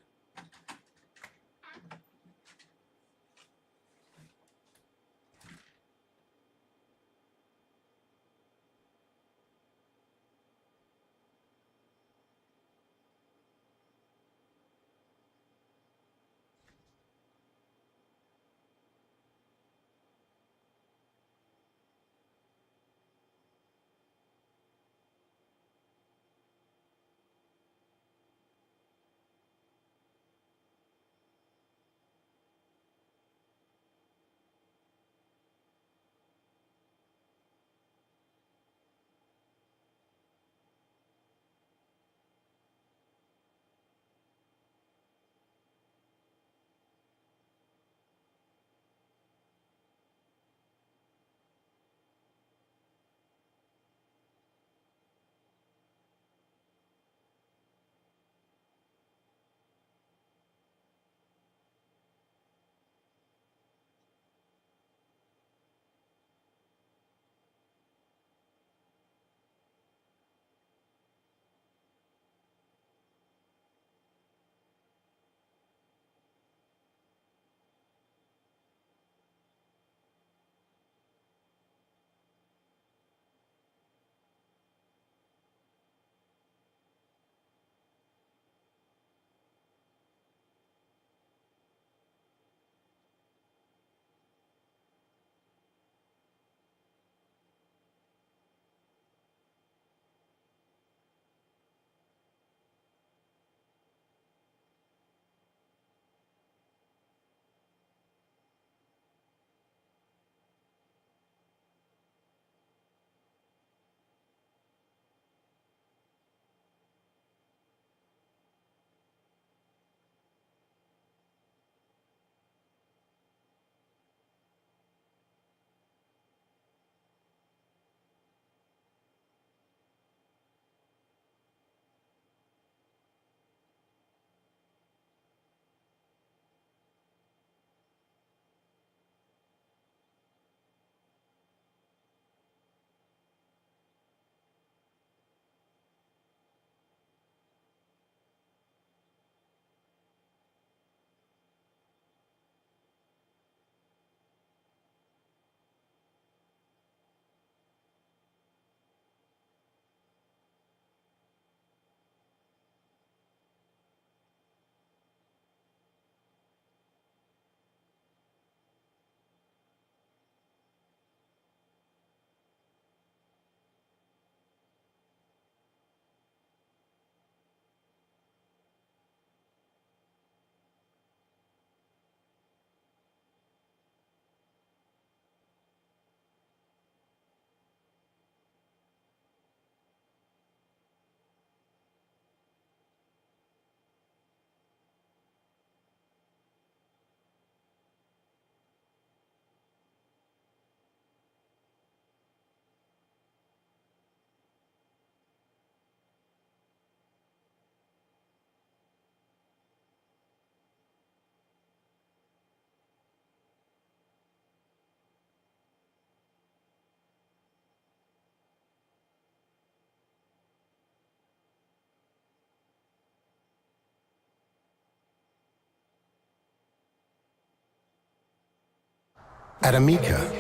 At Amica,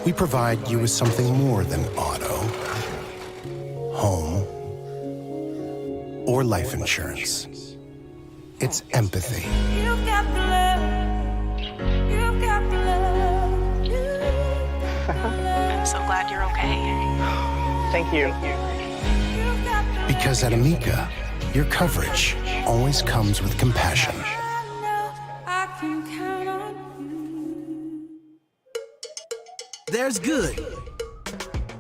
we provide you with something more than auto, home, or life insurance. It's empathy. You've got the love. You've got the love. I'm so glad you're okay. Thank you. Because at Amica, your coverage always comes with compassion. I can count on you. There's good.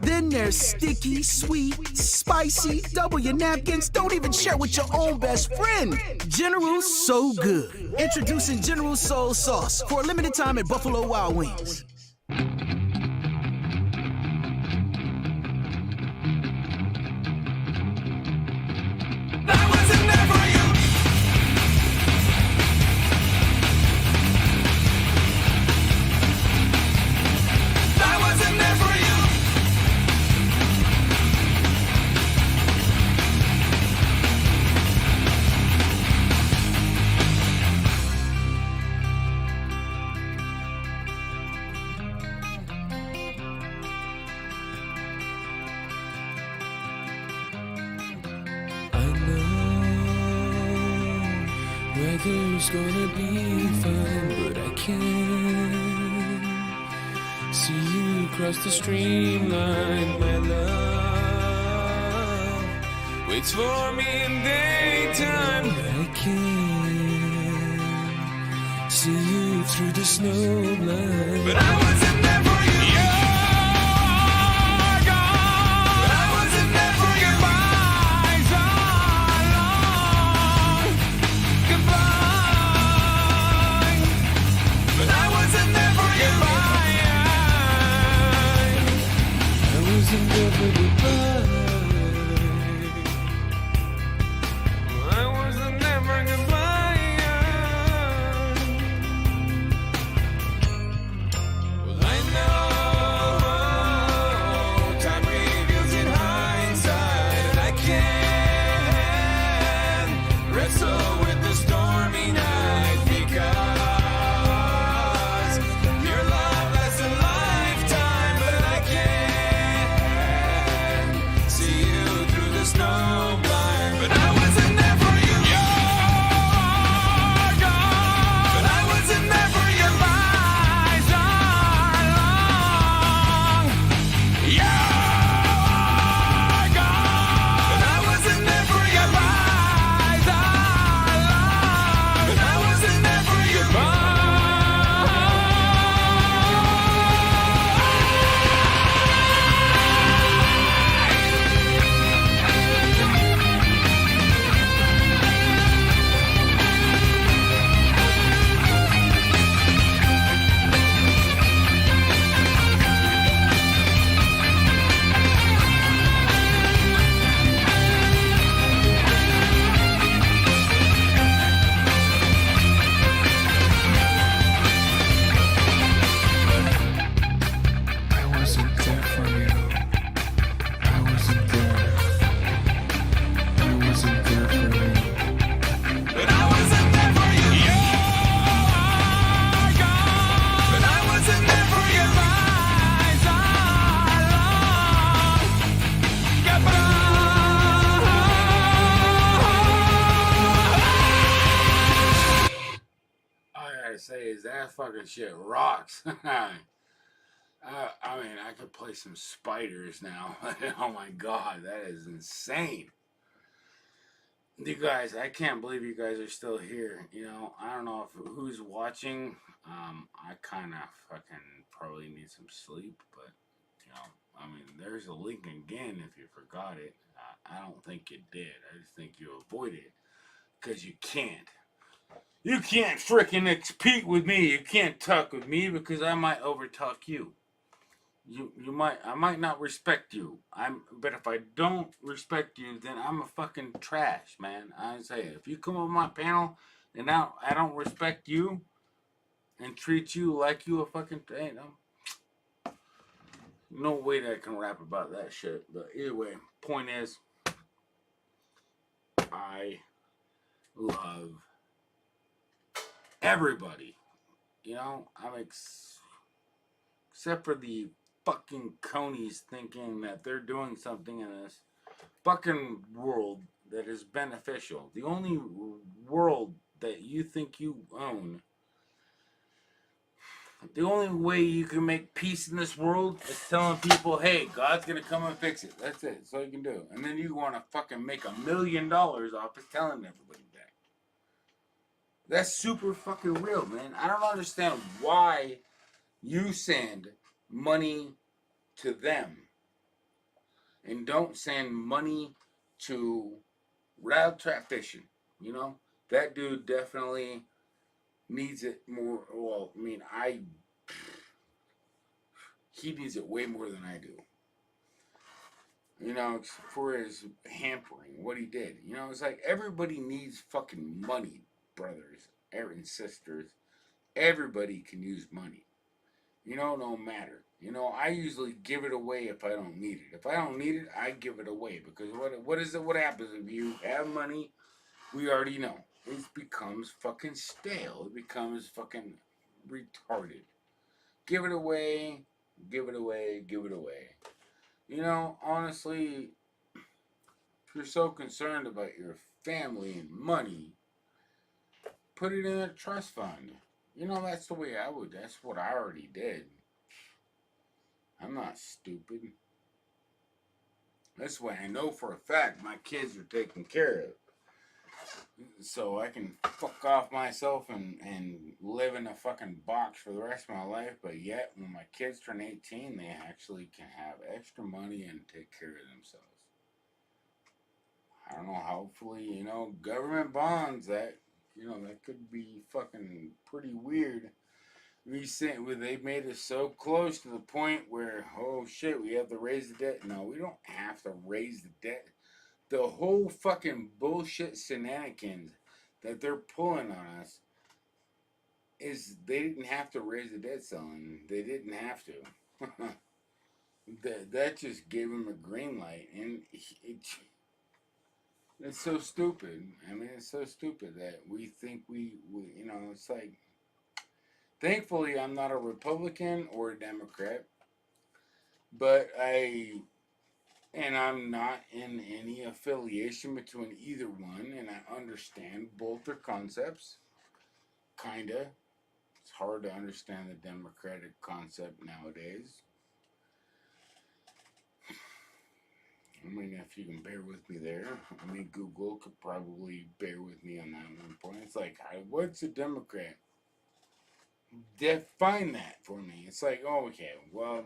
Then there's sticky, sweet, spicy. Double your napkins. Don't even share with your own best friend. General So Good. Introducing General Soul Sauce for a limited time at Buffalo Wild Wings. Weather's gonna be fine, but I can't see you cross the streamline. My love waits for me in daytime, but I can't see you through the snow blind. But I wasn't there for you. You're gone. But I wasn't there for you. Goodbyes are long. Goodbye. But I wasn't there for you. I wasn't there for goodbye. I wasn't there for goodbye. Well, I know time reveals in hindsight, and I can't wrestle with the stormy night because your love lasts a lifetime, but I can't see you through the snow blind. But I wasn't there for you. You're gone. But I wasn't there for your lies are long. You're gone. But I wasn't there for your lies are long. But I wasn't there for your I wasn't there for you. I wasn't there. I wasn't there for you. But I wasn't there for you. You're gone. But I wasn't there for your lies are long. All I gotta say is that fucking shit rocks. I mean, I could play some spiders now. Oh my god, that is insane. You guys, I can't believe you guys are still here. You know, I don't know if who's watching. I kind of fucking probably need some sleep, but you know, I mean, there's a link again if you forgot it. I don't think you did. I just think you avoided it because you can't. You can't freaking compete with me. You can't talk with me because I might overtalk you. I might not respect you. But if I don't respect you, then I'm a fucking trash, man. I say, if you come on my panel and now I don't respect you and treat you like you a fucking, you know, no way that I can rap about that shit. But either way, point is, I love everybody. You know, Except for the fucking conies thinking that they're doing something in this fucking world that is beneficial. The only world that you think you own, the only way you can make peace in this world is telling people, hey, God's gonna come and fix it. That's it. That's all you can do. And then you want to fucking make $1 million off of telling everybody that. That's super fucking real, man. I don't understand why you send money to them and don't send money to Rad Trap Fishing. You know, that dude definitely needs it more. Well, I mean, he needs it way more than I do. You know, for his hampering, what he did. You know, it's like everybody needs fucking money, brothers and sisters. Everybody can use money. You know, no matter. You know, I usually give it away if I don't need it. If I don't need it, I give it away. Because what happens if you have money? We already know. It becomes fucking stale. It becomes fucking retarded. Give it away, give it away, give it away. You know, honestly, if you're so concerned about your family and money, put it in a trust fund. You know, that's the way I would. That's what I already did. I'm not stupid. That's why I know for a fact my kids are taken care of. So I can fuck off myself and live in a fucking box for the rest of my life. But yet, when my kids turn 18, they actually can have extra money and take care of themselves. I don't know, hopefully, you know, government bonds, that, you know, that could be fucking pretty weird. They made us so close to the point where, oh shit, we have to raise the debt. No, we don't have to raise the debt. The whole fucking bullshit shenanigans that they're pulling on us is they didn't have to raise the debt ceiling. They didn't have to. that just gave them a green light. And it's so stupid. I mean, it's so stupid that we think we you know, it's like, thankfully, I'm not a Republican or a Democrat, but I'm not in any affiliation between either one, and I understand both their concepts, kinda. It's hard to understand the Democratic concept nowadays. I mean, if you can bear with me there. I mean, Google could probably bear with me on that one point. It's like, what's a Democrat? Define that for me. It's like, oh, okay, well,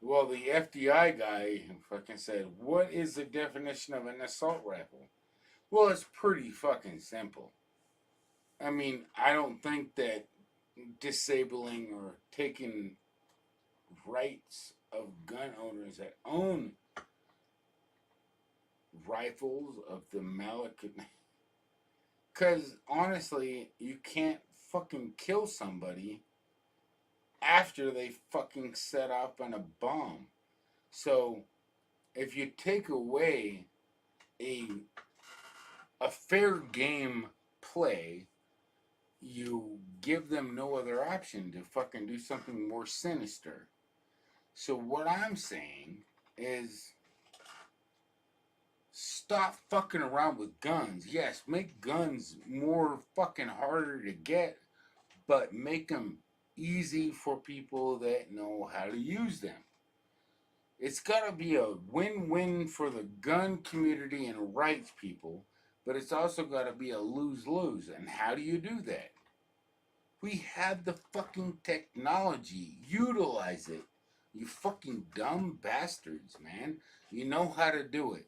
the FDI guy fucking said, what is the definition of an assault rifle? Well, it's pretty fucking simple. I mean, I don't think that disabling or taking rights of gun owners that own rifles of the Malik, because honestly, you can't fucking kill somebody after they fucking set up on a bomb. So if you take away a fair game play, you give them no other option to fucking do something more sinister. So what I'm saying is, stop fucking around with guns. Yes, make guns more fucking harder to get, but make them easy for people that know how to use them. It's got to be a win-win for the gun community and rights people, but it's also got to be a lose-lose. And how do you do that? We have the fucking technology. Utilize it. You fucking dumb bastards, man. You know how to do it.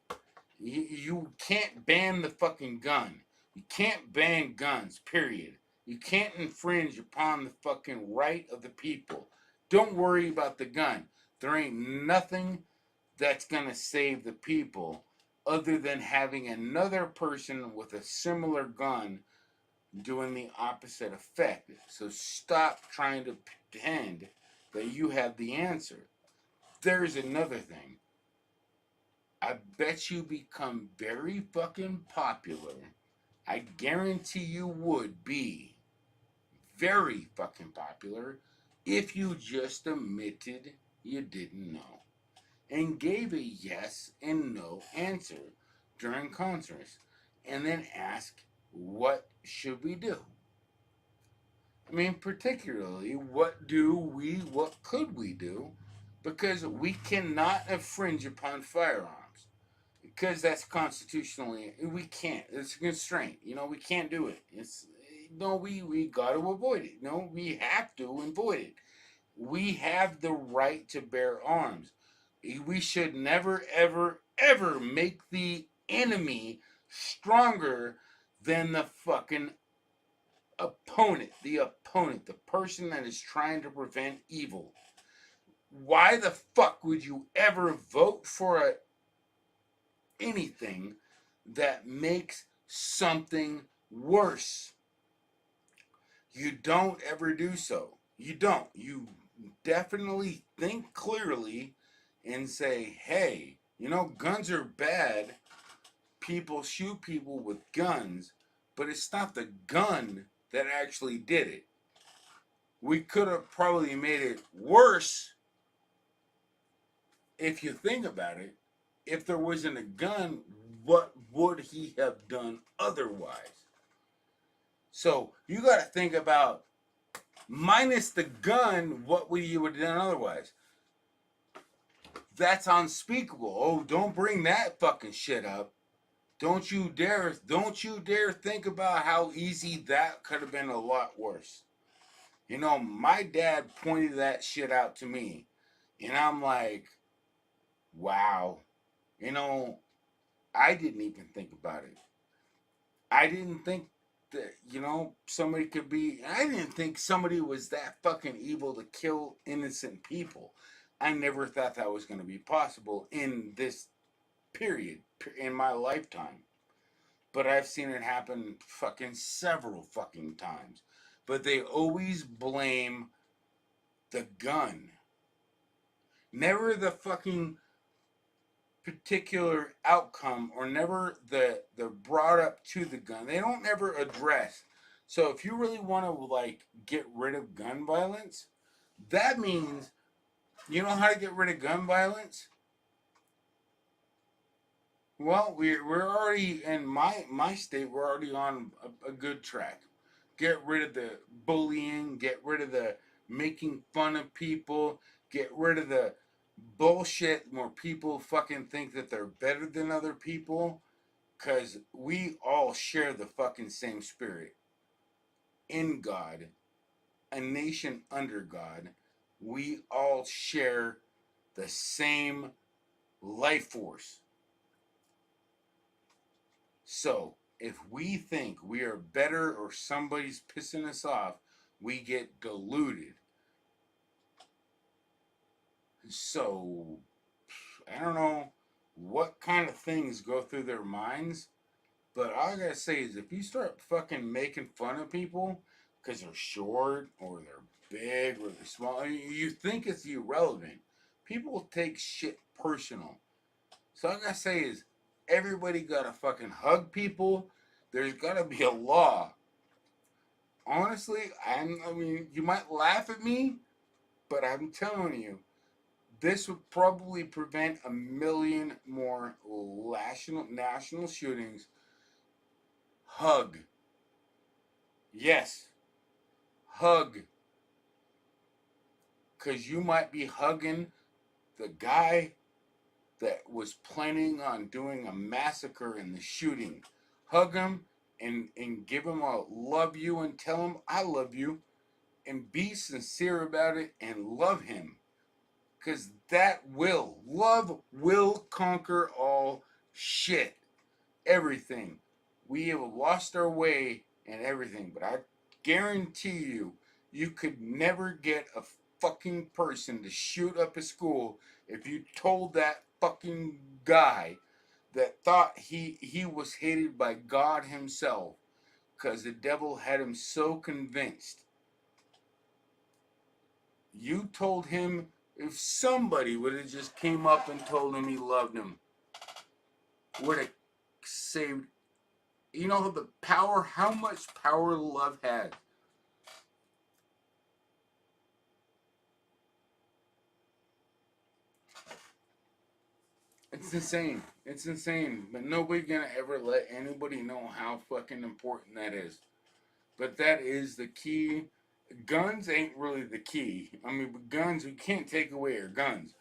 You can't ban the fucking gun. You can't ban guns, period. You can't infringe upon the fucking right of the people. Don't worry about the gun. There ain't nothing that's going to save the people other than having another person with a similar gun doing the opposite effect. So stop trying to pretend that you have the answer. There's another thing. I bet you become very fucking popular. I guarantee you would be very fucking popular if you just admitted you didn't know and gave a yes and no answer during concerts and then ask, what should we do? I mean, particularly, what could we do? Because we cannot infringe upon firearms. Because that's constitutionally, we can't. It's a constraint. We can't do it. We got to avoid it. No, we have to avoid it. We have the right to bear arms. We should never, ever, ever make the enemy stronger than the fucking opponent, the person that is trying to prevent evil. Why the fuck would you ever vote for anything that makes something worse? You don't ever do so. You don't. You definitely think clearly and say, hey, guns are bad. People shoot people with guns, but it's not the gun that actually did it. We could have probably made it worse if you think about it. If there wasn't a gun, what would he have done otherwise? So you got to think about, minus the gun, what would you have done otherwise? That's unspeakable. Oh, don't bring that fucking shit up. Don't you dare think about how easy that could have been a lot worse. My dad pointed that shit out to me, and I'm like, wow. I didn't even think about it. I didn't think that, somebody could be, I didn't think somebody was that fucking evil to kill innocent people. I never thought that was going to be possible in this period, in my lifetime. But I've seen it happen fucking several fucking times. But they always blame the gun. Never the fucking particular outcome, or never the brought up to the gun. They don't ever address. So if you really want to get rid of gun violence, that means, you know how to get rid of gun violence? Well, we're already in my state. We're already on a good track. Get rid of the bullying. Get rid of the making fun of people. Get rid of the bullshit where people fucking think that they're better than other people. Because we all share the fucking same spirit. In God, a nation under God, we all share the same life force. So, if we think we are better or somebody's pissing us off, we get deluded. So, I don't know what kind of things go through their minds, but all I gotta say is if you start fucking making fun of people because they're short or they're big or they're small, you think it's irrelevant. People take shit personal. So all I gotta say is everybody gotta fucking hug people. There's gotta be a law. Honestly, I mean, you might laugh at me, but I'm telling you, this would probably prevent 1 million more national shootings. Hug. Yes. Hug. Because you might be hugging the guy that was planning on doing a massacre in the shooting. Hug him and give him a love you and tell him I love you. And be sincere about it and love him. Because love will conquer all shit. Everything. We have lost our way and everything. But I guarantee you could never get a fucking person to shoot up a school if you told that fucking guy that thought he was hated by God himself. Because the devil had him so convinced. You told him, if somebody would have just came up and told him he loved him, would have saved, you know, the power, how much power love has. It's insane. It's insane. But nobody's gonna ever let anybody know how fucking important that is. But that is the key. Guns ain't really the key. I mean, but guns, we can't take away our guns.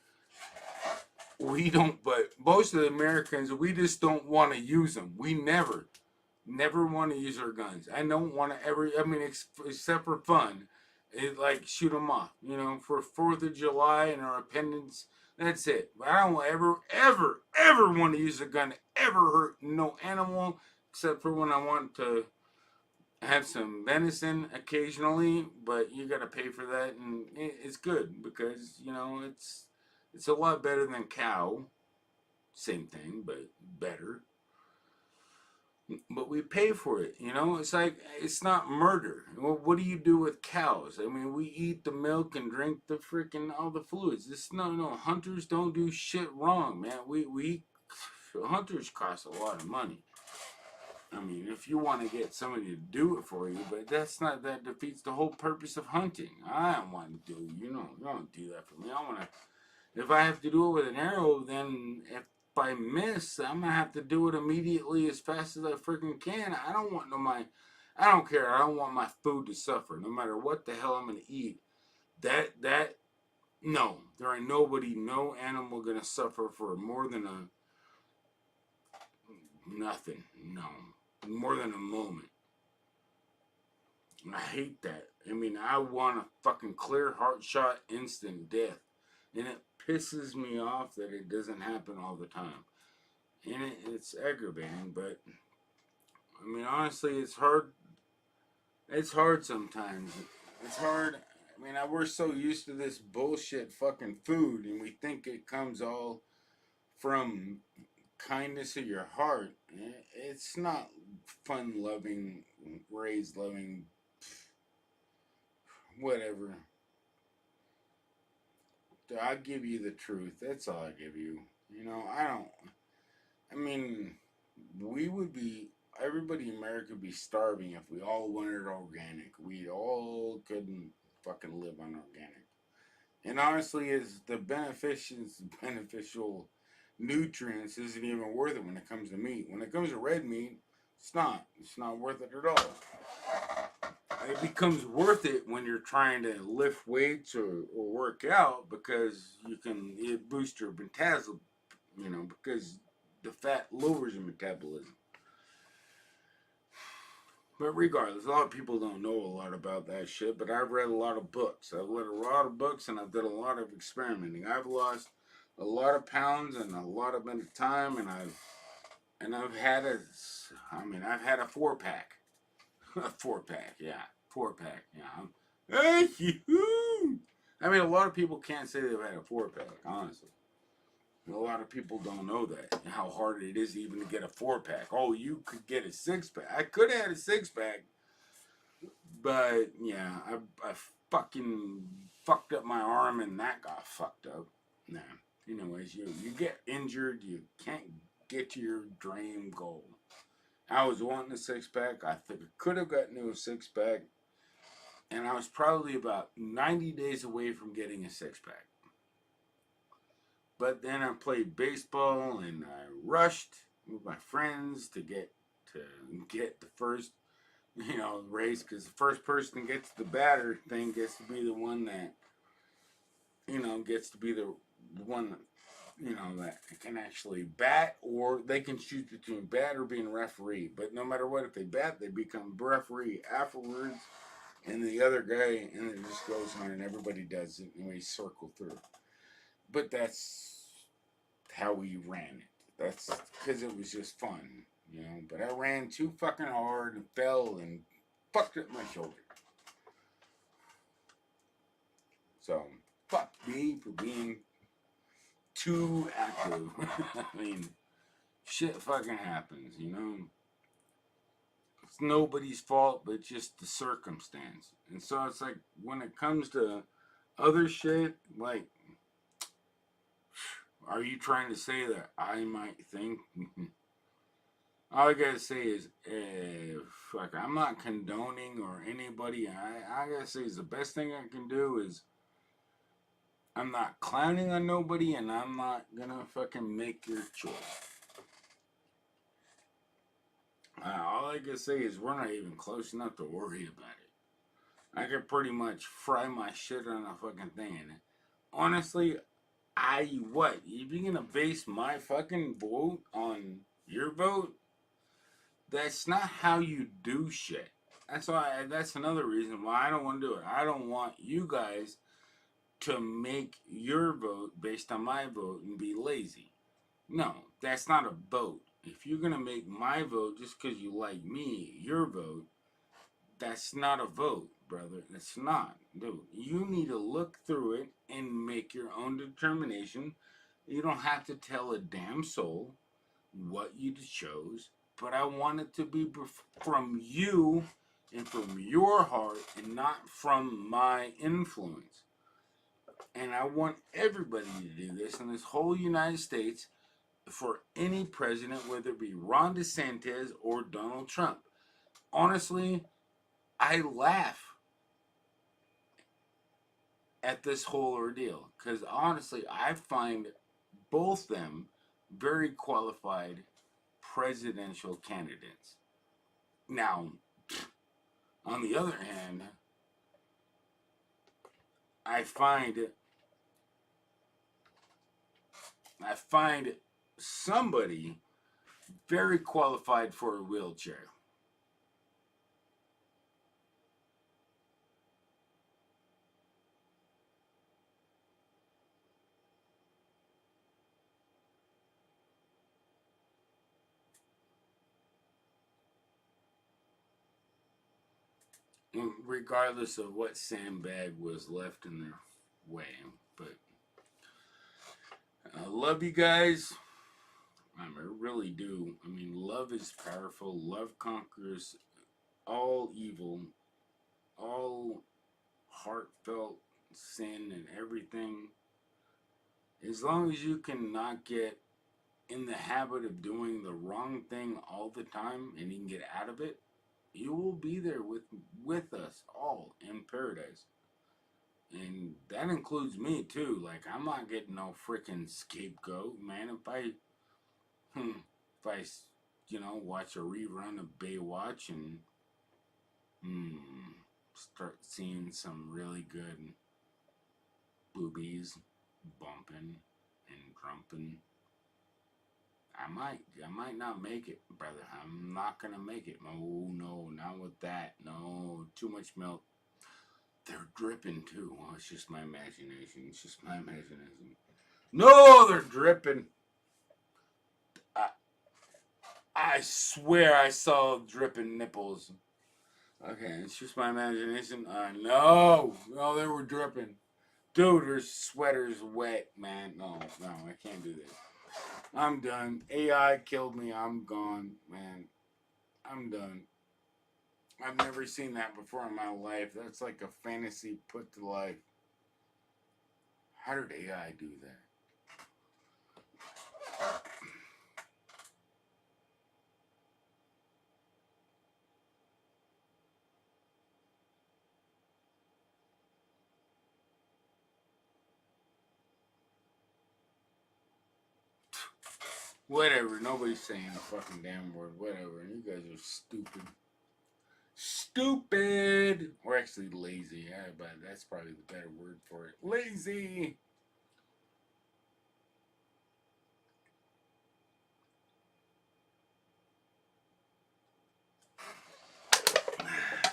We don't, but most of the Americans, we just don't want to use them. We never want to use our guns. I don't want to ever, I mean, except for fun. It, like, shoot them off, you know, for 4th of July and our independence. That's it. But I don't ever want to use a gun to ever hurt no animal, except for when I want to have some venison occasionally, but you got to pay for that, and it's good because, you know, it's a lot better than cow. Same thing, but better. But we pay for it, you know? It's like, it's not murder. Well, what do you do with cows? I mean, we eat the milk and drink the freaking, all the fluids. No, hunters don't do shit wrong, man. Hunters cost a lot of money. I mean, if you want to get somebody to do it for you, but that defeats the whole purpose of hunting. I don't want to do, you don't do that for me. If I have to do it with an arrow, then if I miss, I'm going to have to do it immediately as fast as I freaking can. I don't care. I don't want my food to suffer, no matter what the hell I'm going to eat. No, there ain't no animal going to suffer for more than nothing. No, more than a moment. I hate that. I mean, I want a fucking clear heart shot, instant death. And it pisses me off that it doesn't happen all the time. And it's aggravating, but I mean, honestly, it's hard. It's hard sometimes. It's hard. I mean, we're so used to this bullshit fucking food, and we think it comes all from kindness of your heart. It's not fun-loving, raised-loving, whatever. I give you the truth. That's all I give you. You know, everybody in America would be starving if we all wanted organic. We all couldn't fucking live on organic. And honestly, the beneficial nutrients isn't even worth it when it comes to meat. When it comes to red meat, it's not. It's not worth it at all. It becomes worth it when you're trying to lift weights or work out because it boosts your metabolism, you know, because the fat lowers your metabolism. But regardless, a lot of people don't know a lot about that shit, but I've read a lot of books. I've read a lot of books and I've done a lot of experimenting. I've lost a lot of pounds and a lot of time, and I've had a 4-pack. A 4-pack, yeah. 4-pack, yeah. Thank you. I mean, a lot of people can't say they've had a 4-pack, honestly. A lot of people don't know that, and how hard it is even to get a 4-pack. Oh, you could get a 6-pack. I could have had a 6-pack, but yeah, I fucking fucked up my arm, and that got fucked up. Nah. Anyways, you get injured, you can't get to your dream goal. I was wanting a 6-pack. I think I could have gotten to a 6-pack. And I was probably about 90 days away from getting a 6-pack. But then I played baseball and I rushed with my friends to get the first, race. Because the first person that gets the batter thing gets to be the one that, gets to be the one that, that can actually bat, or they can choose between bat or being referee. But no matter what, if they bat, they become referee afterwards, and the other guy, and it just goes on, and everybody does it, and we circle through. But that's how we ran it. That's because it was just fun, But I ran too fucking hard and fell and fucked up my shoulder. So, fuck me for being too active. I mean, shit fucking happens, It's nobody's fault, but just the circumstance. And so it's like, when it comes to other shit, like, are you trying to say that I might think? All I gotta say is, fuck, I'm not condoning or anybody. I gotta say is the best thing I can do is I'm not clowning on nobody, and I'm not gonna fucking make your choice. All I can say is we're not even close enough to worry about it. I could pretty much fry my shit on a fucking thing. And honestly, if you're gonna base my fucking vote on your vote, that's not how you do shit. That's another reason why I don't want to do it. I don't want you guys to make your vote based on my vote and be lazy. No, that's not a vote. If you're gonna make my vote just because you like me, your vote, that's not a vote, brother. It's not. Dude, you need to look through it and make your own determination. You don't have to tell a damn soul what you chose, but I want it to be from you and from your heart and not from my influence. And I want everybody to do this in this whole United States for any president, whether it be Ron DeSantis or Donald Trump. Honestly, I laugh at this whole ordeal because honestly, I find both them very qualified presidential candidates. Now, on the other hand, I find somebody very qualified for a wheelchair. Regardless of what sandbag was left in their way. But I love you guys. I really do. I mean, love is powerful. Love conquers all evil, all heartfelt sin and everything. As long as you can not get in the habit of doing the wrong thing all the time and you can get out of it, you will be there with us all in paradise. And that includes me too. Like, I'm not getting no freaking scapegoat, man. If I watch a rerun of Baywatch and start seeing some really good boobies bumping and drumping, I might not make it, brother. I'm not gonna make it. No, not with that. No, too much milk. They're dripping too. Oh, it's just my imagination. It's just my imagination. No, they're dripping. I swear I saw dripping nipples. Okay, it's just my imagination. No, they were dripping. Dude, her sweater's wet, man. No, I can't do this. I'm done. AI killed me. I'm gone, man. I'm done. I've never seen that before in my life. That's like a fantasy put to life. How did AI do that? Whatever, nobody's saying a fucking damn word. Whatever, you guys are stupid. Stupid! Or actually lazy, yeah, but that's probably the better word for it. Lazy!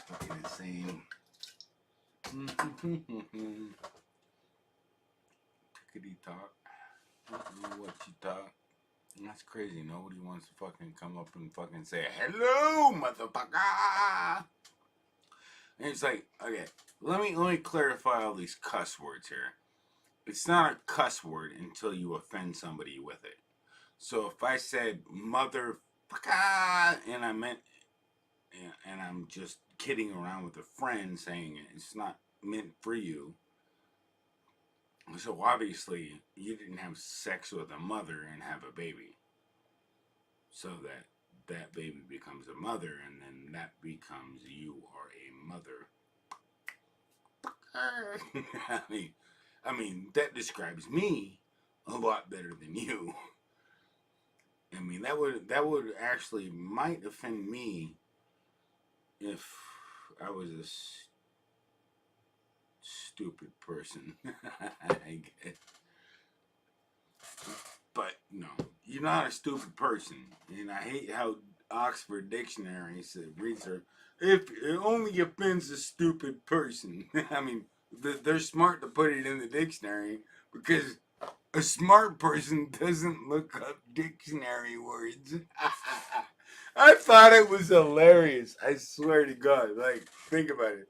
Fucking insane. Tickety talk. I don't know what you talk. That's crazy. Nobody wants to fucking come up and fucking say, hello, motherfucker. And it's like, okay, let me clarify all these cuss words here. It's not a cuss word until you offend somebody with it. So if I said motherfucker and I meant, and I'm just kidding around with a friend saying it, it's not meant for you. So obviously you didn't have sex with a mother and have a baby. So that baby becomes a mother, and then that becomes you are a mother. I mean, I mean, that describes me a lot better than you. I mean, that would actually might offend me if I was a stupid person. I guess. But no, you're not a stupid person, and I hate how Oxford Dictionary reads her. If it only offends a stupid person. I mean, they're smart to put it in the dictionary because a smart person doesn't look up dictionary words. I thought it was hilarious. I swear to God. Like, think about it.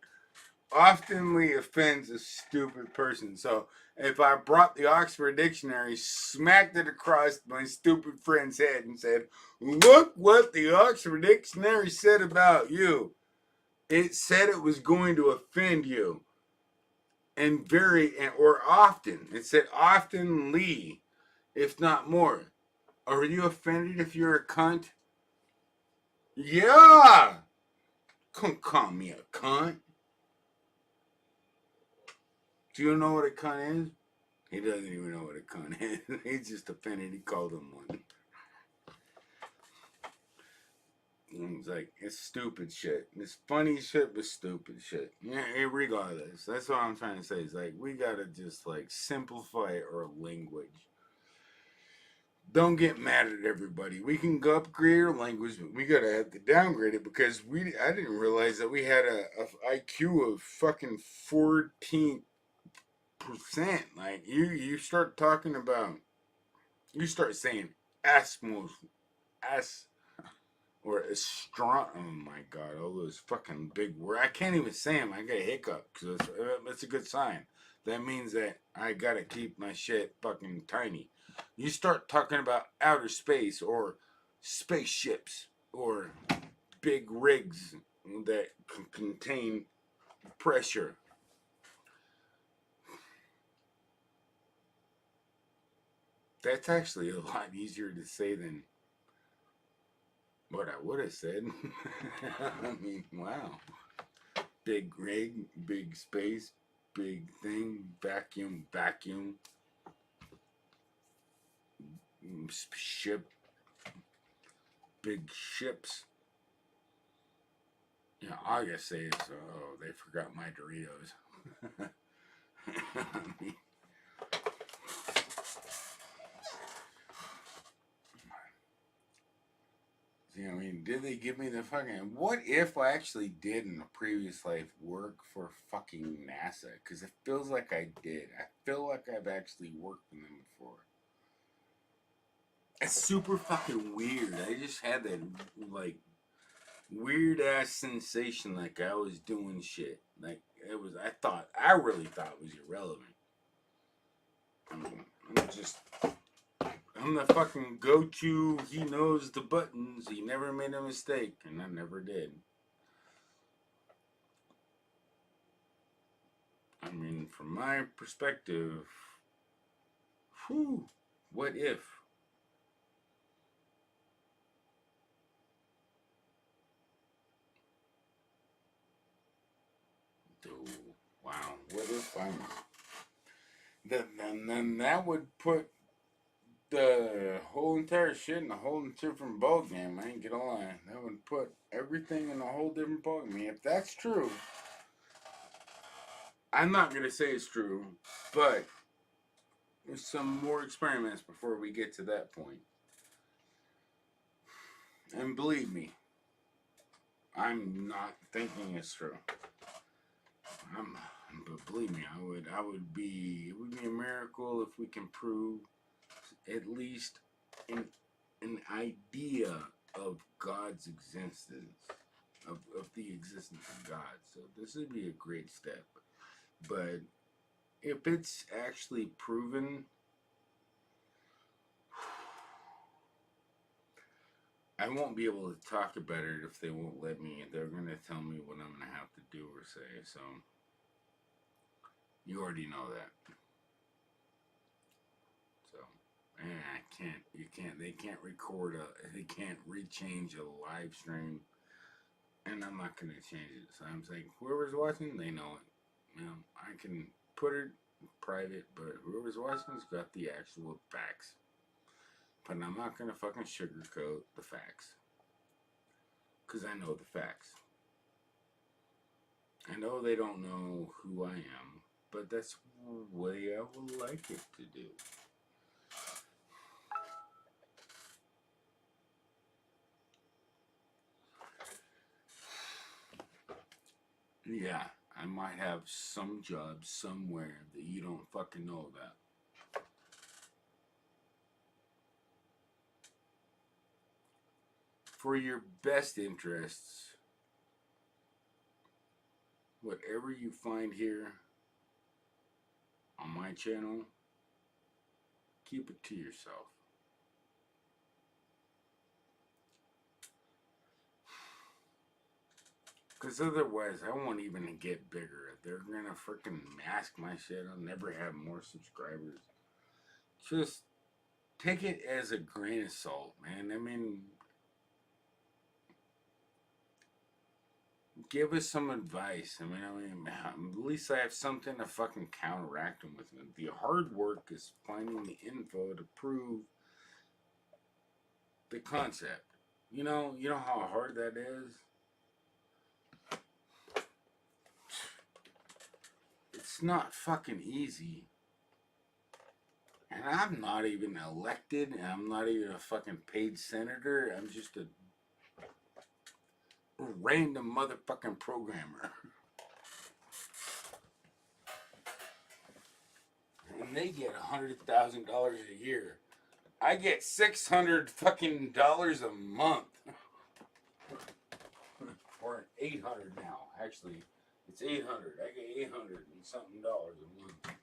Oftenly offends a stupid person. So if I brought the Oxford Dictionary, smacked it across my stupid friend's head and said, look what the Oxford Dictionary said about you. It said it was going to offend you. Or often. It said oftenly, if not more. Are you offended if you're a cunt? Yeah! Don't call me a cunt. Do you know what a cunt is? He doesn't even know what a cunt is. He's just offended he called him one. It's like, it's stupid shit. It's funny shit, but stupid shit. Yeah, regardless. That's what I'm trying to say. It's like, we gotta just, like, simplify our language. Don't get mad at everybody. We can go upgrade our language, but we gotta have to downgrade it because I didn't realize that we had a IQ of fucking 14%. Like, you start talking about, you start saying or strong. Oh my God, all those fucking big words. I can't even say them. I got a hiccup because that's a good sign. That means that I gotta keep my shit fucking tiny. You start talking about outer space or spaceships or big rigs that can contain pressure. That's actually a lot easier to say than what I would have said. I mean, wow. Big rig, big space, big thing, vacuum, ship, big ships. Yeah, all I gotta say is, oh, they forgot my Doritos. I mean, you know, I mean, did they give me the fucking... What if I actually did in a previous life work for fucking NASA? Because it feels like I did. I feel like I've actually worked for them before. It's super fucking weird. I just had that, like, weird-ass sensation like I was doing shit. Like, it was... I really thought it was irrelevant. I mean, I'm the fucking go-to, he knows the buttons, he never made a mistake, and I never did. I mean, from my perspective, whew, what if? Wow, what if then that would put the whole entire shit in a whole different ballgame. I ain't gonna lie. That would put everything in a whole different ballgame. If that's true, I'm not gonna say it's true, but there's some more experiments before we get to that point. And believe me, I'm not thinking it's true. But believe me, it would be a miracle if we can prove at least an idea of God's existence, of the existence of God. So this would be a great step. But if it's actually proven, I won't be able to talk about it if they won't let me. They're going to tell me what I'm going to have to do or say. So you already know that. They can't record they can't rechange a live stream, and I'm not going to change it. So I'm saying, whoever's watching, they know it. You know, I can put it private, but whoever's watching's got the actual facts. But I'm not gonna fucking sugarcoat the facts. Because I know the facts. I know they don't know who I am, but that's the way I would like it to do. Yeah, I might have some job somewhere that you don't fucking know about. For your best interests, whatever you find here on my channel, keep it to yourself. Because otherwise, I won't even get bigger. They're gonna freaking mask my shit. I'll never have more subscribers. Just take it as a grain of salt, man. I mean, give us some advice. I mean, at least I have something to fucking counteract them with. The hard work is finding the info to prove the concept. You know how hard that is? It's not fucking easy. And I'm not even elected, and I'm not even a fucking paid senator. I'm just a random motherfucking programmer. And they get $100,000 a year. I get $600 fucking dollars a month. Or $800 now. Actually, it's $800. I get $800 and something dollars a month.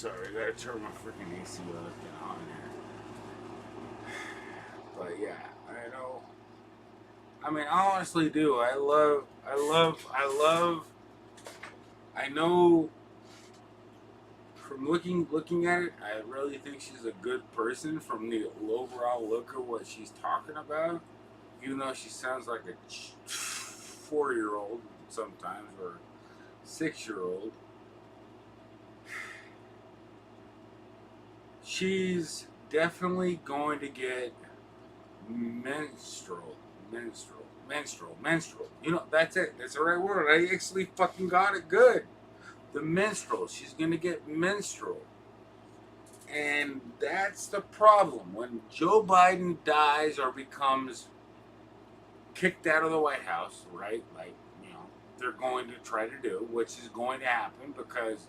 sorry, I gotta turn my freaking AC on here. But yeah, I know. I mean, I honestly do. I know from looking at it, I really think she's a good person from the overall look of what she's talking about. Even though she sounds like a 4-year-old sometimes, or 6-year-old. She's definitely going to get menstrual. You know, that's it. That's the right word. I actually fucking got it good. The menstrual. She's going to get menstrual. And that's the problem. When Joe Biden dies or becomes kicked out of the White House, right? Like, you know, they're going to try to do, which is going to happen because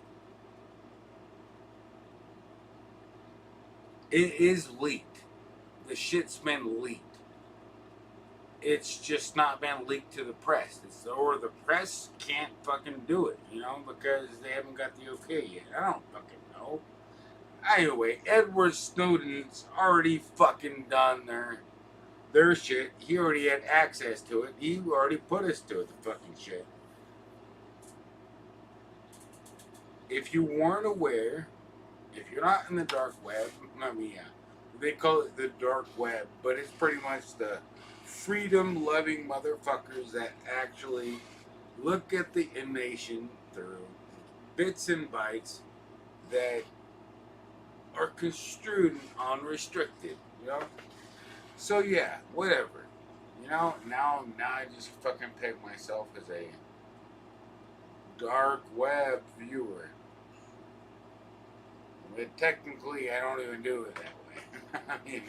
it is leaked. The shit's been leaked. It's just not been leaked to the press. Or the press can't fucking do it, you know, because they haven't got the okay yet. I don't fucking know. Anyway, Edward Snowden's already fucking done their shit. He already had access to it. He already put us to it, the fucking shit. If you weren't aware, if you're not in the dark web, I mean, yeah, they call it the dark web, but it's pretty much the freedom-loving motherfuckers that actually look at the nation through bits and bytes that are construed unrestricted, you know? So yeah, whatever. You know, now I just fucking peg myself as a dark web viewer. But technically, I don't even do it that way. I mean,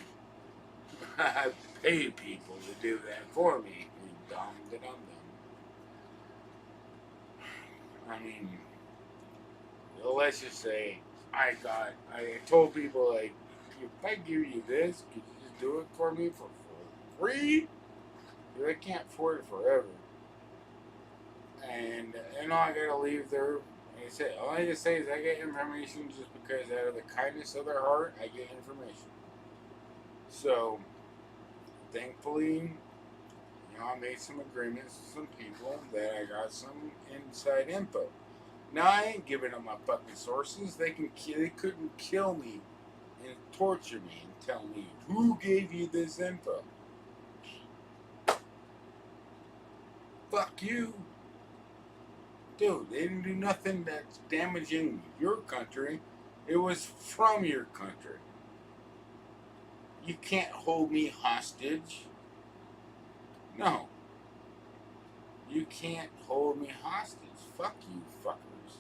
I pay people to do that for me. Dum-da-dum-dum. I mean, let's just say I told people, like, if I give you this, could you just do it for me for free? Because I can't afford it forever. And I gotta leave there. Like I said, all I can say is I get information just because out of the kindness of their heart, I get information. So, thankfully, you know, I made some agreements with some people that I got some inside info. Now I ain't giving them my fucking sources. They couldn't kill me and torture me and tell me who gave you this info. Fuck you. Dude, they didn't do nothing that's damaging your country. It was from your country. You can't hold me hostage. No. You can't hold me hostage. Fuck you, fuckers.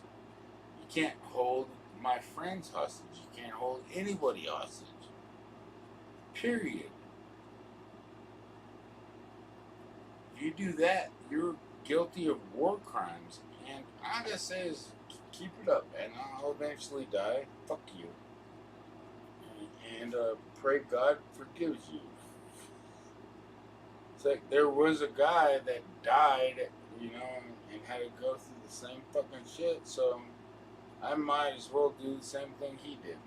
You can't hold my friends hostage. You can't hold anybody hostage. Period. If you do that, you're guilty of war crimes. And all I gotta say is, keep it up, and I'll eventually die. Fuck you. And pray God forgives you. It's like there was a guy that died, you know, and had to go through the same fucking shit, so I might as well do the same thing he did.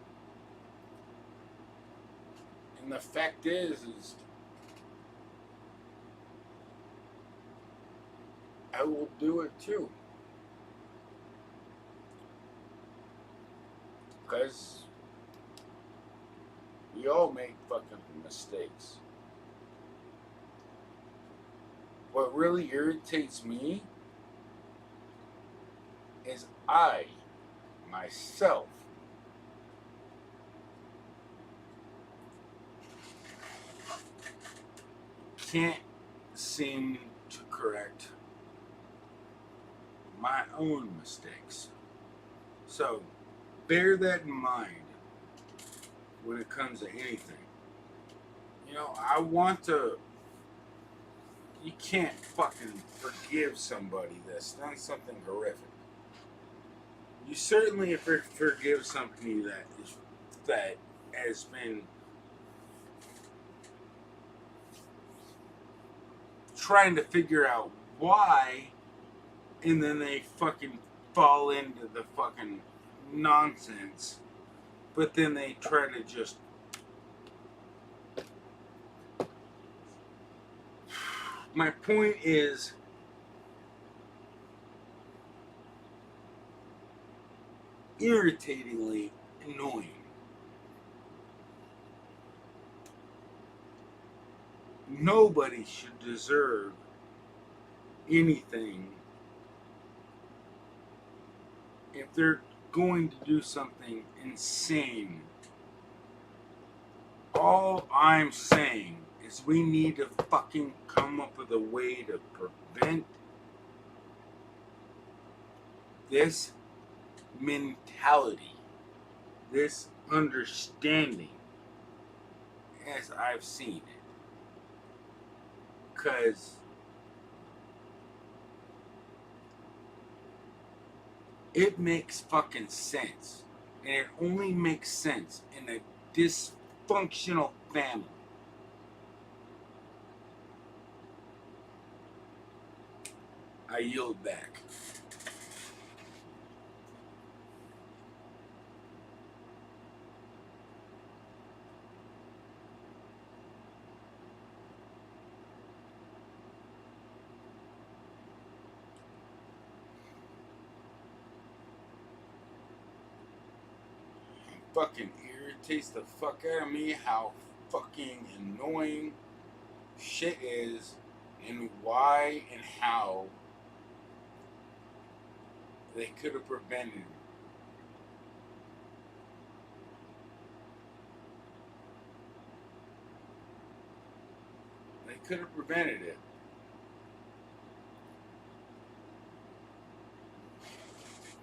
And the fact is I will do it too. Because we all make fucking mistakes. What really irritates me is I, myself, can't seem to correct my own mistakes. So, bear that in mind when it comes to anything. You know, I want to... You can't fucking forgive somebody that's done something horrific. You certainly forgive somebody that has been trying to figure out why, and then they fucking fall into the fucking nonsense But then they try to just my point is irritatingly annoying. Nobody should deserve anything if they're going to do something insane. All I'm saying is we need to fucking come up with a way to prevent this mentality, this understanding as I've seen it. Because it makes fucking sense. And it only makes sense in a dysfunctional family. I yield back. Fucking irritates the fuck out of me how fucking annoying shit is, and why and how they could have prevented it. They could have prevented it.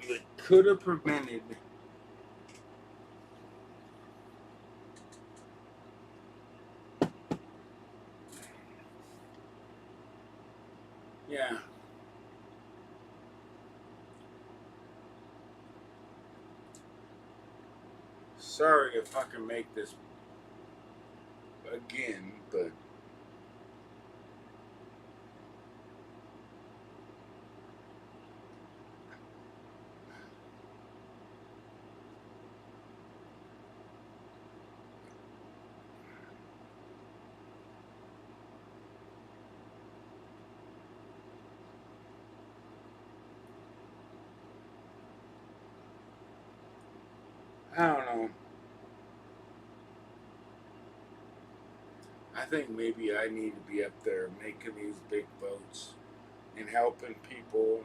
They could have prevented it. Yeah. Sorry if I can make this again, but I don't know. I think maybe I need to be up there making these big votes and helping people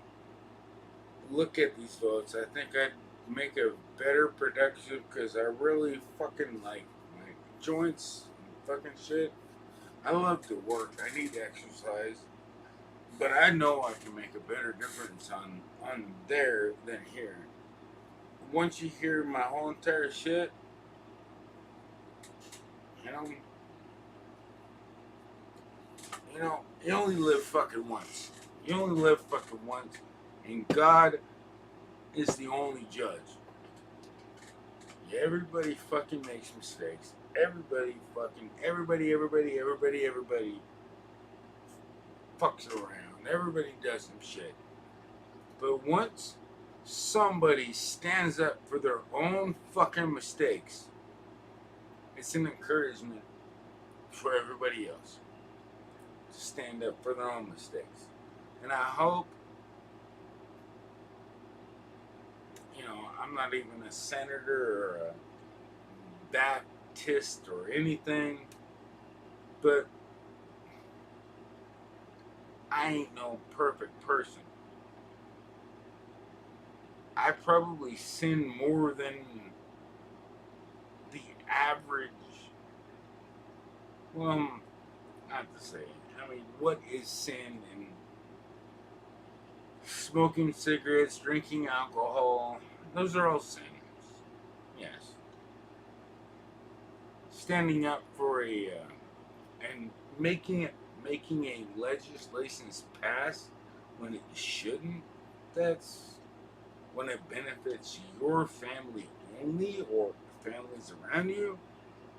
look at these votes. I think I'd make a better production because I really fucking like my joints and fucking shit. I love to work. I need to exercise. But I know I can make a better difference on there than here. Once you hear my whole entire shit, you know, you only live fucking once. You only live fucking once, and God is the only judge. Everybody fucking makes mistakes. Everybody fucks around. Everybody does some shit. But once somebody stands up for their own fucking mistakes, it's an encouragement for everybody else to stand up for their own mistakes. And I hope, you know, I'm not even a senator or a Baptist or anything, but I ain't no perfect person. I probably sin more than the average. Well, not to say. I mean, what is sin in smoking cigarettes, drinking alcohol? Those are all sins. Yes. Standing up for and making a legislation pass when it shouldn't. That's when it benefits your family only or families around you.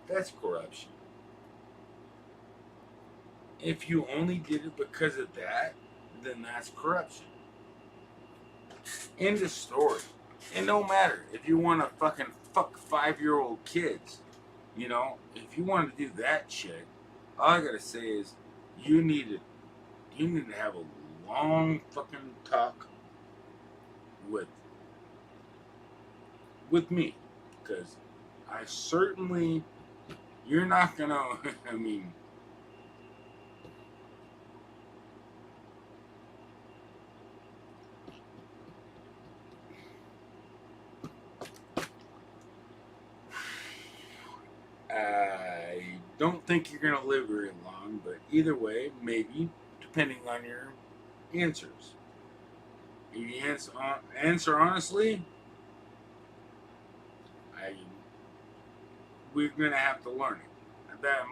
That's corruption. If you only did it because of that, then that's corruption. End of story. It don't matter if you want to fucking fuck 5-year-old kids. You know, if you want to do that shit, all I gotta say is you need to have a long fucking talk with me, because I certainly, you're not gonna, I mean, I don't think you're gonna live very long, but either way, maybe, depending on your answers. If you answer honestly, we're gonna have to learn it. That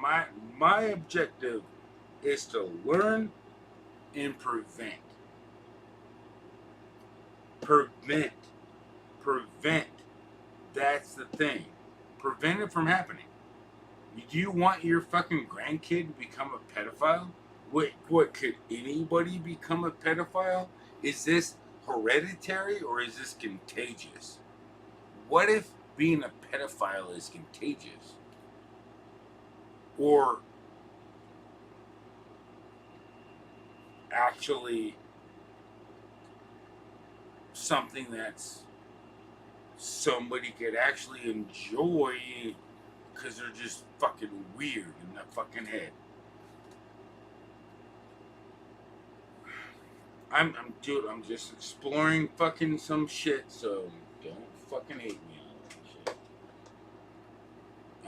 my objective is to learn and prevent. Prevent. That's the thing. Prevent it from happening. Do you want your fucking grandkid to become a pedophile? What could anybody become a pedophile? Is this hereditary or is this contagious? What if being a pedophile is contagious? Or actually something that's somebody could actually enjoy because they're just fucking weird in the fucking head. I'm just exploring fucking some shit, so don't fucking hate me on that shit.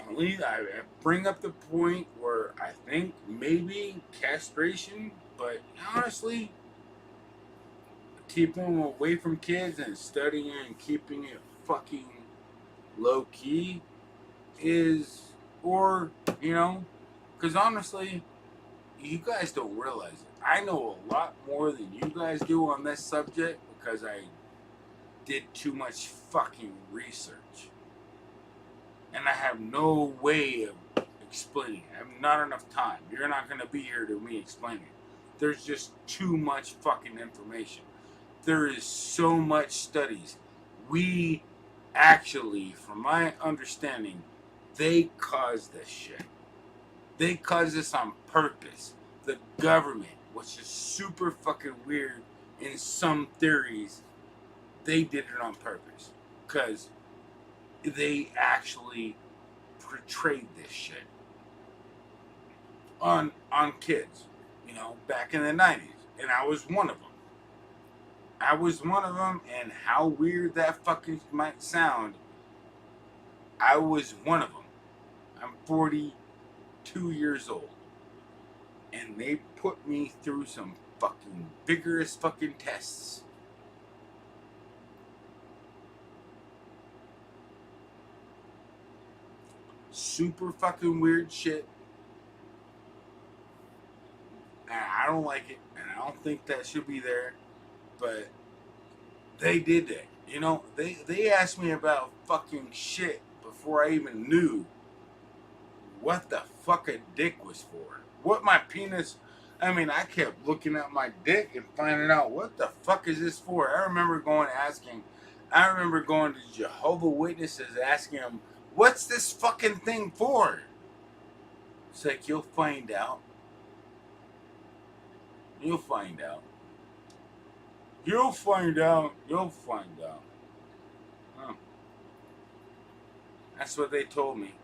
Only I bring up the point where I think maybe castration, but honestly, keeping them away from kids and studying and keeping it fucking low key is, or, you know, because honestly, you guys don't realize it. I know a lot more than you guys do on this subject because I did too much fucking research. And I have no way of explaining it. I have not enough time. You're not going to be here to me explain it. There's just too much fucking information. There is so much studies. We actually, from my understanding, they caused this shit. They caused this on purpose. The government, which is super fucking weird in some theories, they did it on purpose. Because they actually portrayed this shit on kids, you know, back in the 90s. And I was one of them. And how weird that fucking might sound, I was one of them. I'm 42 years old. And they put me through some fucking vigorous fucking tests. Super fucking weird shit. And I don't like it. And I don't think that should be there. But they did that. You know, they asked me about fucking shit before I even knew what the fuck a dick was for. What my penis... I mean, I kept looking at my dick and finding out what the fuck is this for. I remember going to Jehovah's Witnesses asking them, what's this fucking thing for? It's like, you'll find out. You'll find out. You'll find out. You'll find out. Huh. That's what they told me.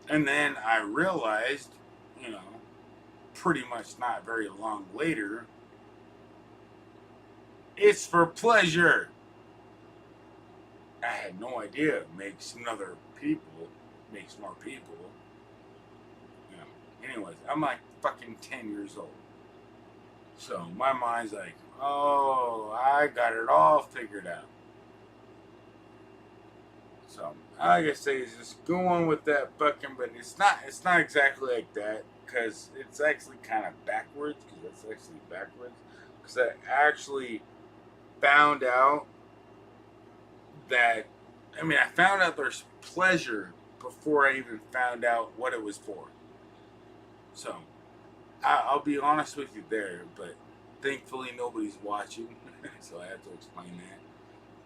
And then I realized, you know, pretty much not very long later, it's for pleasure. I had no idea it makes more people. You know, anyways, I'm like fucking 10 years old. So my mind's like, oh, I got it all figured out. So I guess it's just going with that fucking, but it's not exactly like that, because it's actually kind of backwards, because I actually found out that, I mean, I found out there's pleasure before I even found out what it was for. So I'll be honest with you there, but thankfully nobody's watching, so I have to explain that.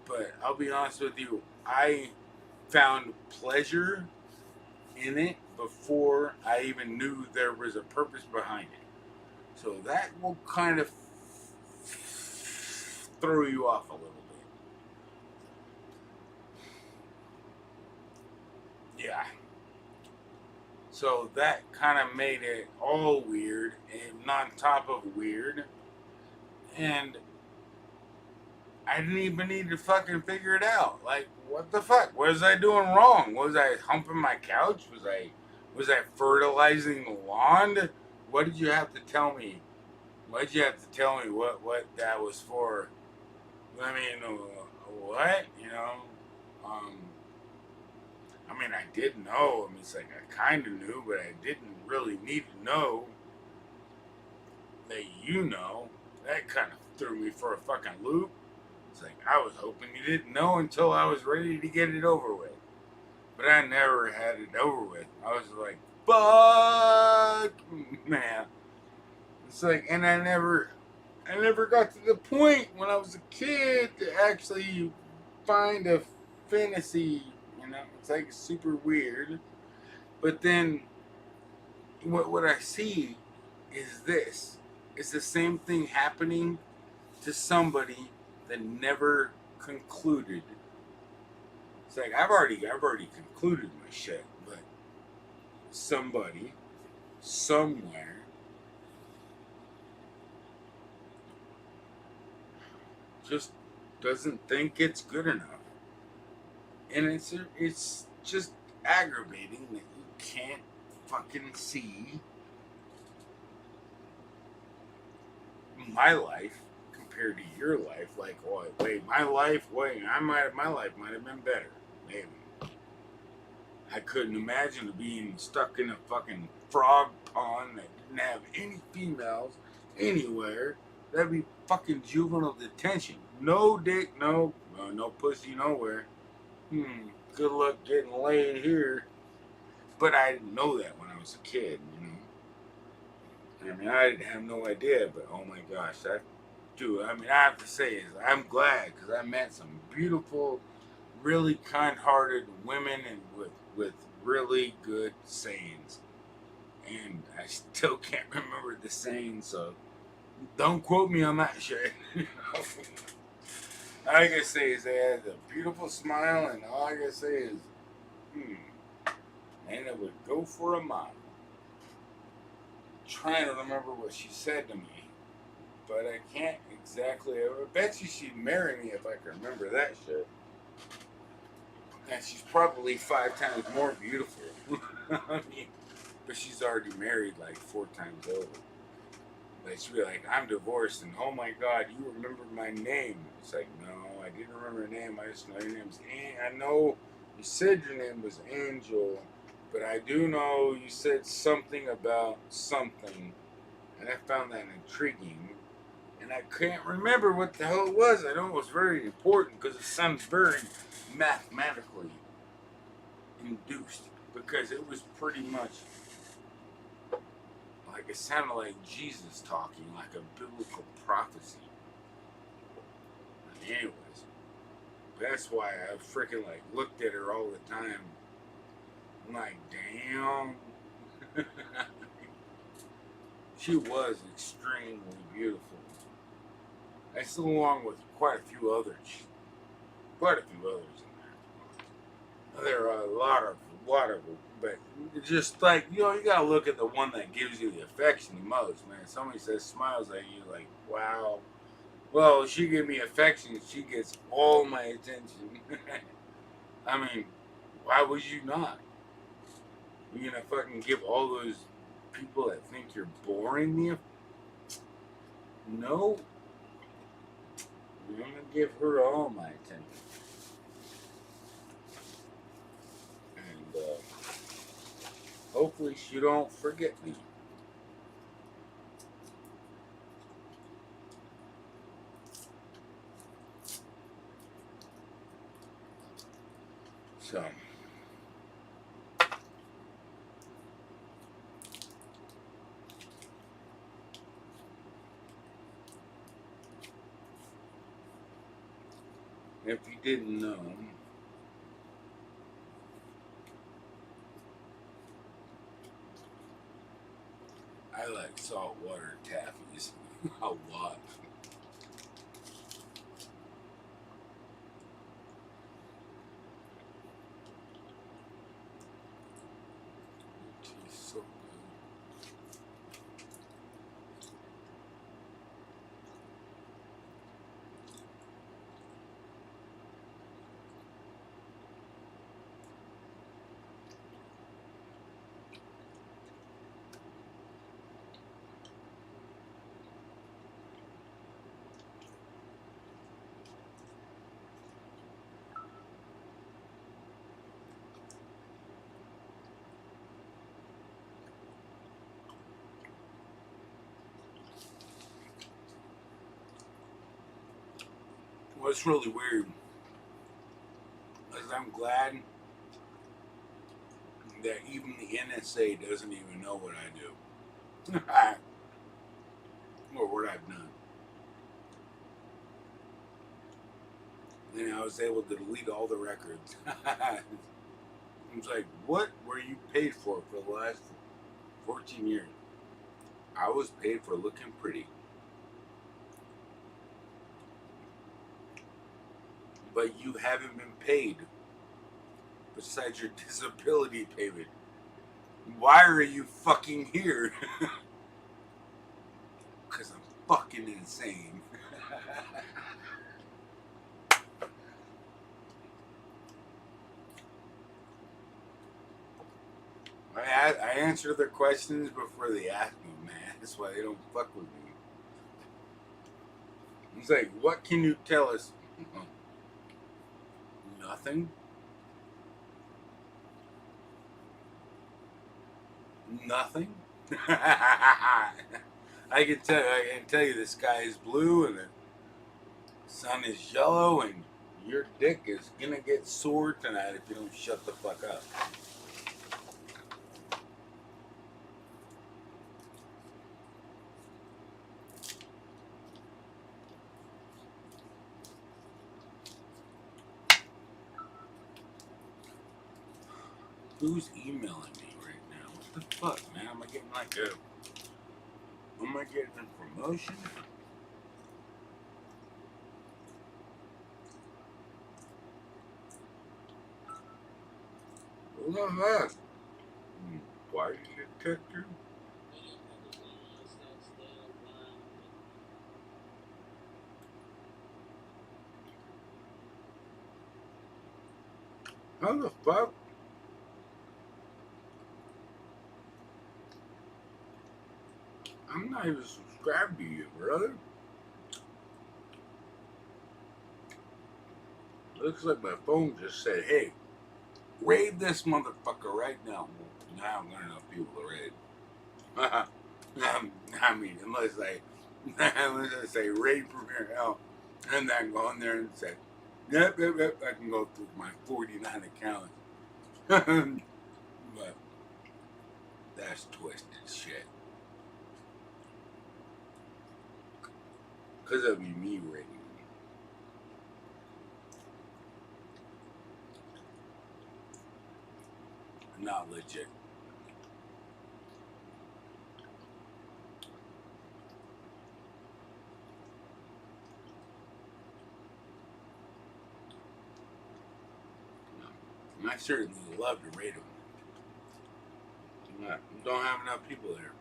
But I'll be honest with you, I found pleasure in it before I even knew there was a purpose behind it. So that will kind of throw you off a little bit. Yeah. So that kind of made it all weird and on top of weird. And I didn't even need to fucking figure it out. Like, what the fuck? What was I doing wrong? Was I humping my couch? Was I fertilizing the lawn? What did you have to tell me? Why did you have to tell me what that was for? I mean, what? You know? I mean, I did know. I mean, it's like I kind of knew, but I didn't really need to know that you know. That kind of threw me for a fucking loop. It's like, I was hoping you didn't know until I was ready to get it over with. But I never had it over with. I was like, fuck, man. It's like, and I never got to the point when I was a kid to actually find a fantasy, you know. It's like super weird. But then, what I see is this. It's the same thing happening to somebody that never concluded. It's like I've already concluded my shit, but somebody somewhere just doesn't think it's good enough, and it's just aggravating that you can't fucking see my life compared to your life. Like, oh, wait, my life might have been better. Maybe. I couldn't imagine being stuck in a fucking frog pond that didn't have any females anywhere. That'd be fucking juvenile detention. No dick, no pussy nowhere. Good luck getting laid here. But I didn't know that when I was a kid, you know. I mean, I didn't have no idea, but oh my gosh, I have to say is I'm glad because I met some beautiful, really kind-hearted women and with really good sayings. And I still can't remember the sayings, so don't quote me on that shit. All I gotta say is they had a beautiful smile, and all I gotta say is, and it would go for a mile. Trying to remember what she said to me, but I can't exactly. I bet you she'd marry me if I could remember that shit. And she's probably 5 times more beautiful. I mean, but she's already married like 4 times over. But she'd be like, I'm divorced, and oh my God, you remember my name? It's like, no, I didn't remember your name. I just know your name's I know you said your name was Angel, but I do know you said something about something, and I found that intriguing. And I can't remember what the hell it was. I know it was very important because it sounds very mathematically induced, because it was pretty much like it sounded like Jesus talking, like a biblical prophecy. But anyways, that's why I freaking like looked at her all the time. I'm like, damn. She was extremely beautiful. That's along with quite a few others in there. There are a lot of them, but just like, you know, you gotta look at the one that gives you the affection the most, man. Somebody says smiles at you, like, wow. Well, she gave me affection, she gets all my attention. I mean, why would you not? You're gonna fucking give all those people that think you're boring the no. I'm gonna give her all my attention. And hopefully she don't forget me. So If you didn't know, I like saltwater taffies a lot. It's so good. What's really weird is I'm glad that even the NSA doesn't even know what I do or what I've done. And I was able to delete all the records. I was like, what were you paid for the last 14 years? I was paid for looking pretty. But you haven't been paid besides your disability payment. Why are you fucking here? Because I'm fucking insane. I answer their questions before they ask me, man. That's why they don't fuck with me. It's like, what can you tell us? Nothing. Nothing. I can tell you the sky is blue and the sun is yellow and your dick is gonna get sore tonight if you don't shut the fuck up. Who's emailing me right now? What the fuck, man? Am I getting am I getting a promotion? What the heck? Why did you text her? How the fuck? I'm not even subscribed to you, brother. Looks like my phone just said, hey, raid this motherfucker right now. Now I'm got enough people to raid. I mean, unless I say raid Premier Hell, and then go in there and say, yep, I can go through my 49 accounts. But that's twisted shit. Because it'll be me raiding. Not legit. And I certainly love to raid them. Don't have enough people there.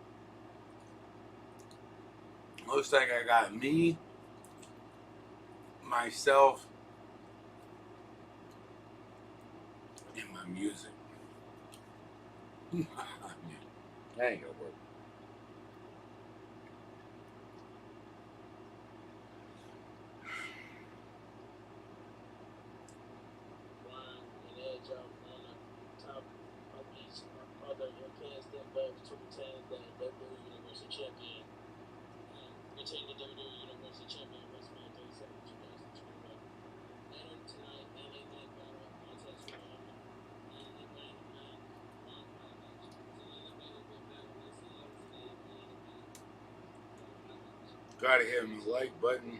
Looks like I got me, myself, and my music. That ain't gonna work. Gotta hit the like button.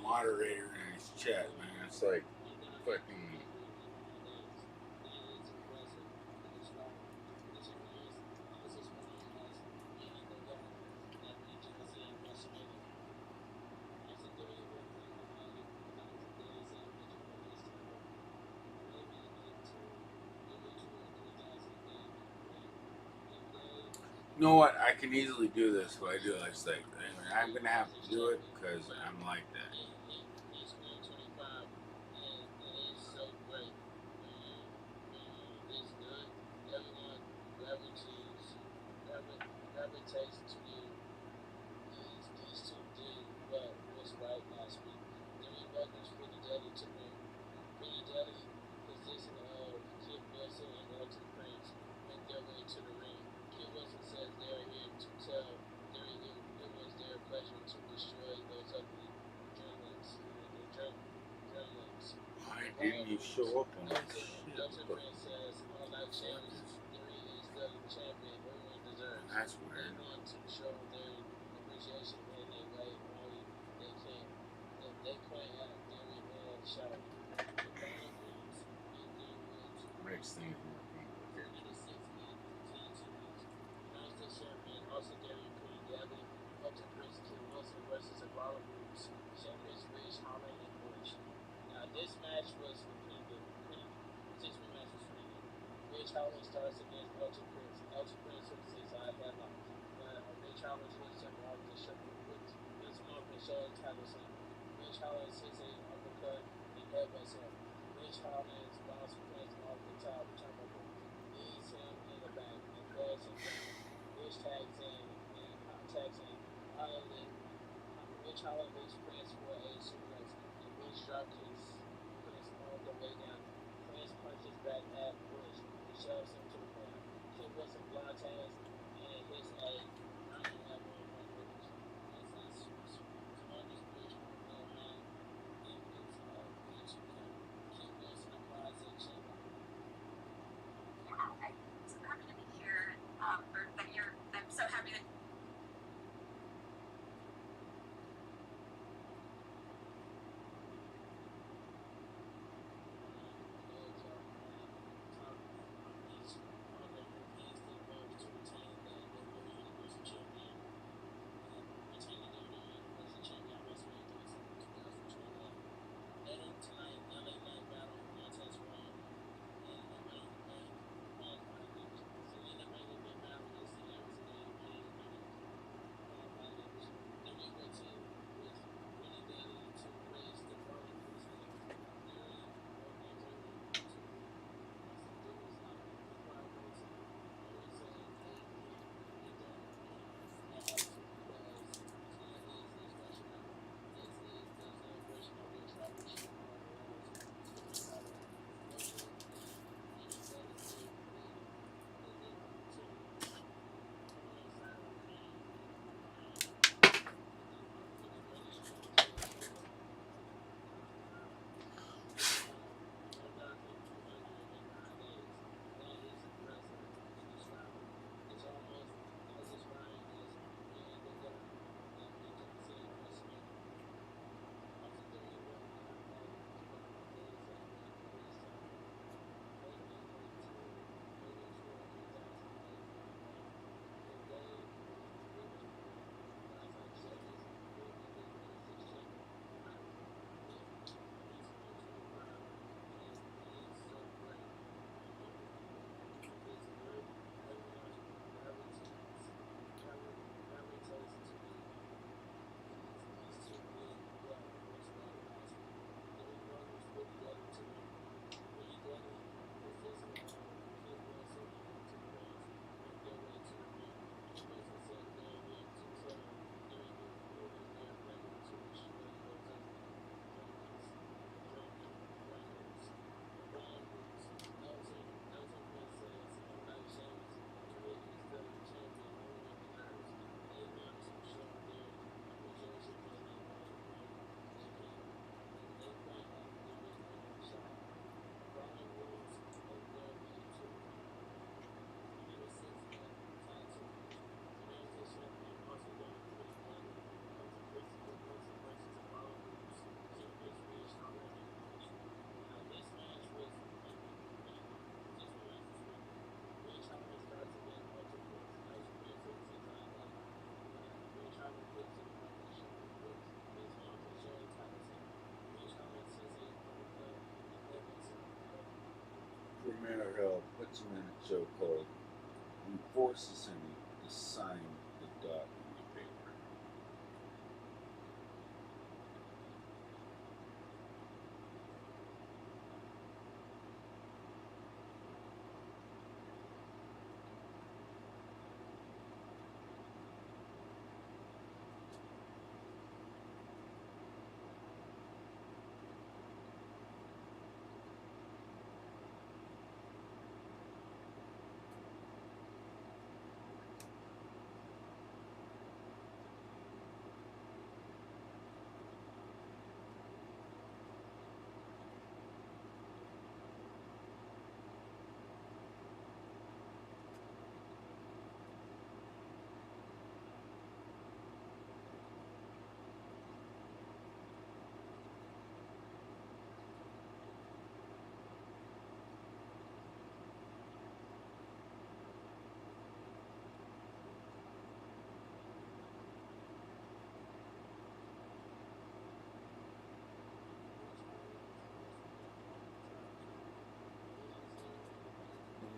moderator in his chat, man. It's like fucking. You know what? I can easily do this. What I do, I just like, I'm gonna have to do it because I'm like that. Didn't you show up on that shit? That's weird. Makes things more complicated. This match was pretty good. Six match was pretty good. Ridge Holland starts against Ultra Prince. Ultra Prince took 6 out of that loss. But Ridge Holland was just all the show. This month and show title son. Ridge Holland 6-8 uppercut and headbutts him. Ridge Holland's bounce Prince off the top turnbuckle. Leads him in the back and throws him down. Ridge tags in and attacks him. Ridge Holland makes Prince for a suplex. And Ridge drop kicks all the way down. Prince punches back at Bush and shoves him to the corner. Kid Wilson blocks hands and hits a 9-11 finish. This is strongest Bush will have in his Bush account. Kid Wilson applies a chain. Yeah, I'm so happy to be here. I'm so happy that. These other Europeans did well to retain 6-minute show called "We Force the Cindy to Sign the Dot in the Paper."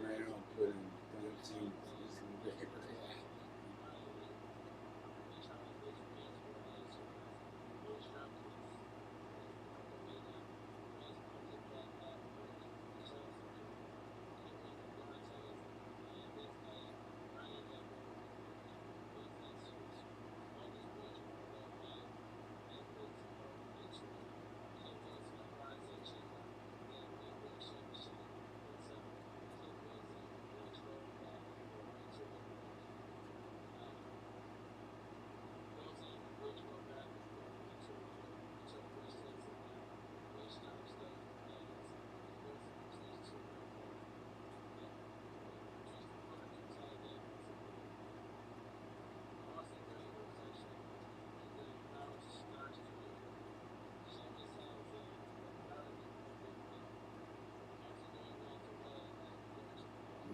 Right on, put in 13 pieces of paper.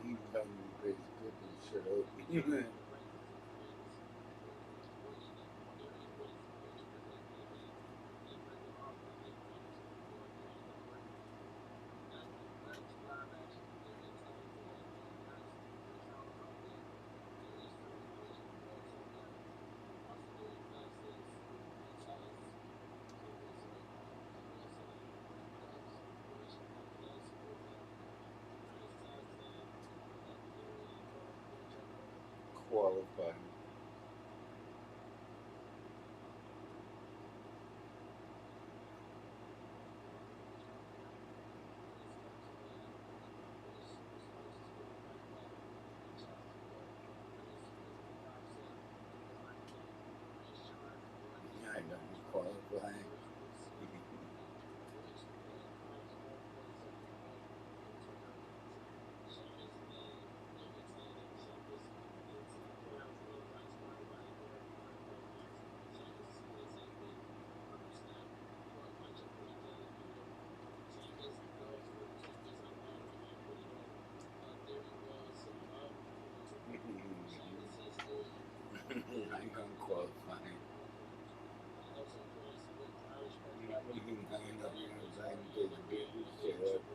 You tell me to pay this shit up. Qualified. Yeah, I know he's qualified. I'm unqualified. Shut up.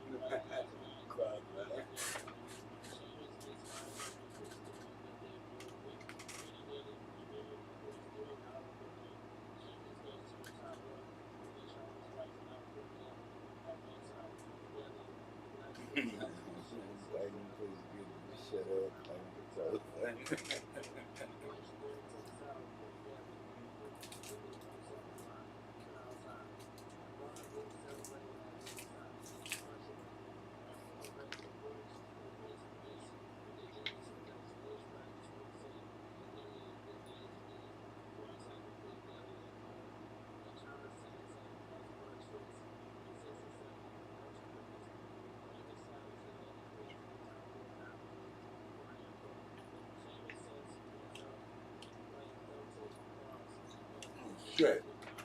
Shit,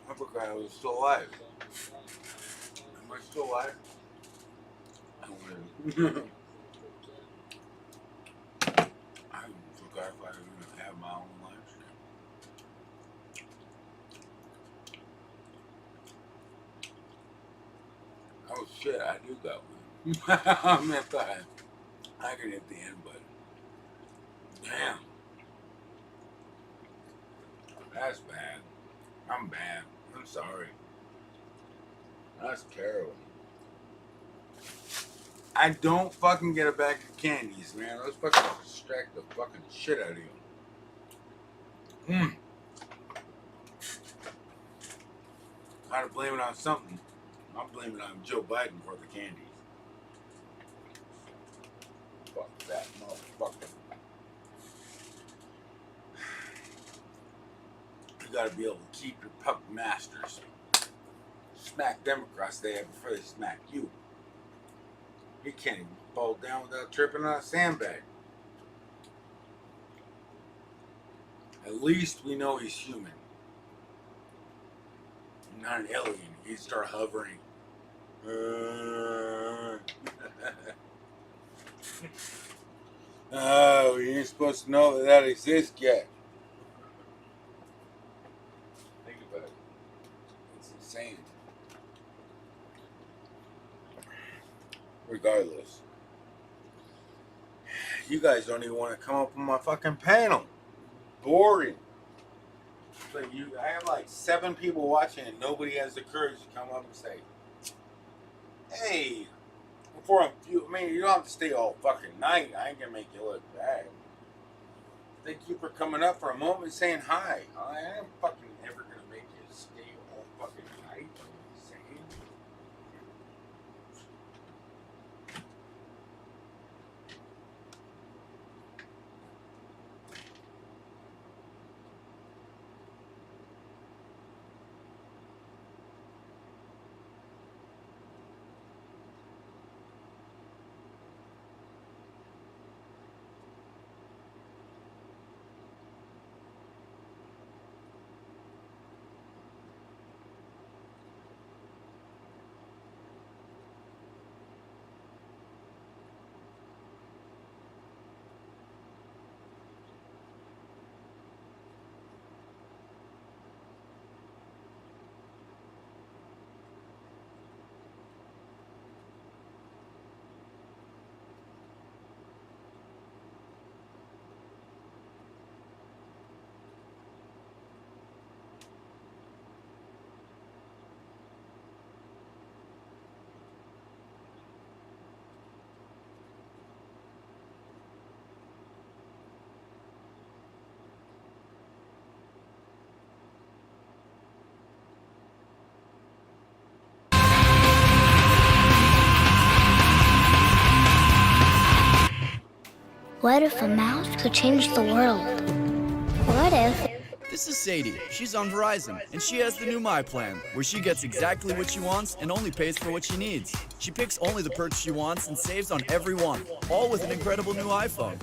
I forgot I was still alive. Am I still alive? I forgot if I was going to have my own life. Oh shit, I do got one. I meant that. I could hit the end button. Damn. That's bad. I'm bad. I'm sorry. That's terrible. I don't fucking get a bag of candies, man. Those fucking distract the fucking shit out of you. Gotta blame it on something. I'm blaming it on Joe Biden for the candies. Fuck that motherfucker. You gotta be able to keep your pup masters. Smack them across the head before they smack you. He can't even fall down without tripping on a sandbag. At least we know he's human. Not an alien. He'd start hovering. Oh, you ain't supposed to know that exists yet. Think about it. It's insane. Regardless, you guys don't even want to come up on my fucking panel. Boring. Like I have like 7 people watching and nobody has the courage to come up and say, hey, before you don't have to stay all fucking night. I ain't gonna make you look bad. Thank you for coming up for a moment and saying hi. I ain't fucking ever gonna make you stay all fucking night. What if a mouse could change the world? What if... This is Sadie. She's on Verizon, and she has the new My Plan, where she gets exactly what she wants and only pays for what she needs. She picks only the perks she wants and saves on every one, all with an incredible new iPhone.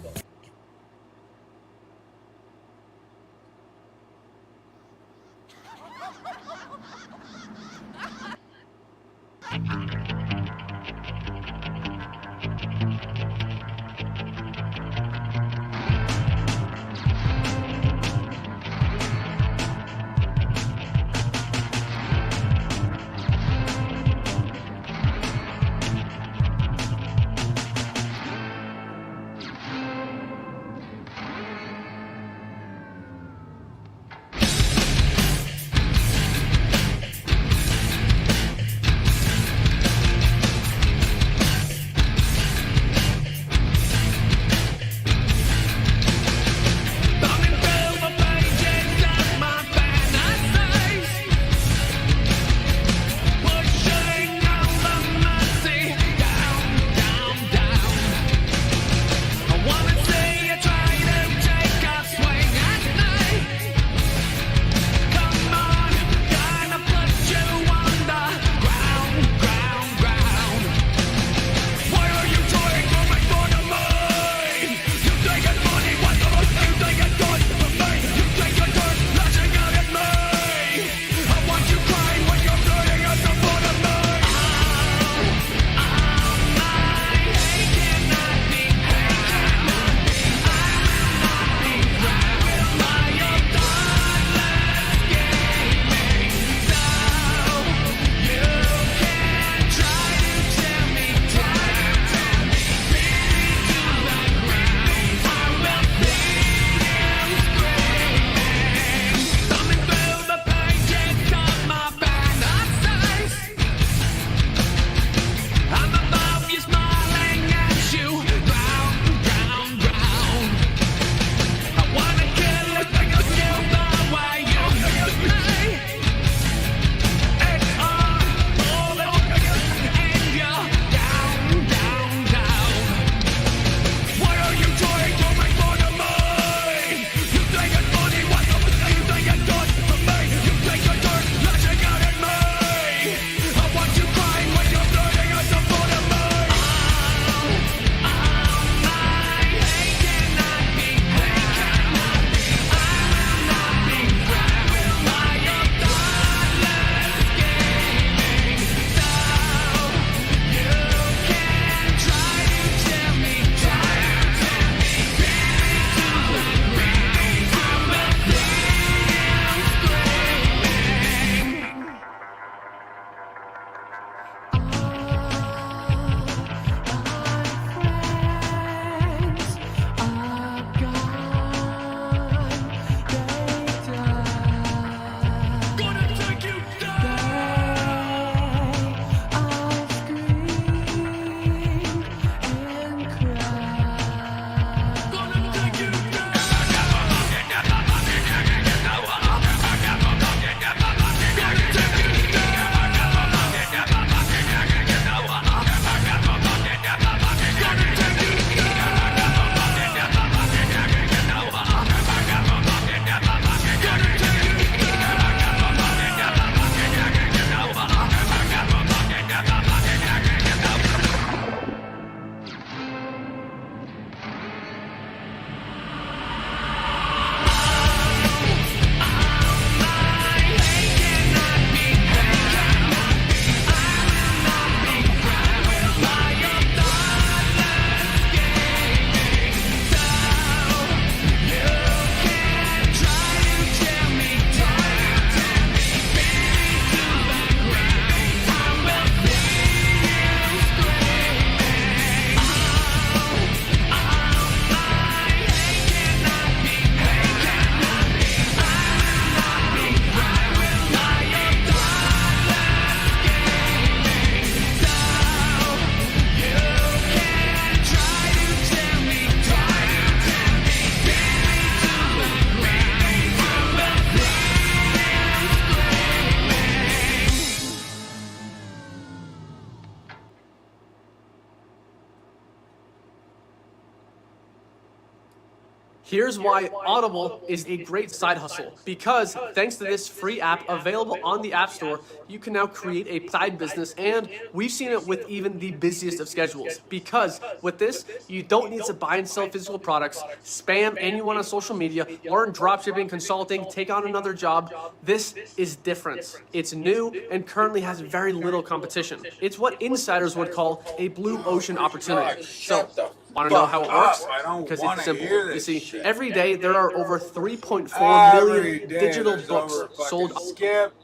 Here's why Audible is a great side hustle. Because thanks to this free app available on the App Store, you can now create a side business, and we've seen it with even the busiest of schedules. Because with this, you don't need to buy and sell physical products, spam anyone on social media, learn dropshipping, consulting, take on another job. This is different. It's new and currently has very little competition. It's what insiders would call a blue ocean opportunity. So, want to know how it works? Because it's simple. You see, every day there are over 3.4 million digital books sold. Skip.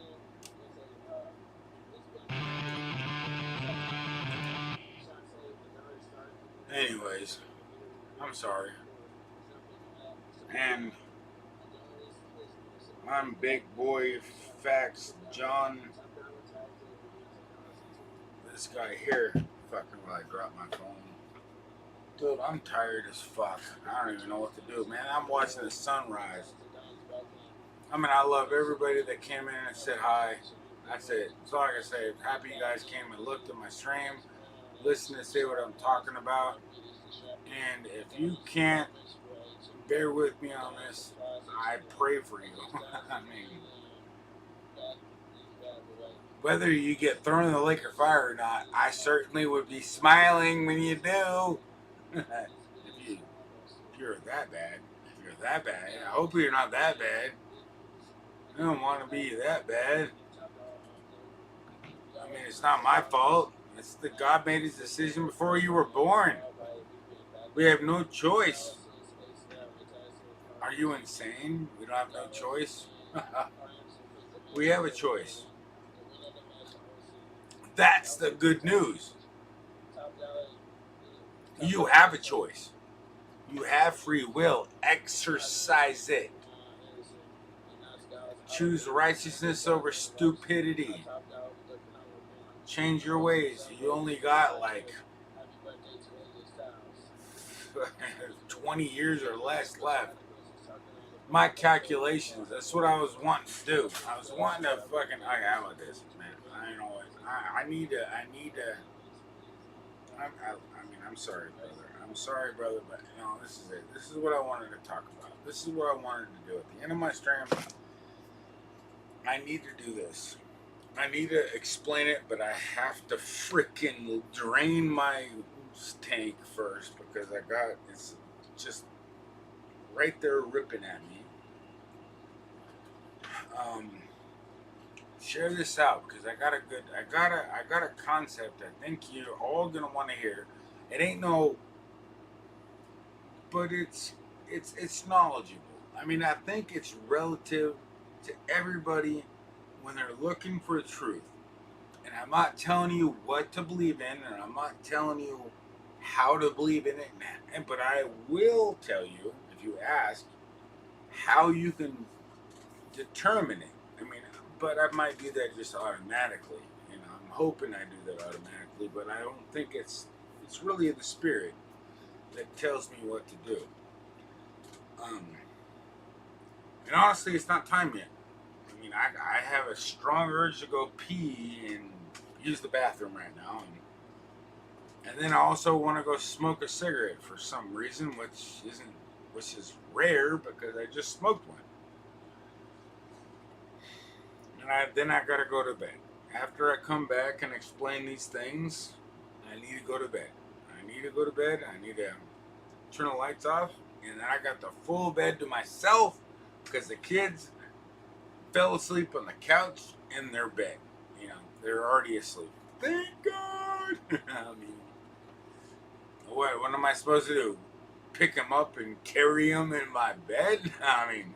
Anyways, I'm sorry. And I'm Big Boy Facts John. This guy here, fucking while I drop my phone. Dude, I'm tired as fuck. I don't even know what to do, man. I'm watching the sunrise. I mean, I love everybody that came in and said hi. That's it. That's all I can say. Happy you guys came and looked at my stream, listened to say what I'm talking about. And if you can't bear with me on this, I pray for you. I mean, whether you get thrown in the lake of fire or not, I certainly would be smiling when you do. if you're that bad, I hope you're not that bad. I don't want to be that bad. I mean, it's not my fault. It's the God made his decision before you were born. We have no choice. Are you insane? We don't have no choice. We have a choice. That's the good news. You have a choice. You have free will. Exercise it. Choose righteousness over stupidity. Change your ways. You only got like 20 years or less left. My calculations, that's what I was wanting to do. I was wanting to fucking, okay, how about this, man? I don't know what, I need to, I'm sorry, brother. I'm sorry, brother, but you know, this is it. This is what I wanted to talk about. This is what I wanted to do. At the end of my stream, I need to do this. I need to explain it, but I have to freaking drain my tank first because it's just right there ripping at me. Share this out because I got a concept I think you're all gonna want to hear. It ain't no, but it's knowledgeable. I mean, I think it's relative to everybody when they're looking for truth. And I'm not telling you what to believe in, and I'm not telling you how to believe in it, but I will tell you, if you ask, how you can determine it. I mean, but I might do that just automatically. You know, I'm hoping I do that automatically, but I don't think it's really the spirit that tells me what to do. And honestly, it's not time yet. I mean, I have a strong urge to go pee and use the bathroom right now, and then I also want to go smoke a cigarette for some reason, which is rare because I just smoked one. And then I gotta go to bed. After I come back and explain these things, I need to go to bed. I need to turn the lights off, and then I got the full bed to myself because the kids fell asleep on the couch in their bed. You know, they're already asleep. Thank God. I mean, what am I supposed to do? Pick them up and carry them in my bed? I mean,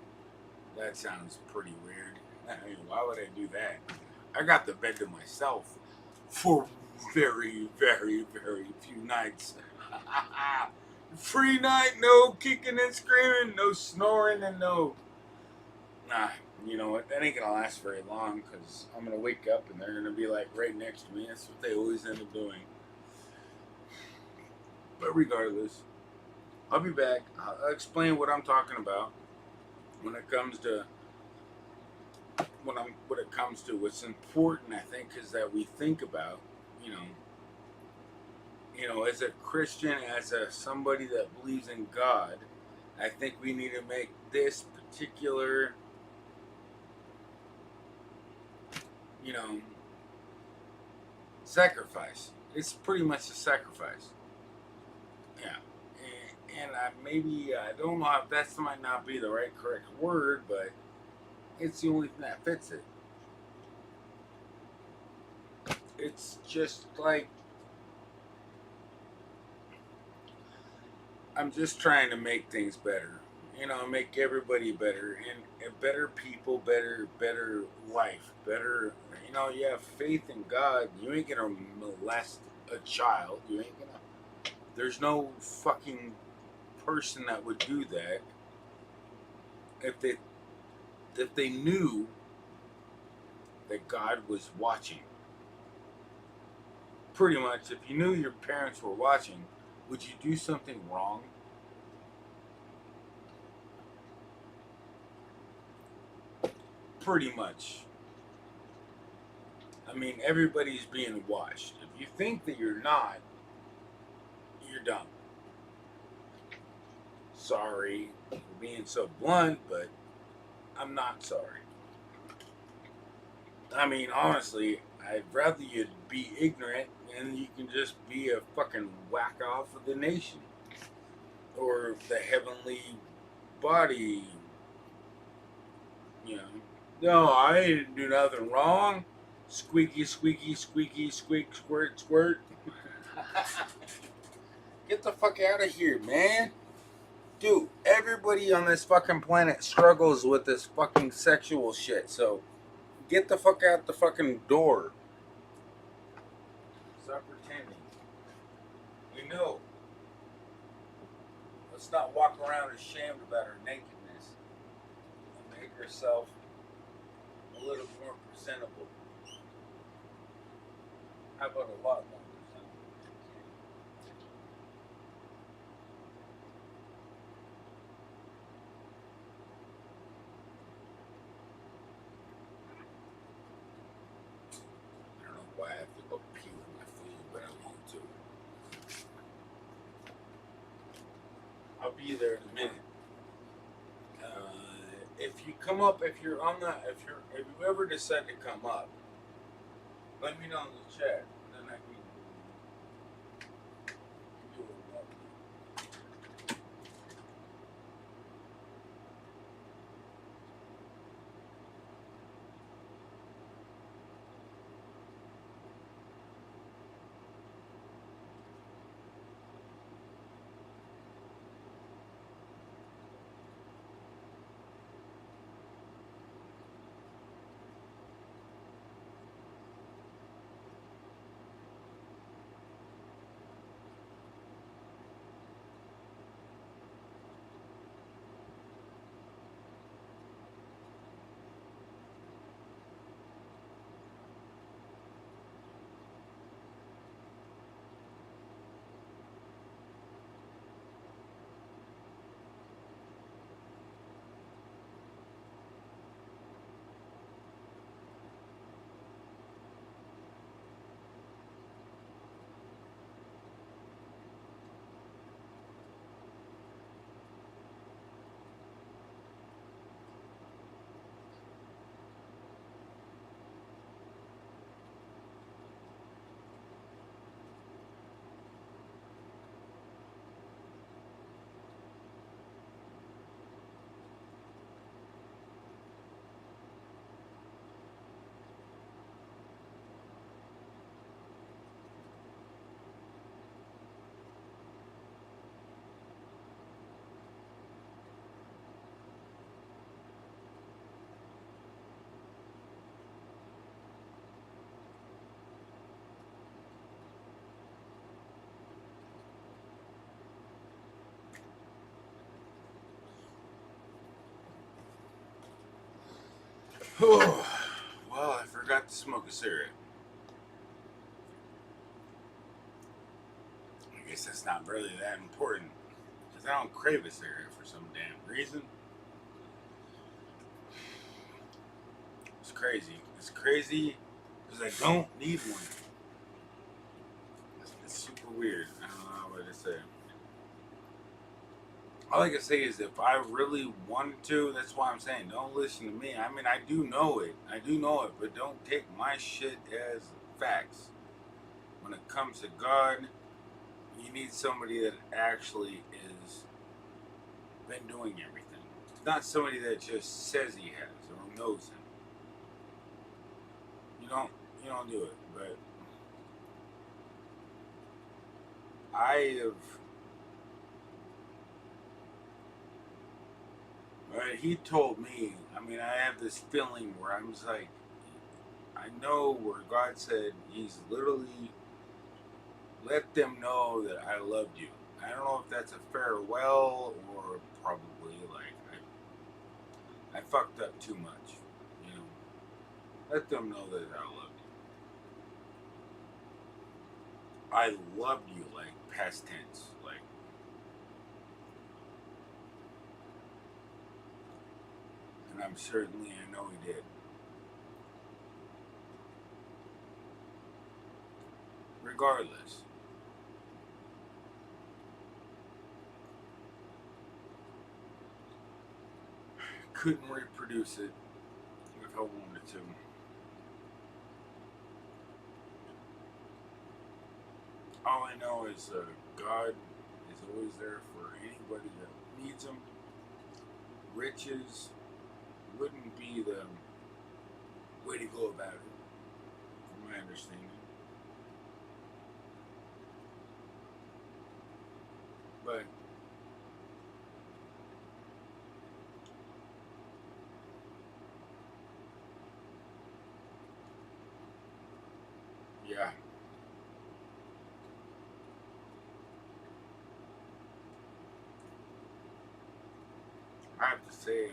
that sounds pretty weird. I mean, why would I do that? I got the bed to myself for very, very, very few nights. Free night, no kicking and screaming, no snoring, and no... Nah, you know what? That ain't gonna last very long because I'm gonna wake up and they're gonna be like right next to me. That's what they always end up doing. But regardless, I'll be back. I'll explain what I'm talking about when it comes to what's important. I think is that we think about, you know, as a Christian, as somebody that believes in God, I think we need to make this particular, sacrifice. It's pretty much a sacrifice. Yeah. And I don't know if that might not be the right correct word, but it's the only thing that fits it. It's just like, I'm just trying to make things better. Make everybody better, and better people, better life, better. You have faith in God. You ain't gonna molest a child. You ain't gonna. There's no fucking person that would do that if they knew that God was watching. Pretty much, if you knew your parents were watching, would you do something wrong? Pretty much. I mean, everybody's being watched. If you think that you're not, you're dumb. Sorry for being so blunt, but I'm not sorry. I mean, honestly, I'd rather you be ignorant and you can just be a fucking whack off of the nation or the heavenly body. No, I didn't do nothing wrong. Squeaky, squeaky, squeaky, squeak, squirt, squirt. Get the fuck out of here, man. Dude, everybody on this fucking planet struggles with this fucking sexual shit, so get the fuck out the fucking door. Stop pretending. We know. Let's not walk around ashamed about our nakedness. And make ourselves a little more presentable. How about a lot more presentable? I don't know why I have to go pee with my food, but I want to. I'll be there in a minute. If you come up, if you ever decide to come up, let me know in the chat. Then I can do it. Oh, well, I forgot to smoke a cigarette. I guess that's not really that important, because I don't crave a cigarette for some damn reason. It's crazy. It's crazy because I don't need one. It's super weird. I don't know what to say. all I can say is if I really wanted to, that's why I'm saying don't listen to me. I mean, I do know it, but don't take my shit as facts. When it comes to God, you need somebody that actually is been doing everything. Not somebody that just says he has or knows him. You don't do it, but he told me, I mean, I have this feeling where I'm just like, I know where God said he's literally let them know that I loved you. I don't know if that's a farewell or probably like I fucked up too much, you know. Let them know that I loved you. I loved you, like past tense, like. And I'm certainly, I know he did. Regardless. Couldn't reproduce it if I wanted to. All I know is God is always there for anybody that needs him. Riches wouldn't be the way to go about it, from my understanding. But yeah. I have to say,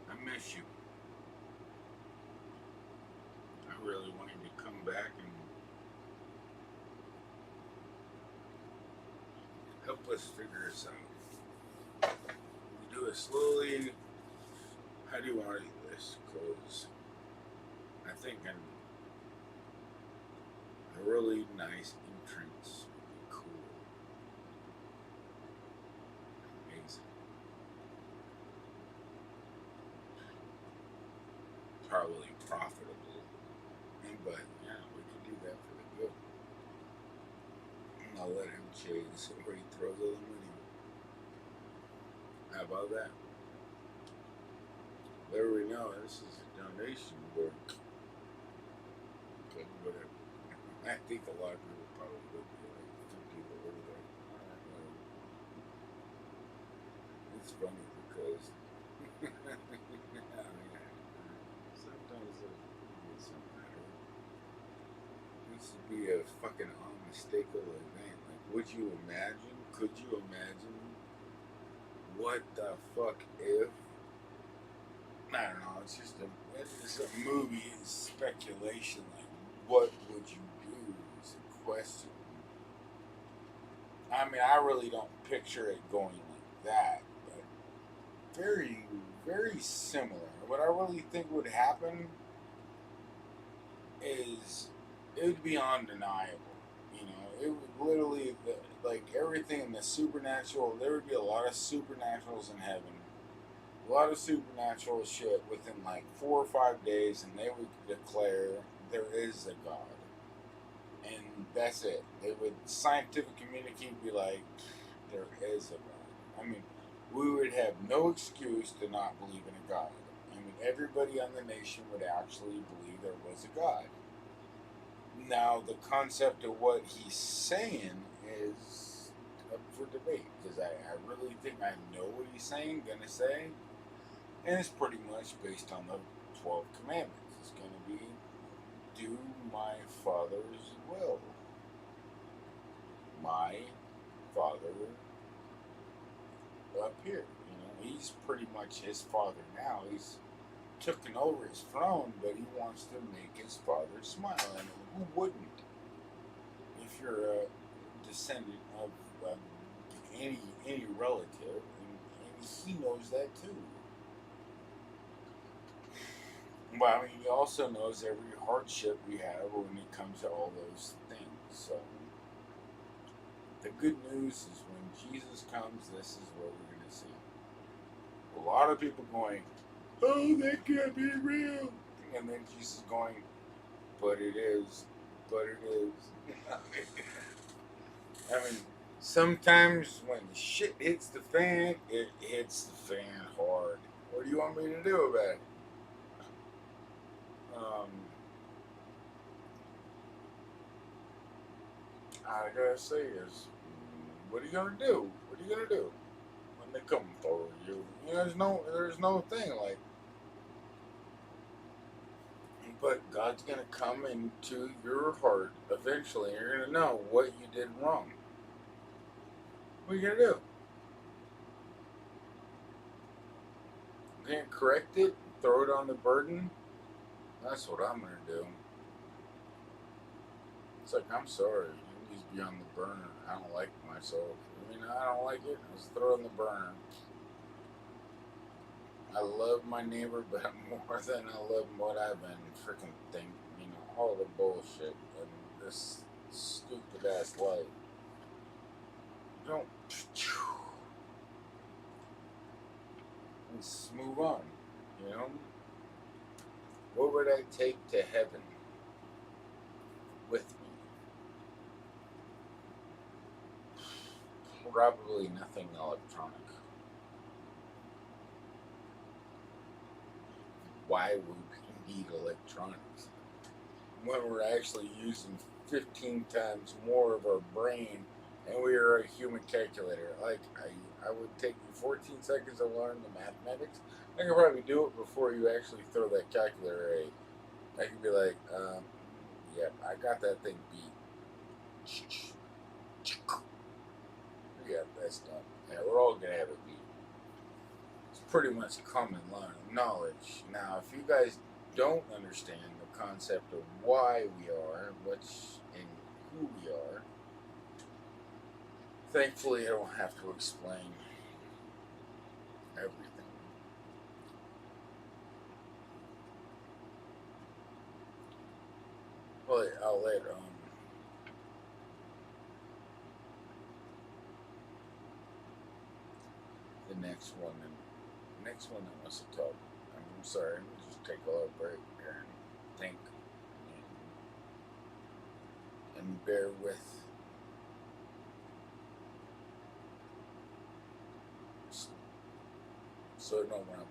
I miss you. I really wanted to come back and help us figure this out. We do it slowly. How do you want to do this? Because I think a really nice entrance would be cool. Amazing. Probably profitable. But yeah, we can do that for the good. And I'll let him chase where he throws all the money. How about that? Let everybody know this is a donation work. Okay, whatever. I think a lot of people probably would be like, some people would be like, it's funny because sometimes it doesn't matter. This would be a fucking unmistakable event. Like, would you imagine? Could you imagine what the fuck if? I don't know. It's just a movie. It's speculation. Like, what would you do? Is a question. I mean, I really don't picture it going like that, but very, very similar. What I really think would happen is it would be undeniable. You know, it would literally, like everything in the supernatural, there would be a lot of supernaturals in heaven. A lot of supernatural shit within like 4 or 5 days, and they would declare there is a God. And that's it. They would, scientific community would be like, there is a God. I mean, we would have no excuse to not believe in a God. I mean, everybody on the nation would actually believe there was a God. Now, the concept of what he's saying is up for debate, because I really think I know what he's saying, gonna say. And it's pretty much based on the 12 commandments. It's going to be, do my Father's will. My Father up here. You know, he's pretty much his Father now. He's taken over his throne, but he wants to make his Father smile. And who wouldn't? If you're a descendant of any relative, and he knows that too. But I mean, he also knows every hardship we have when it comes to all those things. So the good news is when Jesus comes, this is what we're going to see. A lot of people going, oh, that can't be real. And then Jesus going, but it is. But it is. I mean, sometimes when the shit hits the fan, it hits the fan hard. What do you want me to do about it? All I gotta say is, what are you gonna do? What are you gonna do when they come for you? You know, there's no thing like. But God's gonna come into your heart eventually. And you're gonna know what you did wrong. What are you gonna do? You can't correct it. Throw it on the burden. That's what I'm gonna do. It's like, I'm sorry. It needs to be on the burner. I don't like myself. I mean, I don't like it. Let's throw it on the burner. I love my neighbor, but more than I love what I've been freaking thinking. You know, all the bullshit and this stupid ass life. Don't. Let's move on. You know? What would I take to heaven with me? Probably nothing electronic. Why would we need electronics when we're actually using 15 times more of our brain and we are a human calculator? Like, I would take you 14 seconds to learn the mathematics. I could probably do it before you actually throw that calculator at. I could be like, yeah, I got that thing beat. Yeah, that's done. Yeah, we're all gonna have it beat. It's pretty much common knowledge. Now, if you guys don't understand the concept of why we are, what's and who we are, thankfully I don't have to explain everything. Well, I'll let the next one that wants to talk. I'm sorry, we'll just take a little break here and think and bear with. So no one else.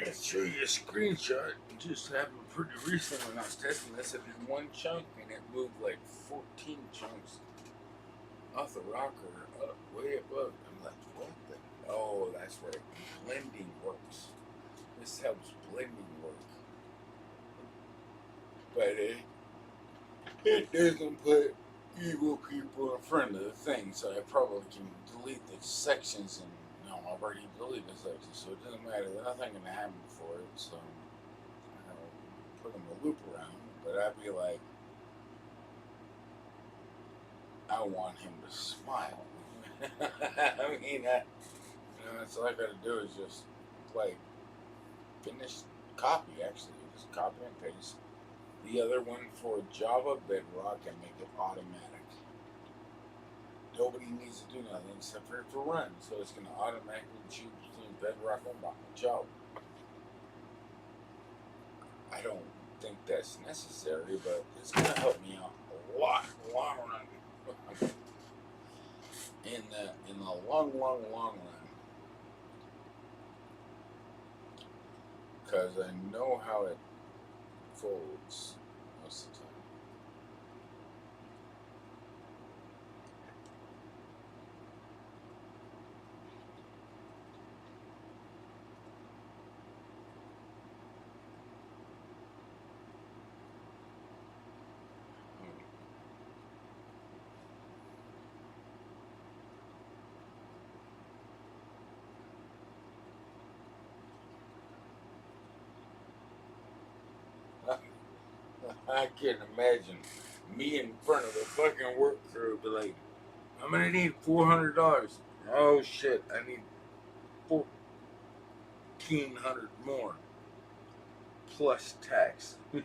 Let's show you a screenshot. It just happened pretty recently when I was testing this. It did one chunk and it moved like 14 chunks off the rocker up way above. I'm like, what the? Oh, that's right. Blending works. This helps blending work. But it doesn't put evil people in front of the thing, so I probably can delete the sections and I've already deleted the sections, so it doesn't matter. Nothing can happen before it, so I'll put them a loop around. But I'd be like, I want him to smile. I mean, that's all I gotta do is just like finish copy. Actually, just copy and paste the other one for Java Bedrock and make it automatic. Nobody needs to do nothing except for it to run, so it's going to automatically choose between Bedrock and Java. I don't think that's necessary, but it's going to help me out a lot, long run. In the long run, because I know how it folds most of the time. I can't imagine me in front of the fucking work crew be like, I'm gonna need $400. Oh shit, I need $1,400 more plus tax. I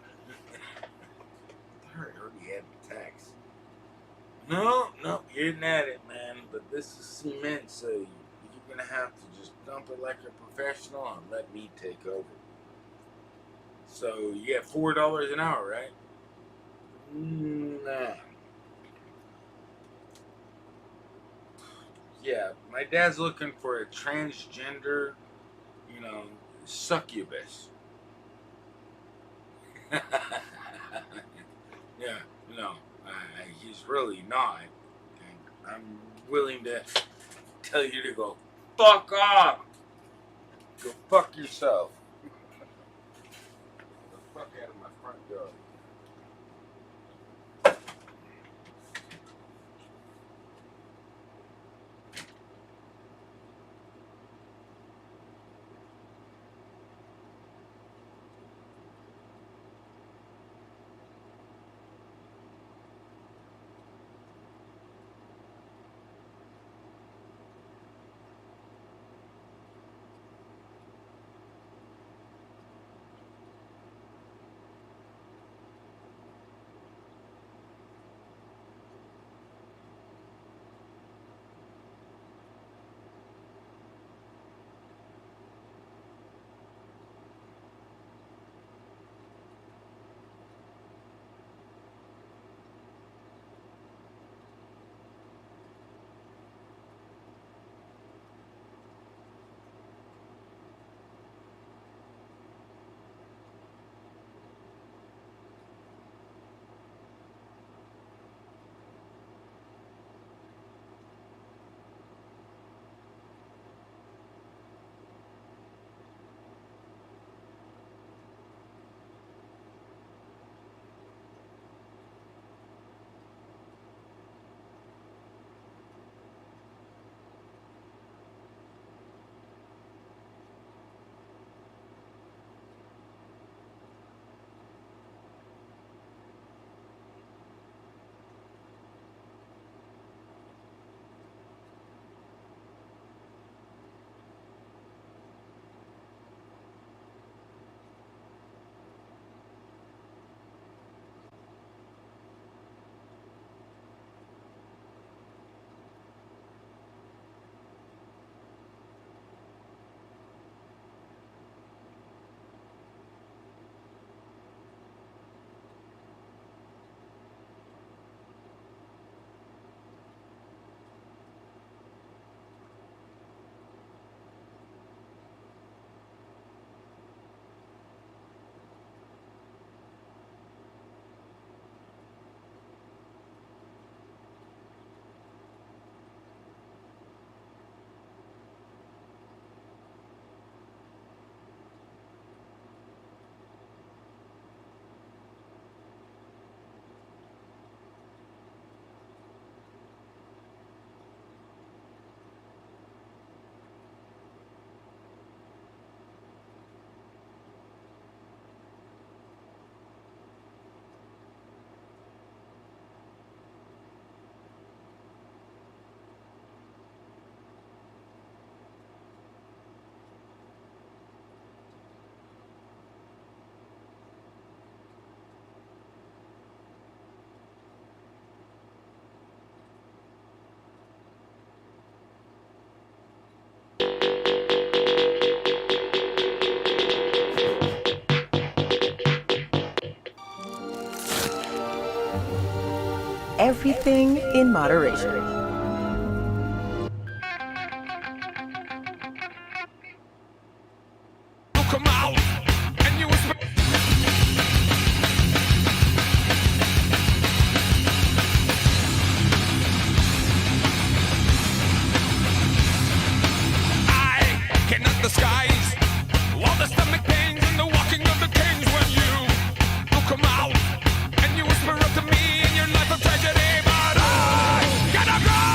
already had the tax. No, you didn't add it, man. But this is cement, so you're gonna have to just dump it like a professional and let me take over. So you get $4 an hour, right? Nah. Yeah, my dad's looking for a transgender, succubus. Yeah, no, he's really not. And I'm willing to tell you to go fuck off. Go fuck yourself. The fuck out of my front door. Everything in moderation. Gonna go!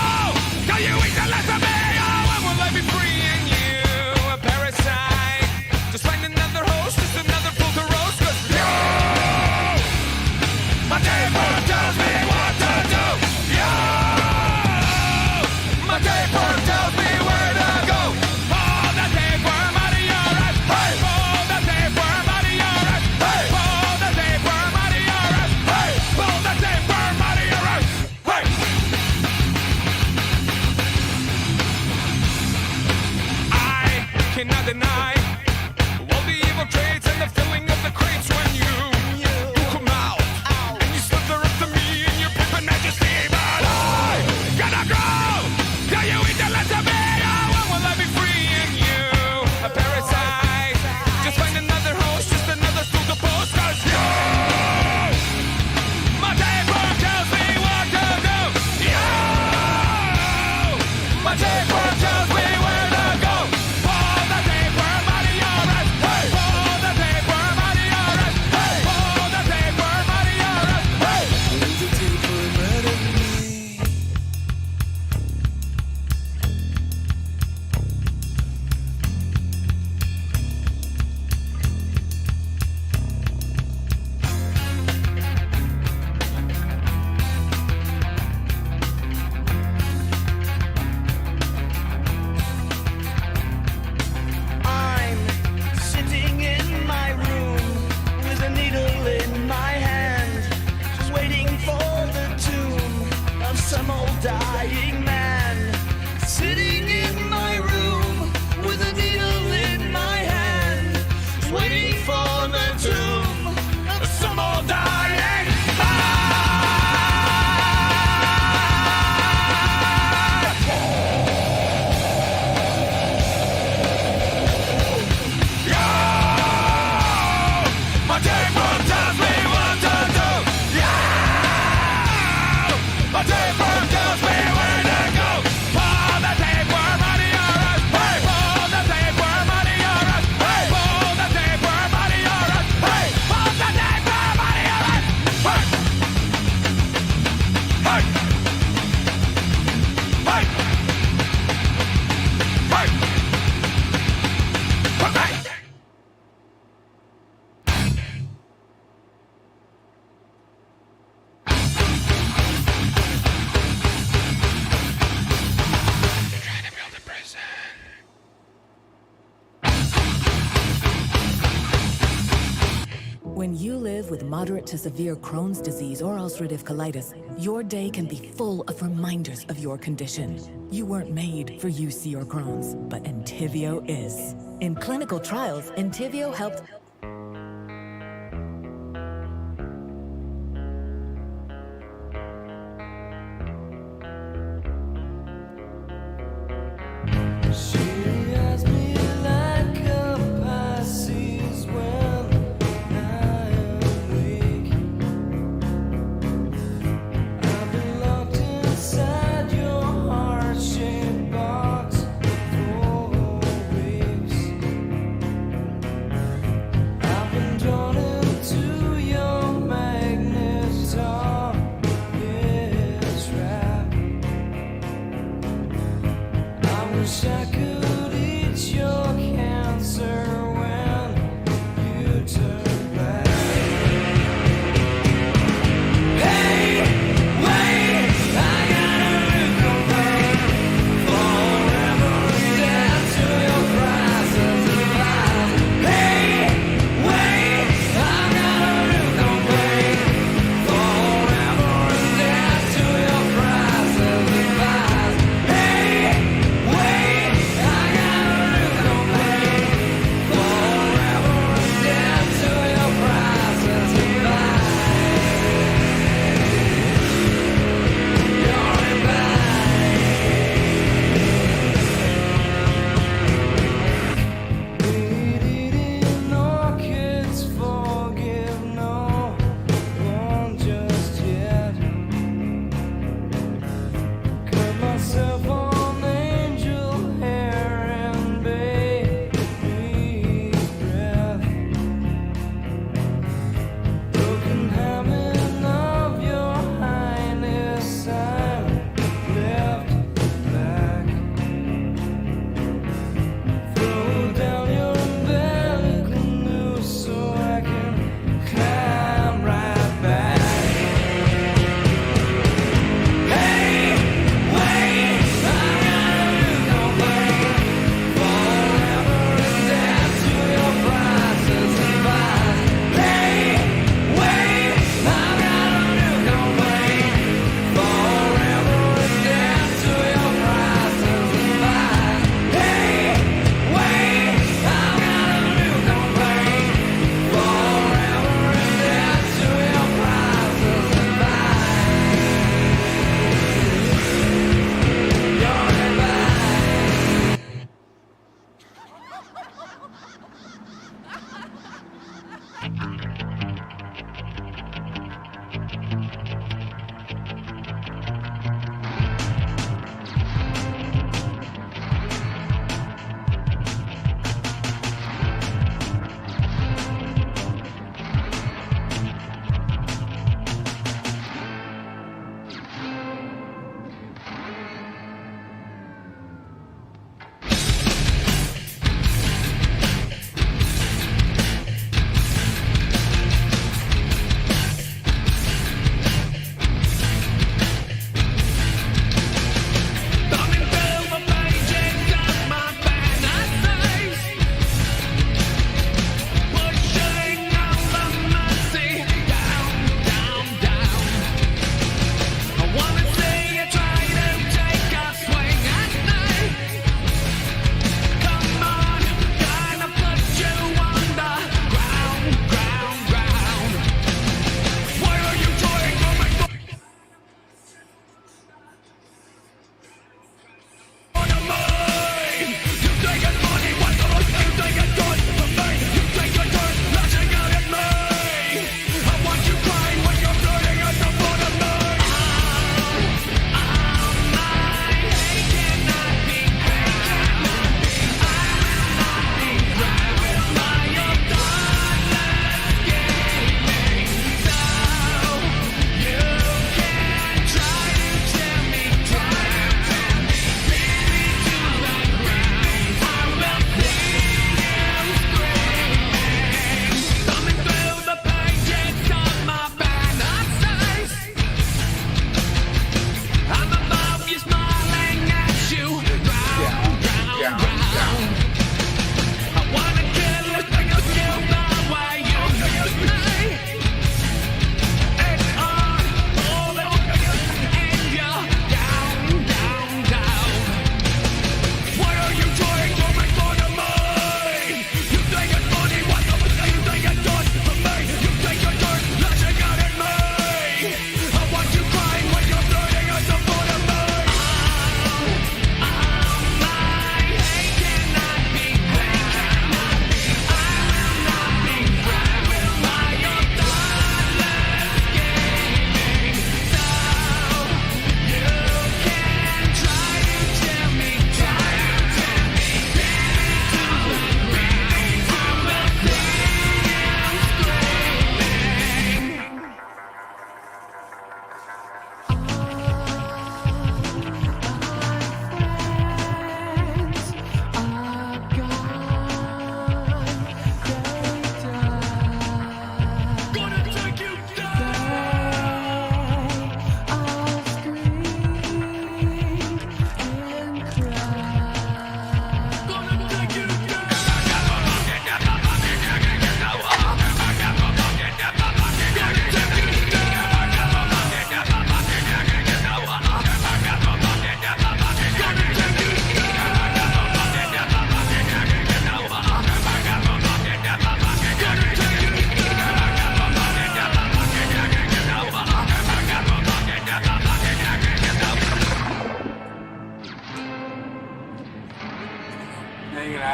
some old dying man sitting in my room with a needle in my hand, waiting for the doom of some old dying man. My tapeworm tells me what to do. Yeah! My tapeworm tells me where to go. Pull the tapeworm out of your ass. Hey! Pull the tapeworm out of your ass. Hey! Pull the tapeworm out of your ass. Hey! Pull the tapeworm out of your ass. Hey! Hey! Hey! Hey! Hey! When you live with moderate to severe Crohn's disease or ulcerative colitis, your day can be full of reminders of your condition. You weren't made for UC or Crohn's, but Entyvio is. In clinical trials, Entyvio helped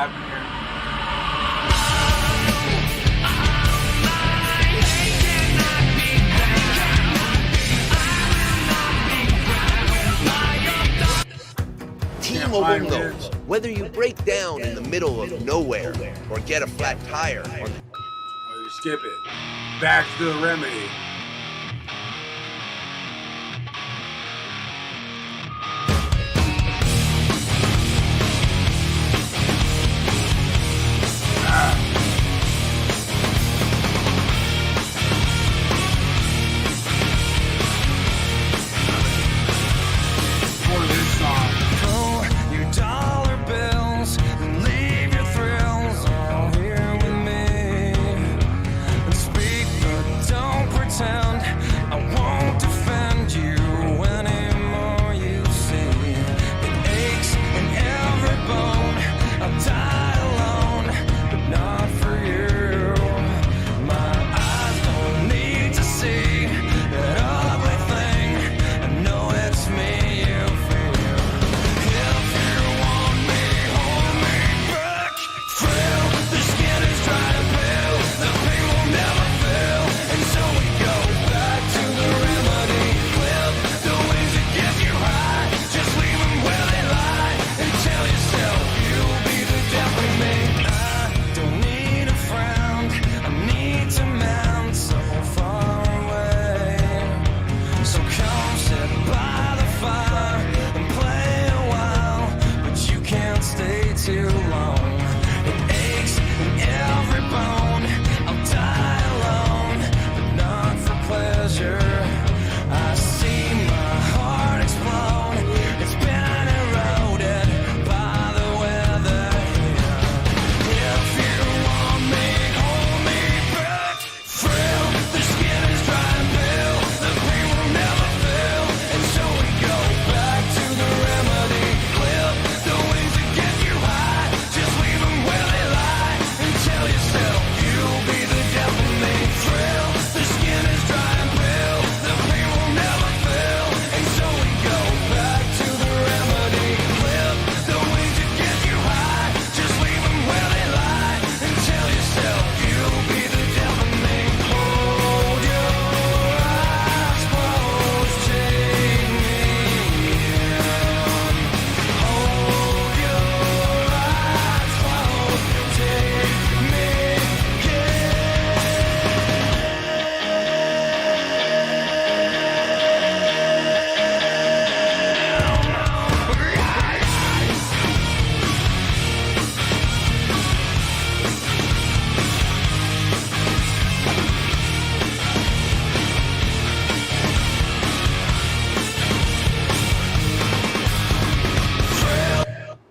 happened here? T-Mobile knows whether you break down in the middle of nowhere or get a flat tire on the... Oh, you skip it. Back to the remedy.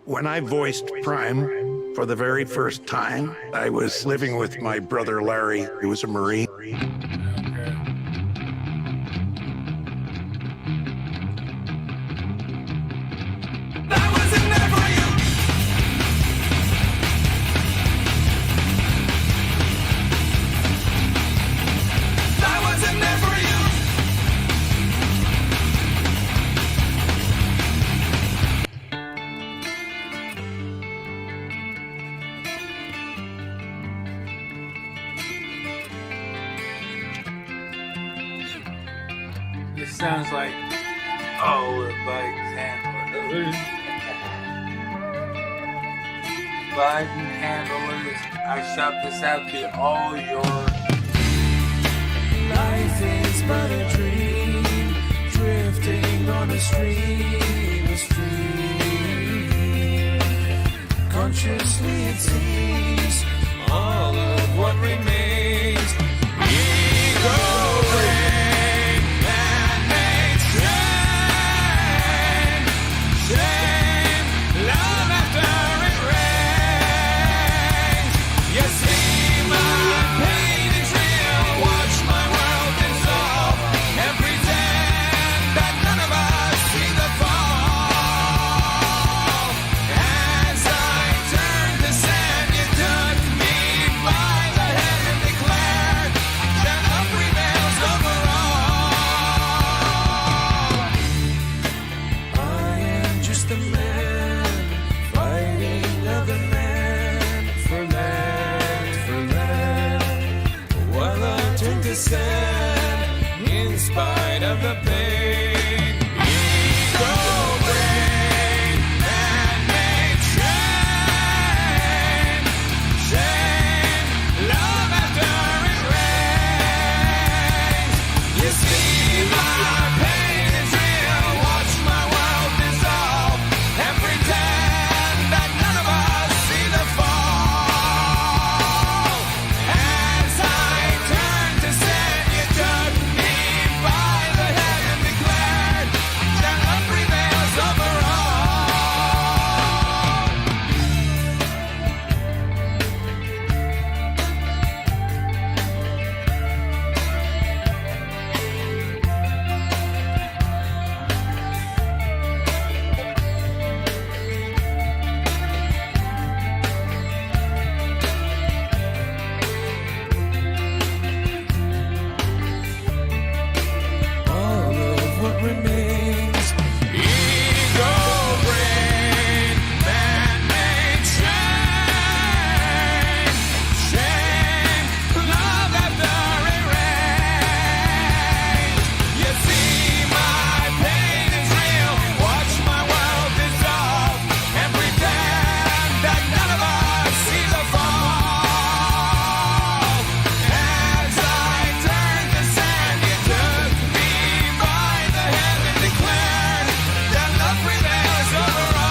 When I voiced Prime for the very first time, I was living with my brother Larry, who was a Marine. This sounds like, oh, Biden's handlers. Biden handlers, I shout this out to all your... Life is but a dream, drifting on a stream, consciously it seems, all of what remains, ego. As I turned the sand, you took me by the hand. stand in spite of the pain. Ego brain, man-made shame, shame, love after it rains. You see my pain is real, watch my world dissolve, and pretend that none of us see the fall. As I turn to send, you took me by the head and declared that love prevails over all. All of what remains, ego brain, man-made shame, shame, love after it rains. You see my pain is real, watch my world dissolve, and pretend that none of us see the fall. As I turn to sand, you took me by the hand and declared that love prevails over all.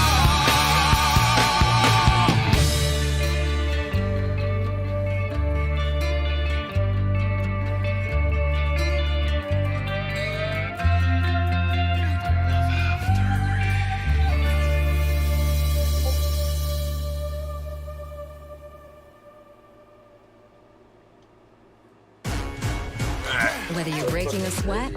Whether you're breaking a sweat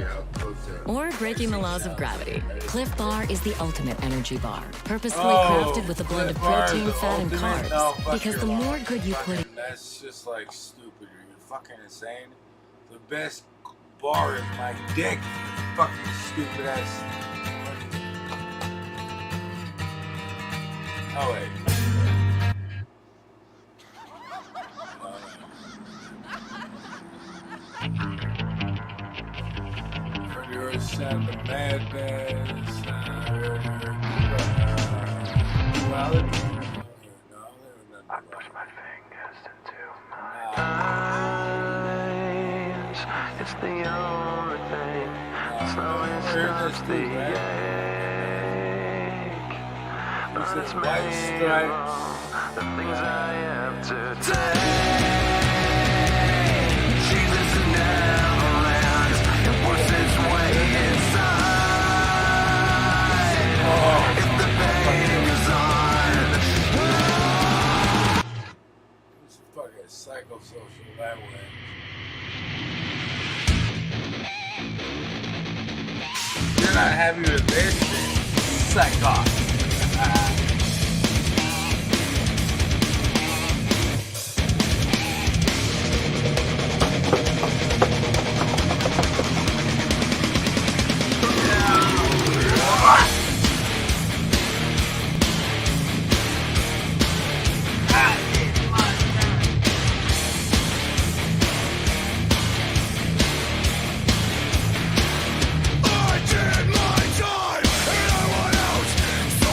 or breaking the laws of gravity, Cliff Bar is the ultimate energy bar. Purposefully crafted with a blend of Cliff Bar is protein, the fat, and ultimate? carbs. No, fuck Because the you. more good you put in. That's just like stupid. You're fucking insane. The best bar is my dick. You fucking stupid ass. Oh wait. Heard you already said the madness. Duality. I push my fingers into my eyes. It's the only thing slowly stops the ache. But it's made of the things I have to take. Jesus never lands and puts its way inside. If the pain goes on. It's fucking psychosocial that way. You're not happy with this shit. Psycho. I did my time and I went out. So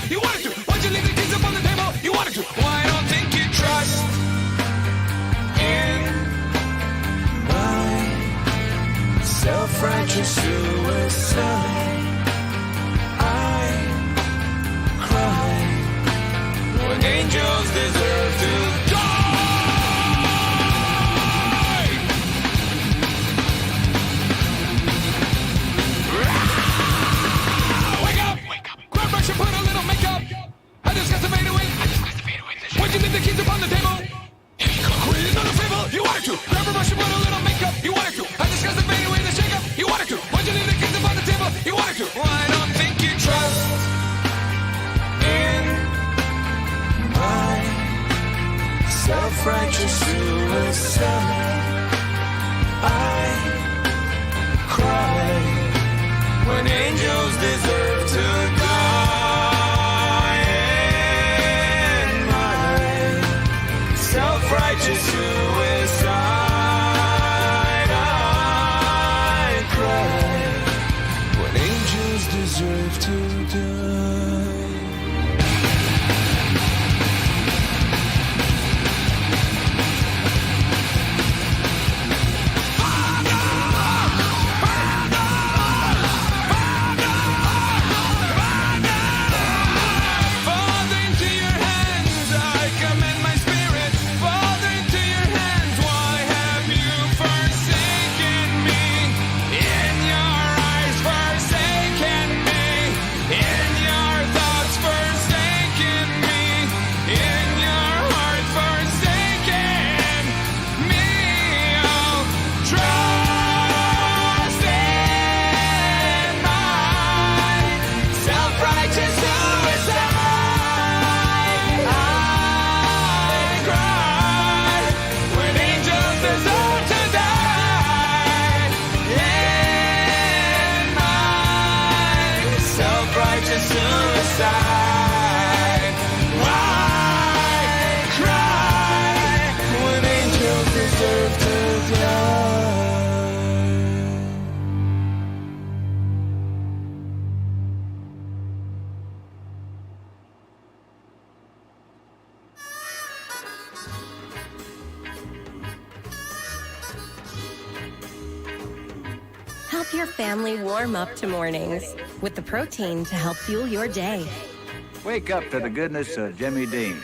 You wanted to. Why'd you leave the kids up on the table? You wanted to. Why don't think you trust in my self-righteous suicide? I cry when angels deserve to die. Wake up! Grab brush and put a little makeup. I just got to fade away. Why'd you leave the keys upon the table? Create another fable. You wanted to. Grab a brush and put a little makeup. You wanted to. I just got to fade away the shake up. You wanted to. Why'd you leave the keys upon the table? You wanted to. Well, I don't think you trust in my self-righteous suicide. I cry when angels deserve to die. In my self-righteous suicide, I cry when angels deserve to die. Father, into your hands I commend my spirit. Father, into your hands, why have you forsaken me? In your eyes, forsaken me. In your thoughts, forsaken me. In your heart, forsaken me. Oh, trust in my self-righteous suicide. I cry when angels deserve to die. In my self-righteous suicide, I cry when angels deserve to die. Help your family warm up to mornings with the protein to help fuel your day. Wake up to the goodness of Jimmy Dean.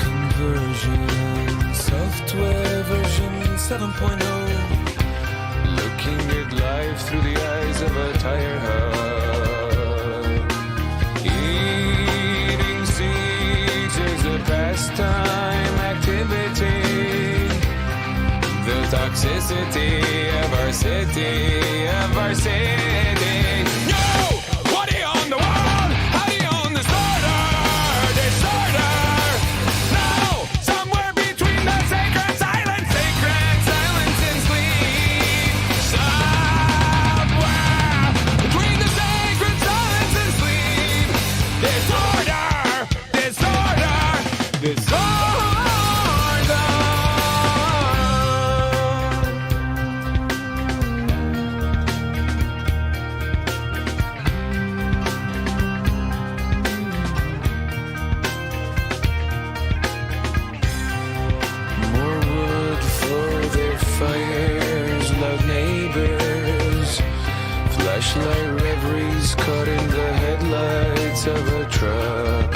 Conversion, software version 7.0. Looking at life through the eyes of a tire hub. Eating seeds is a pastime activity. The toxicity of our city, No! What do you own the world? How do you own the disorder? No! Somewhere between the sacred silence and sleep. Somewhere between the sacred silence and sleep. Disorder. More wood for their fires, loud neighbors. Flashlight reveries caught in the headlights of a truck.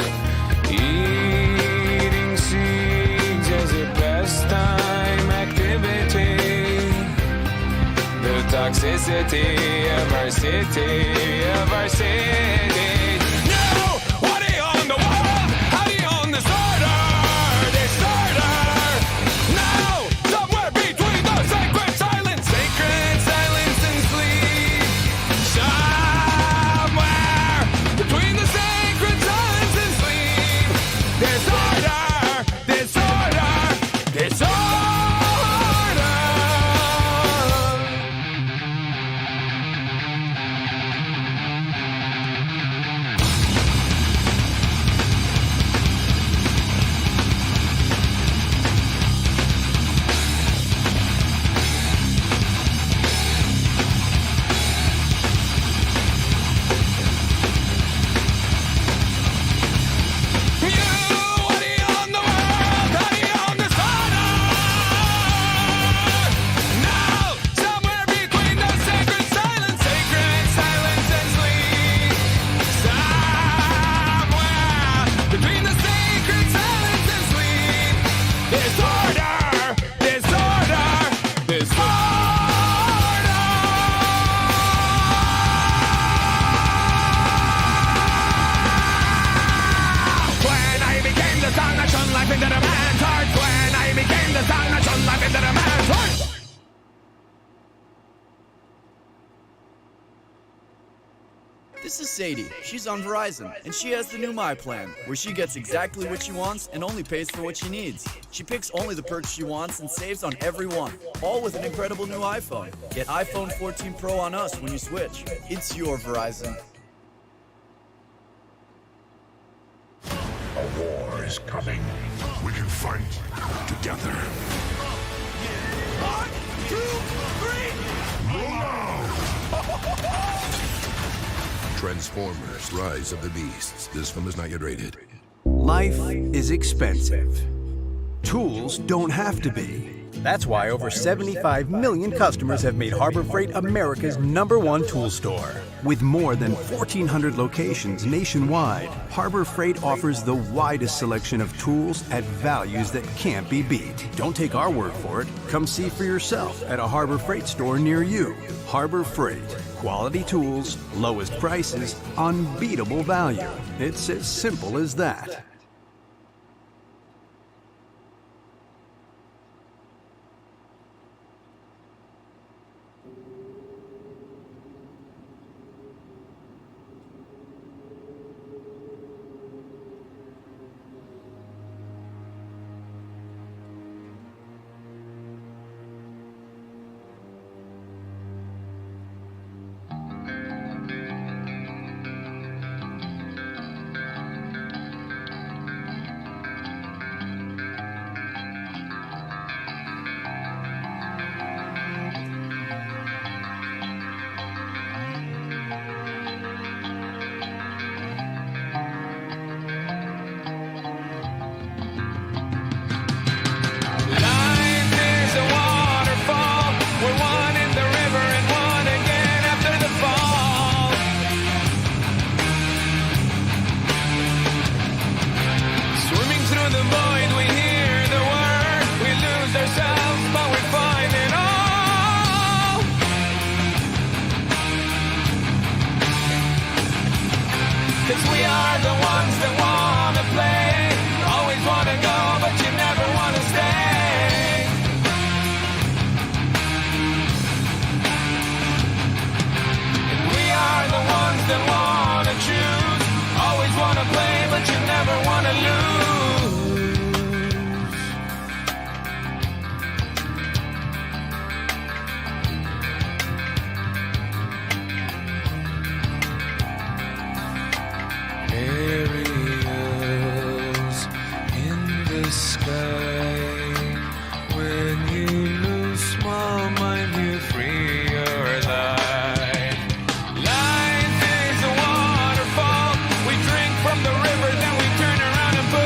Eating seeds as a pastime activity. city, of our city, of our city. Now, what do you own the world? How do you own disorder? Disorder. Now, somewhere between the sacred silence and sleep. Somewhere between the sacred silence and sleep. Disorder, disorder, disorder. This is Sadie. She's on Verizon, and she has the new My Plan, where she gets exactly what she wants and only pays for what she needs. She picks only the purchase she wants and saves on every one, all with an incredible new iPhone. Get iPhone 14 Pro on us when you switch. It's your Verizon. A war is coming. We can fight together. 1, 2, 3. Transformers: Rise of the Beasts. This film is not yet rated. Life is expensive. Tools don't have to be. That's why over 75 million customers have made Harbor Freight America's #1 tool store. With more than 1,400 locations nationwide, Harbor Freight offers the widest selection of tools at values that can't be beat. Don't take our word for it. Come see for yourself at a Harbor Freight store near you. Harbor Freight. Quality tools, lowest prices, unbeatable value. It's as simple as that. From the river, then we turn around and put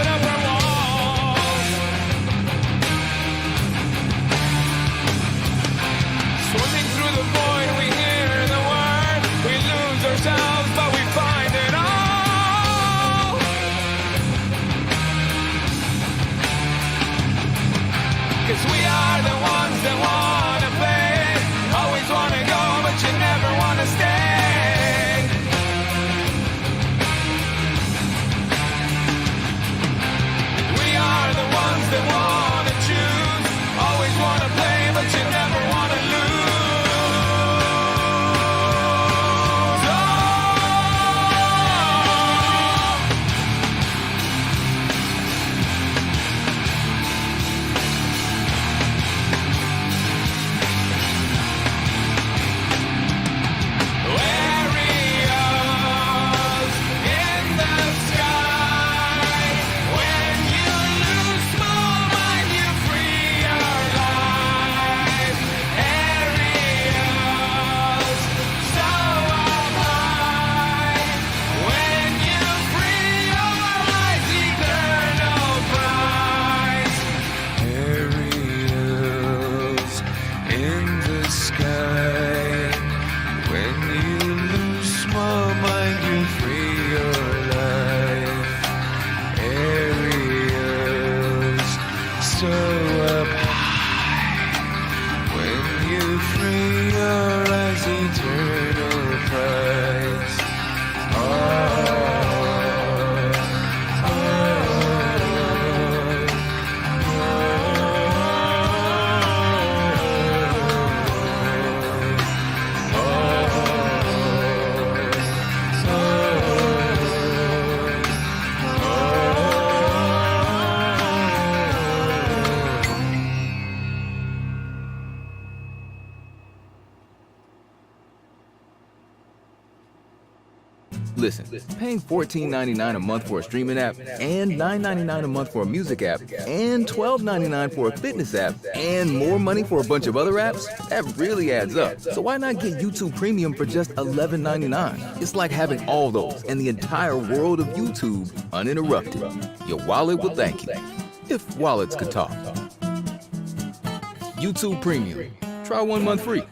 Listen, paying $14.99 a month for a streaming app and $9.99 a month for a music app and $12.99 for a fitness app and more money for a bunch of other apps, that really adds up. So why not get YouTube Premium for just $11.99? It's like having all those and the entire world of YouTube uninterrupted. Your wallet will thank you. If wallets could talk. YouTube Premium. Try 1 month free.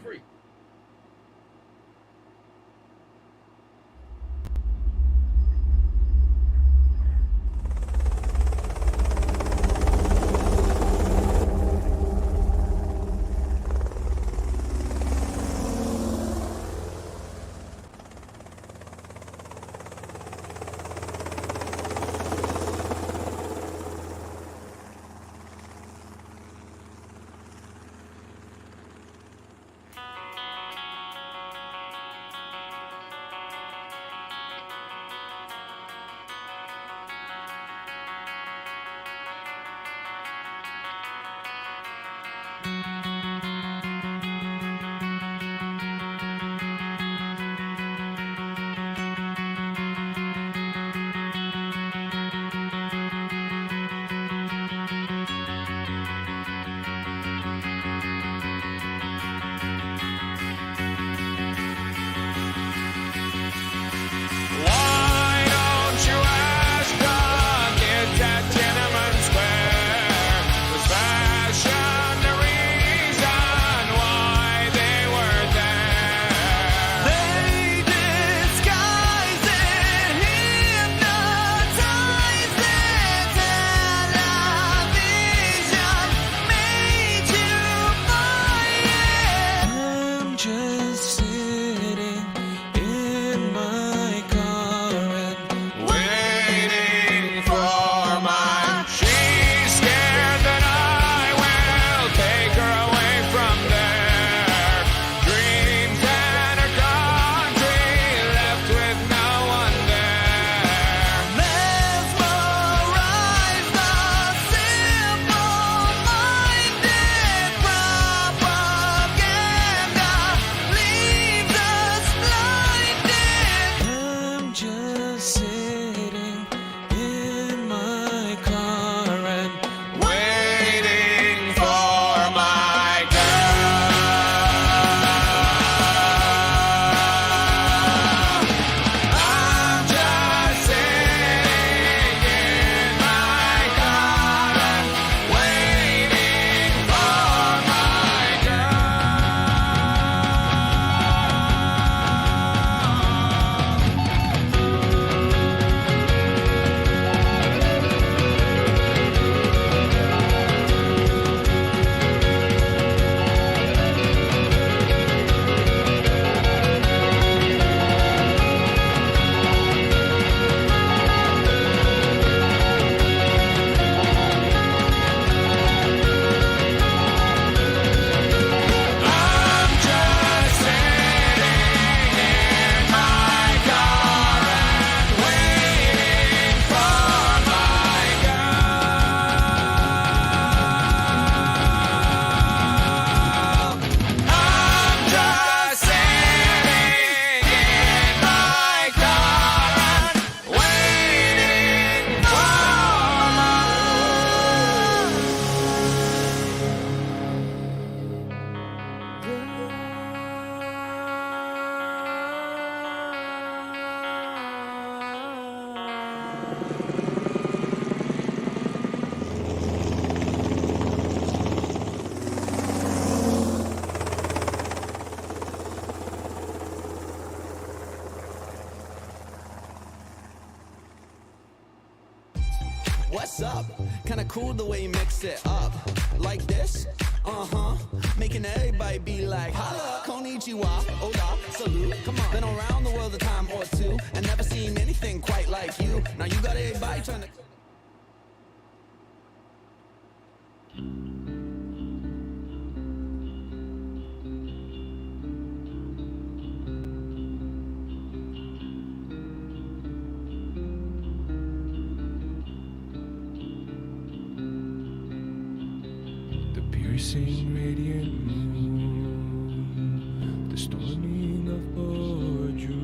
What's up? Kinda cool the way you mix it up. Like this? Uh-huh. Making everybody be like, holla, konnichiwa, hola, salute. Come on. Been around the world a time or two and never seen anything quite like you. Now you got everybody trying to... Piercing radiant moon, the storming of Bordroom,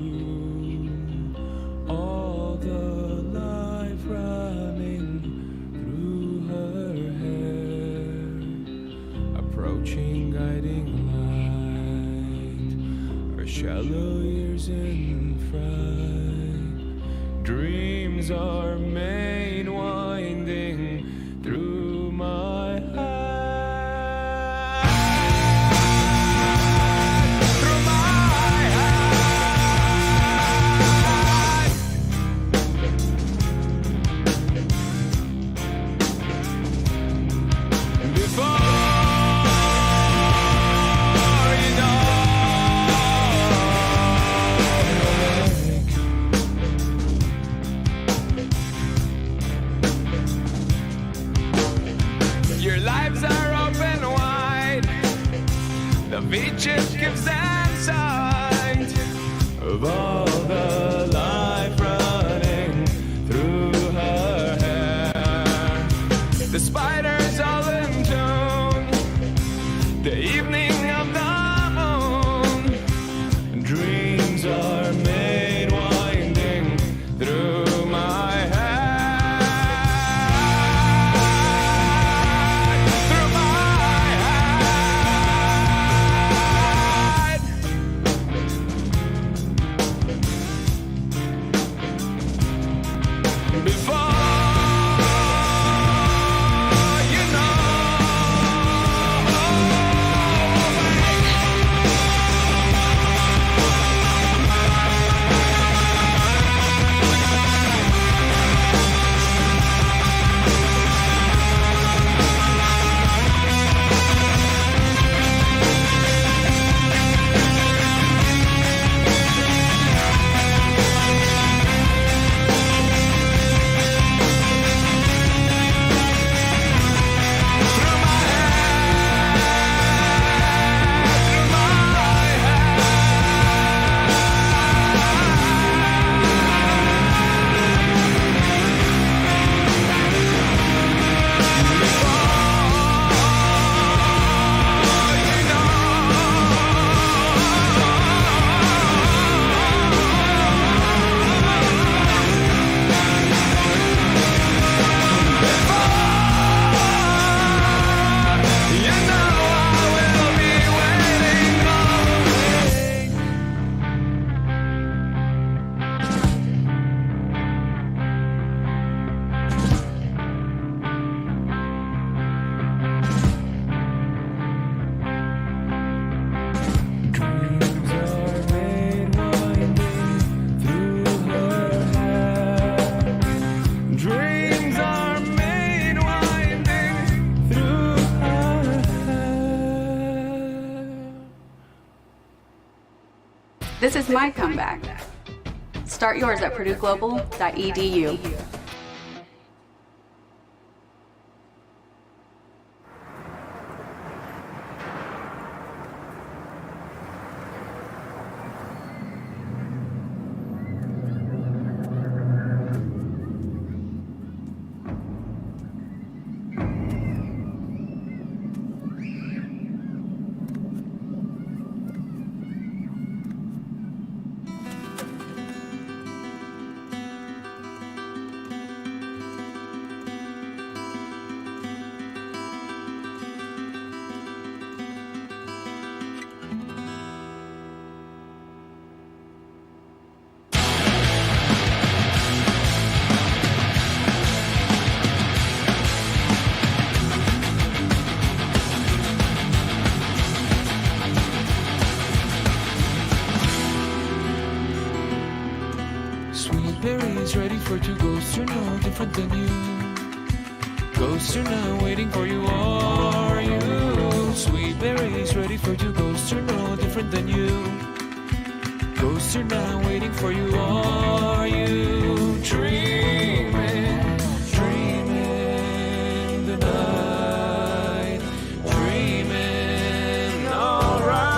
Shallow years in fright. Dreams are made winding through my eyes. Your lives are open wide. The beaches gives them sight of all the life running through her hair. The spiders all in tune. The evening of the moon. Dreams are made winding through my head. This is my comeback. Start yours at purdueglobal.edu. Berry's ready for two ghosts are no different than you. Ghosts are not waiting for you, are you? Sweet berries ready for two ghosts are no different than you. Ghosts are not waiting for you, are you? Dreaming, dreaming the night, dreaming alright.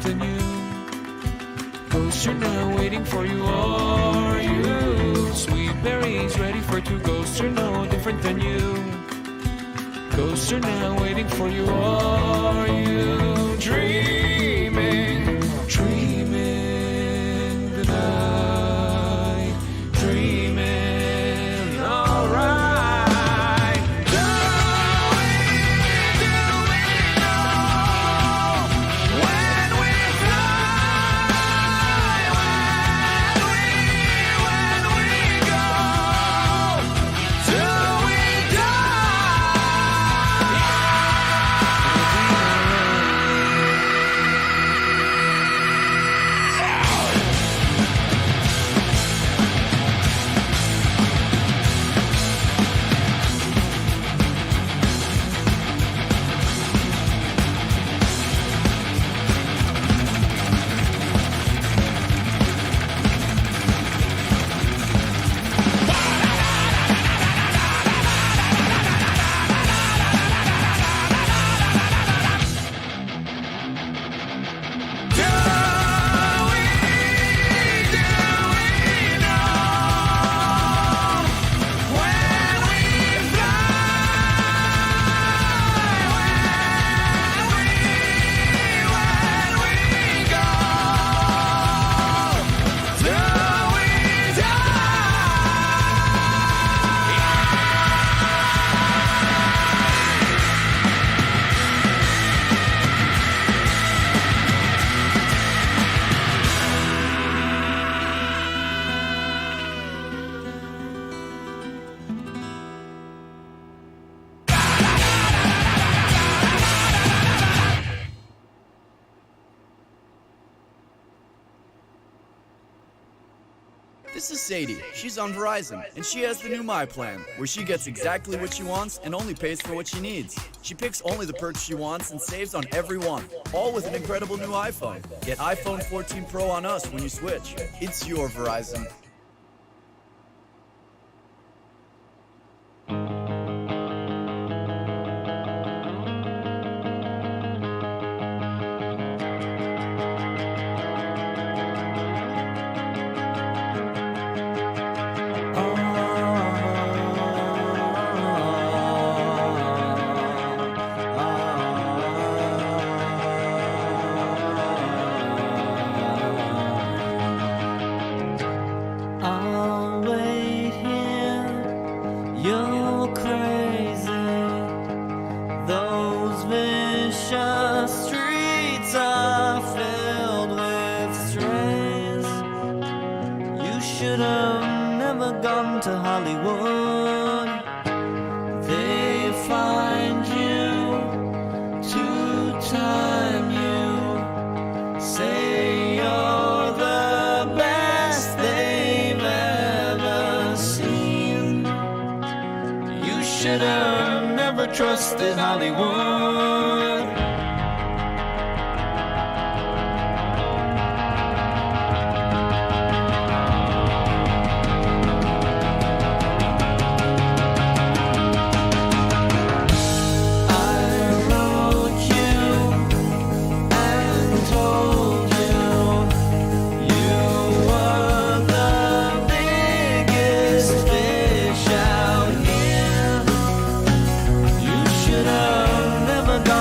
Than you. Ghosts are not waiting for you, are you? Sweet berries ready for two. Ghosts are no different than you. Ghosts are now waiting for you. Are you dreaming? Dreaming the night. Dreaming, alright. Do we know when we fly? When we go? Do we This is Sadie. She's on Verizon, and she has the new My Plan, where she gets exactly what she wants and only pays for what she needs. She picks only the perks she wants and saves on every one, all with an incredible new iPhone. Get iPhone 14 Pro on us when you switch. It's your Verizon. I'll wait here. You're crazy. Those vicious streets are filled with strays. You should have never gone to Hollywood. They find you to time you. Say you're the best they've ever seen. You should have never trusted Hollywood. Never gone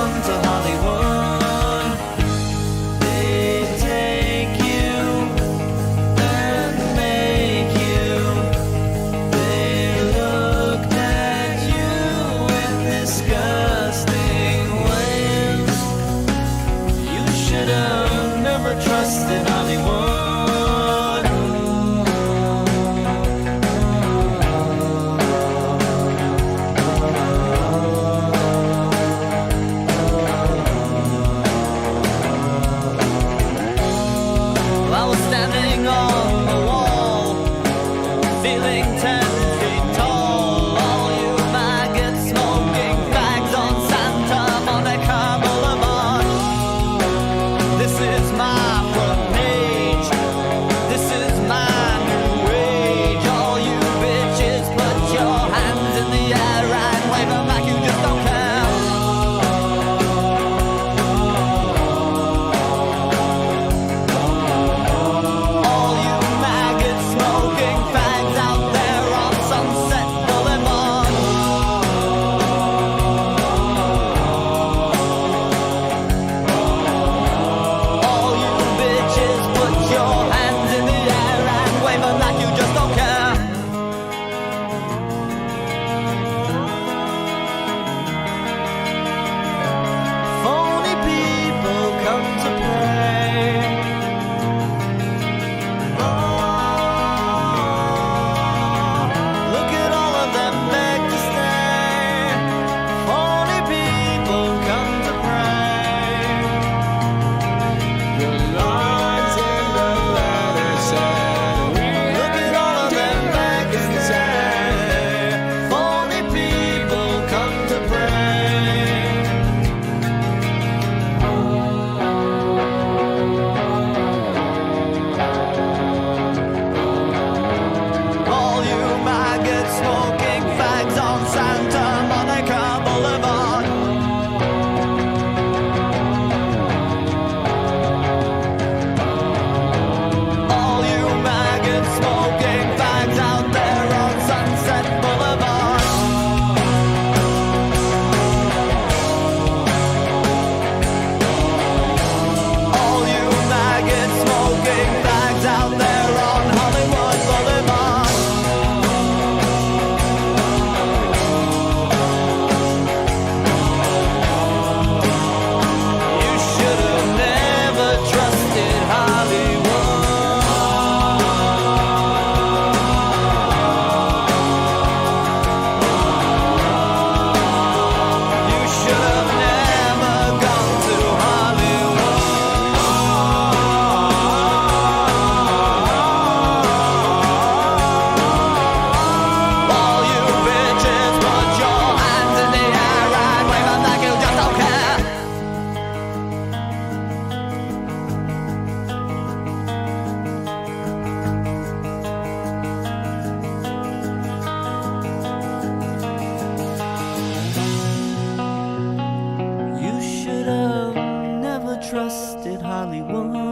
trusted Hollywood.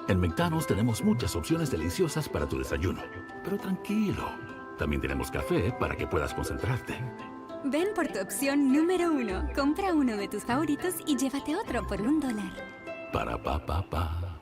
En McDonald's tenemos muchas opciones deliciosas para tu desayuno. Pero tranquilo, también tenemos café para que puedas concentrarte. Ven por tu opción número 1. Compra uno de tus favoritos y llévate otro por $1. Para pa pa pa.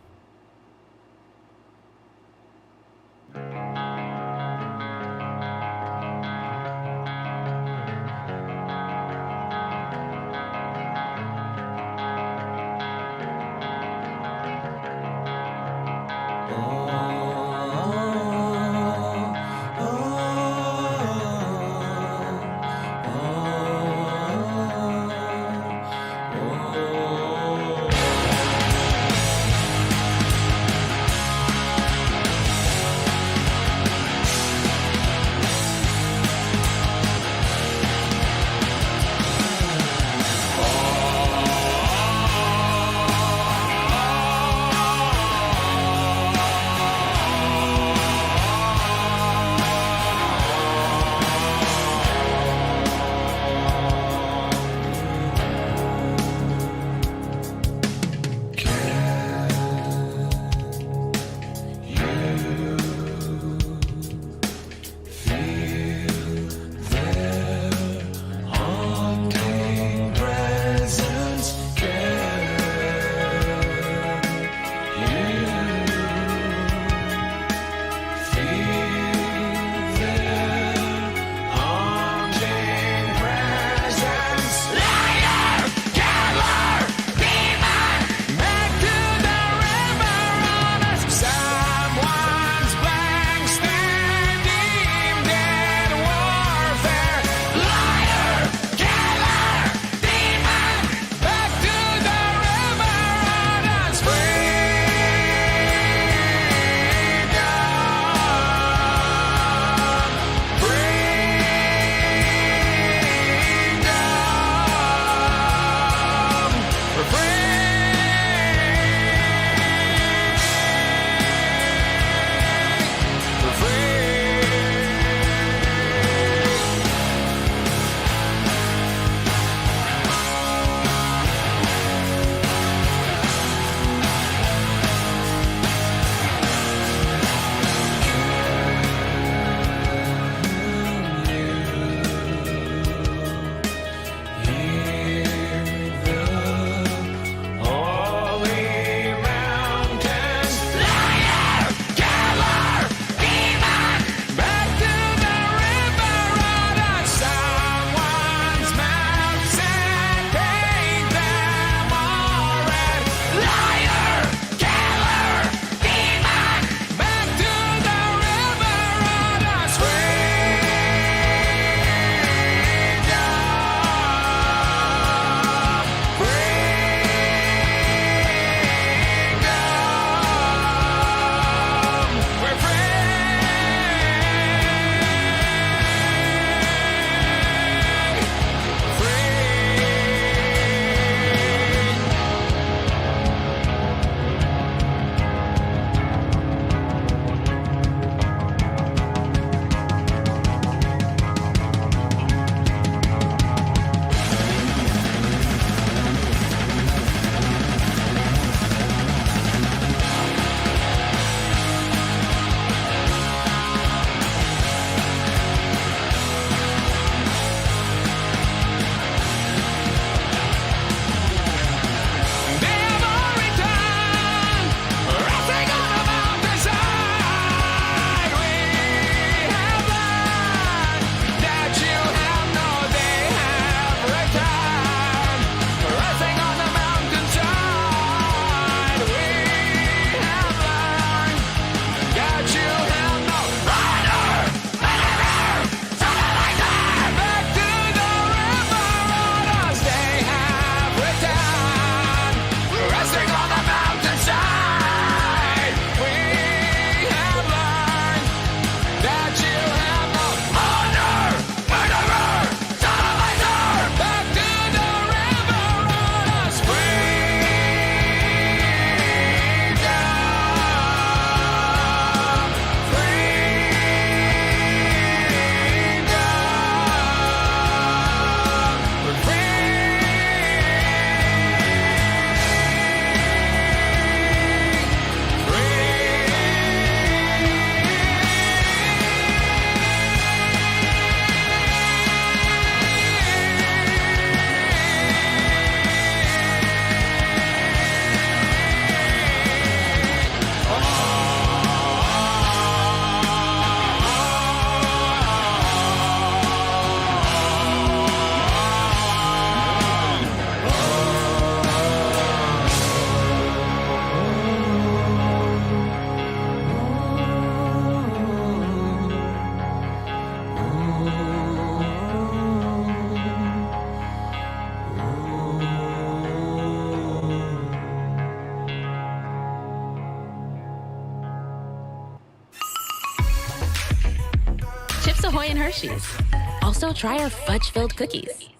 Hawaiian Hershey's. Also, try our fudge-filled cookies.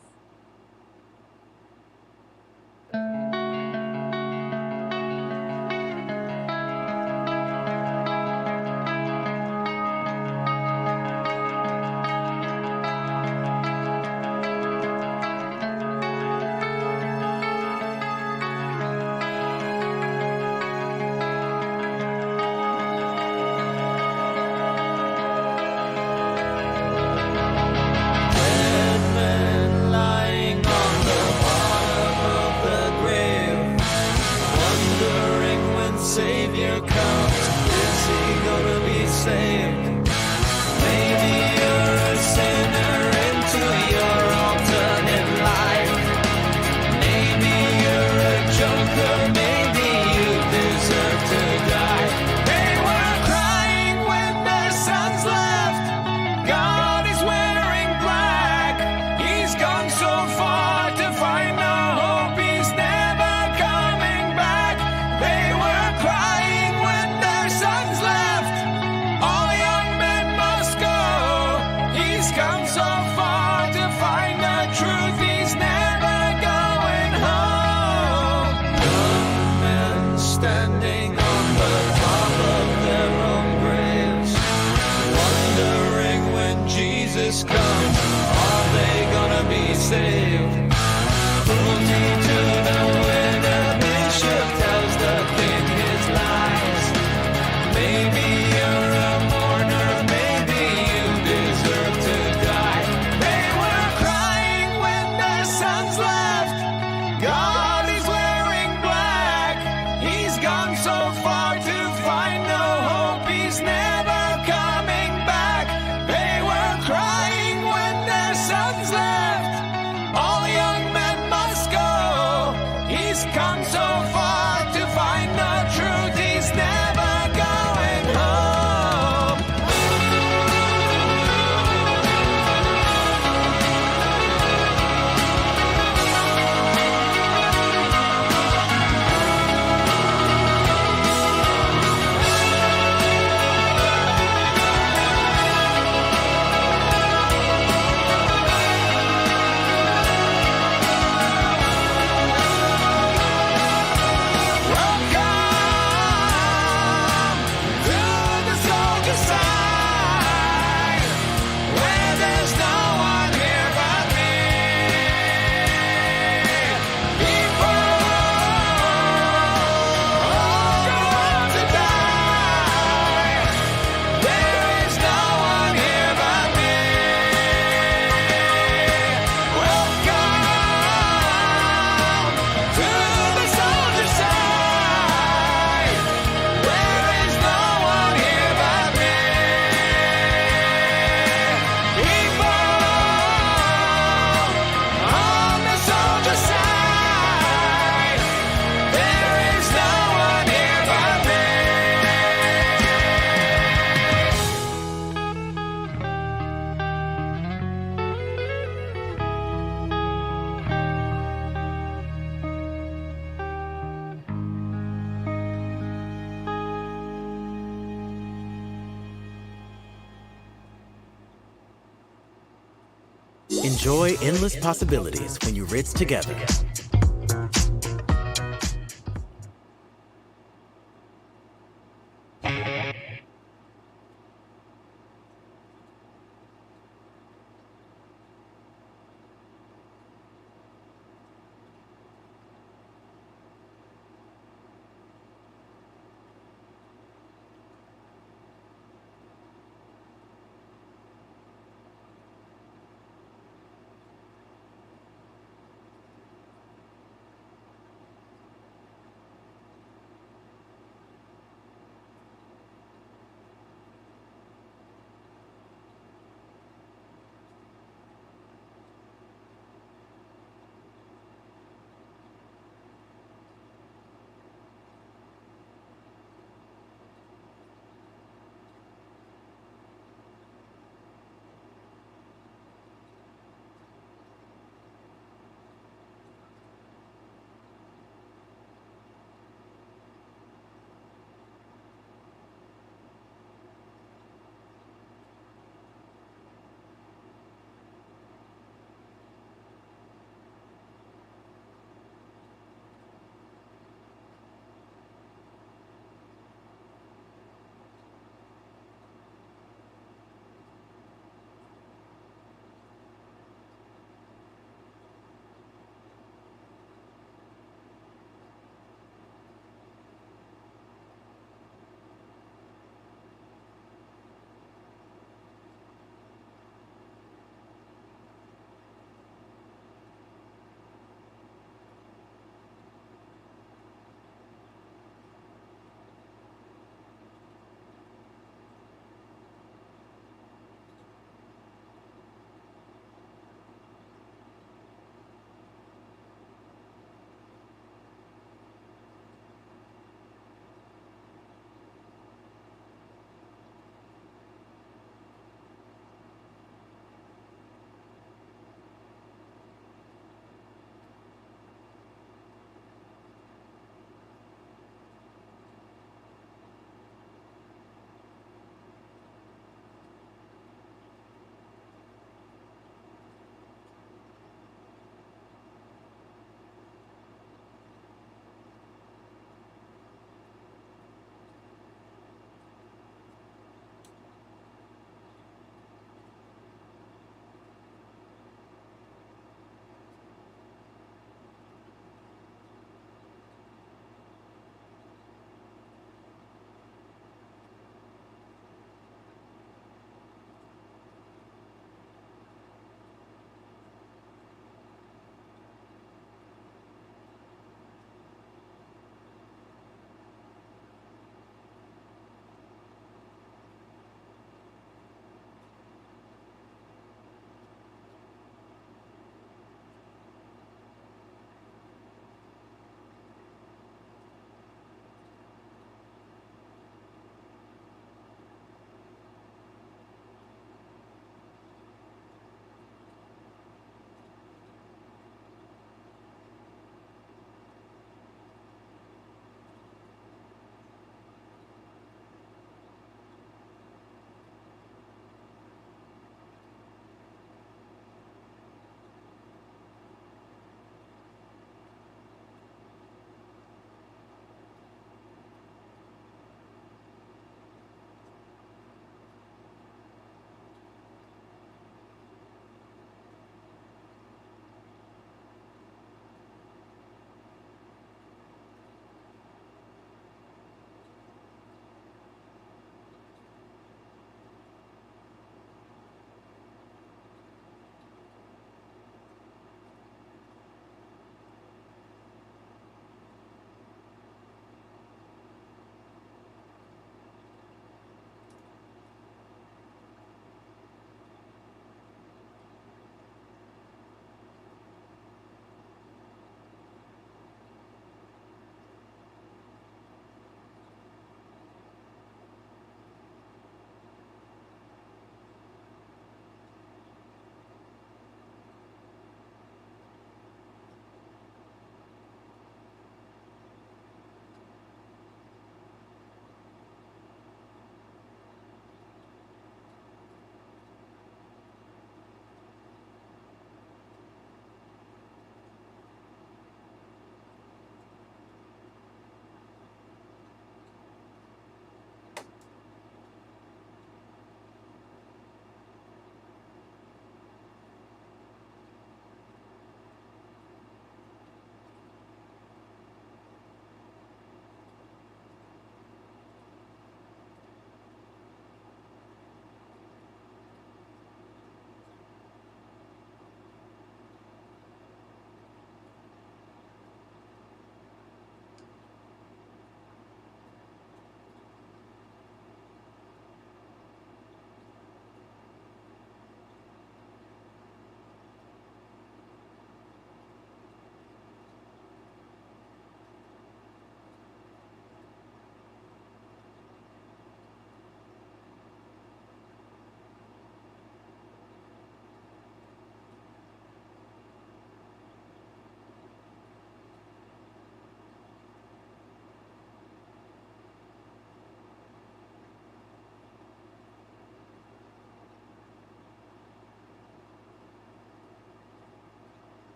Enjoy endless possibilities when you Ritz together.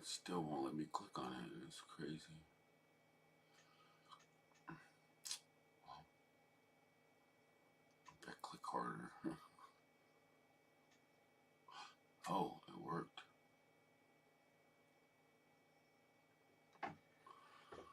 It still won't let me click on it. It's crazy.